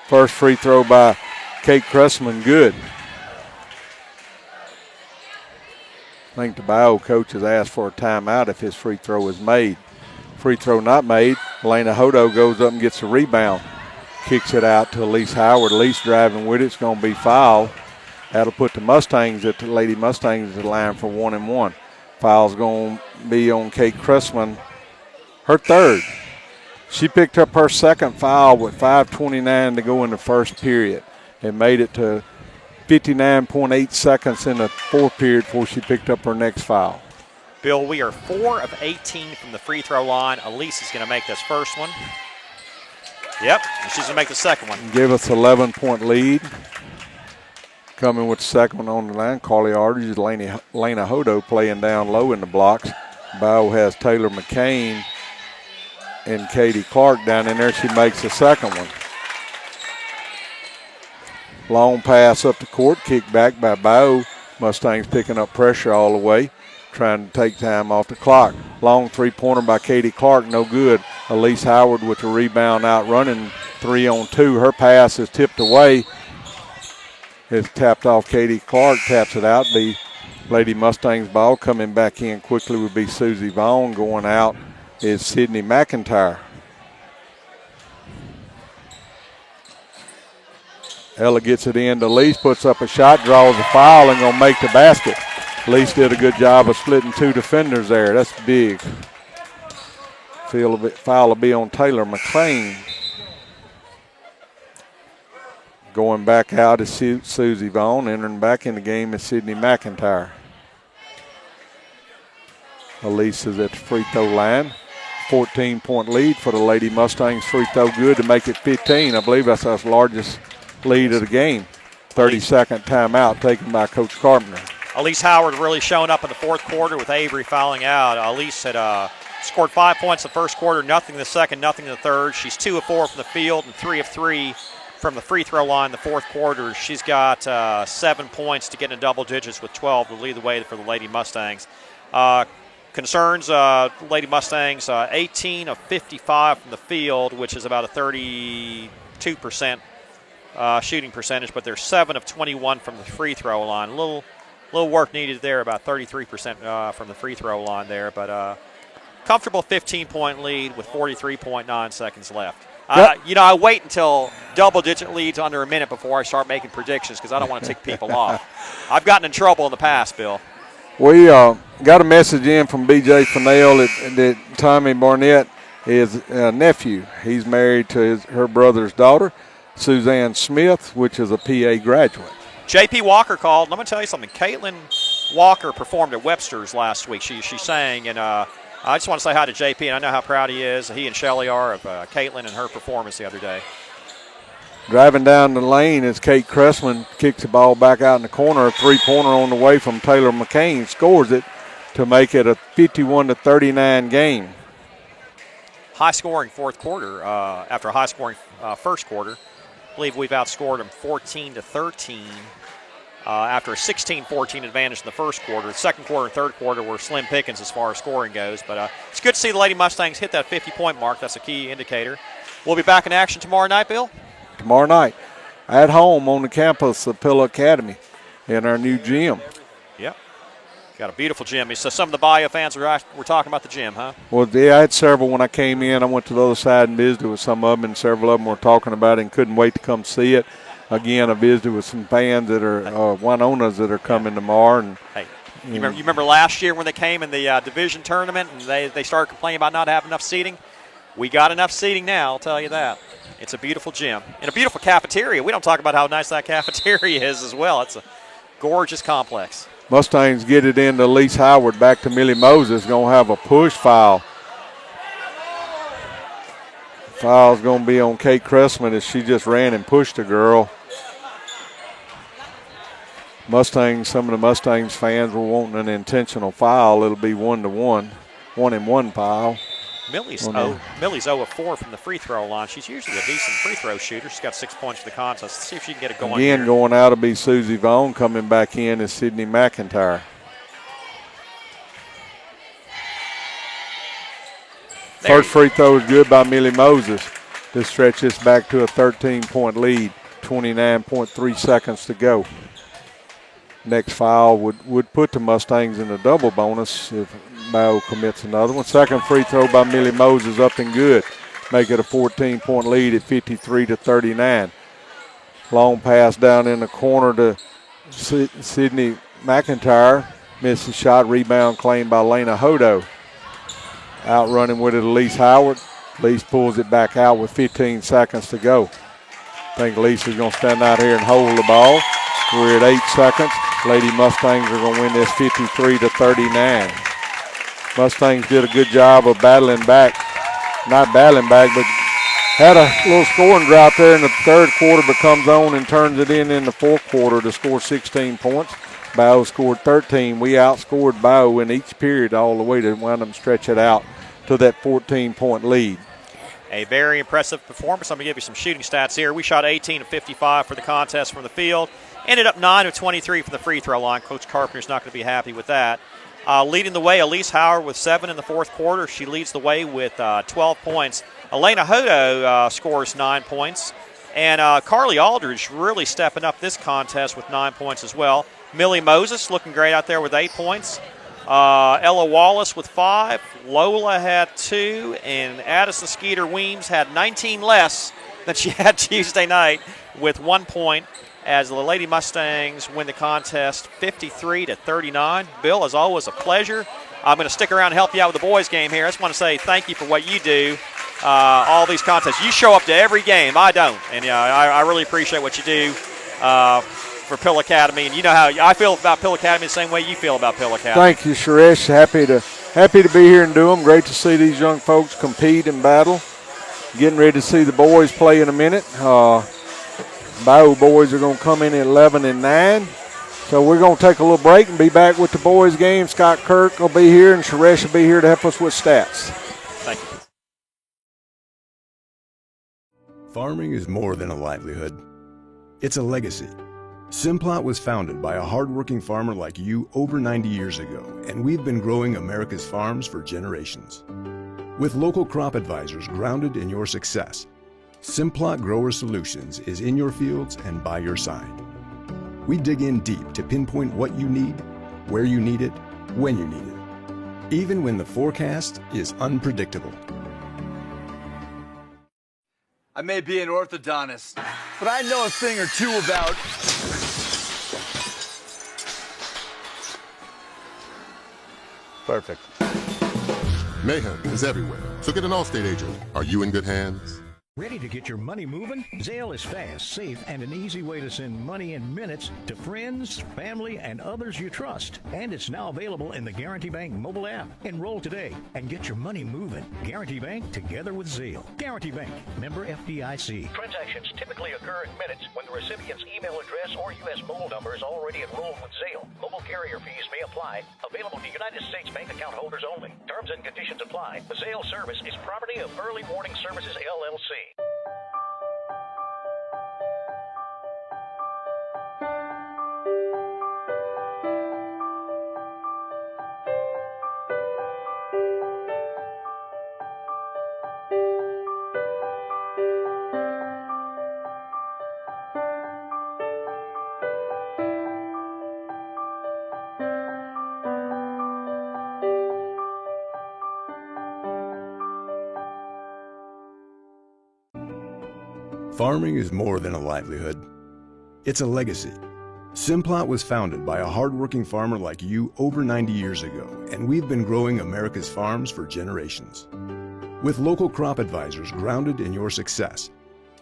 first free throw by Kate Cressman, good. I think the Bayou coach has asked for a timeout if his free throw is made. Free throw not made. Elena Hodo goes up and gets a rebound. Kicks it out to Elise Howard. Elise driving with it. It's going to be fouled. That'll put the Mustangs at the Lady Mustangs at the line for 1-1. Foul's going to be on Kate Cressman. Her 3rd. She picked up her 2nd foul with 5:29 to go in the first period and made it to 59.8 seconds in the 4th period before she picked up her next foul. Bill, we are 4 of 18 from the free throw line. Elise is going to make this first one. Yep, and she's going to make the second one. Give us 11-point lead. Coming with the second one on the line, Carly Aldridge, Lena Hodo playing down low in the blocks. Bayou has Taylor McCain and Katie Clark down in there. She makes the second one. Long pass up the court, kick back by Bayou. Mustangs picking up pressure all the way, trying to take time off the clock. Long three-pointer by Katie Clark, no good. Elise Howard with the rebound out running. 3-on-2. Her pass is tipped away. It's tapped off. Katie Clark taps it out. The Lady Mustangs ball. Coming back in quickly would be Susie Vaughn. Going out is Sydney McIntyre. Ella gets it in to Lease, puts up a shot, draws a foul, and going to make the basket. Lease did a good job of splitting two defenders there. That's big. Foul will be on Taylor McLean. Going back out is Susie Vaughn. Entering back in the game is Sydney McIntyre. Elise is at the free throw line. 14-point lead for the Lady Mustangs. Free throw good to make it 15. I believe that's our largest lead of the game. 30-second timeout taken by Coach Carpenter. Elise Howard really showing up in the fourth quarter with Avery fouling out. Elise had scored 5 points in the first quarter, nothing in the second, nothing in the third. She's 2 of 4 from the field and 3 of 3 from the free throw line in the fourth quarter. She's got 7 points to get into double digits with 12 to lead the way for the Lady Mustangs. Concerns, Lady Mustangs, 18 of 55 from the field, which is about a 32% shooting percentage, but they're 7 of 21 from the free throw line. A little work needed there, about 33% from the free throw line there, but comfortable 15-point lead with 43.9 seconds left. I wait until double-digit leads under a minute before I start making predictions because I don't want to tick people off. I've gotten in trouble in the past, Bill. We got a message in from B.J. Fennell that Tommy Barnett is a nephew. He's married to her brother's daughter, Suzanne Smith, which is a PA graduate. J.P. Walker called. Let me tell you something. Caitlin Walker performed at Webster's last week. She sang, and I just want to say hi to J.P., and I know how proud he is. He and Shelly are of Caitlin and her performance the other day. Driving down the lane as Kate Cressman kicks the ball back out in the corner. A three-pointer on the way from Taylor McCain. Scores it to make it a 51-39 game. High-scoring fourth quarter after a high-scoring first quarter. I believe we've outscored them 14-13 after a 16-14 advantage in the first quarter. The second quarter and third quarter were slim pickings as far as scoring goes. But it's good to see the Lady Mustangs hit that 50-point mark. That's a key indicator. We'll be back in action tomorrow night, Bill? Tomorrow night at home on the campus of Pillow Academy in our new gym. Yep. Got a beautiful gym. So some of the Bayou fans were talking about the gym, huh? Well, yeah, I had several when I came in. I went to the other side and visited with some of them, and several of them were talking about it and couldn't wait to come see it. Again, I visited with some fans that are Winonas that are coming tomorrow. And, hey, you remember last year when they came in the division tournament and they started complaining about not having enough seating? We got enough seating now, I'll tell you that. It's a beautiful gym and a beautiful cafeteria. We don't talk about how nice that cafeteria is as well. It's a gorgeous complex. Mustangs get it into Elise Howard, back to Millie Moses. Going to have a push foul. Foul's going to be on Kate Cressman as she just ran and pushed a girl. Some of the Mustangs fans were wanting an intentional foul. It'll be 1-1, 1-and-1 foul. Millie's 0 of 4 from the free throw line. She's usually a decent free throw shooter. She's got 6 points for the contest. Let's see if she can get it going. Again, going out will be Susie Vaughn. Coming back in is Sydney McIntyre. First free throw is good by Millie Moses to stretch this back to a 13-point lead. 29.3 seconds to go. Next foul would put the Mustangs in a double bonus if Bayou commits another one. Second free throw by Millie Moses up and good. Make it a 14-point lead at 53-39. Long pass down in the corner to Sydney McIntyre. Missed the shot. Rebound claimed by Lena Hodo. Out running with it, Elise Howard. Elise pulls it back out with 15 seconds to go. I think Elise is going to stand out here and hold the ball. We're at 8 seconds. Lady Mustangs are going to win this 53-39. Mustangs did a good job of battling back. Not battling back, but had a little scoring drought there in the third quarter, but comes on and turns it in the fourth quarter to score 16 points. Bayou scored 13. We outscored Bayou in each period all the way to wind them stretch it out to that 14-point lead. A very impressive performance. I'm going to give you some shooting stats here. We shot 18 of 55 for the contest from the field. Ended up 9 of 23 from the free throw line. Coach Carpenter's not going to be happy with that. Leading the way, Elise Howard with 7 in the fourth quarter. She leads the way with 12 points. Elena Hodo scores 9 points. And Carly Aldridge really stepping up this contest with 9 points as well. Millie Moses looking great out there with 8 points. Ella Wallace with 5. Lola had 2. And Addison Skeeter-Weems had 19 less than she had Tuesday night with 1 point as the Lady Mustangs win the contest 53-39. Bill, as always, a pleasure. I'm going to stick around and help you out with the boys' game here. I just want to say thank you for what you do. All these contests. You show up to every game. I don't. And I really appreciate what you do for Pill Academy. And you know how I feel about Pill Academy the same way you feel about Pill Academy. Thank you, Suresh. Happy to be here and do them. Great to see these young folks compete and battle. Getting ready to see the boys play in a minute. Bayou boys are going to come in at 11-9. So we're going to take a little break and be back with the boys' game. Scott Kirk will be here, and Suresh will be here to help us with stats. Thank you. Farming is more than a livelihood. It's a legacy. Simplot was founded by a hardworking farmer like you over 90 years ago, and we've been growing America's farms for generations. With local crop advisors grounded in your success, Simplot Grower Solutions is in your fields and by your side. We dig in deep to pinpoint what you need, where you need it, when you need it, even when the forecast is unpredictable. I may be an orthodontist, but I know a thing or two about... Perfect. Mayhem is everywhere, so get an Allstate agent. Are you in good hands? Ready to get your money moving? Zelle is fast, safe, and an easy way to send money in minutes to friends, family, and others you trust. And it's now available in the Guarantee Bank mobile app. Enroll today and get your money moving. Guarantee Bank together with Zelle. Guarantee Bank, member FDIC. Transactions typically occur in minutes when the recipient's email address or U.S. mobile number is already enrolled with Zelle. Mobile carrier fees may apply. Available to United States bank account holders only. Terms and conditions apply. The Zelle service is property of Early Warning Services, LLC. Farming is more than a livelihood. It's a legacy. Simplot was founded by a hardworking farmer like you over 90 years ago, and we've been growing America's farms for generations. With local crop advisors grounded in your success,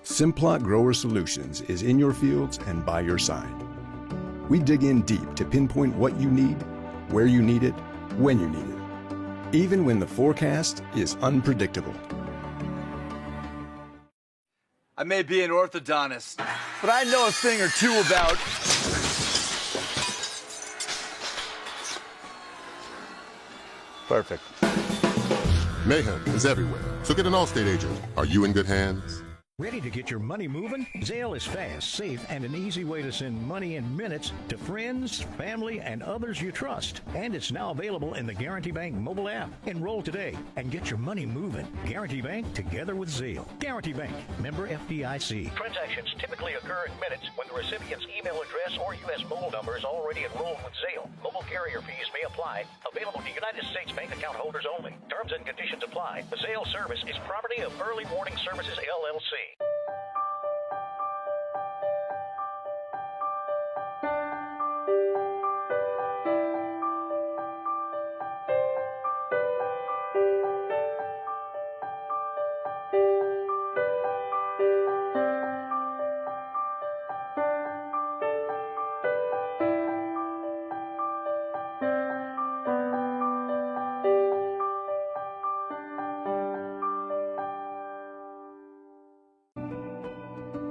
Simplot Grower Solutions is in your fields and by your side. We dig in deep to pinpoint what you need, where you need it, when you need it, even when the forecast is unpredictable. I may be an orthodontist, but I know a thing or two about... Perfect. Mayhem is everywhere, so get an Allstate agent. Are you in good hands? Ready to get your money moving? Zelle is fast, safe, and an easy way to send money in minutes to friends, family, and others you trust. And it's now available in the Guarantee Bank mobile app. Enroll today and get your money moving. Guarantee Bank together with Zelle. Guarantee Bank, member FDIC. Transactions typically occur in minutes when the recipient's email address or U.S. mobile number is already enrolled with Zelle. Mobile carrier fees may apply. Available to United States bank account holders only. Terms and conditions apply. The Zelle service is property of Early Warning Services, LLC.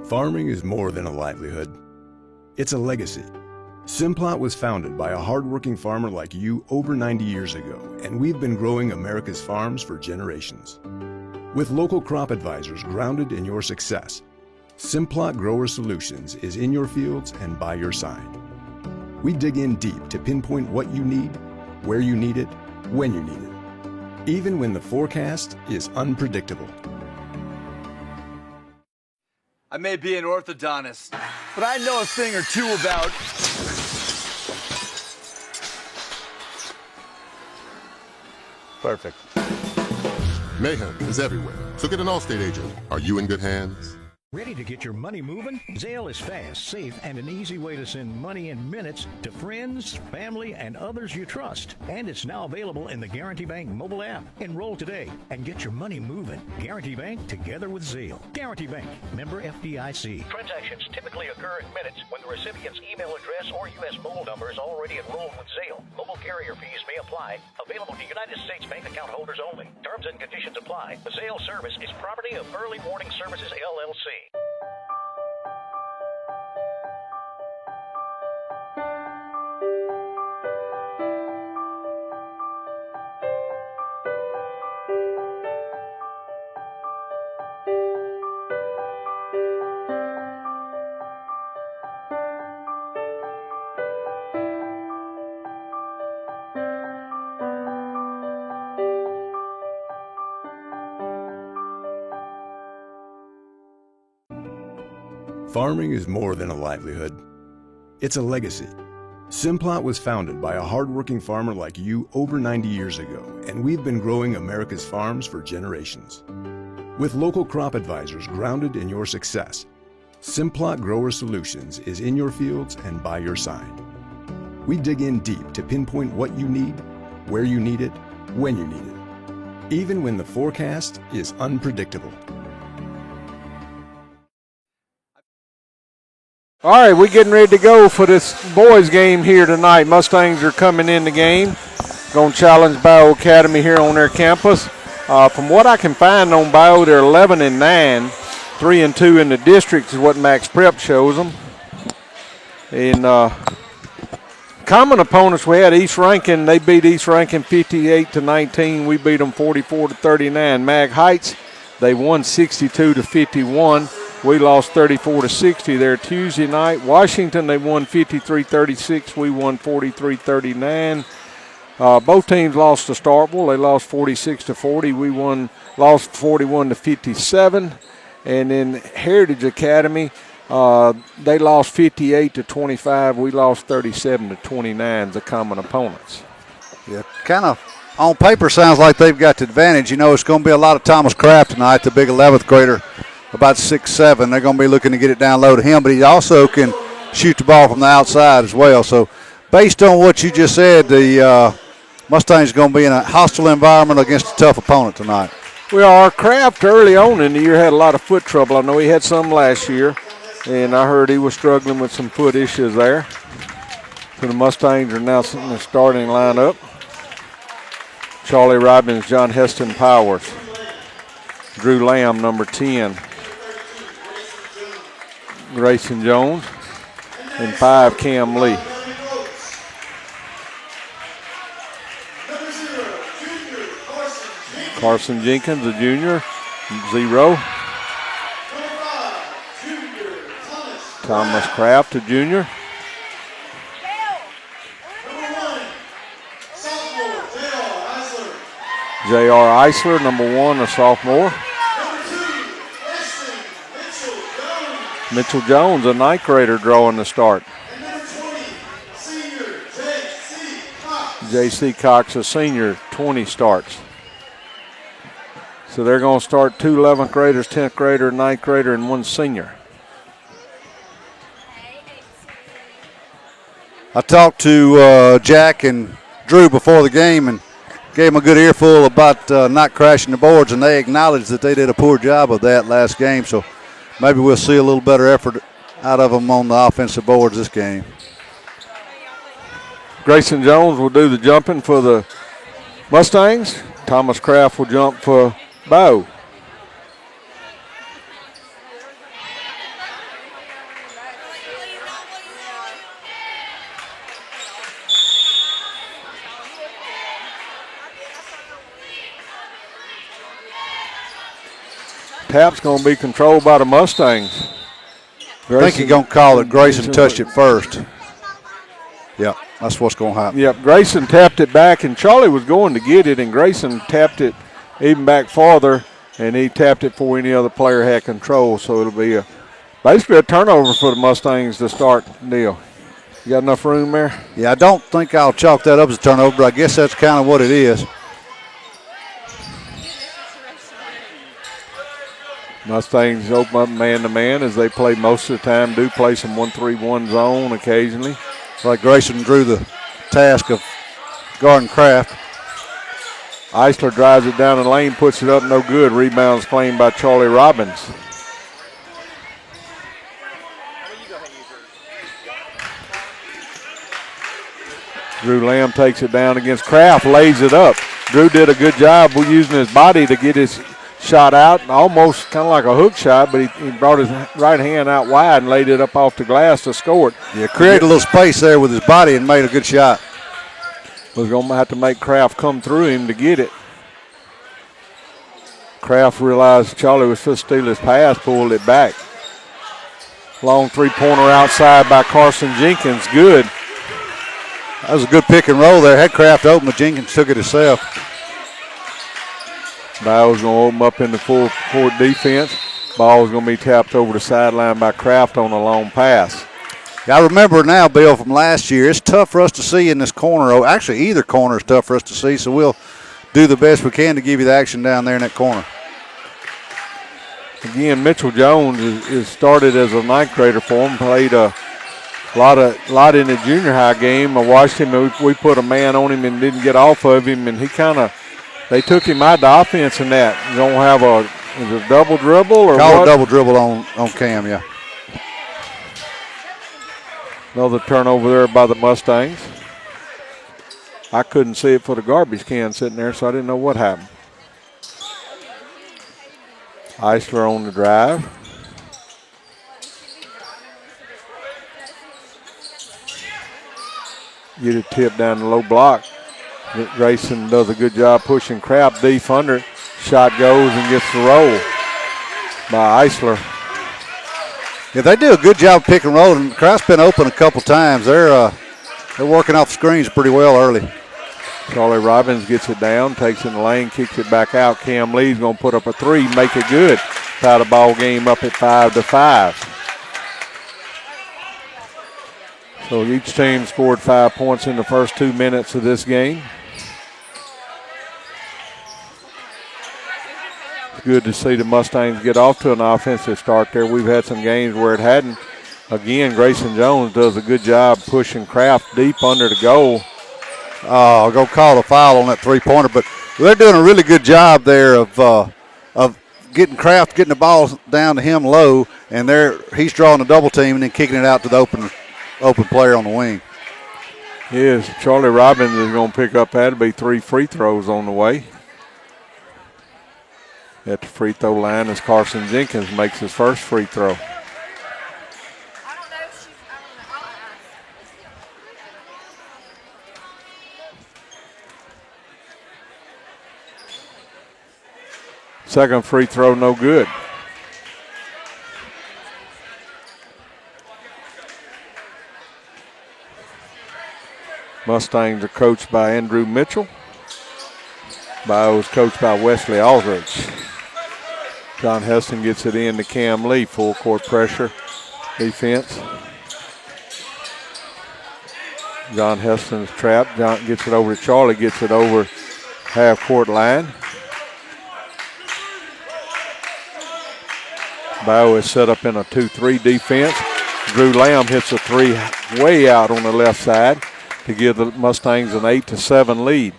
Farming is more than a livelihood. It's a legacy. Simplot was founded by a hardworking farmer like you over 90 years ago, and we've been growing America's farms for generations. With local crop advisors grounded in your success, Simplot Grower Solutions is in your fields and by your side. We dig in deep to pinpoint what you need, where you need it, when you need it, even when the forecast is unpredictable. I may be an orthodontist, but I know a thing or two about... Perfect. Mayhem is everywhere, so get an Allstate agent. Are you in good hands? Ready to get your money moving? Zelle is fast, safe, and an easy way to send money in minutes to friends, family, and others you trust. And it's now available in the Guarantee Bank mobile app. Enroll today and get your money moving. Guarantee Bank together with Zelle. Guarantee Bank, member FDIC. Transactions typically occur in minutes when the recipient's email address or U.S. mobile number is already enrolled with Zelle. Mobile carrier fees may apply. Available to United States bank account holders only. Terms and conditions apply. The Zelle service is property of Early Warning Services, LLC. Farming is more than a livelihood. It's a legacy. Simplot was founded by a hardworking farmer like you over 90 years ago, and we've been growing America's farms for generations. With local crop advisors grounded in your success, Simplot Grower Solutions is in your fields and by your side. We dig in deep to pinpoint what you need, where you need it, when you need it, even when the forecast is unpredictable. All right, we're getting ready to go for this boys game here tonight. Mustangs are coming in the game. Going to challenge Bayou Academy here on their campus. From what I can find on Bayou, they're 11-9, 3-2 in the district is what Max Prep shows them. And common opponents, we had East Rankin. They beat East Rankin 58-19. We beat them 44-39. Mag Heights, they won 62-51. We lost 34-60 there Tuesday night. Washington, they won 53-36. We won 43-39. Both teams lost to Starkville. They lost 46-40. We lost 41-57. And then Heritage Academy, they lost 58-25. We lost 37-29, the common opponents. Yeah, kind of on paper sounds like they've got the advantage. You know, it's going to be a lot of Thomas Kraft tonight, the big 11th grader. About 6'7". They're going to be looking to get it down low to him, but he also can shoot the ball from the outside as well. So based on what you just said, the Mustangs are going to be in a hostile environment against a tough opponent tonight. Well, our Kraft early on in the year had a lot of foot trouble. I know he had some last year, and I heard he was struggling with some foot issues there. So the Mustangs are now in the starting lineup. Charlie Robbins, John Heston Powers, Drew Lamb, number 10. Grayson Jones, and 5, Cam Lee. Carson Jenkins, a junior, 0. Thomas Kraft, a junior. J.R. Eisler, number 1, a sophomore. Mitchell Jones, a ninth grader, drawing the start. J.C. Cox, a senior, 20 starts. So they're going to start 2 11th graders, 10th grader, 9th grader, and 1 senior. I talked to Jack and Drew before the game and gave them a good earful about not crashing the boards, and they acknowledged that they did a poor job of that last game. So maybe we'll see a little better effort out of them on the offensive boards this game. Grayson Jones will do the jumping for the Mustangs. Thomas Kraft will jump for Bayou. Tap's going to be controlled by the Mustangs. I think he's going to call it. Grayson touched it first. Yeah, that's what's going to happen. Yep, Grayson tapped it back, and Charlie was going to get it, and Grayson tapped it even back farther, and he tapped it before any other player had control, so it'll be a Basically a turnover for the Mustangs to start the deal. You got enough room there? Yeah, I don't think I'll chalk that up as a turnover, but I guess that's kind of what it is. Mustangs open up man-to-man as they play most of the time, do play some 1-3-1 zone occasionally. Like Grayson drew the task of guarding Kraft. Eisler drives it down the lane, puts it up, no good. Rebounds claimed by Charlie Robbins. Drew Lamb takes it down against Kraft, lays it up. Drew did a good job using his body to get his shot out, almost kind of like a hook shot, but he brought his right hand out wide and laid it up off the glass to score it. Yeah, created a little space there with his body and made a good shot. Was going to have to make Kraft come through him to get it. Kraft realized Charlie was supposed to steal his pass, pulled it back. Long three-pointer outside by Carson Jenkins, good. That was a good pick and roll there. Had Kraft open, but Jenkins took it himself. Bayou's going to open up in the full court defense. Ball is going to be tapped over the sideline by Kraft on a long pass. Yeah, I remember now, Bill, from last year, it's tough for us to see in this corner. Oh, actually, either corner is tough for us to see, so we'll do the best we can to give you the action down there in that corner. Again, Mitchell Jones is started as a ninth grader for him, played a lot in the junior high game. I watched him, we put a man on him and didn't get off of him, and they took him out of the offense in that. You don't have is it a double dribble or Call what? a double dribble on Cam, yeah. Another turnover there by the Mustangs. I couldn't see it for the garbage can sitting there, so I didn't know what happened. Eisler on the drive. Get a tip down the low block. Grayson does a good job pushing Kraft deep under it. Shot goes and gets the roll by Eisler. Yeah, they do a good job pick and roll, and Kraft's been open a couple times. They're working off screens pretty well early. Charlie Robbins gets it down, takes it in the lane, kicks it back out. Cam Lee's going to put up a three, make it good. Tie the ball game up at 5-5. So each team scored 5 points in the first 2 minutes of this game. It's good to see the Mustangs get off to an offensive start there. We've had some games where it hadn't. Again, Grayson Jones does a good job pushing Kraft deep under the goal. I'll go call a foul on that three-pointer, but they're doing a really good job there of getting Kraft, getting the ball down to him low, and he's drawing a double team and then kicking it out to the open player on the wing. Yes, Charlie Robbins is going to pick up that. It'll be 3 free throws on the way. At the free throw line as Carson Jenkins makes his first free throw. Second free throw, no good. Mustangs are coached by Andrew Mitchell. Bayou is coached by Wesley Aldridge. John Heston gets it in to Cam Lee. Full court pressure defense. John Heston's trapped. John gets it over to Charlie, gets it over half court line. Bayou is set up in a 2-3 defense. Drew Lamb hits a three way out on the left side to give the Mustangs an 8-7 lead.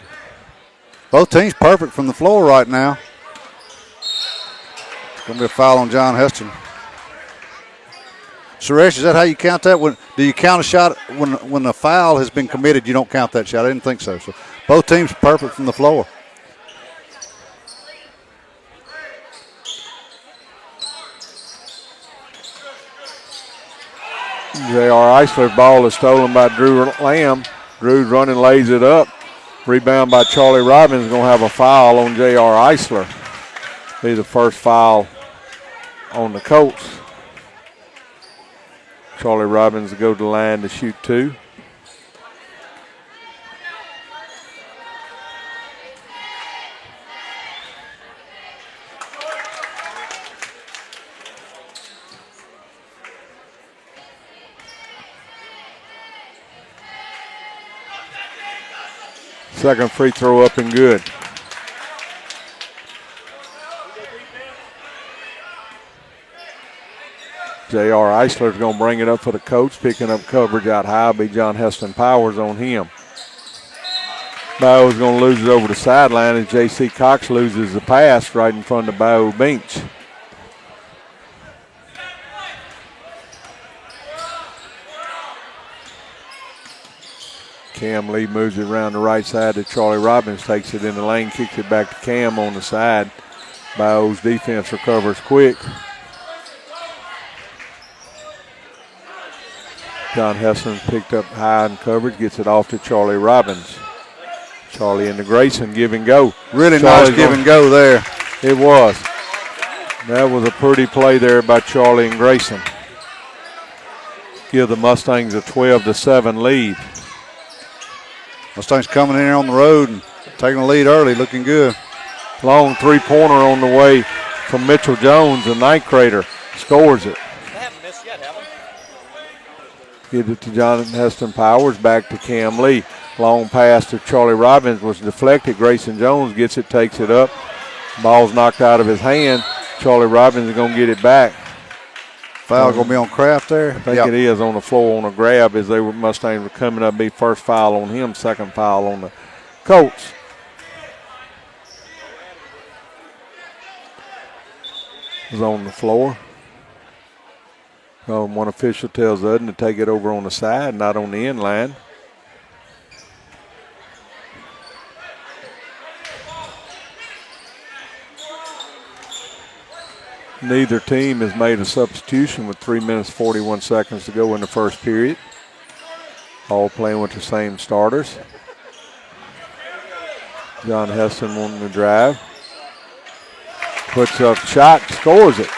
Both teams perfect from the floor right now. It's going to be a foul on John Heston. Suresh, is that how you count that? Do you count a shot when a foul has been committed? You don't count that shot. I didn't think so. So both teams perfect from the floor. J.R. Eisler's ball is stolen by Drew Lamb. Drew's running, lays it up. Rebound by Charlie Robbins. Going to have a foul on J.R. Eisler. Be the first foul on the Colts. Charlie Robbins to go to the line to shoot 2. Second free throw up and good. J.R. Eisler's going to bring it up for the coach, picking up coverage out high. Will be John Heston Powers on him. Bayou's going to lose it over the sideline as J.C. Cox loses the pass right in front of the Bayou bench. Cam Lee moves it around the right side to Charlie Robbins, takes it in the lane, kicks it back to Cam on the side. Bayou's defense recovers quick. John Heston picked up high in coverage, gets it off to Charlie Robbins. Charlie into Grayson, give and go. Really nice give and go there. It was. That was a pretty play there by Charlie and Grayson. Give the Mustangs a 12-7 lead. Mustangs coming in here on the road and taking the lead early, looking good. Long three-pointer on the way from Mitchell Jones, the ninth grader, scores it. They haven't missed yet, have they? Give it to John Heston Powers, back to Cam Lee. Long pass to Charlie Robbins was deflected. Grayson Jones gets it, takes it up. Ball's knocked out of his hand. Charlie Robbins is going to get it back. Foul going to be on Kraft there? I think it is on the floor on a grab as Mustangs were coming up. Be first foul on him, second foul on the Colts. Is on the floor. One official tells Udden to take it over on the side, not on the end line. Neither team has made a substitution with 3 minutes 41 seconds to go in the first period. All playing with the same starters. John Heston wanting to drive. Puts up shot, scores it.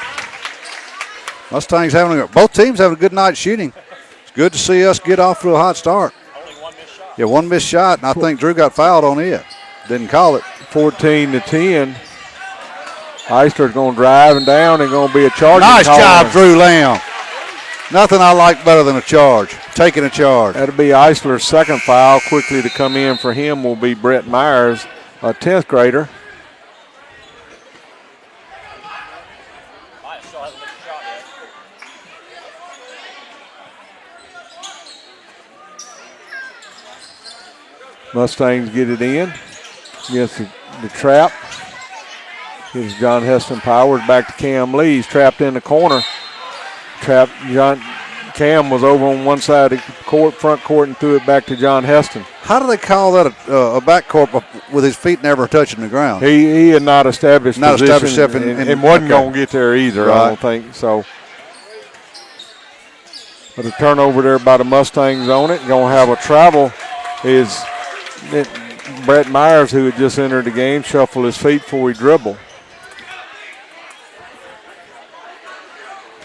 Mustangs both teams having a good night shooting. It's good to see us get off to a hot start. Only one missed shot. Yeah, one missed shot, and I think Drew got fouled on it. Didn't call it. 14-10. Eisler's going to drive and down and going to be a charge. Nice job, Drew Lamb. Nothing I like better than a charge, taking a charge. That'll be Eisler's second foul. Quickly to come in for him will be Brett Myers, a 10th grader. Mustangs get it in against the trap. Gives John Heston Powers back to Cam Lee. He's trapped in the corner. Cam was over on one side of the court, front court, and threw it back to John Heston. How do they call that a backcourt with his feet never touching the ground? He had not established position and wasn't going to get there either, right. I don't think. So, but a turnover there by the Mustangs on it. Going to have a travel is Brett Myers, who had just entered the game, shuffled his feet before he dribbled.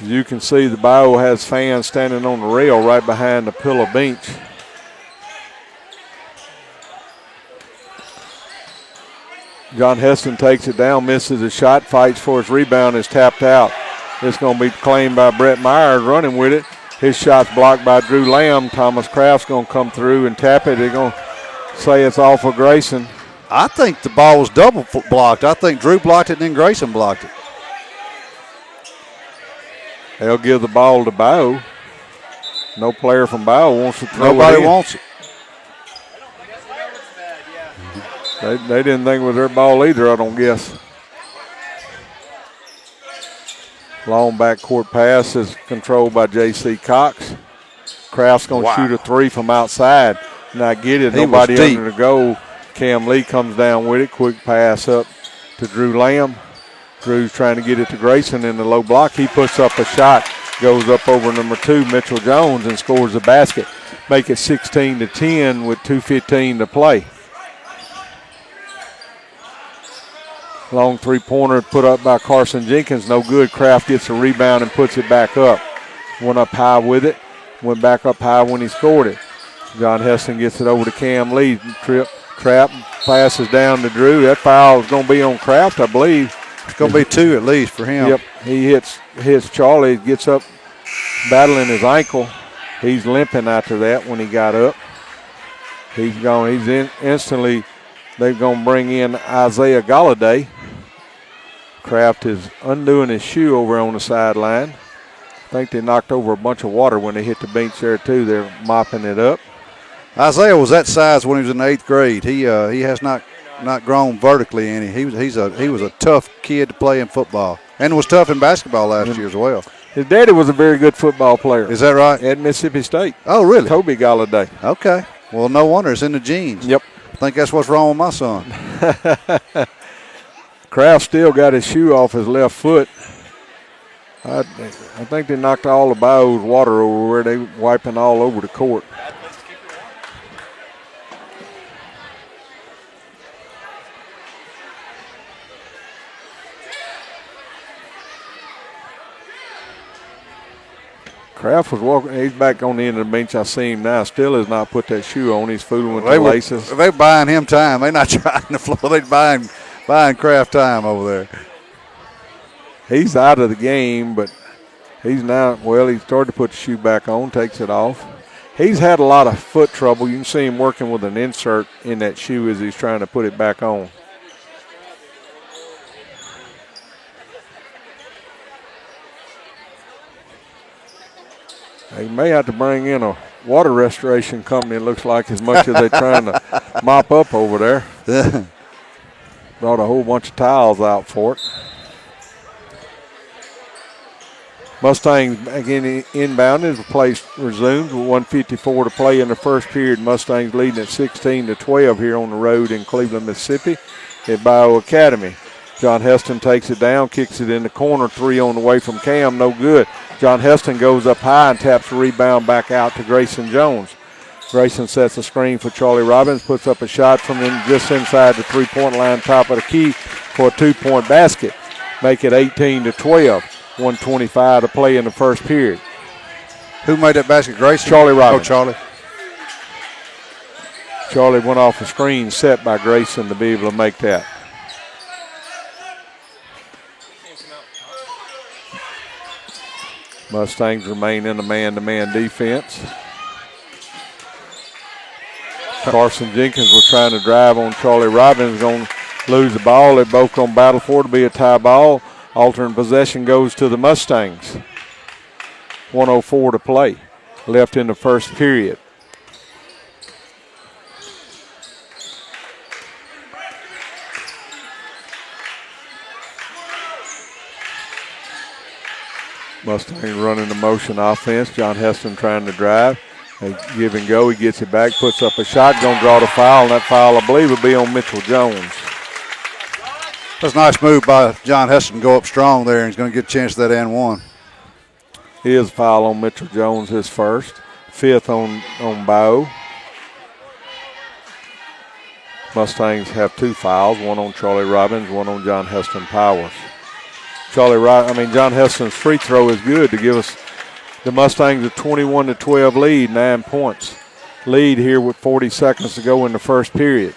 As you can see, the Bayou has fans standing on the rail right behind the pillow bench. John Heston takes it down, misses a shot, fights for his rebound, is tapped out. It's going to be claimed by Brett Myers running with it. His shot's blocked by Drew Lamb. Thomas Kraft's going to come through and tap it. They're going to say it's off of Grayson. I think the ball was double blocked. I think Drew blocked it and then Grayson blocked it. They'll give the ball to Bayou. No player from Bayou wants to throw Nobody it in. wants it. They didn't think it was their ball either, I don't guess. Long backcourt pass is controlled by J.C. Cox. Kraft's going to shoot a three from outside. Now get it. Nobody under the goal. Cam Lee comes down with it. Quick pass up to Drew Lamb. Drew's trying to get it to Grayson in the low block. He puts up a shot, goes up over number 2, Mitchell Jones, and scores the basket. Make it 16-10 with 2:15 to play. Long three-pointer put up by Carson Jenkins. No good. Kraft gets a rebound and puts it back up. Went up high with it. Went back up high when he scored it. John Heston gets it over to Cam Lee. Trap passes down to Drew. That foul is going to be on Kraft, I believe. It's going to be 2 at least for him. Yep. He hits Charlie, gets up battling his ankle. He's limping after that when he got up. He's gone. He's in instantly. They're going to bring in Isaiah Galladay. Kraft is undoing his shoe over on the sideline. I think they knocked over a bunch of water when they hit the bench there too. They're mopping it up. Isaiah was that size when he was in the 8th grade. He has not grown vertically any. He was a tough kid to play in football, and was tough in basketball last year as well. His daddy was a very good football player. Is that right? At Mississippi State. Oh, really? Toby Galladay. Okay. Well, no wonder it's in the genes. Yep. I think that's what's wrong with my son. Kraft still got his shoe off his left foot. I think they knocked all the Bayou's water over where they wiping all over the court. Kraft was walking. He's back on the end of the bench. I see him now. Still has not put that shoe on. He's fooling with the laces. They're buying him time. They're not trying the floor. They're buying Kraft time over there. He's out of the game, but he's now, well, he started to put the shoe back on, takes it off. He's had a lot of foot trouble. You can see him working with an insert in that shoe as he's trying to put it back on. They may have to bring in a water restoration company, it looks like, as much as they're trying to mop up over there. Brought a whole bunch of towels out for it. Mustangs again inbound as play resumes with 1:54 to play in the first period. Mustangs leading at 16-12 here on the road in Cleveland, Mississippi at Bayou Academy. John Heston takes it down, kicks it in the corner, 3 on the way from Cam, no good. John Heston goes up high and taps the rebound back out to Grayson Jones. Grayson sets a screen for Charlie Robbins, puts up a shot from just inside the three-point line, top of the key for a 2-point basket. Make it 18-12. 1:25 to play in the first period. Who made that basket, Grayson? Charlie Robbins. Oh, Charlie. Charlie went off a screen set by Grayson to be able to make that. Mustangs remain in a man-to-man defense. Carson Jenkins was trying to drive on Charlie Robbins, going to lose the ball. They're both going to battle for it to be a tie ball. Alternate possession goes to the Mustangs. 1:04 to play, left in the first period. Mustangs running the motion offense. John Heston trying to drive. They give and go. He gets it back, puts up a shot, going to draw the foul, and that foul, I believe, will be on Mitchell Jones. That's a nice move by John Heston. Go up strong there, and he's going to get a chance at that and one. His foul on Mitchell Jones, his first. 5th on Bayou. Mustangs have 2 fouls, one on Charlie Robbins, one on John Heston Powers. John Heston's free throw is good to give us the Mustangs a 21-12 lead, 9 points. Lead here with 40 seconds to go in the first period.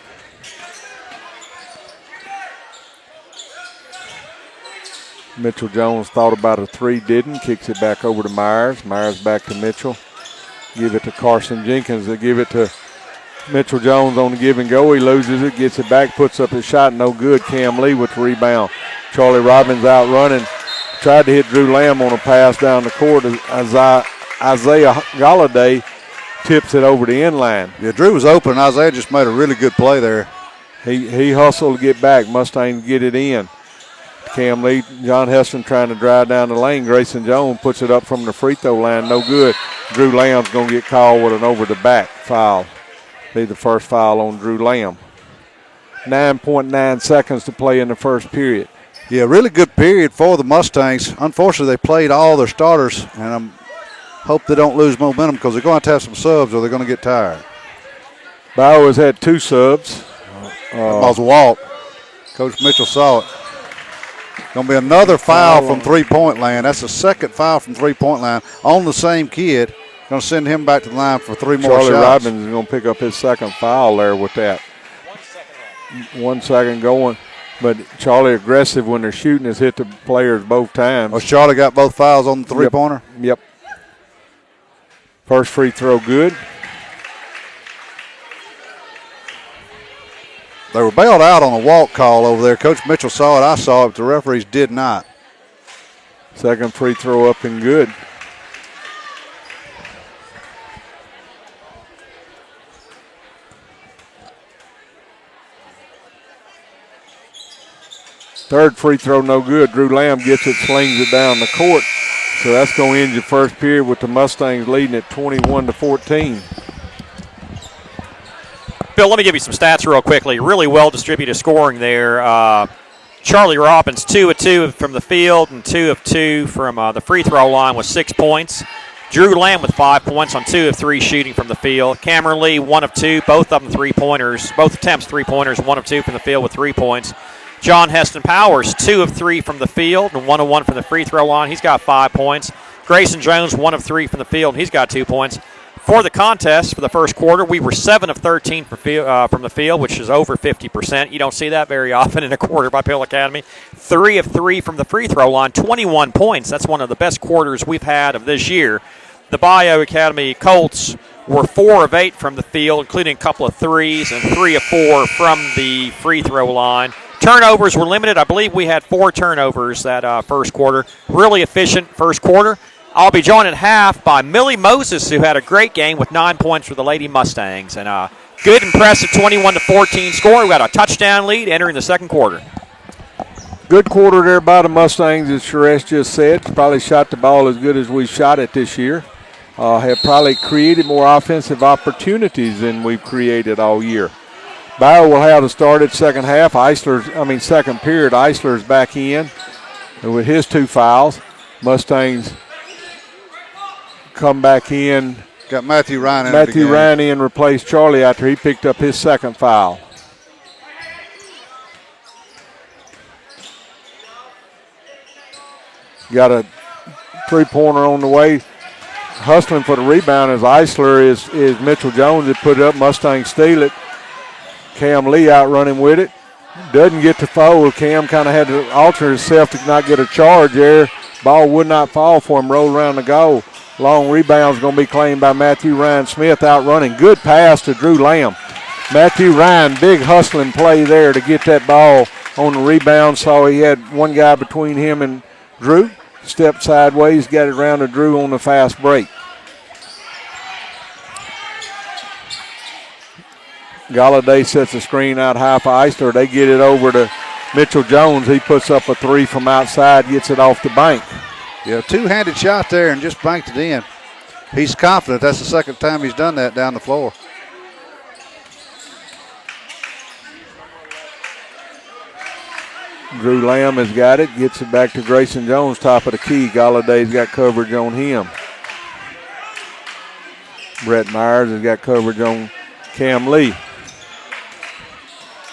Mitchell Jones thought about a 3, didn't. Kicks it back over to Myers. Myers back to Mitchell. Give it to Carson Jenkins. They give it to Mitchell Jones on the give and go. He loses it, gets it back, puts up his shot, no good. Cam Lee with the rebound. Charlie Robbins out running. Tried to hit Drew Lamb on a pass down the court. Isaiah Galladay tips it over the inline. Yeah, Drew was open. Isaiah just made a really good play there. He hustled to get back. Mustangs get it in. Cam Lee, John Heston trying to drive down the lane. Grayson Jones puts it up from the free throw line. No good. Drew Lamb's going to get called with an over-the-back foul. Be the first foul on Drew Lamb. 9.9 seconds to play in the first period. Yeah, really good period for the Mustangs. Unfortunately, they played all their starters, and I hope they don't lose momentum because they're going to have some subs or they're going to get tired. Bayou has had 2 subs. That was a walk. Coach Mitchell saw it. Going to be another foul from three-point line. That's the second foul from three-point line on the same kid. Going to send him back to the line for 3 more shots. Charlie Robbins is going to pick up his second foul there with that. 1 second going. But Charlie aggressive when they're shooting has hit the players both times. Oh, Charlie got both fouls on the three-pointer? Yep. First free throw good. They were bailed out on a walk call over there. Coach Mitchell saw it. I saw it, but the referees did not. Second free throw up and good. Third free throw no good. Drew Lamb gets it, slings it down the court. So that's going to end your first period with the Mustangs leading at 21-14. Bill, let me give you some stats real quickly. Really well distributed scoring there. Charlie Robbins, 2 of 2 from the field and 2 of 2 from the free throw line with 6 points. Drew Lamb with 5 points on 2 of 3 shooting from the field. Cameron Lee, 1 of 2, both of them 3-pointers. Both attempts 3-pointers, 1 of 2 from the field with 3 points. John Heston Powers, 2 of 3 from the field and 1 of 1 from the free throw line. He's got 5 points. Grayson Jones, 1 of 3 from the field, and he's got 2 points. For the contest for the first quarter, we were 7 of 13 from the field, which is over 50%. You don't see that very often in a quarter by Pill Academy. 3 of 3 from the free throw line, 21 points. That's one of the best quarters we've had of this year. The Bayou Academy Colts were 4 of 8 from the field, including a couple of threes, and 3 of 4 from the free throw line. Turnovers were limited. I believe we had 4 turnovers that first quarter. Really efficient first quarter. I'll be joined at half by Millie Moses, who had a great game with 9 points for the Lady Mustangs. And a good, impressive 21-14 score. We got a touchdown lead entering the second quarter. Good quarter there by the Mustangs, as Suresh just said. Probably shot the ball as good as we've shot it this year. Have probably created more offensive opportunities than we've created all year. Bayou will have the start at second half. Second period. Eisler's back in with his 2 fouls. Mustangs come back in. Got Matthew Ryan in. Matthew Ryan in replaced Charlie after he picked up his second foul. Got a 3-pointer on the way. Hustling for the rebound as Eisler is Mitchell Jones that put it up. Mustangs steal it. Cam Lee out running with it. Doesn't get to foul. Cam kind of had to alter himself to not get a charge there. Ball would not fall for him. Rolled around the goal. Long rebound's going to be claimed by Matthew Ryan Smith out running. Good pass to Drew Lamb. Matthew Ryan, big hustling play there to get that ball on the rebound. Saw he had one guy between him and Drew. Stepped sideways, got it around to Drew on the fast break. Galladay sets the screen out high for Eisler. They get it over to Mitchell Jones. He puts up a 3 from outside, gets it off the bank. Yeah, 2-handed shot there and just banked it in. He's confident. That's the second time he's done that down the floor. Drew Lamb has got it, gets it back to Grayson Jones, top of the key. Galladay's got coverage on him. Brett Myers has got coverage on Cam Lee.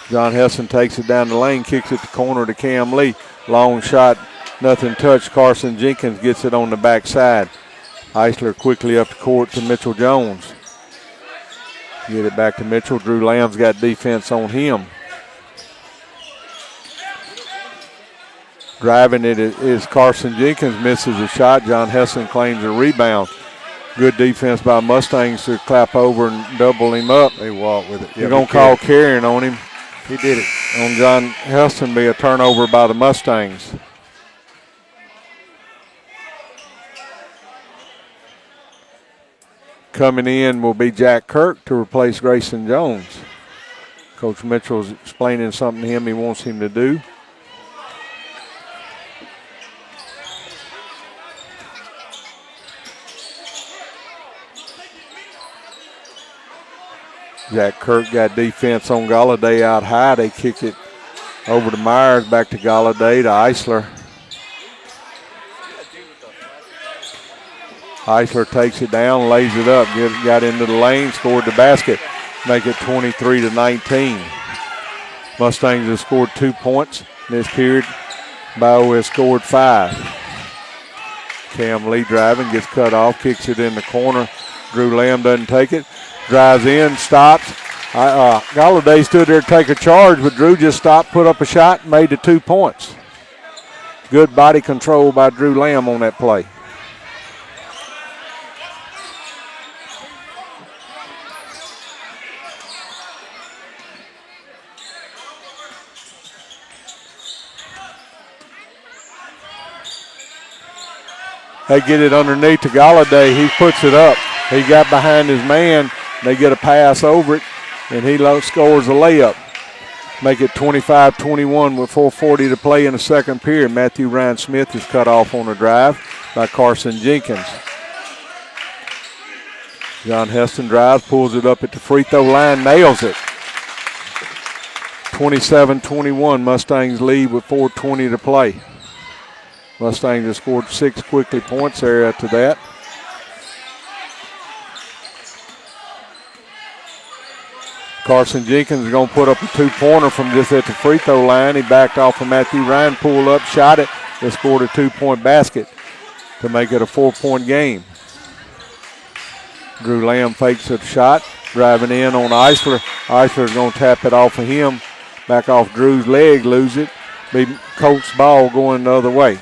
John Heston takes it down the lane, kicks it to corner to Cam Lee. Long shot, nothing touched. Carson Jenkins gets it on the backside. Eisler quickly up the court to Mitchell Jones. Get it back to Mitchell. Drew Lamb's got defense on him. Driving it is Carson Jenkins, misses a shot. John Heston claims a rebound. Good defense by Mustangs to clap over and double him up. They walk with it. They're going to call carrying on him. He did it. On John Heston, be a turnover by the Mustangs. Coming in will be Jack Kirk to replace Grayson Jones. Coach Mitchell's explaining something to him he wants him to do. Jack Kirk got defense on Galladay out high. They kick it over to Myers, back to Galladay, to Eisler. Eisler takes it down, lays it up, got into the lane, scored the basket, make it 23-19. Mustangs have scored 2 points in this period. Bayou has scored 5. Cam Lee driving, gets cut off, kicks it in the corner. Drew Lamb doesn't take it. Drives in, stops. Galladay stood there to take a charge, but Drew just stopped, put up a shot, and made the 2 points. Good body control by Drew Lamb on that play. They get it underneath to Galladay. He puts it up. He got behind his man. They get a pass over it, and he scores a layup. Make it 25-21 with 4:40 to play in the second period. Matthew Ryan Smith is cut off on the drive by Carson Jenkins. John Heston drives, pulls it up at the free throw line, nails it. 27-21, Mustangs lead with 4:20 to play. Mustangs have scored 6 quickly points there after that. Carson Jenkins is going to put up a 2-pointer from just at the free throw line. He backed off from Matthew Ryan, pulled up, shot it. They scored a 2-point basket to make it a 4-point game. Drew Lamb fakes a shot, driving in on Eisler. Eisler's going to tap it off of him. Back off Drew's leg, lose it. Be Colts ball going the other way.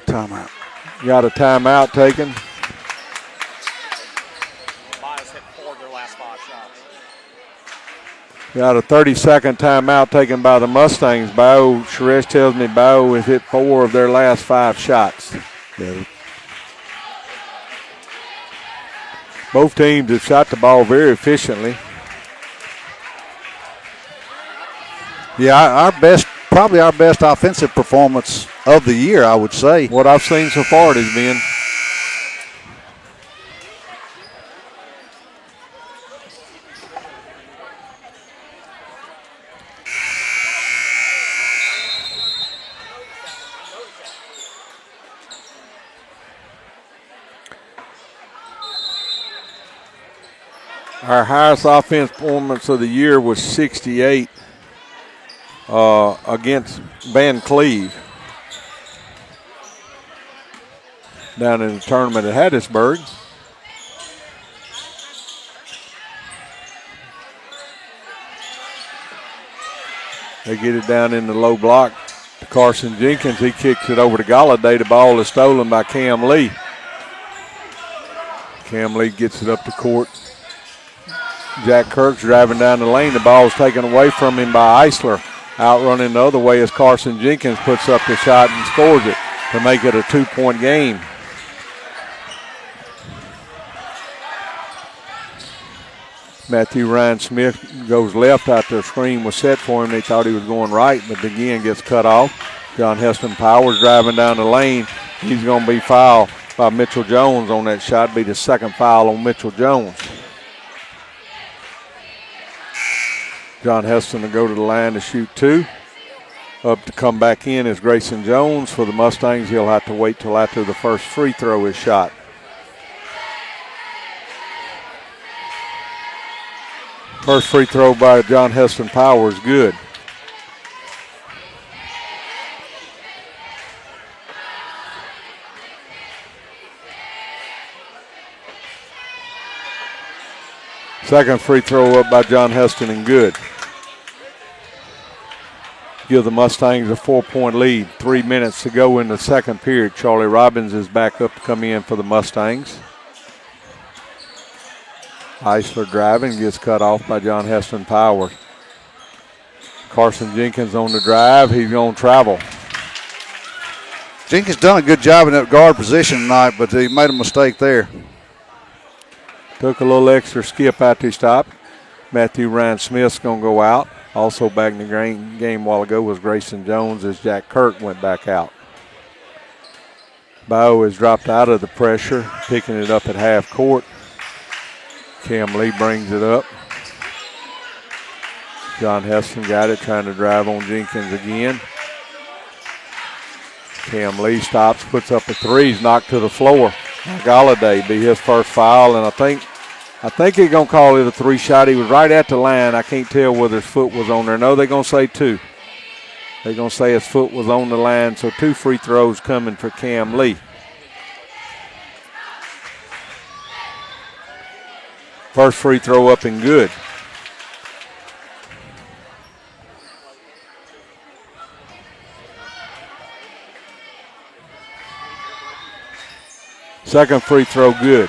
Timeout. Got a timeout taken. Bayou's hit 4 of their last 5 shots. Got a 30-second timeout taken by the Mustangs. Bayou, Suresh tells me Bayou has hit 4 of their last 5 shots. Yeah. Both teams have shot the ball very efficiently. Yeah, probably our best offensive performance of the year, I would say. What I've seen so far it has been. Our highest offense performance of the year was 68 against Van Cleve down in the tournament at Hattiesburg. They get it down in the low block to Carson Jenkins. He kicks it over to Galladay. The ball is stolen by Cam Lee. Cam Lee gets it up the court. Jack Kirk's driving down the lane. The ball is taken away from him by Eisler. Outrunning the other way as Carson Jenkins puts up the shot and scores it to make it a 2-point game. Matthew Ryan Smith goes left after a screen was set for him. They thought he was going right, but again gets cut off. John Heston Powers driving down the lane. He's going to be fouled by Mitchell Jones on that shot. Be the second foul on Mitchell Jones. John Heston to go to the line to shoot 2. Up to come back in is Grayson Jones. For the Mustangs, he'll have to wait till after the first free throw is shot. First free throw by John Heston Powers, good. Second free throw up by John Heston and good. Give the Mustangs a 4-point lead. 3 minutes to go in the second period. Charlie Robbins is back up to come in for the Mustangs. Eisler driving, gets cut off by John Heston Powers. Carson Jenkins on the drive. He's going to travel. Jenkins done a good job in that guard position tonight, but he made a mistake there. Took a little extra skip after he stopped. Matthew Ryan Smith's going to go out. Also back in the game a while ago was Grayson Jones as Jack Kirk went back out. Bayou has dropped out of the pressure, picking it up at half court. Cam Lee brings it up. John Heston got it, trying to drive on Jenkins again. Cam Lee stops, puts up a 3. He's knocked to the floor. Galladay be his first foul, and I think he's going to call it a 3-shot. He was right at the line. I can't tell whether his foot was on there. No, they're going to say 2. They're going to say his foot was on the line, so 2 free throws coming for Cam Lee. First free throw up and good. Second free throw good.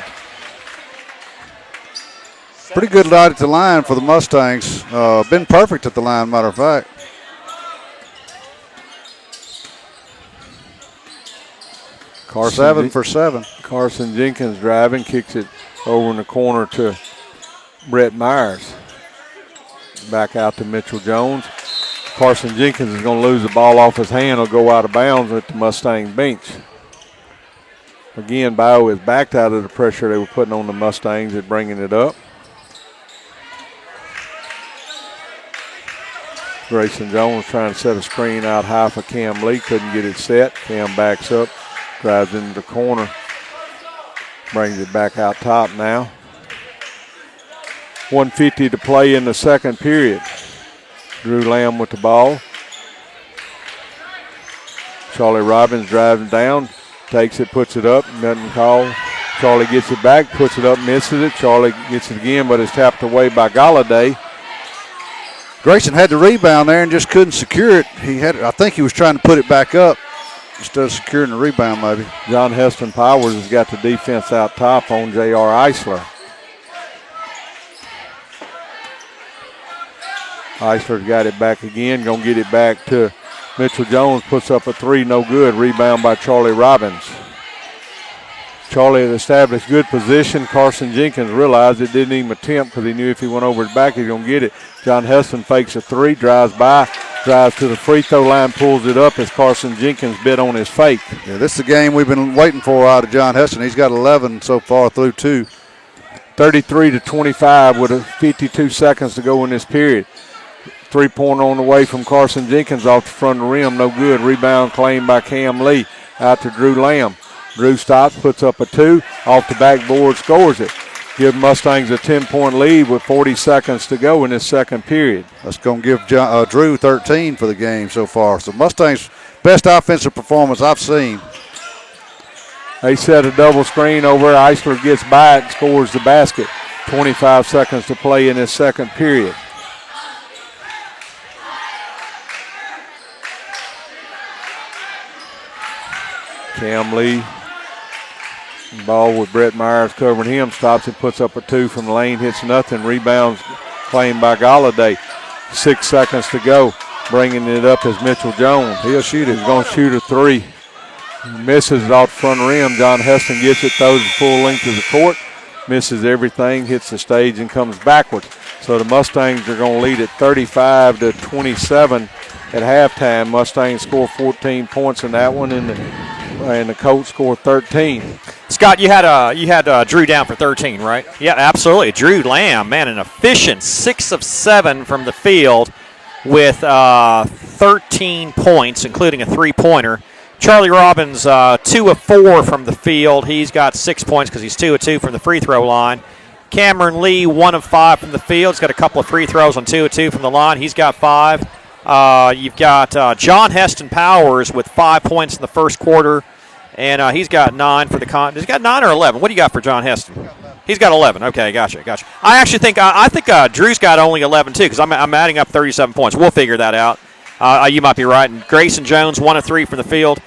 Pretty good night at the line for the Mustangs. Been perfect at the line, matter of fact. 7 for 7. Carson Jenkins driving, kicks it over in the corner to Brett Myers. Back out to Mitchell Jones. Carson Jenkins is going to lose the ball off his hand. It'll go out of bounds at the Mustang bench. Again, Bayou is backed out of the pressure they were putting on the Mustangs at bringing it up. Grayson Jones trying to set a screen out high for Cam Lee. Couldn't get it set. Cam backs up, drives into the corner, brings it back out top now. 1:50 to play in the second period. Drew Lamb with the ball. Charlie Robbins driving down, takes it, puts it up, nothing called. Charlie gets it back, puts it up, misses it. Charlie gets it again, but it's tapped away by Galladay. Grayson had the rebound there and just couldn't secure it. I think he was trying to put it back up instead of securing the rebound maybe. John Heston Powers has got the defense out top on J.R. Eisler. Eisler's got it back again, going to get it back to Mitchell Jones, puts up a three, no good. Rebound by Charlie Robbins. Charlie had established good position. Carson Jenkins realized it, didn't even attempt because he knew if he went over his back, he was going to get it. John Heston fakes a three, drives by, drives to the free throw line, pulls it up as Carson Jenkins bit on his fake. Yeah, this is the game we've been waiting for out of John Heston. He's got 11 so far through 2. 33-25 with 52 seconds to go in this period. Three-pointer on the way from Carson Jenkins off the front of the rim, no good. Rebound claimed by Cam Lee out to Drew Lamb. Drew stops, puts up a 2, off the backboard, scores it. Give Mustangs a 10-point lead with 40 seconds to go in this second period. That's going to give Drew 13 for the game so far. So Mustangs' best offensive performance I've seen. They set a double screen over. Eisler gets by it, scores the basket. 25 seconds to play in this second period. Cam Lee, ball with Brett Myers covering him, stops it, puts up a 2 from the lane, hits nothing, rebounds claimed by Galladay. 6 seconds to go, bringing it up is Mitchell Jones. He'll shoot it. He's going to shoot a 3. Misses it off the front rim. John Heston gets it, throws it full length of the court, misses everything, hits the stage, and comes backwards. So the Mustangs are going to lead at 35-27 at halftime. Mustangs score 14 points in that one, and the Colts scored 13. Scott, you had Drew down for 13, right? Yeah, absolutely. Drew Lamb, man, an efficient 6 of 7 from the field with 13 points, including a three-pointer. Charlie Robbins, 2 of 4 from the field. He's got 6 points because he's 2 of 2 from the free throw line. Cameron Lee, 1 of 5 from the field. He's got a couple of free throws on 2 of 2 from the line. He's got 5. You've got John Heston Powers with 5 points in the first quarter, and he's got 9 for the He's got 9 or 11. What do you got for John Heston? He's got 11. Okay, gotcha. I actually think Drew's got only 11 too, because I'm adding up 37 points. We'll figure that out. You might be right. And Grayson Jones, 1 of 3 from the field.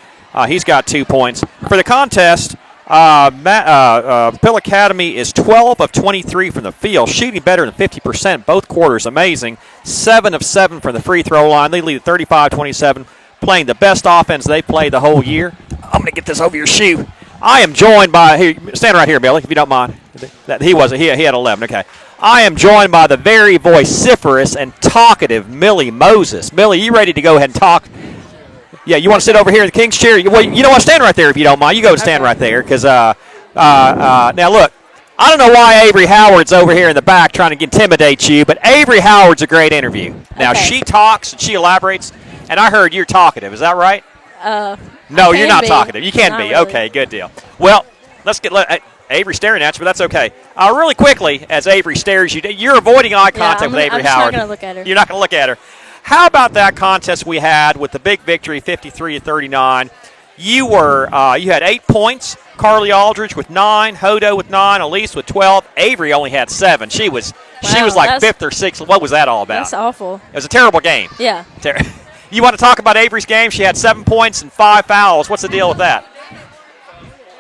He's got 2 points for the contest. Pill Academy is 12 of 23 from the field, shooting better than 50% both quarters. Amazing. 7 of 7 from the free throw line. They lead at 35-27, playing the best offense they played the whole year. I'm going to get this over your shoe. I am joined by, here, stand right here, Billy, if you don't mind. He had 11, okay. I am joined by the very vociferous and talkative Millie Moses. Millie, you ready to go ahead and talk? Yeah, you want to sit over here in the King's chair? Well, you know what? Stand right there if you don't mind. You go stand right there because, now look, I don't know why Avery Howard's over here in the back trying to intimidate you, but Avery Howard's a great interview. Now, she talks and she elaborates, and I heard you're talkative. Is that right? No, you're not talkative. You can be. Really. Okay, good deal. Well, let's get Avery staring at you, but that's okay. Really quickly, as Avery stares you, you're avoiding eye contact with Avery Howard. I'm not going to look at her. You're not going to look at her. How about that contest we had with the big victory, 53-39? You had 8 points. Carly Aldridge with 9, Hodo with 9, Elise with 12. Avery only had 7. She was like 5th or 6th. What was that all about? That's awful. It was a terrible game. Yeah. You want to talk about Avery's game? She had 7 points and 5 fouls. What's the deal with that?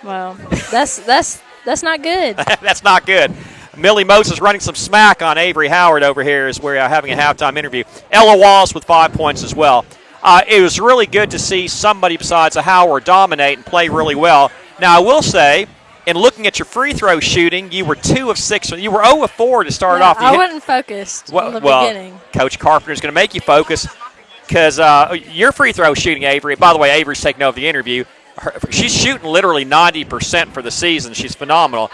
Well, that's not good. That's not good. Millie Moses running some smack on Avery Howard over here as we're having a halftime interview. Ella Wallace with 5 points as well. It was really good to see somebody besides a Howard dominate and play really well. Now, I will say, in looking at your free throw shooting, you were 2 of 6. You were 0 of 4 to start off. I wasn't focused from the beginning. Coach Carpenter's going to make you focus because your free throw shooting, Avery. By the way, Avery's taking over the interview. She's shooting literally 90% for the season. She's phenomenal.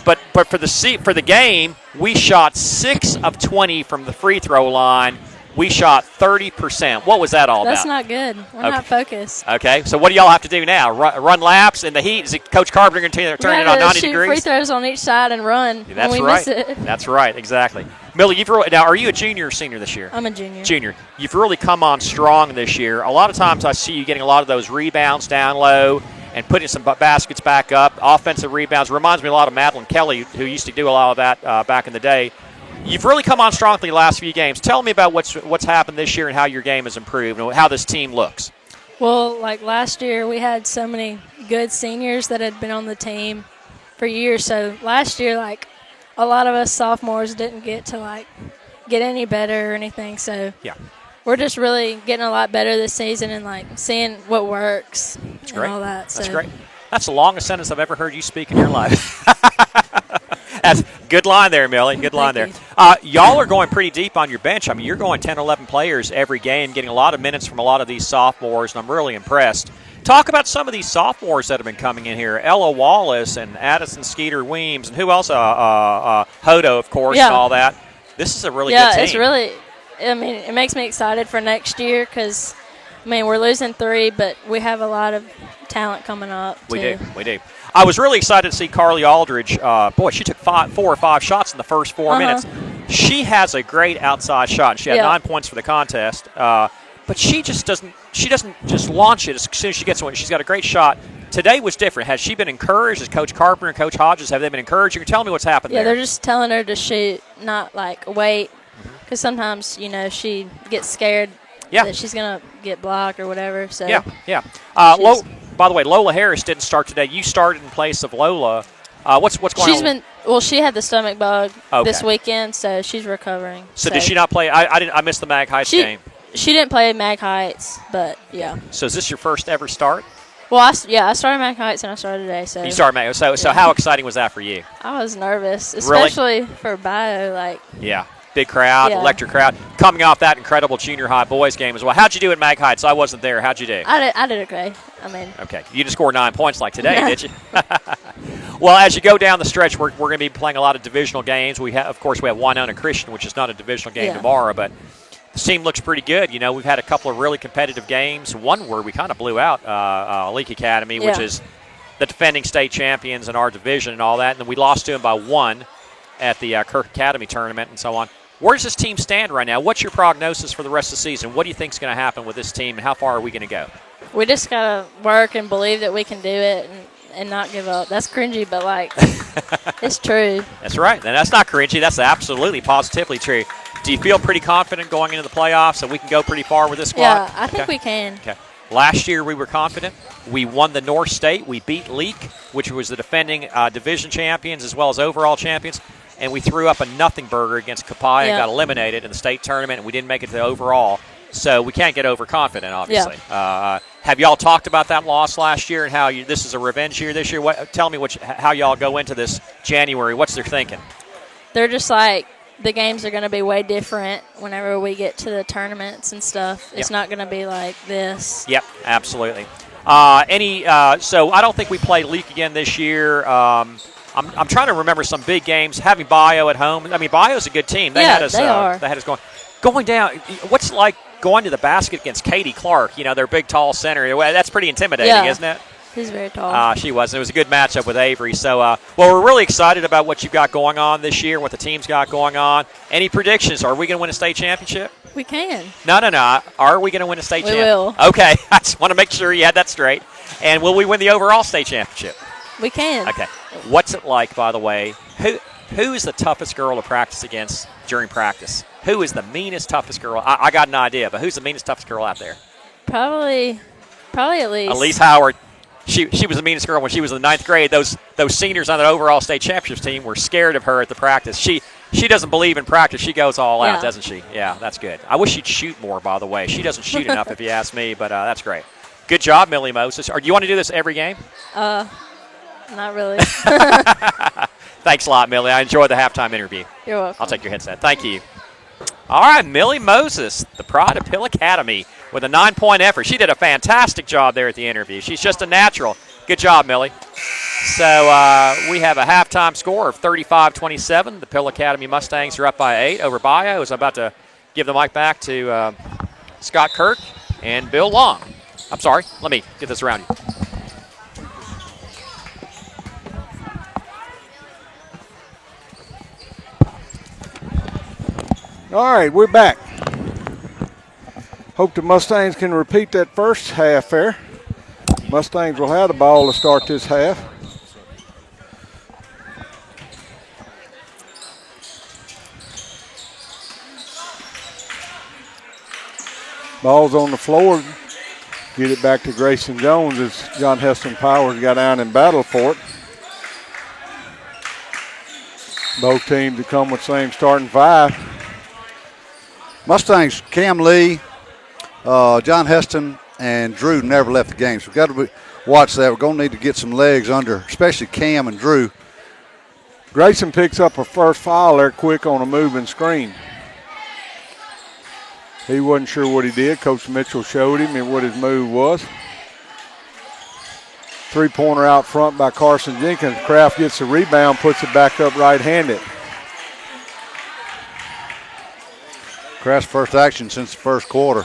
But for the game, we shot 6 of 20 from the free throw line. We shot 30%. What was that all That's about? not good. We're not focused. Okay, so what do y'all have to do now? Run laps in the heat? Is it Coach Carpenter going to turn it on 90 shoot degrees? Free throws on each side and run That's when we right. miss it. That's right, exactly. Millie, now are you a junior or senior this year? I'm a junior. Junior. You've really come on strong this year. A lot of times I see you getting a lot of those rebounds down low and putting some baskets back up. Offensive rebounds. Reminds me a lot of Madeline Kelly, who used to do a lot of that back in the day. You've really come on strongly the last few games. Tell me about what's happened this year and how your game has improved and how this team looks. Well, like last year, we had so many good seniors that had been on the team for years. So last year, like a lot of us sophomores didn't get to get any better or anything. So yeah, we're just really getting a lot better this season and seeing what works and all that. That's great. That's the longest sentence I've ever heard you speak in your life. That's good line there, Millie. Good line there. Y'all are going pretty deep on your bench. I mean, you're going 10, 11 players every game, getting a lot of minutes from a lot of these sophomores, and I'm really impressed. Talk about some of these sophomores that have been coming in here. Ella Wallace and Addison Skeeter-Weems, and who else? Hodo, of course, and all that. This is a really good team. Yeah, it's really – I mean, it makes me excited for next year because, I mean, we're losing 3, but we have a lot of talent coming up, too. We do. I was really excited to see Carly Aldridge. Boy, she took 4 or 5 shots in the first 4 minutes. She has a great outside shot. She had 9 points for the contest. But she just doesn't. She doesn't just launch it as soon as she gets one. She's got a great shot. Today was different. Has she been encouraged? As Coach Carpenter and Coach Hodges, have they been encouraging her? Tell me what's happened there. Yeah, they're just telling her to shoot, not wait, because sometimes she gets scared that she's gonna get blocked or whatever. So yeah. By the way, Lola Harris didn't start today. You started in place of Lola. What's going on? She had the stomach bug this weekend, so she's recovering. So did she not play? I missed the Mag Heights game. She didn't play Mag Heights, but yeah. So is this your first ever start? Well, I started Mag Heights and I started today. So you started Mag. So how exciting was that for you? I was nervous, especially for Bayou. Yeah. Big crowd, electric crowd. Coming off that incredible junior high boys game as well. How'd you do at Mag Heights? I wasn't there. How'd you do? I did okay. Okay. You didn't score 9 points like today, did you? Well, as you go down the stretch, we're going to be playing a lot of divisional games. Of course, we have Winona Christian, which is not a divisional game tomorrow, but the team looks pretty good. We've had a couple of really competitive games. One where we kind of blew out Leake Academy, which is the defending state champions in our division and all that. And then we lost to them by 1 at the Kirk Academy tournament and so on. Where does this team stand right now? What's your prognosis for the rest of the season? What do you think is going to happen with this team, and how far are we going to go? We just got to work and believe that we can do it and not give up. That's cringy, but, it's true. That's right. And that's not cringy. That's absolutely, positively true. Do you feel pretty confident going into the playoffs that we can go pretty far with this squad? Yeah, I think we can. Okay. Last year we were confident. We won the North State. We beat Leake, which was the defending division champions as well as overall champions. And we threw up a nothing burger against Copiah and got eliminated in the state tournament, and we didn't make it to the overall. So we can't get overconfident, obviously. Yeah. Have y'all talked about that loss last year and how this is a revenge year this year? Tell me how y'all go into this January. What's their thinking? They're just the games are going to be way different whenever we get to the tournaments and stuff. It's not going to be like this. Yep, absolutely. So I don't think we play Leake again this year. I'm trying to remember some big games. Having Bayou at home. I mean, Bayou's a good team. They had us going down. What's like going to the basket against Katie Clark? Their big, tall center. That's pretty intimidating, isn't it? She's very tall. She was. It was a good matchup with Avery. So, we're really excited about what you've got going on this year, what the team's got going on. Any predictions? Are we going to win a state championship? We can. No. Are we going to win a state championship? We will. Okay. I just want to make sure you had that straight. And will we win the overall state championship? We can. Okay. What's it like, by the way? Who is the toughest girl to practice against during practice? Who is the meanest, toughest girl? I got an idea, but who's the meanest, toughest girl out there? Probably Elise. Elise Howard. She was the meanest girl when she was in the 9th grade. Those seniors on the overall state championships team were scared of her at the practice. She doesn't believe in practice. She goes all out, Yeah. doesn't she? Yeah, that's good. I wish she'd shoot more, by the way. She doesn't shoot enough, if you ask me, but that's great. Good job, Millie Moses. Do you want to do this every game? Not really. Thanks a lot, Millie. I enjoyed the halftime interview. You're welcome. I'll take your headset. Thank you. All right, Millie Moses, the pride of Pill Academy, with a 9-point effort. She did a fantastic job there at the interview. She's just a natural. Good job, Millie. So we have a halftime score of 35-27. The Pill Academy Mustangs are up by 8 over Bayou. As I'm about to give the mic back to Scott Kirk and Bill Long. I'm sorry. Let me get this around you. All right, we're back. Hope the Mustangs can repeat that first half there. Mustangs will have the ball to start this half. Ball's on the floor. Get it back to Grayson Jones as John Heston Powers got down and battled for it. Both teams have come with same starting five. Mustangs, Cam Lee, John Heston, and Drew never left the game. So we've got to watch that. We're going to need to get some legs under, especially Cam and Drew. Grayson picks up a first foul there quick on a moving screen. He wasn't sure what he did. Coach Mitchell showed him and what his move was. Three-pointer out front by Carson Jenkins. Kraft gets the rebound, puts it back up right-handed. Kraft's first action since the first quarter.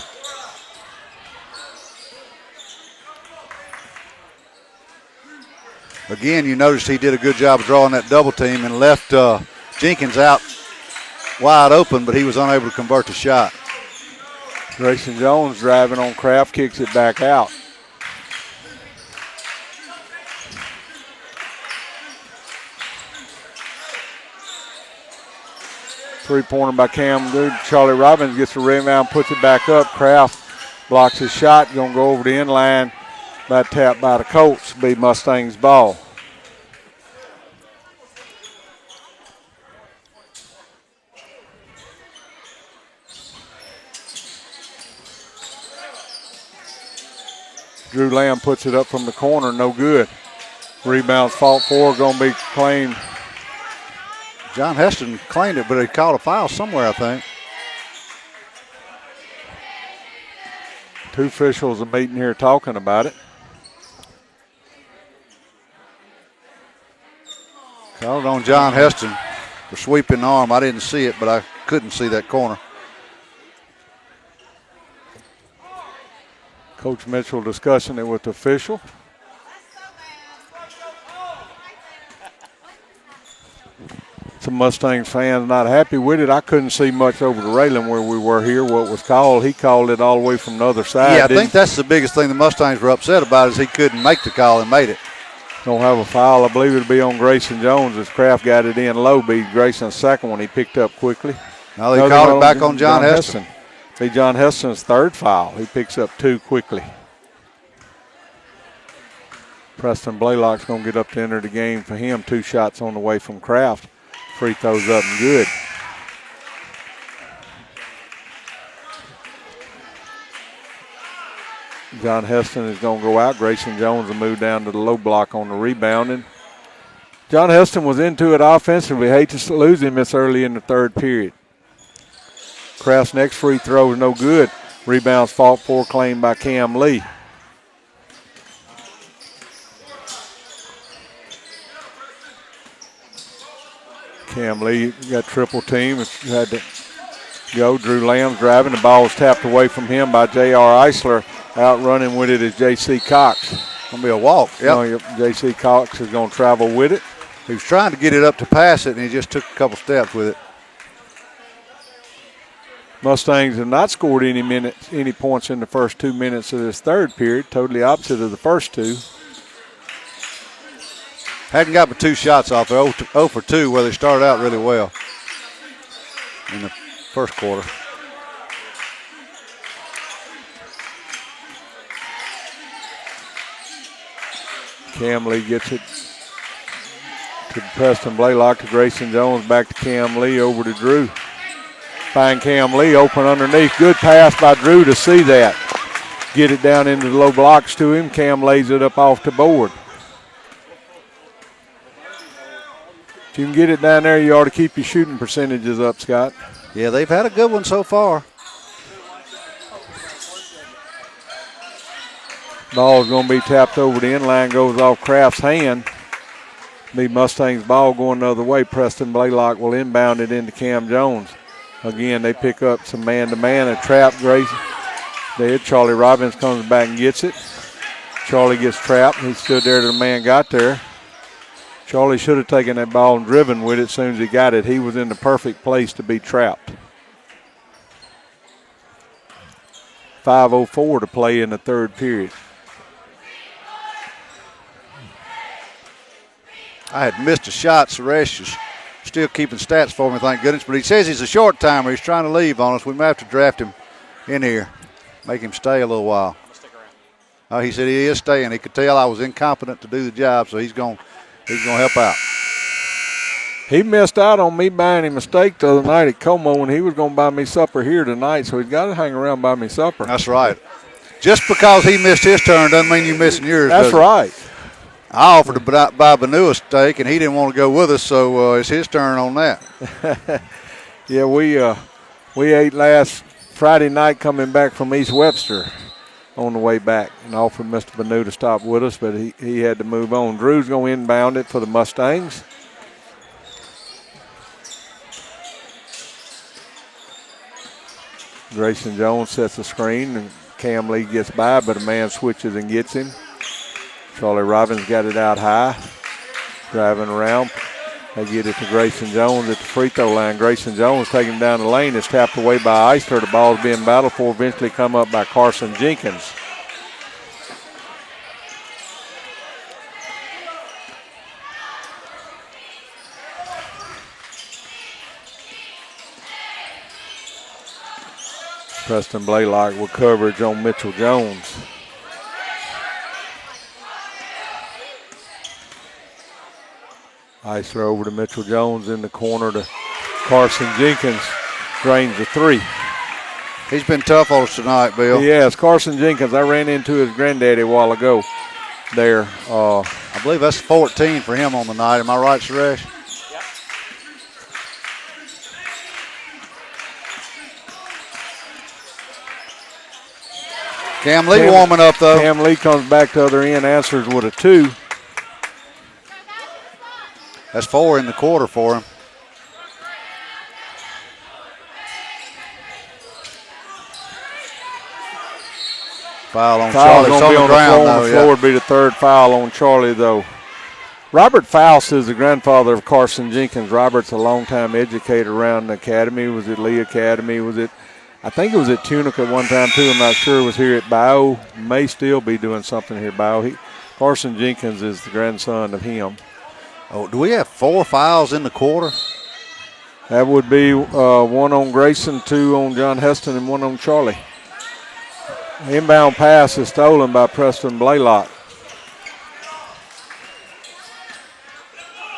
Again, you noticed he did a good job of drawing that double team and left Jenkins out wide open, but he was unable to convert the shot. Grayson Jones driving on Kraft, kicks it back out. Three-pointer by Cam. Dude, Charlie Robbins gets the rebound, puts it back up. Kraft blocks his shot, going to go over the inline. That tap by the Colts, be Mustangs' ball. Drew Lamb puts it up from the corner, no good. Rebounds fought for, going to be claimed. John Heston claimed it, but he caught a foul somewhere, I think. Two officials are meeting here talking about it. Called on John Heston for sweeping the arm. I didn't see it, but I couldn't see that corner. Coach Mitchell discussing it with the official. Some Mustangs fans not happy with it. I couldn't see much over the railing where we were here, what was called. He called it all the way from the other side. Yeah, I think that's the biggest thing the Mustangs were upset about is he couldn't make the call and made it. Don't have a foul. I believe it'll be on Grayson Jones as Kraft got it in low. Be Grayson's second one he picked up quickly. Now they called it back on John Heston. Be John Heston's third foul. He picks up two quickly. Preston Blaylock's going to get up to enter the game for him. 2 shots on the way from Kraft. Free throws up and good. John Heston is going to go out. Grayson Jones will move down to the low block on the rebounding. John Heston was into it offensively. Hate to lose him this early in the third period. Kraft's next free throw is no good. Rebounds fought for, claimed by Cam Lee. Cam Lee got triple team. Had to go. Drew Lamb's driving. The ball was tapped away from him by J.R. Eisler. Out running with it is J.C. Cox. Going to be a walk. Yep. J.C. Cox is going to travel with it. He was trying to get it up to pass it, and he just took a couple steps with it. Mustangs have not scored any points in the first 2 minutes of this third period. Totally opposite of the first two. Hadn't got but 2 shots off. They're 0 for 2 where they started out really well in the first quarter. Cam Lee gets it to Preston Blaylock, to Grayson Jones, back to Cam Lee, over to Drew. Find Cam Lee open underneath. Good pass by Drew to see that. Get it down into the low blocks to him. Cam lays it up off the board. If you can get it down there, you ought to keep your shooting percentages up, Scott. Yeah, they've had a good one so far. Ball's going to be tapped over the inline, goes off Kraft's hand. Be Mustangs ball going the other way. Preston Blaylock will inbound it into Cam Jones. Again, they pick up some man-to-man, a trap. Grayson dead. Charlie Robbins comes back and gets it. Charlie gets trapped. He stood there till the man got there. Charlie should have taken that ball and driven with it as soon as he got it. He was in the perfect place to be trapped. 5:04 to play in the third period. I had missed a shot. Suresh is still keeping stats for me, thank goodness. But he says he's a short timer. He's trying to leave on us. We might have to draft him in here, make him stay a little while. Oh, he said he is staying. He could tell I was incompetent to do the job, so he's going to help out. He missed out on me buying him a steak the other night at Como, and he was going to buy me supper here tonight, so he's got to hang around and buy me supper. That's right. Just because he missed his turn doesn't mean you're missing yours. That's right. I offered to buy Banu a steak, and he didn't want to go with us, so it's his turn on that. Yeah, we ate last Friday night coming back from East Webster on the way back, and offered Mr. Banu to stop with us, but he had to move on. Drew's going to inbound it for the Mustangs. Grayson Jones sets the screen, and Cam Lee gets by, but a man switches and gets him. Charlie Robbins got it out high, driving around. They get it to Grayson Jones at the free throw line. Grayson Jones taking him down the lane. It's tapped away by Eisler. The ball is being battled for, eventually come up by Carson Jenkins. Preston Blaylock with coverage on Mitchell Jones. Eisler over to Mitchell Jones in the corner to Carson Jenkins. Drains the three. He's been tough on us tonight, Bill. Yes, Carson Jenkins. I ran into his granddaddy a while ago there. I believe that's 14 for him on the night. Am I right, Suresh? Cam Lee warming up, though. Cam Lee comes back to other end, answers with a 2. That's 4 in the quarter for him. Foul on Charlie. It's on the ground, though. The floor would be the third foul on Charlie, though. Robert Faust is the grandfather of Carson Jenkins. Robert's a longtime educator around the academy. Was at Lee Academy. I think it was at Tunica at one time, too. I'm not sure. It was here at Bayou. May still be doing something here at Bayou. Carson Jenkins is the grandson of him. Oh, do we have 4 fouls in the quarter? That would be 1 on Grayson, 2 on John Heston, and 1 on Charlie. Inbound pass is stolen by Preston Blaylock.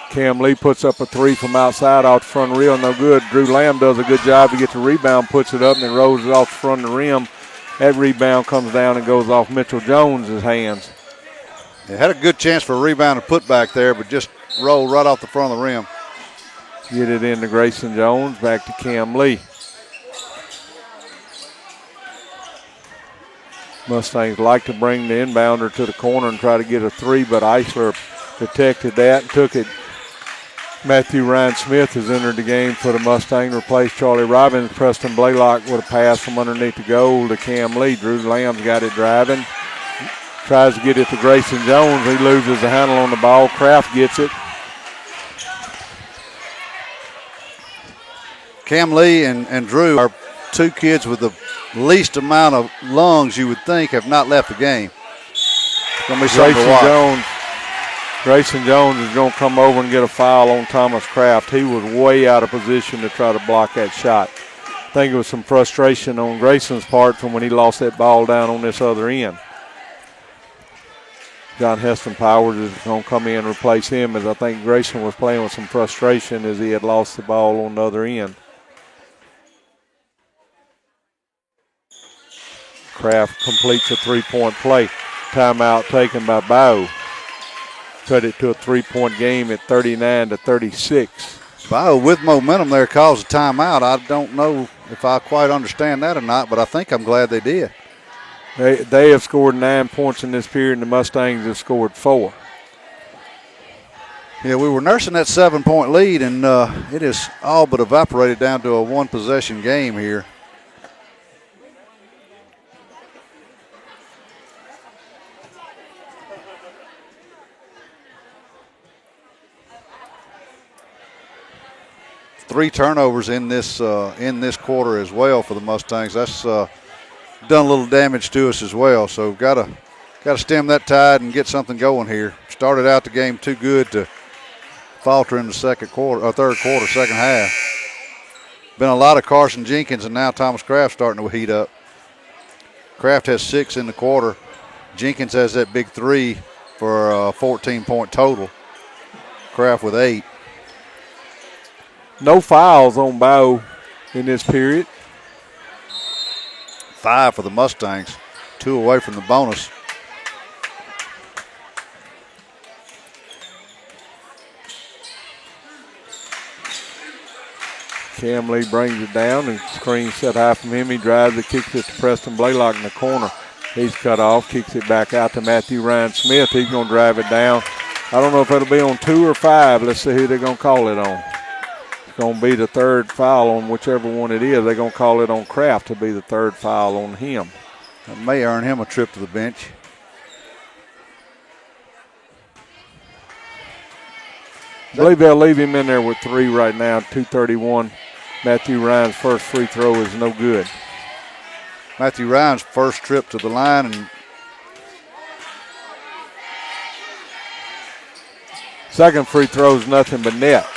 Cam Lee puts up a 3 from outside off the front rim, no good. Drew Lamb does a good job to get the rebound, puts it up, and then rolls it off the front of the rim. That rebound comes down and goes off Mitchell Jones' hands. They had a good chance for a rebound to put back there, but just rolled right off the front of the rim. Get it into Grayson Jones, back to Cam Lee. Mustangs like to bring the inbounder to the corner and try to get a 3, but Eisler protected that and took it. Matthew Ryan Smith has entered the game for the Mustang, replaced Charlie Robbins. Preston Blaylock with a pass from underneath the goal to Cam Lee. Drew Lamb's got it driving. Tries to get it to Grayson Jones. He loses the handle on the ball. Kraft gets it. Cam Lee and Drew are 2 kids with the least amount of lungs you would think have not left the game. It's going to be something to watch. Grayson Jones is going to come over and get a foul on Thomas Kraft. He was way out of position to try to block that shot. I think it was some frustration on Grayson's part from when he lost that ball down on this other end. John Heston Powers is going to come in and replace him, as I think Grayson was playing with some frustration as he had lost the ball on the other end. Kraft completes a three-point play. Timeout taken by Bayou. Cut it to a three-point game at 39-36. Bayou with momentum there calls a timeout. I don't know if I quite understand that or not, but I think I'm glad they did. They have scored 9 points in this period, and the Mustangs have scored 4. Yeah, we were nursing that 7-point lead, and it has all but evaporated down to a one-possession game here. Three turnovers in this quarter as well for the Mustangs. That's done a little damage to us as well. So got to stem that tide and get something going here. Started out the game too good to falter in the third quarter, second half. Been a lot of Carson Jenkins, and now Thomas Kraft starting to heat up. Kraft has 6 in the quarter. Jenkins has that big 3 for a 14-point total. Kraft with 8. No fouls on Bayou in this period. 5 for the Mustangs, 2 away from the bonus. Cam Lee brings it down and screen set high from him. He drives it, kicks it to Preston Blaylock in the corner. He's cut off, kicks it back out to Matthew Ryan Smith. He's going to drive it down. I don't know if it'll be on 2 or 5. Let's see who they're going to call it on. It's going to be the third foul on whichever one it is. They're going to call it on Kraft to be the third foul on him. That may earn him a trip to the bench. I believe they'll leave him in there with 3 right now, 2:31. Matthew Ryan's first free throw is no good. Matthew Ryan's first trip to the line, and second free throw is nothing but net.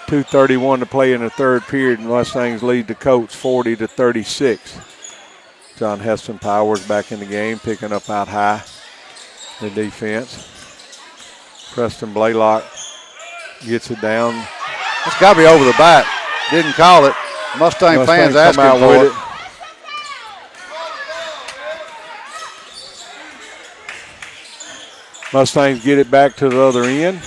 2:31 to play in the third period, and Mustangs lead the Colts 40-36. John Heston Powers back in the game, picking up out high the defense. Preston Blaylock gets it down. It's got to be over the back. Didn't call it. Mustang fans asking for it. Mustangs get it back to the other end.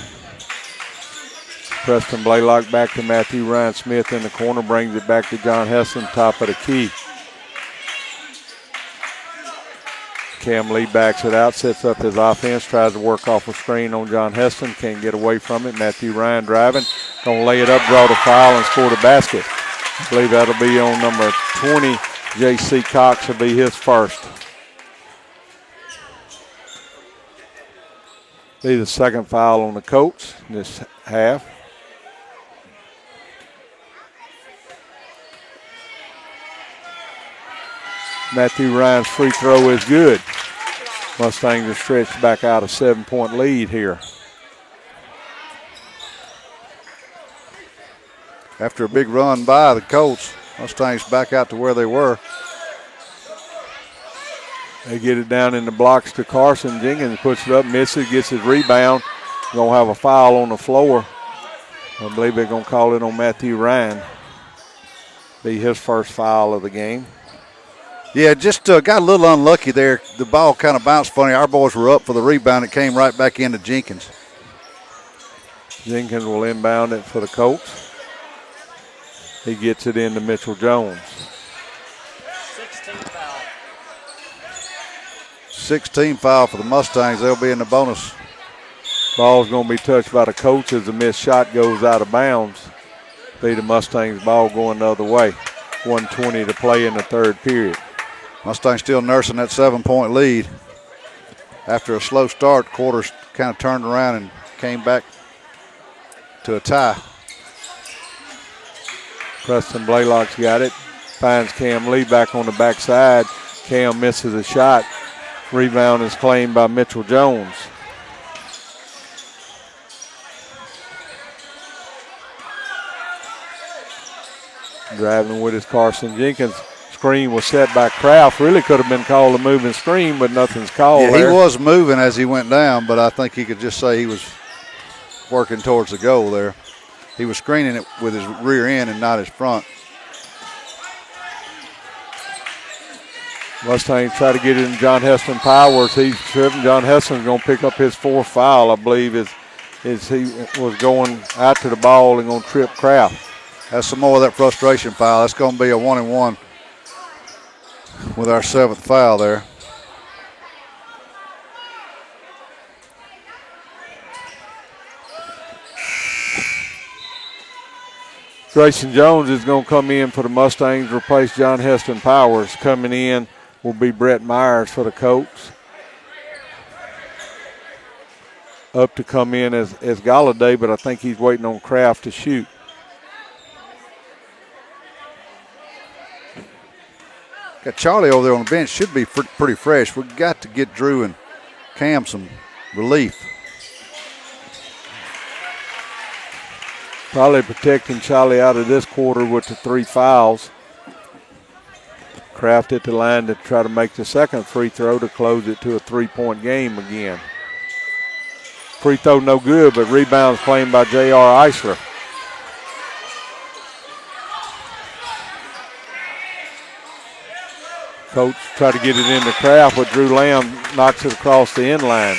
Preston Blaylock back to Matthew Ryan Smith in the corner, brings it back to John Heston, top of the key. Cam Lee backs it out, sets up his offense, tries to work off a screen on John Heston, can't get away from it. Matthew Ryan driving, gonna lay it up, draw the foul, and score the basket. I believe that'll be on number 20. J.C. Cox will be his first. Be the second foul on the Colts this half. Matthew Ryan's free throw is good. Mustangs are stretched back out a 7-point lead here. After a big run by the Colts, Mustangs back out to where they were. They get it down in the blocks to Carson. Jenkins puts it up, misses, gets his rebound. Going to have a foul on the floor. I believe they're going to call it on Matthew Ryan. Be his first foul of the game. Yeah, just got a little unlucky there. The ball kind of bounced funny. Our boys were up for the rebound. It came right back into Jenkins. Jenkins will inbound it for the Colts. He gets it into Mitchell Jones. 16 foul for the Mustangs. They'll be in the bonus. Ball's going to be touched by the Colts as the missed shot goes out of bounds. Be the Mustangs' ball going the other way. 1:20 to play in the third period. Mustangs still nursing that 7-point lead. After a slow start, quarters kind of turned around and came back to a tie. Preston Blaylock's got it. Finds Cam Lee back on the backside. Cam misses a shot. Rebound is claimed by Mitchell Jones. Driving with his Carson Jenkins. Screen was set by Kraft. Really could have been called a moving screen, but nothing's called. Yeah, there. he was moving as he went down, but I think he could just say he was working towards the goal there. He was screening it with his rear end and not his front. Mustangs try to get it in John Heston Powers. He's tripping. John Heston's going to pick up his fourth foul, I believe, as he was going out to the ball and going to trip Kraft. That's some more of that frustration foul. That's going to be a 1-and-1 with our seventh foul there. Grayson Jones is going to come in for the Mustangs, replace John Heston Powers. Coming in will be Brett Myers for the Colts. Up to come in as Galladay, but I think he's waiting on Kraft to shoot. Got Charlie over there on the bench. Should be pretty fresh. We've got to get Drew and Cam some relief. Probably protecting Charlie out of this quarter with the 3 fouls. Kraft at the line to try to make the second free throw to close it to a 3-point game again. Free throw no good, but rebounds claimed by J.R. Eisler. Coach try to get it into Kraft, but Drew Lamb knocks it across the end line.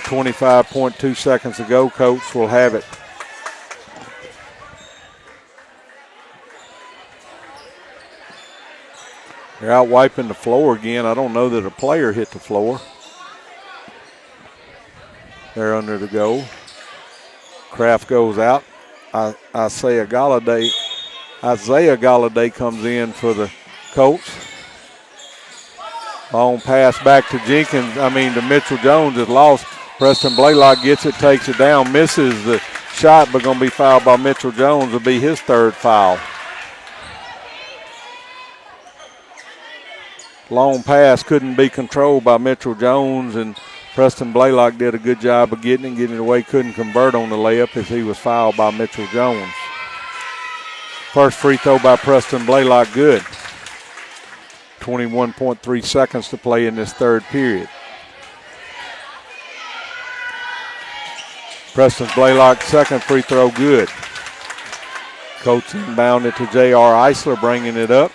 25.2 seconds to go. Coach will have it. They're out wiping the floor again. I don't know that a player hit the floor. They're under the goal. Kraft goes out. Isaiah Galladay comes in for the Colts. Long pass back to to Mitchell Jones is lost. Preston Blaylock gets it, takes it down, misses the shot, but going to be fouled by Mitchell Jones. Will be his third foul. Long pass couldn't be controlled by Mitchell Jones, and Preston Blaylock did a good job of getting it away. Couldn't convert on the layup as he was fouled by Mitchell Jones. First free throw by Preston Blaylock, good. 21.3 seconds to play in this third period. Preston Blaylock's second free throw, good. Coach inbound it to J.R. Eisler, bringing it up.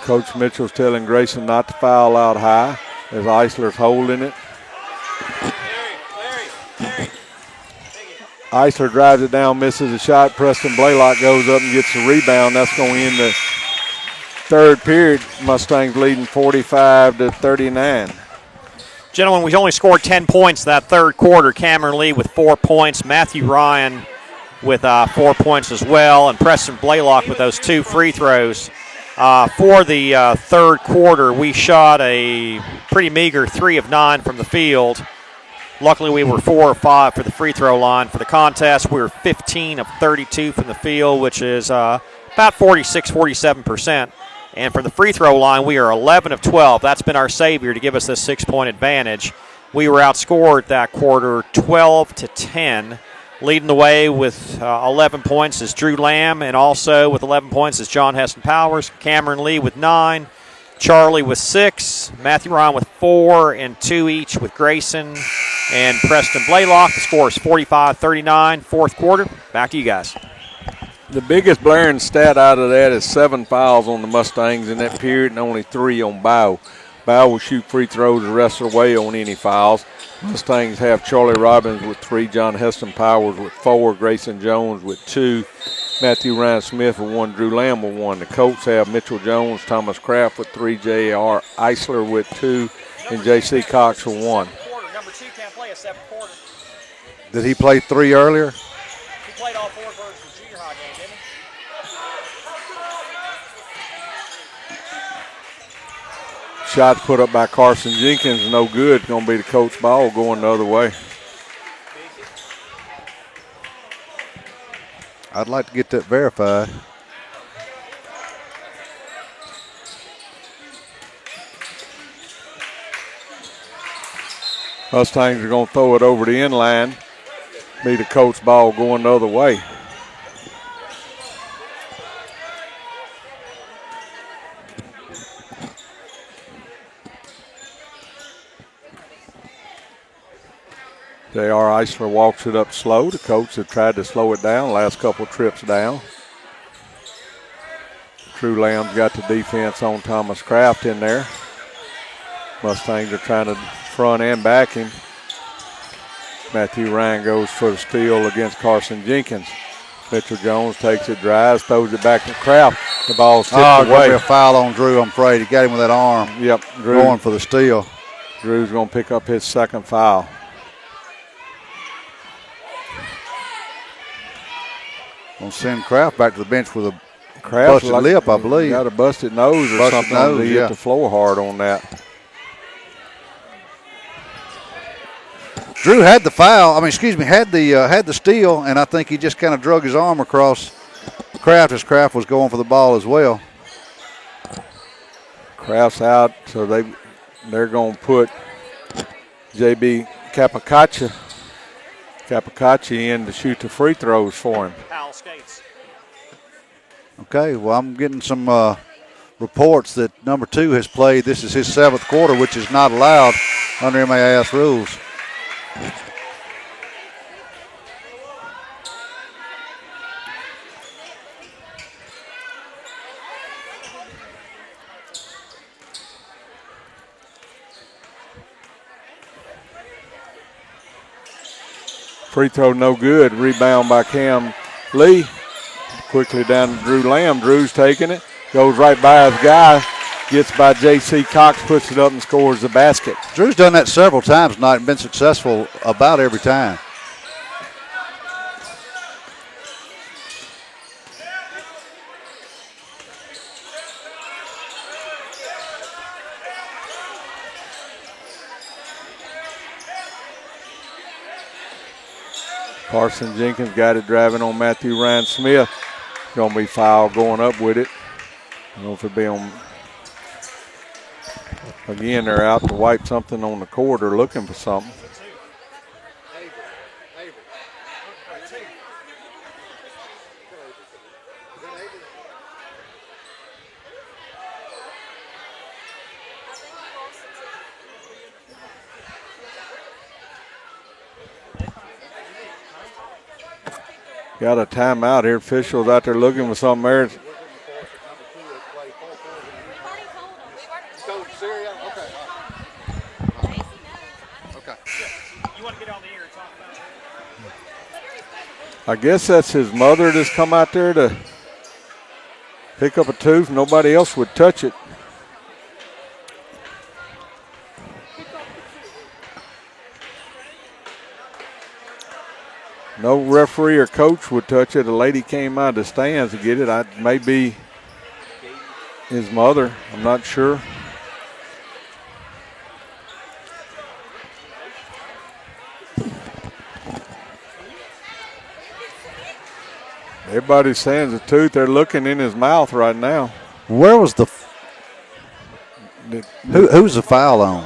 Coach Mitchell's telling Grayson not to foul out high as Eisler's holding it. Eisler drives it down, misses a shot. Preston Blaylock goes up and gets the rebound. That's going to end the third period. Mustangs leading 45-39. Gentlemen, we only scored 10 points that third quarter. Cameron Lee with 4 points. Matthew Ryan with 4 points as well. And Preston Blaylock with those 2 free throws. For the third quarter, we shot a pretty meager 3 of 9 from the field. Luckily, we were 4 of 5 for the free throw line. For the contest, we were 15 of 32 from the field, which is about 46-47%. And from the free throw line, we are 11 of 12. That's been our savior to give us this 6-point advantage. We were outscored that quarter 12-10. Leading the way with 11 points is Drew Lamb, and also with 11 points is John Heston Powers. Cameron Lee with 9. Charlie with 6, Matthew Ryan with 4, and 2 each with Grayson and Preston Blaylock. The score is 45-39, fourth quarter. Back to you guys. The biggest blaring stat out of that is 7 fouls on the Mustangs in that period and only 3 on Bayou. Bayou will shoot free throws the rest of the way on any fouls. Mustangs have Charlie Robbins with 3, John Heston Powers with 4, Grayson Jones with 2, Matthew Ryan Smith with 1, Drew Lamb with 1. The Colts have Mitchell Jones, Thomas Kraft with 3, J.R. Eisler with 2, and J.C. Cox with 1. Number 2 can't play a 7th quarter. Did he play 3 earlier? He played all 4 quarters of the junior high game, didn't he? Shot put up by Carson Jenkins, no good. Going to be the Colts ball going the other way. I'd like to get that verified. Mustangs are going to throw it over the end line. Be the Colts ball going the other way. J.R. Eisler walks it up slow. The Colts have tried to slow it down last couple trips down. Drew Lamb's got the defense on Thomas Kraft in there. Mustangs are trying to front and back him. Matthew Ryan goes for the steal against Carson Jenkins. Mitchell Jones takes it, drives, throws it back to Kraft. The ball's tipped away. Going to be a foul on Drew, I'm afraid. He got him with that arm. Yep, Drew going for the steal. Drew's going to pick up his second foul. Going to send Kraft back to the bench with a busted lip, I believe. Got a busted nose or busted something. Nose, he hit the floor hard on that. Drew had the foul. Had the steal, and I think he just kind of drug his arm across Kraft as Kraft was going for the ball as well. Kraft's out, so they're going to put J.B. Capocaccia in to shoot the free throws for him. Powell skates. Okay, well, I'm getting some reports that number 2 has played. This is his 7th quarter, which is not allowed under MAS rules. Free throw no good. Rebound by Cam Lee. Quickly down to Drew Lamb. Drew's taking it. Goes right by his guy. Gets by J.C. Cox, puts it up and scores the basket. Drew's done that several times tonight and been successful about every time. Carson Jenkins got it driving on Matthew Ryan Smith. Going to be fouled going up with it. I don't know if it'll be on. Again, they're out to wipe something on the court or looking for something. Got a timeout here. Officials out there looking for something there. I guess that's his mother that's come out there to pick up a tooth. Nobody else would touch it. No referee or coach would touch it. A lady came out of the stands to get it. Maybe his mother. I'm not sure. Everybody's saying it's a tooth. They're looking in his mouth right now. Where was who's the foul on?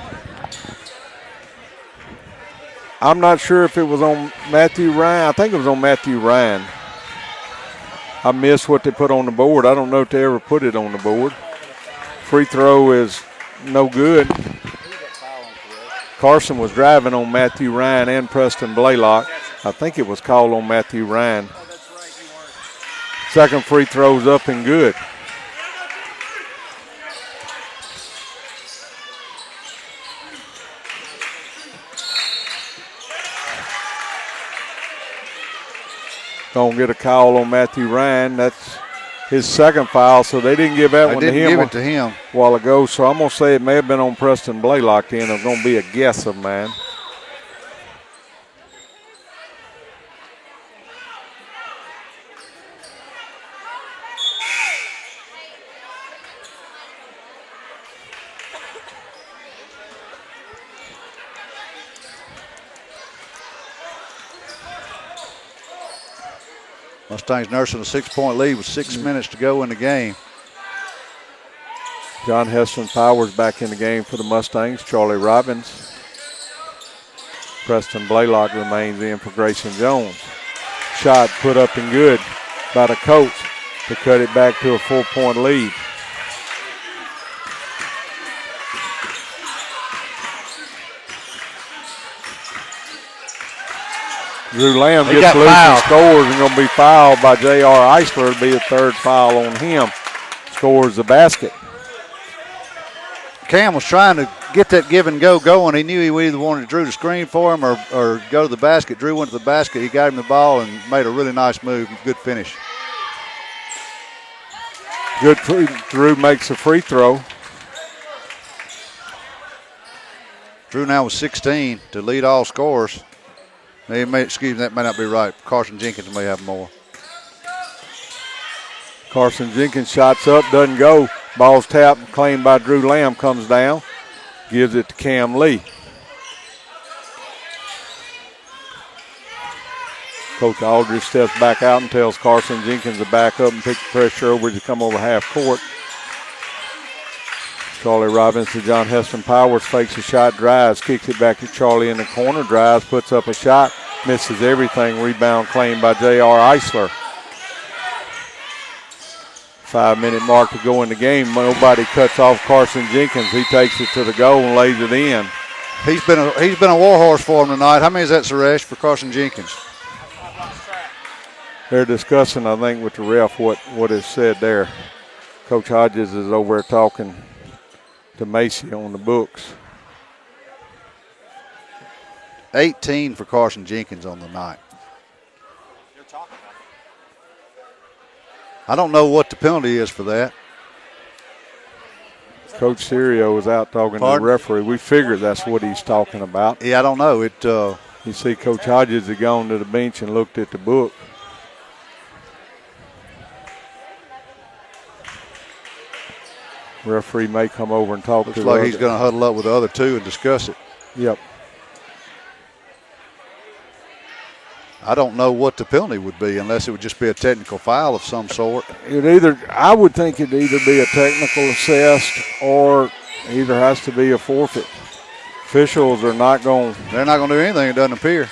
I'm not sure if it was on Matthew Ryan. I think it was on Matthew Ryan. I missed what they put on the board. I don't know if they ever put it on the board. Free throw is no good. Carson was driving on Matthew Ryan and Preston Blaylock. I think it was called on Matthew Ryan. Second free throw's up and good. Don't get a call on Matthew Ryan. That's his second foul, so they didn't give that one to him. They didn't give it to him a while ago, so I'm going to say it may have been on Preston Blaylock then. It's going to be a guess of mine. Mustangs nursing a 6-point lead with 6 minutes to go in the game. John Heston Powers back in the game for the Mustangs. Charlie Robbins. Preston Blaylock remains in for Grayson Jones. Shot put up and good by the Colts to cut it back to a 4-point lead. Drew Lamb gets loose and scores and going to be fouled by J.R. Eisler. It'll be a third foul on him. Scores the basket. Cam was trying to get that give and go going. He knew he either wanted Drew to screen for him or go to the basket. Drew went to the basket. He got him the ball and made a really nice move. Good finish. Good. Drew makes a free throw. Drew now with 16 to lead all scorers. Excuse me, that may not be right. Carson Jenkins may have more. Carson Jenkins shots up, doesn't go. Ball's tapped, claimed by Drew Lamb, comes down, gives it to Cam Lee. Coach Aldridge steps back out and tells Carson Jenkins to back up and pick the pressure over to come over half court. Charlie Robbins to John Heston Powers, fakes a shot, drives, kicks it back to Charlie in the corner, drives, puts up a shot, misses everything, rebound claimed by J.R. Eisler. 5-minute mark to go in the game. Nobody cuts off Carson Jenkins. He takes it to the goal and lays it in. He's been a warhorse for him tonight. How many is that, Suresh, for Carson Jenkins? They're discussing, I think, with the ref what is said there. Coach Hodges is over there talking to Macy on the books. 18 for Carson Jenkins on the night. I don't know what the penalty is for that. Coach Serio was out talking to the referee. We figured that's what he's talking about. Yeah, I don't know. You see Coach Hodges had gone to the bench and looked at the book. Referee may come over and talk to the Looks like he's going to huddle up with the other two and discuss it. Yep. I don't know what the penalty would be unless it would just be a technical foul of some sort. I would think it'd either be a technical assessed or either has to be a forfeit. Officials are not going. They're not going to do anything. It doesn't appear.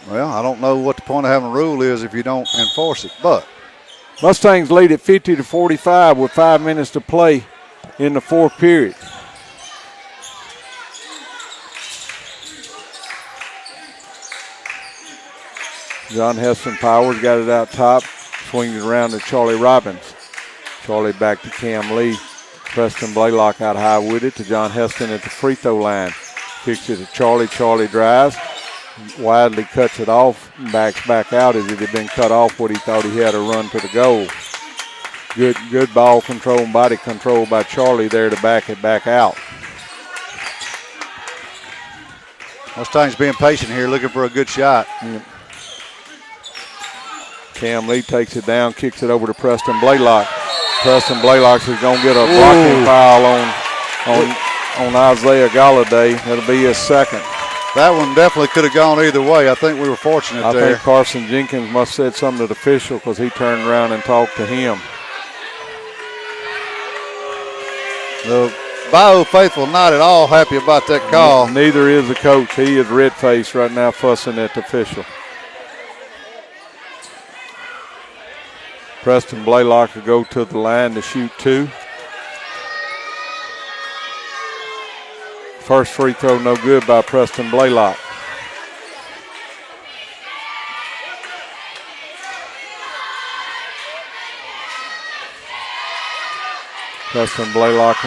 Well, I don't know what the point of having a rule is if you don't enforce it, but Mustangs lead at 50-45 with 5 minutes to play in the fourth period. John Heston Powers got it out top, swings it around to Charlie Robbins. Charlie back to Cam Lee. Preston Blaylock out high with it to John Heston at the free throw line. Kicks it to Charlie. Charlie drives. Widely cuts it off, backs back out as it had been cut off what he thought he had to run to the goal. Good ball control and body control by Charlie there to back it back out. Mustangs being patient here, looking for a good shot. Yep. Cam Lee takes it down, kicks it over to Preston Blaylock. Preston Blaylock is going to get a blocking foul on Isaiah Galladay. That'll be his second. That one definitely could have gone either way. I think we were fortunate there. I think Carson Jenkins must have said something to the official because he turned around and talked to him. The Bayou faithful not at all happy about that call. Neither is the coach. He is red-faced right now fussing at the official. Preston Blaylock will go to the line to shoot two. First free throw no good by Preston Blaylock. Preston Blaylock,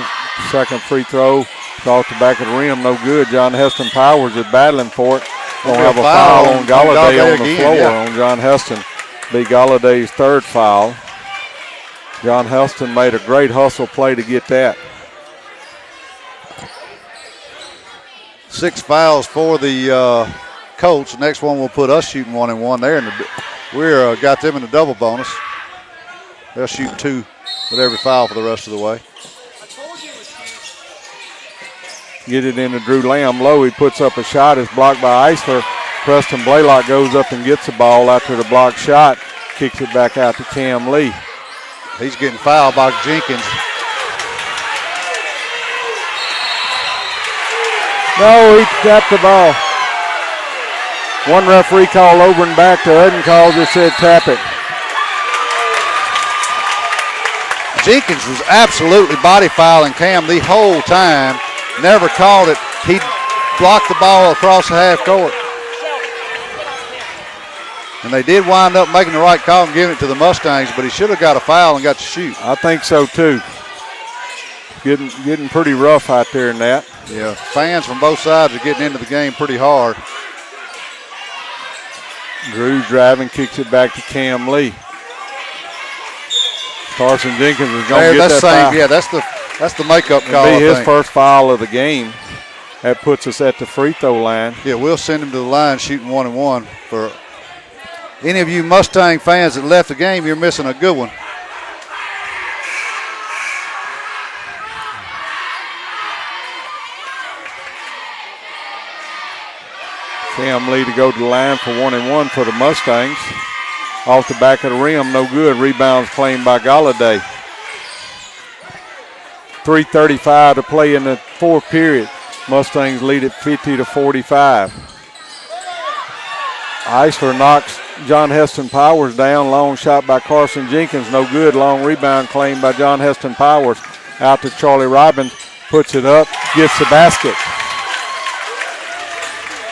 second free throw, off the back of the rim, no good. John Heston Powers is battling for it. We'll have a foul on Galladay on the floor on John Heston. Be Galladay's third foul. John Heston made a great hustle play to get that. 6 fouls for the Colts. The next one will put us shooting 1-1 there. We're got them in the double bonus. They'll shoot 2 with every foul for the rest of the way. Get it into Drew Lamb low. He puts up a shot. It's blocked by Eisler. Preston Blaylock goes up and gets the ball after the blocked shot. Kicks it back out to Cam Lee. He's getting fouled by Jenkins. No, he tapped the ball. One referee called over and back. The other call just said tap it. Jenkins was absolutely body fouling Cam the whole time. Never called it. He blocked the ball across the half court. And they did wind up making the right call and giving it to the Mustangs, but he should have got a foul and got to shoot. I think so too. Getting pretty rough out there in that. Yeah, fans from both sides are getting into the game pretty hard. Drew's driving, kicks it back to Cam Lee. Carson Jenkins is going to get that foul. Yeah, that's the makeup call. It'll be his first foul of the game. That puts us at the free throw line. Yeah, we'll send him to the line shooting 1-and-1. For any of you Mustang fans that left the game, you're missing a good one. Cam Lee to go to the line for 1-and-1 for the Mustangs. Off the back of the rim, no good. Rebounds claimed by Galladay. 3:35 to play in the fourth period. Mustangs lead at 50-45. Eisler knocks John Heston Powers down. Long shot by Carson Jenkins, no good. Long rebound claimed by John Heston Powers. Out to Charlie Robbins, puts it up, gets the basket.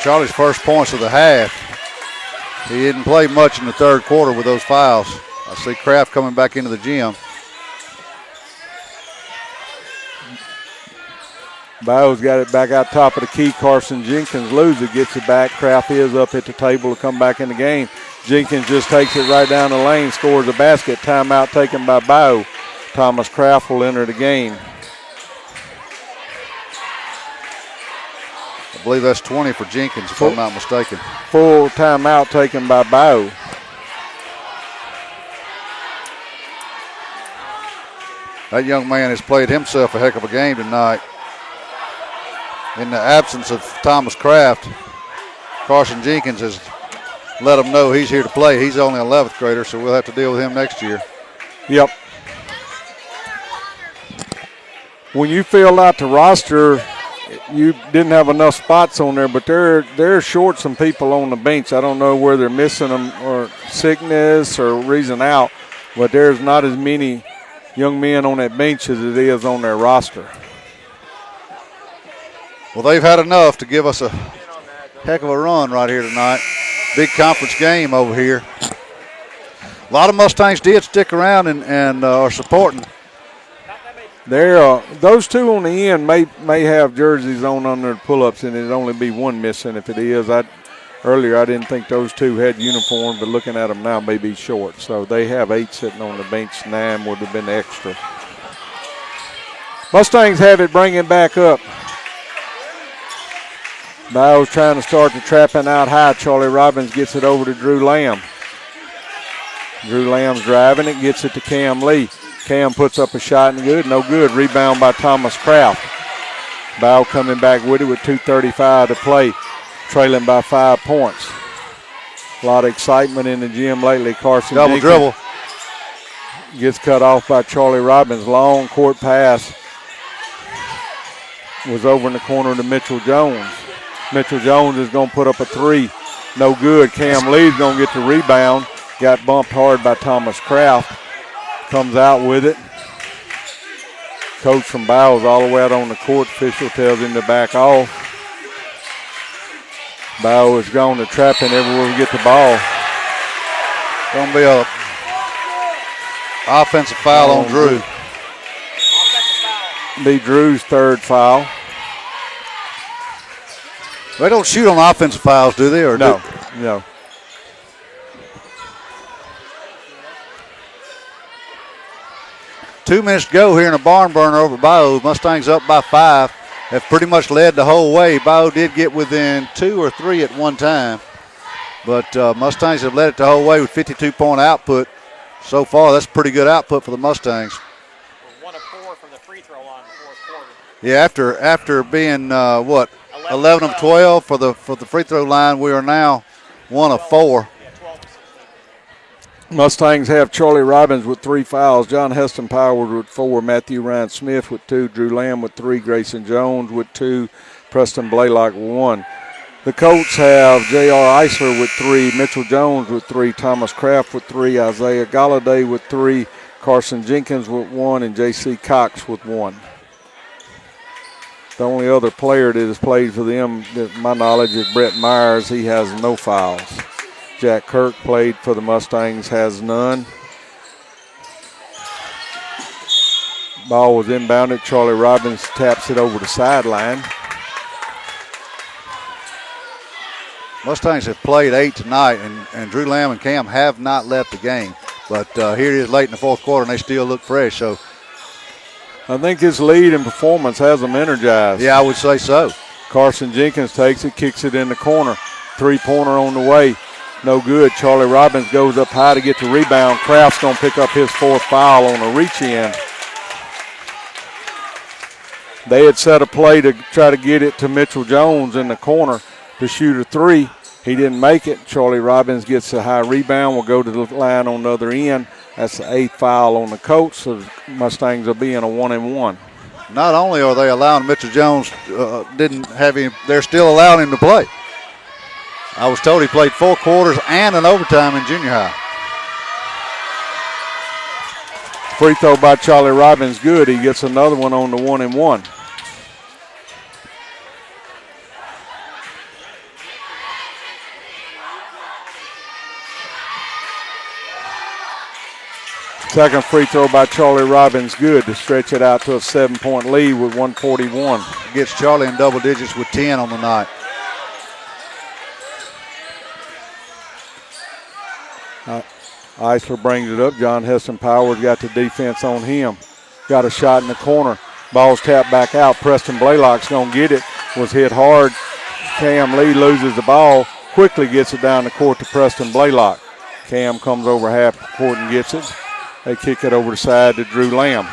Charlie's first points of the half. He didn't play much in the third quarter with those fouls. I see Kraft coming back into the gym. Bayou's got it back out top of the key. Carson Jenkins loses it, gets it back. Kraft is up at the table to come back in the game. Jenkins just takes it right down the lane, scores a basket. Timeout taken by Bayou. Thomas Kraft will enter the game. I believe that's 20 for Jenkins, if I'm not mistaken. Full timeout taken by Bayou. That young man has played himself a heck of a game tonight. In the absence of Thomas Kraft, Carson Jenkins has let him know he's here to play. He's only an 11th grader, so we'll have to deal with him next year. Yep. When you filled out the roster, you didn't have enough spots on there, but they're short some people on the bench. I don't know where they're missing them or sickness or reason out, but there's not as many young men on that bench as it is on their roster. Well, they've had enough to give us a heck of a run right here tonight. Big conference game over here. A lot of Mustangs did stick around and are supporting. Those two on the end may have jerseys on under the pull-ups, and it'd only be one missing if it is. Earlier I didn't think those two had uniform, but looking at them now may be short. So they have 8 sitting on the bench. 9 would have been extra. Mustangs have it, bring it back up. Bayou's trying to start the trapping out high. Charlie Robbins gets it over to Drew Lamb. Drew Lamb's driving it, gets it to Cam Lee. Cam puts up a shot and good, no good. Rebound by Thomas Kraft. Bayou coming back with it with 2:35 to play, trailing by 5 points. A lot of excitement in the gym lately. Carson double dribble gets cut off by Charlie Robbins. Long court pass was over in the corner to Mitchell Jones. Mitchell Jones is going to put up a 3. No good. Cam Lee's going to get the rebound. Got bumped hard by Thomas Kraft. Comes out with it. Coach from Bayou's all the way out on the court. Official tells him to back off. Bayou is going to trapping everywhere we get the ball. Going to be a offensive foul on Drew. Be Drew's third foul. They don't shoot on offensive fouls, do they? Or no, no. Two minutes to go here in a barn burner over Bayou. Mustangs up by 5. Have pretty much led the whole way. Bayou did get within 2 or 3 at one time. But Mustangs have led it the whole way with 52-point output. So far, that's pretty good output for the Mustangs. 1 of 4 from the free throw line in the fourth quarter. Yeah, after being 11 of 12 for the free throw line, we are now 1 of 4. Mustangs have Charlie Robbins with 3 fouls, John Heston Powers with 4, Matthew Ryan Smith with 2, Drew Lamb with 3, Grayson Jones with 2, Preston Blaylock with 1. The Colts have J.R. Eisler with 3, Mitchell Jones with 3, Thomas Kraft with 3, Isaiah Galladay with 3, Carson Jenkins with 1, and J.C. Cox with 1. The only other player that has played for them, to my knowledge, is Brett Myers. He has no fouls. Jack Kirk played for the Mustangs, has none. Ball was inbounded. Charlie Robbins taps it over the sideline. Mustangs have played 8 tonight, and Drew Lamb and Cam have not left the game. But here it is late in the fourth quarter, and they still look fresh. So I think his lead in performance has them energized. Yeah, I would say so. Carson Jenkins takes it, kicks it in the corner. Three-pointer on the way. No good. Charlie Robbins goes up high to get the rebound. Kraft's going to pick up his 4th foul on a reach-in. They had set a play to try to get it to Mitchell Jones in the corner to shoot a 3. He didn't make it. Charlie Robbins gets a high rebound. Will go to the line on the other end. That's the 8th foul on the Colts. So the Mustangs will be in a 1-and-1. Not only are they allowing Mitchell Jones, didn't have him, they're still allowing him to play. I was told he played 4 quarters and an overtime in junior high. Free throw by Charlie Robbins, good. He gets another one on the 1-and-1. Second free throw by Charlie Robbins, good to stretch it out to a 7-point lead with 1:41. Gets Charlie in double digits with 10 on the night. Eisler brings it up. John Heston Powers got the defense on him. Got a shot in the corner. Ball's tapped back out. Preston Blaylock's going to get it. Was hit hard. Cam Lee loses the ball. Quickly gets it down the court to Preston Blaylock. Cam comes over half the court and gets it. They kick it over the side to Drew Lamb.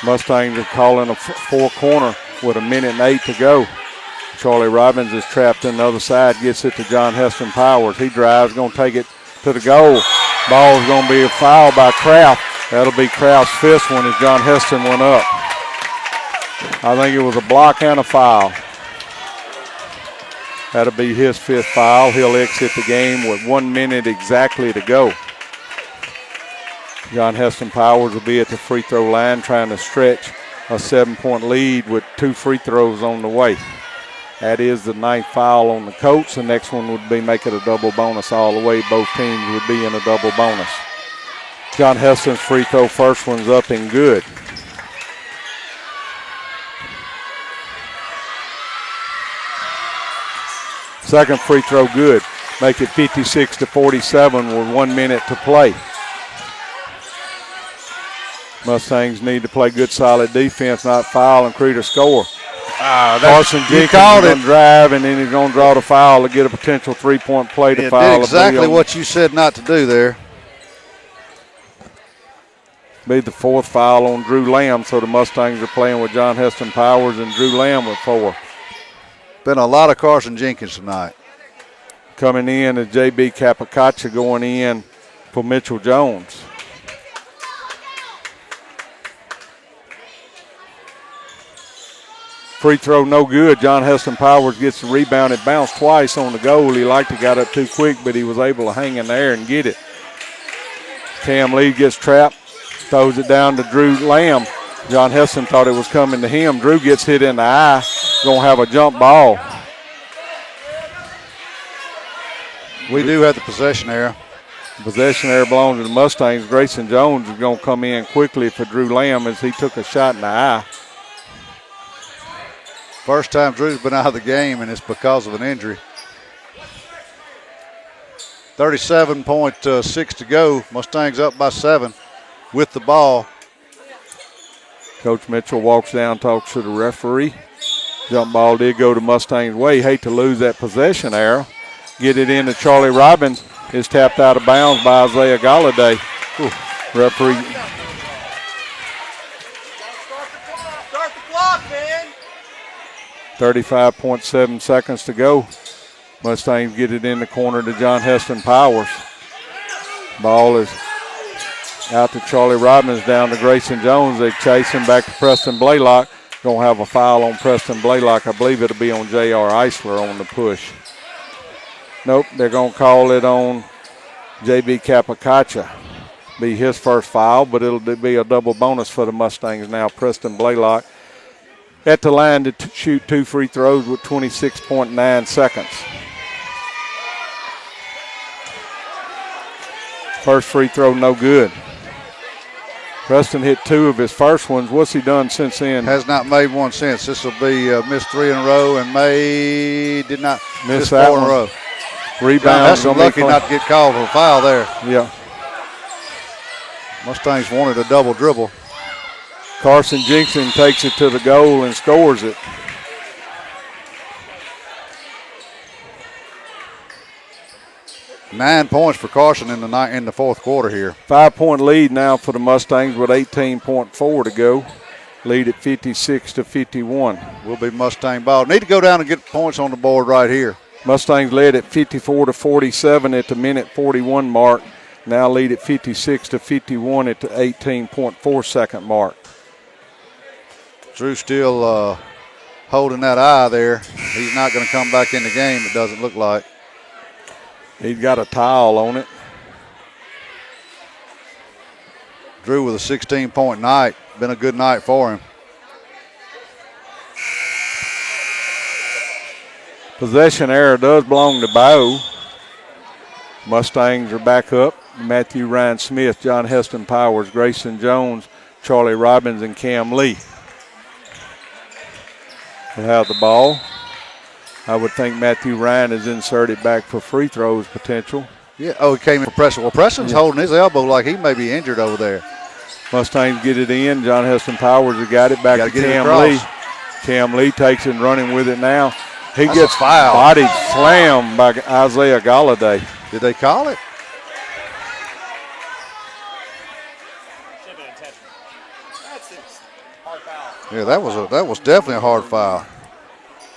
Mustangs are calling a 4-corner with 1:08 to go. Charlie Robbins is trapped in the other side, gets it to John Heston Powers. He drives, going to take it to the goal. Ball's going to be a foul by Kraft. That'll be Kraft's 5th one as John Heston went up. I think it was a block and a foul. That'll be his 5th foul. He'll exit the game with 1 minute exactly to go. John Heston Powers will be at the free throw line trying to stretch a 7-point lead with 2 free throws on the way. That is the 9th foul on the Colts. The next one would be make it a double bonus all the way. Both teams would be in a double bonus. John Heston's free throw, first one's up and good. Second free throw good. Make it 56-47 with 1 minute to play. Mustangs need to play good, solid defense, not foul and create a score. Carson Jenkins is going to drive, and then he's going to draw the foul to get a potential 3-point play to foul. Did exactly what you said not to do there. Be the 4th foul on Drew Lamb, so the Mustangs are playing with John Heston Powers and Drew Lamb with 4. Been a lot of Carson Jenkins tonight. Coming in is J.B. Capicacha going in for Mitchell Jones. Free throw no good. John Heston Powers gets the rebound. It bounced twice on the goal. He liked to got up too quick, but he was able to hang in there and get it. Cam Lee gets trapped, throws it down to Drew Lamb. John Heston thought it was coming to him. Drew gets hit in the eye. Going to have a jump ball. We do have the possession error. Possession error belongs to the Mustangs. Grayson Jones is going to come in quickly for Drew Lamb as he took a shot in the eye. First time Drew's been out of the game, and it's because of an injury. 37.6 to go. Mustangs up by 7 with the ball. Coach Mitchell walks down, talks to the referee. Jump ball did go to Mustangs' way. Hate to lose that possession arrow. Get it into Charlie Robbins. Is tapped out of bounds by Isaiah Galladay. Referee. Start the clock, man. 35.7 seconds to go. Mustangs get it in the corner to John Heston Powers. Ball is out to Charlie Robbins, down to Grayson Jones. They chase him back to Preston Blaylock. going to have a foul on Preston Blaylock. I believe it'll be on J.R. Eisler on the push. Nope, they're going to call it on J.B. Capocaccia. Be his first foul, but it'll be a double bonus for the Mustangs now. Preston Blaylock at the line to shoot 2 free throws with 26.9 seconds. First free throw, no good. Preston hit 2 of his first ones. What's he done since then? Has not made one since. This will be missed 3 in a row and did not miss 4 in a row. Rebound. That's lucky not to get called for a foul there. Yeah. Mustangs wanted a double dribble. Carson Jenkins takes it to the goal and scores it. Nine points for Carson in the fourth quarter here. 5-point lead now for the Mustangs with 18.4 to go. Lead at 56-51. Will be Mustang ball. Need to go down and get points on the board right here. Mustangs led at 54-47 at the minute 41 mark. Now lead at 56-51 at the 18.4 second mark. Drew still holding that eye there. He's not going to come back in the game, it doesn't look like. He's got a towel on it. Drew with a 16-point night. Been a good night for him. Possession error does belong to Bayou. Mustangs are back up. Matthew Ryan Smith, John Heston Powers, Grayson Jones, Charlie Robbins, and Cam Lee. They have the ball. I would think Matthew Ryan is inserted back for free throws potential. Yeah, he came in for Preston. Well, Preston's holding his elbow like he may be injured over there. Mustangs get it in. John Heston Powers has got it back to Cam Lee. Cam Lee takes it and running with it now. He gets bodied slammed by Isaiah Galladay. Did they call it? Yeah, that was definitely a hard foul.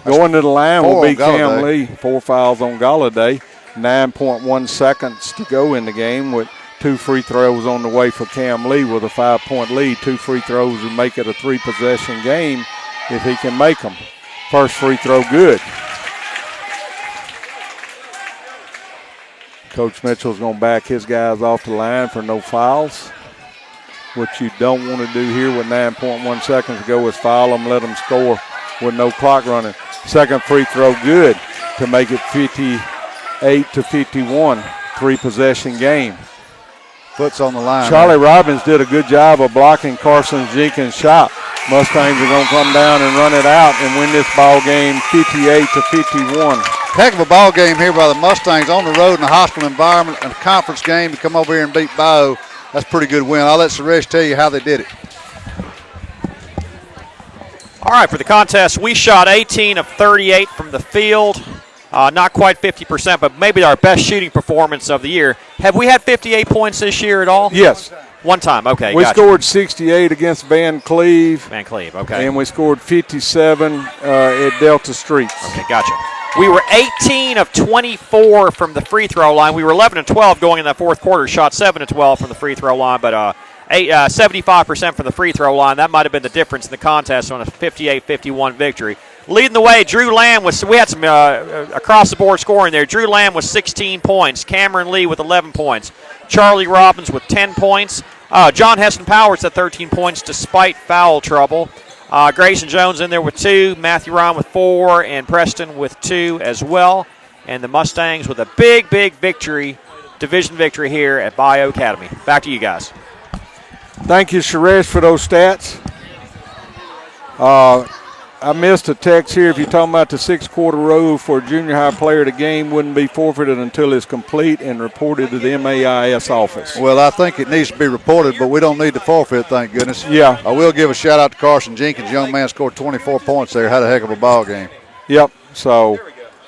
Going to the line will be Cam Lee. 4 fouls on Galladay. 9.1 seconds to go in the game with 2 free throws on the way for Cam Lee with a 5-point lead. 2 free throws would make it a 3-possession game if he can make them. First free throw good. Coach Mitchell's going to back his guys off the line for no fouls. What you don't want to do here with 9.1 seconds to go is foul them, let them score with no clock running. Second free throw good to make it 58-51, 3-possession game. Foot's on the line. Charlie Robbins did a good job of blocking Carson Jenkins' shot. Mustangs are going to come down and run it out and win this ball game 58-51. Heck of a ball game here by the Mustangs on the road in a hostile environment, a conference game to come over here and beat Bayou. That's a pretty good win. I'll let Suresh tell you how they did it. All right, for the contest, we shot 18 of 38 from the field. Not quite 50%, but maybe our best shooting performance of the year. Have we had 58 points this year at all? Yes. One time, okay. We scored 68 against Van Cleve. Van Cleve, okay. And we scored 57 at Delta Streets. Okay, gotcha. We were 18 of 24 from the free throw line. We were 11 of 12 going in that fourth quarter. Shot 7 of 12 from the free throw line, but 75% from the free throw line. That might have been the difference in the contest on a 58-51 victory. Leading the way, Drew Lamb we had some across-the-board scoring there. Drew Lamb with 16 points. Cameron Lee with 11 points. Charlie Robbins with 10 points. John Heston Powers at 13 points despite foul trouble. Grayson Jones in there with 2. Matthew Ryan with 4. And Preston with 2 as well. And the Mustangs with a big, big victory, division victory here at Bayou Academy. Back to you guys. Thank you, Suresh, for those stats. I missed a text here. If you're talking about the 6-quarter rule for a junior high player, the game wouldn't be forfeited until it's complete and reported to the MAIS office. Well, I think it needs to be reported, but we don't need to forfeit, thank goodness. Yeah. I will give a shout-out to Carson Jenkins. Young man scored 24 points there. Had a heck of a ball game. Yep. So,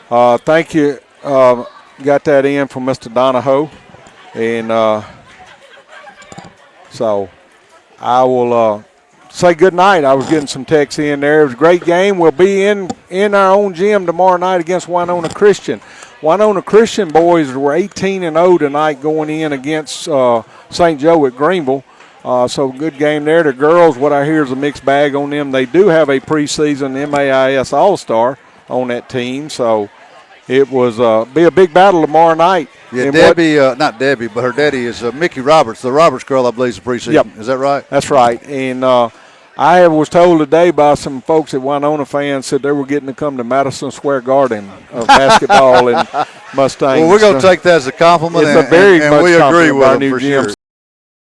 thank you. Got that in from Mr. Donahoe. And so I will say good night. I was getting some texts in there. It was a great game. We'll be in our own gym tomorrow night against Winona Christian. Winona Christian boys were 18-0 tonight going in against St. Joe at Greenville. So good game there. The girls, what I hear is a mixed bag on them. They do have a preseason MAIS All-Star on that team, so it was be a big battle tomorrow night. Yeah, and Debbie, not Debbie, but her daddy is Mickey Roberts. The Roberts girl, I believe, is a preseason. Yep. Is that right? That's right. And I was told today by some folks at Winona fans said they were getting to come to Madison Square Garden of basketball in Mustang. Well, we're going to take that as a compliment, it's a very and much we agree with our them new for gym. sure.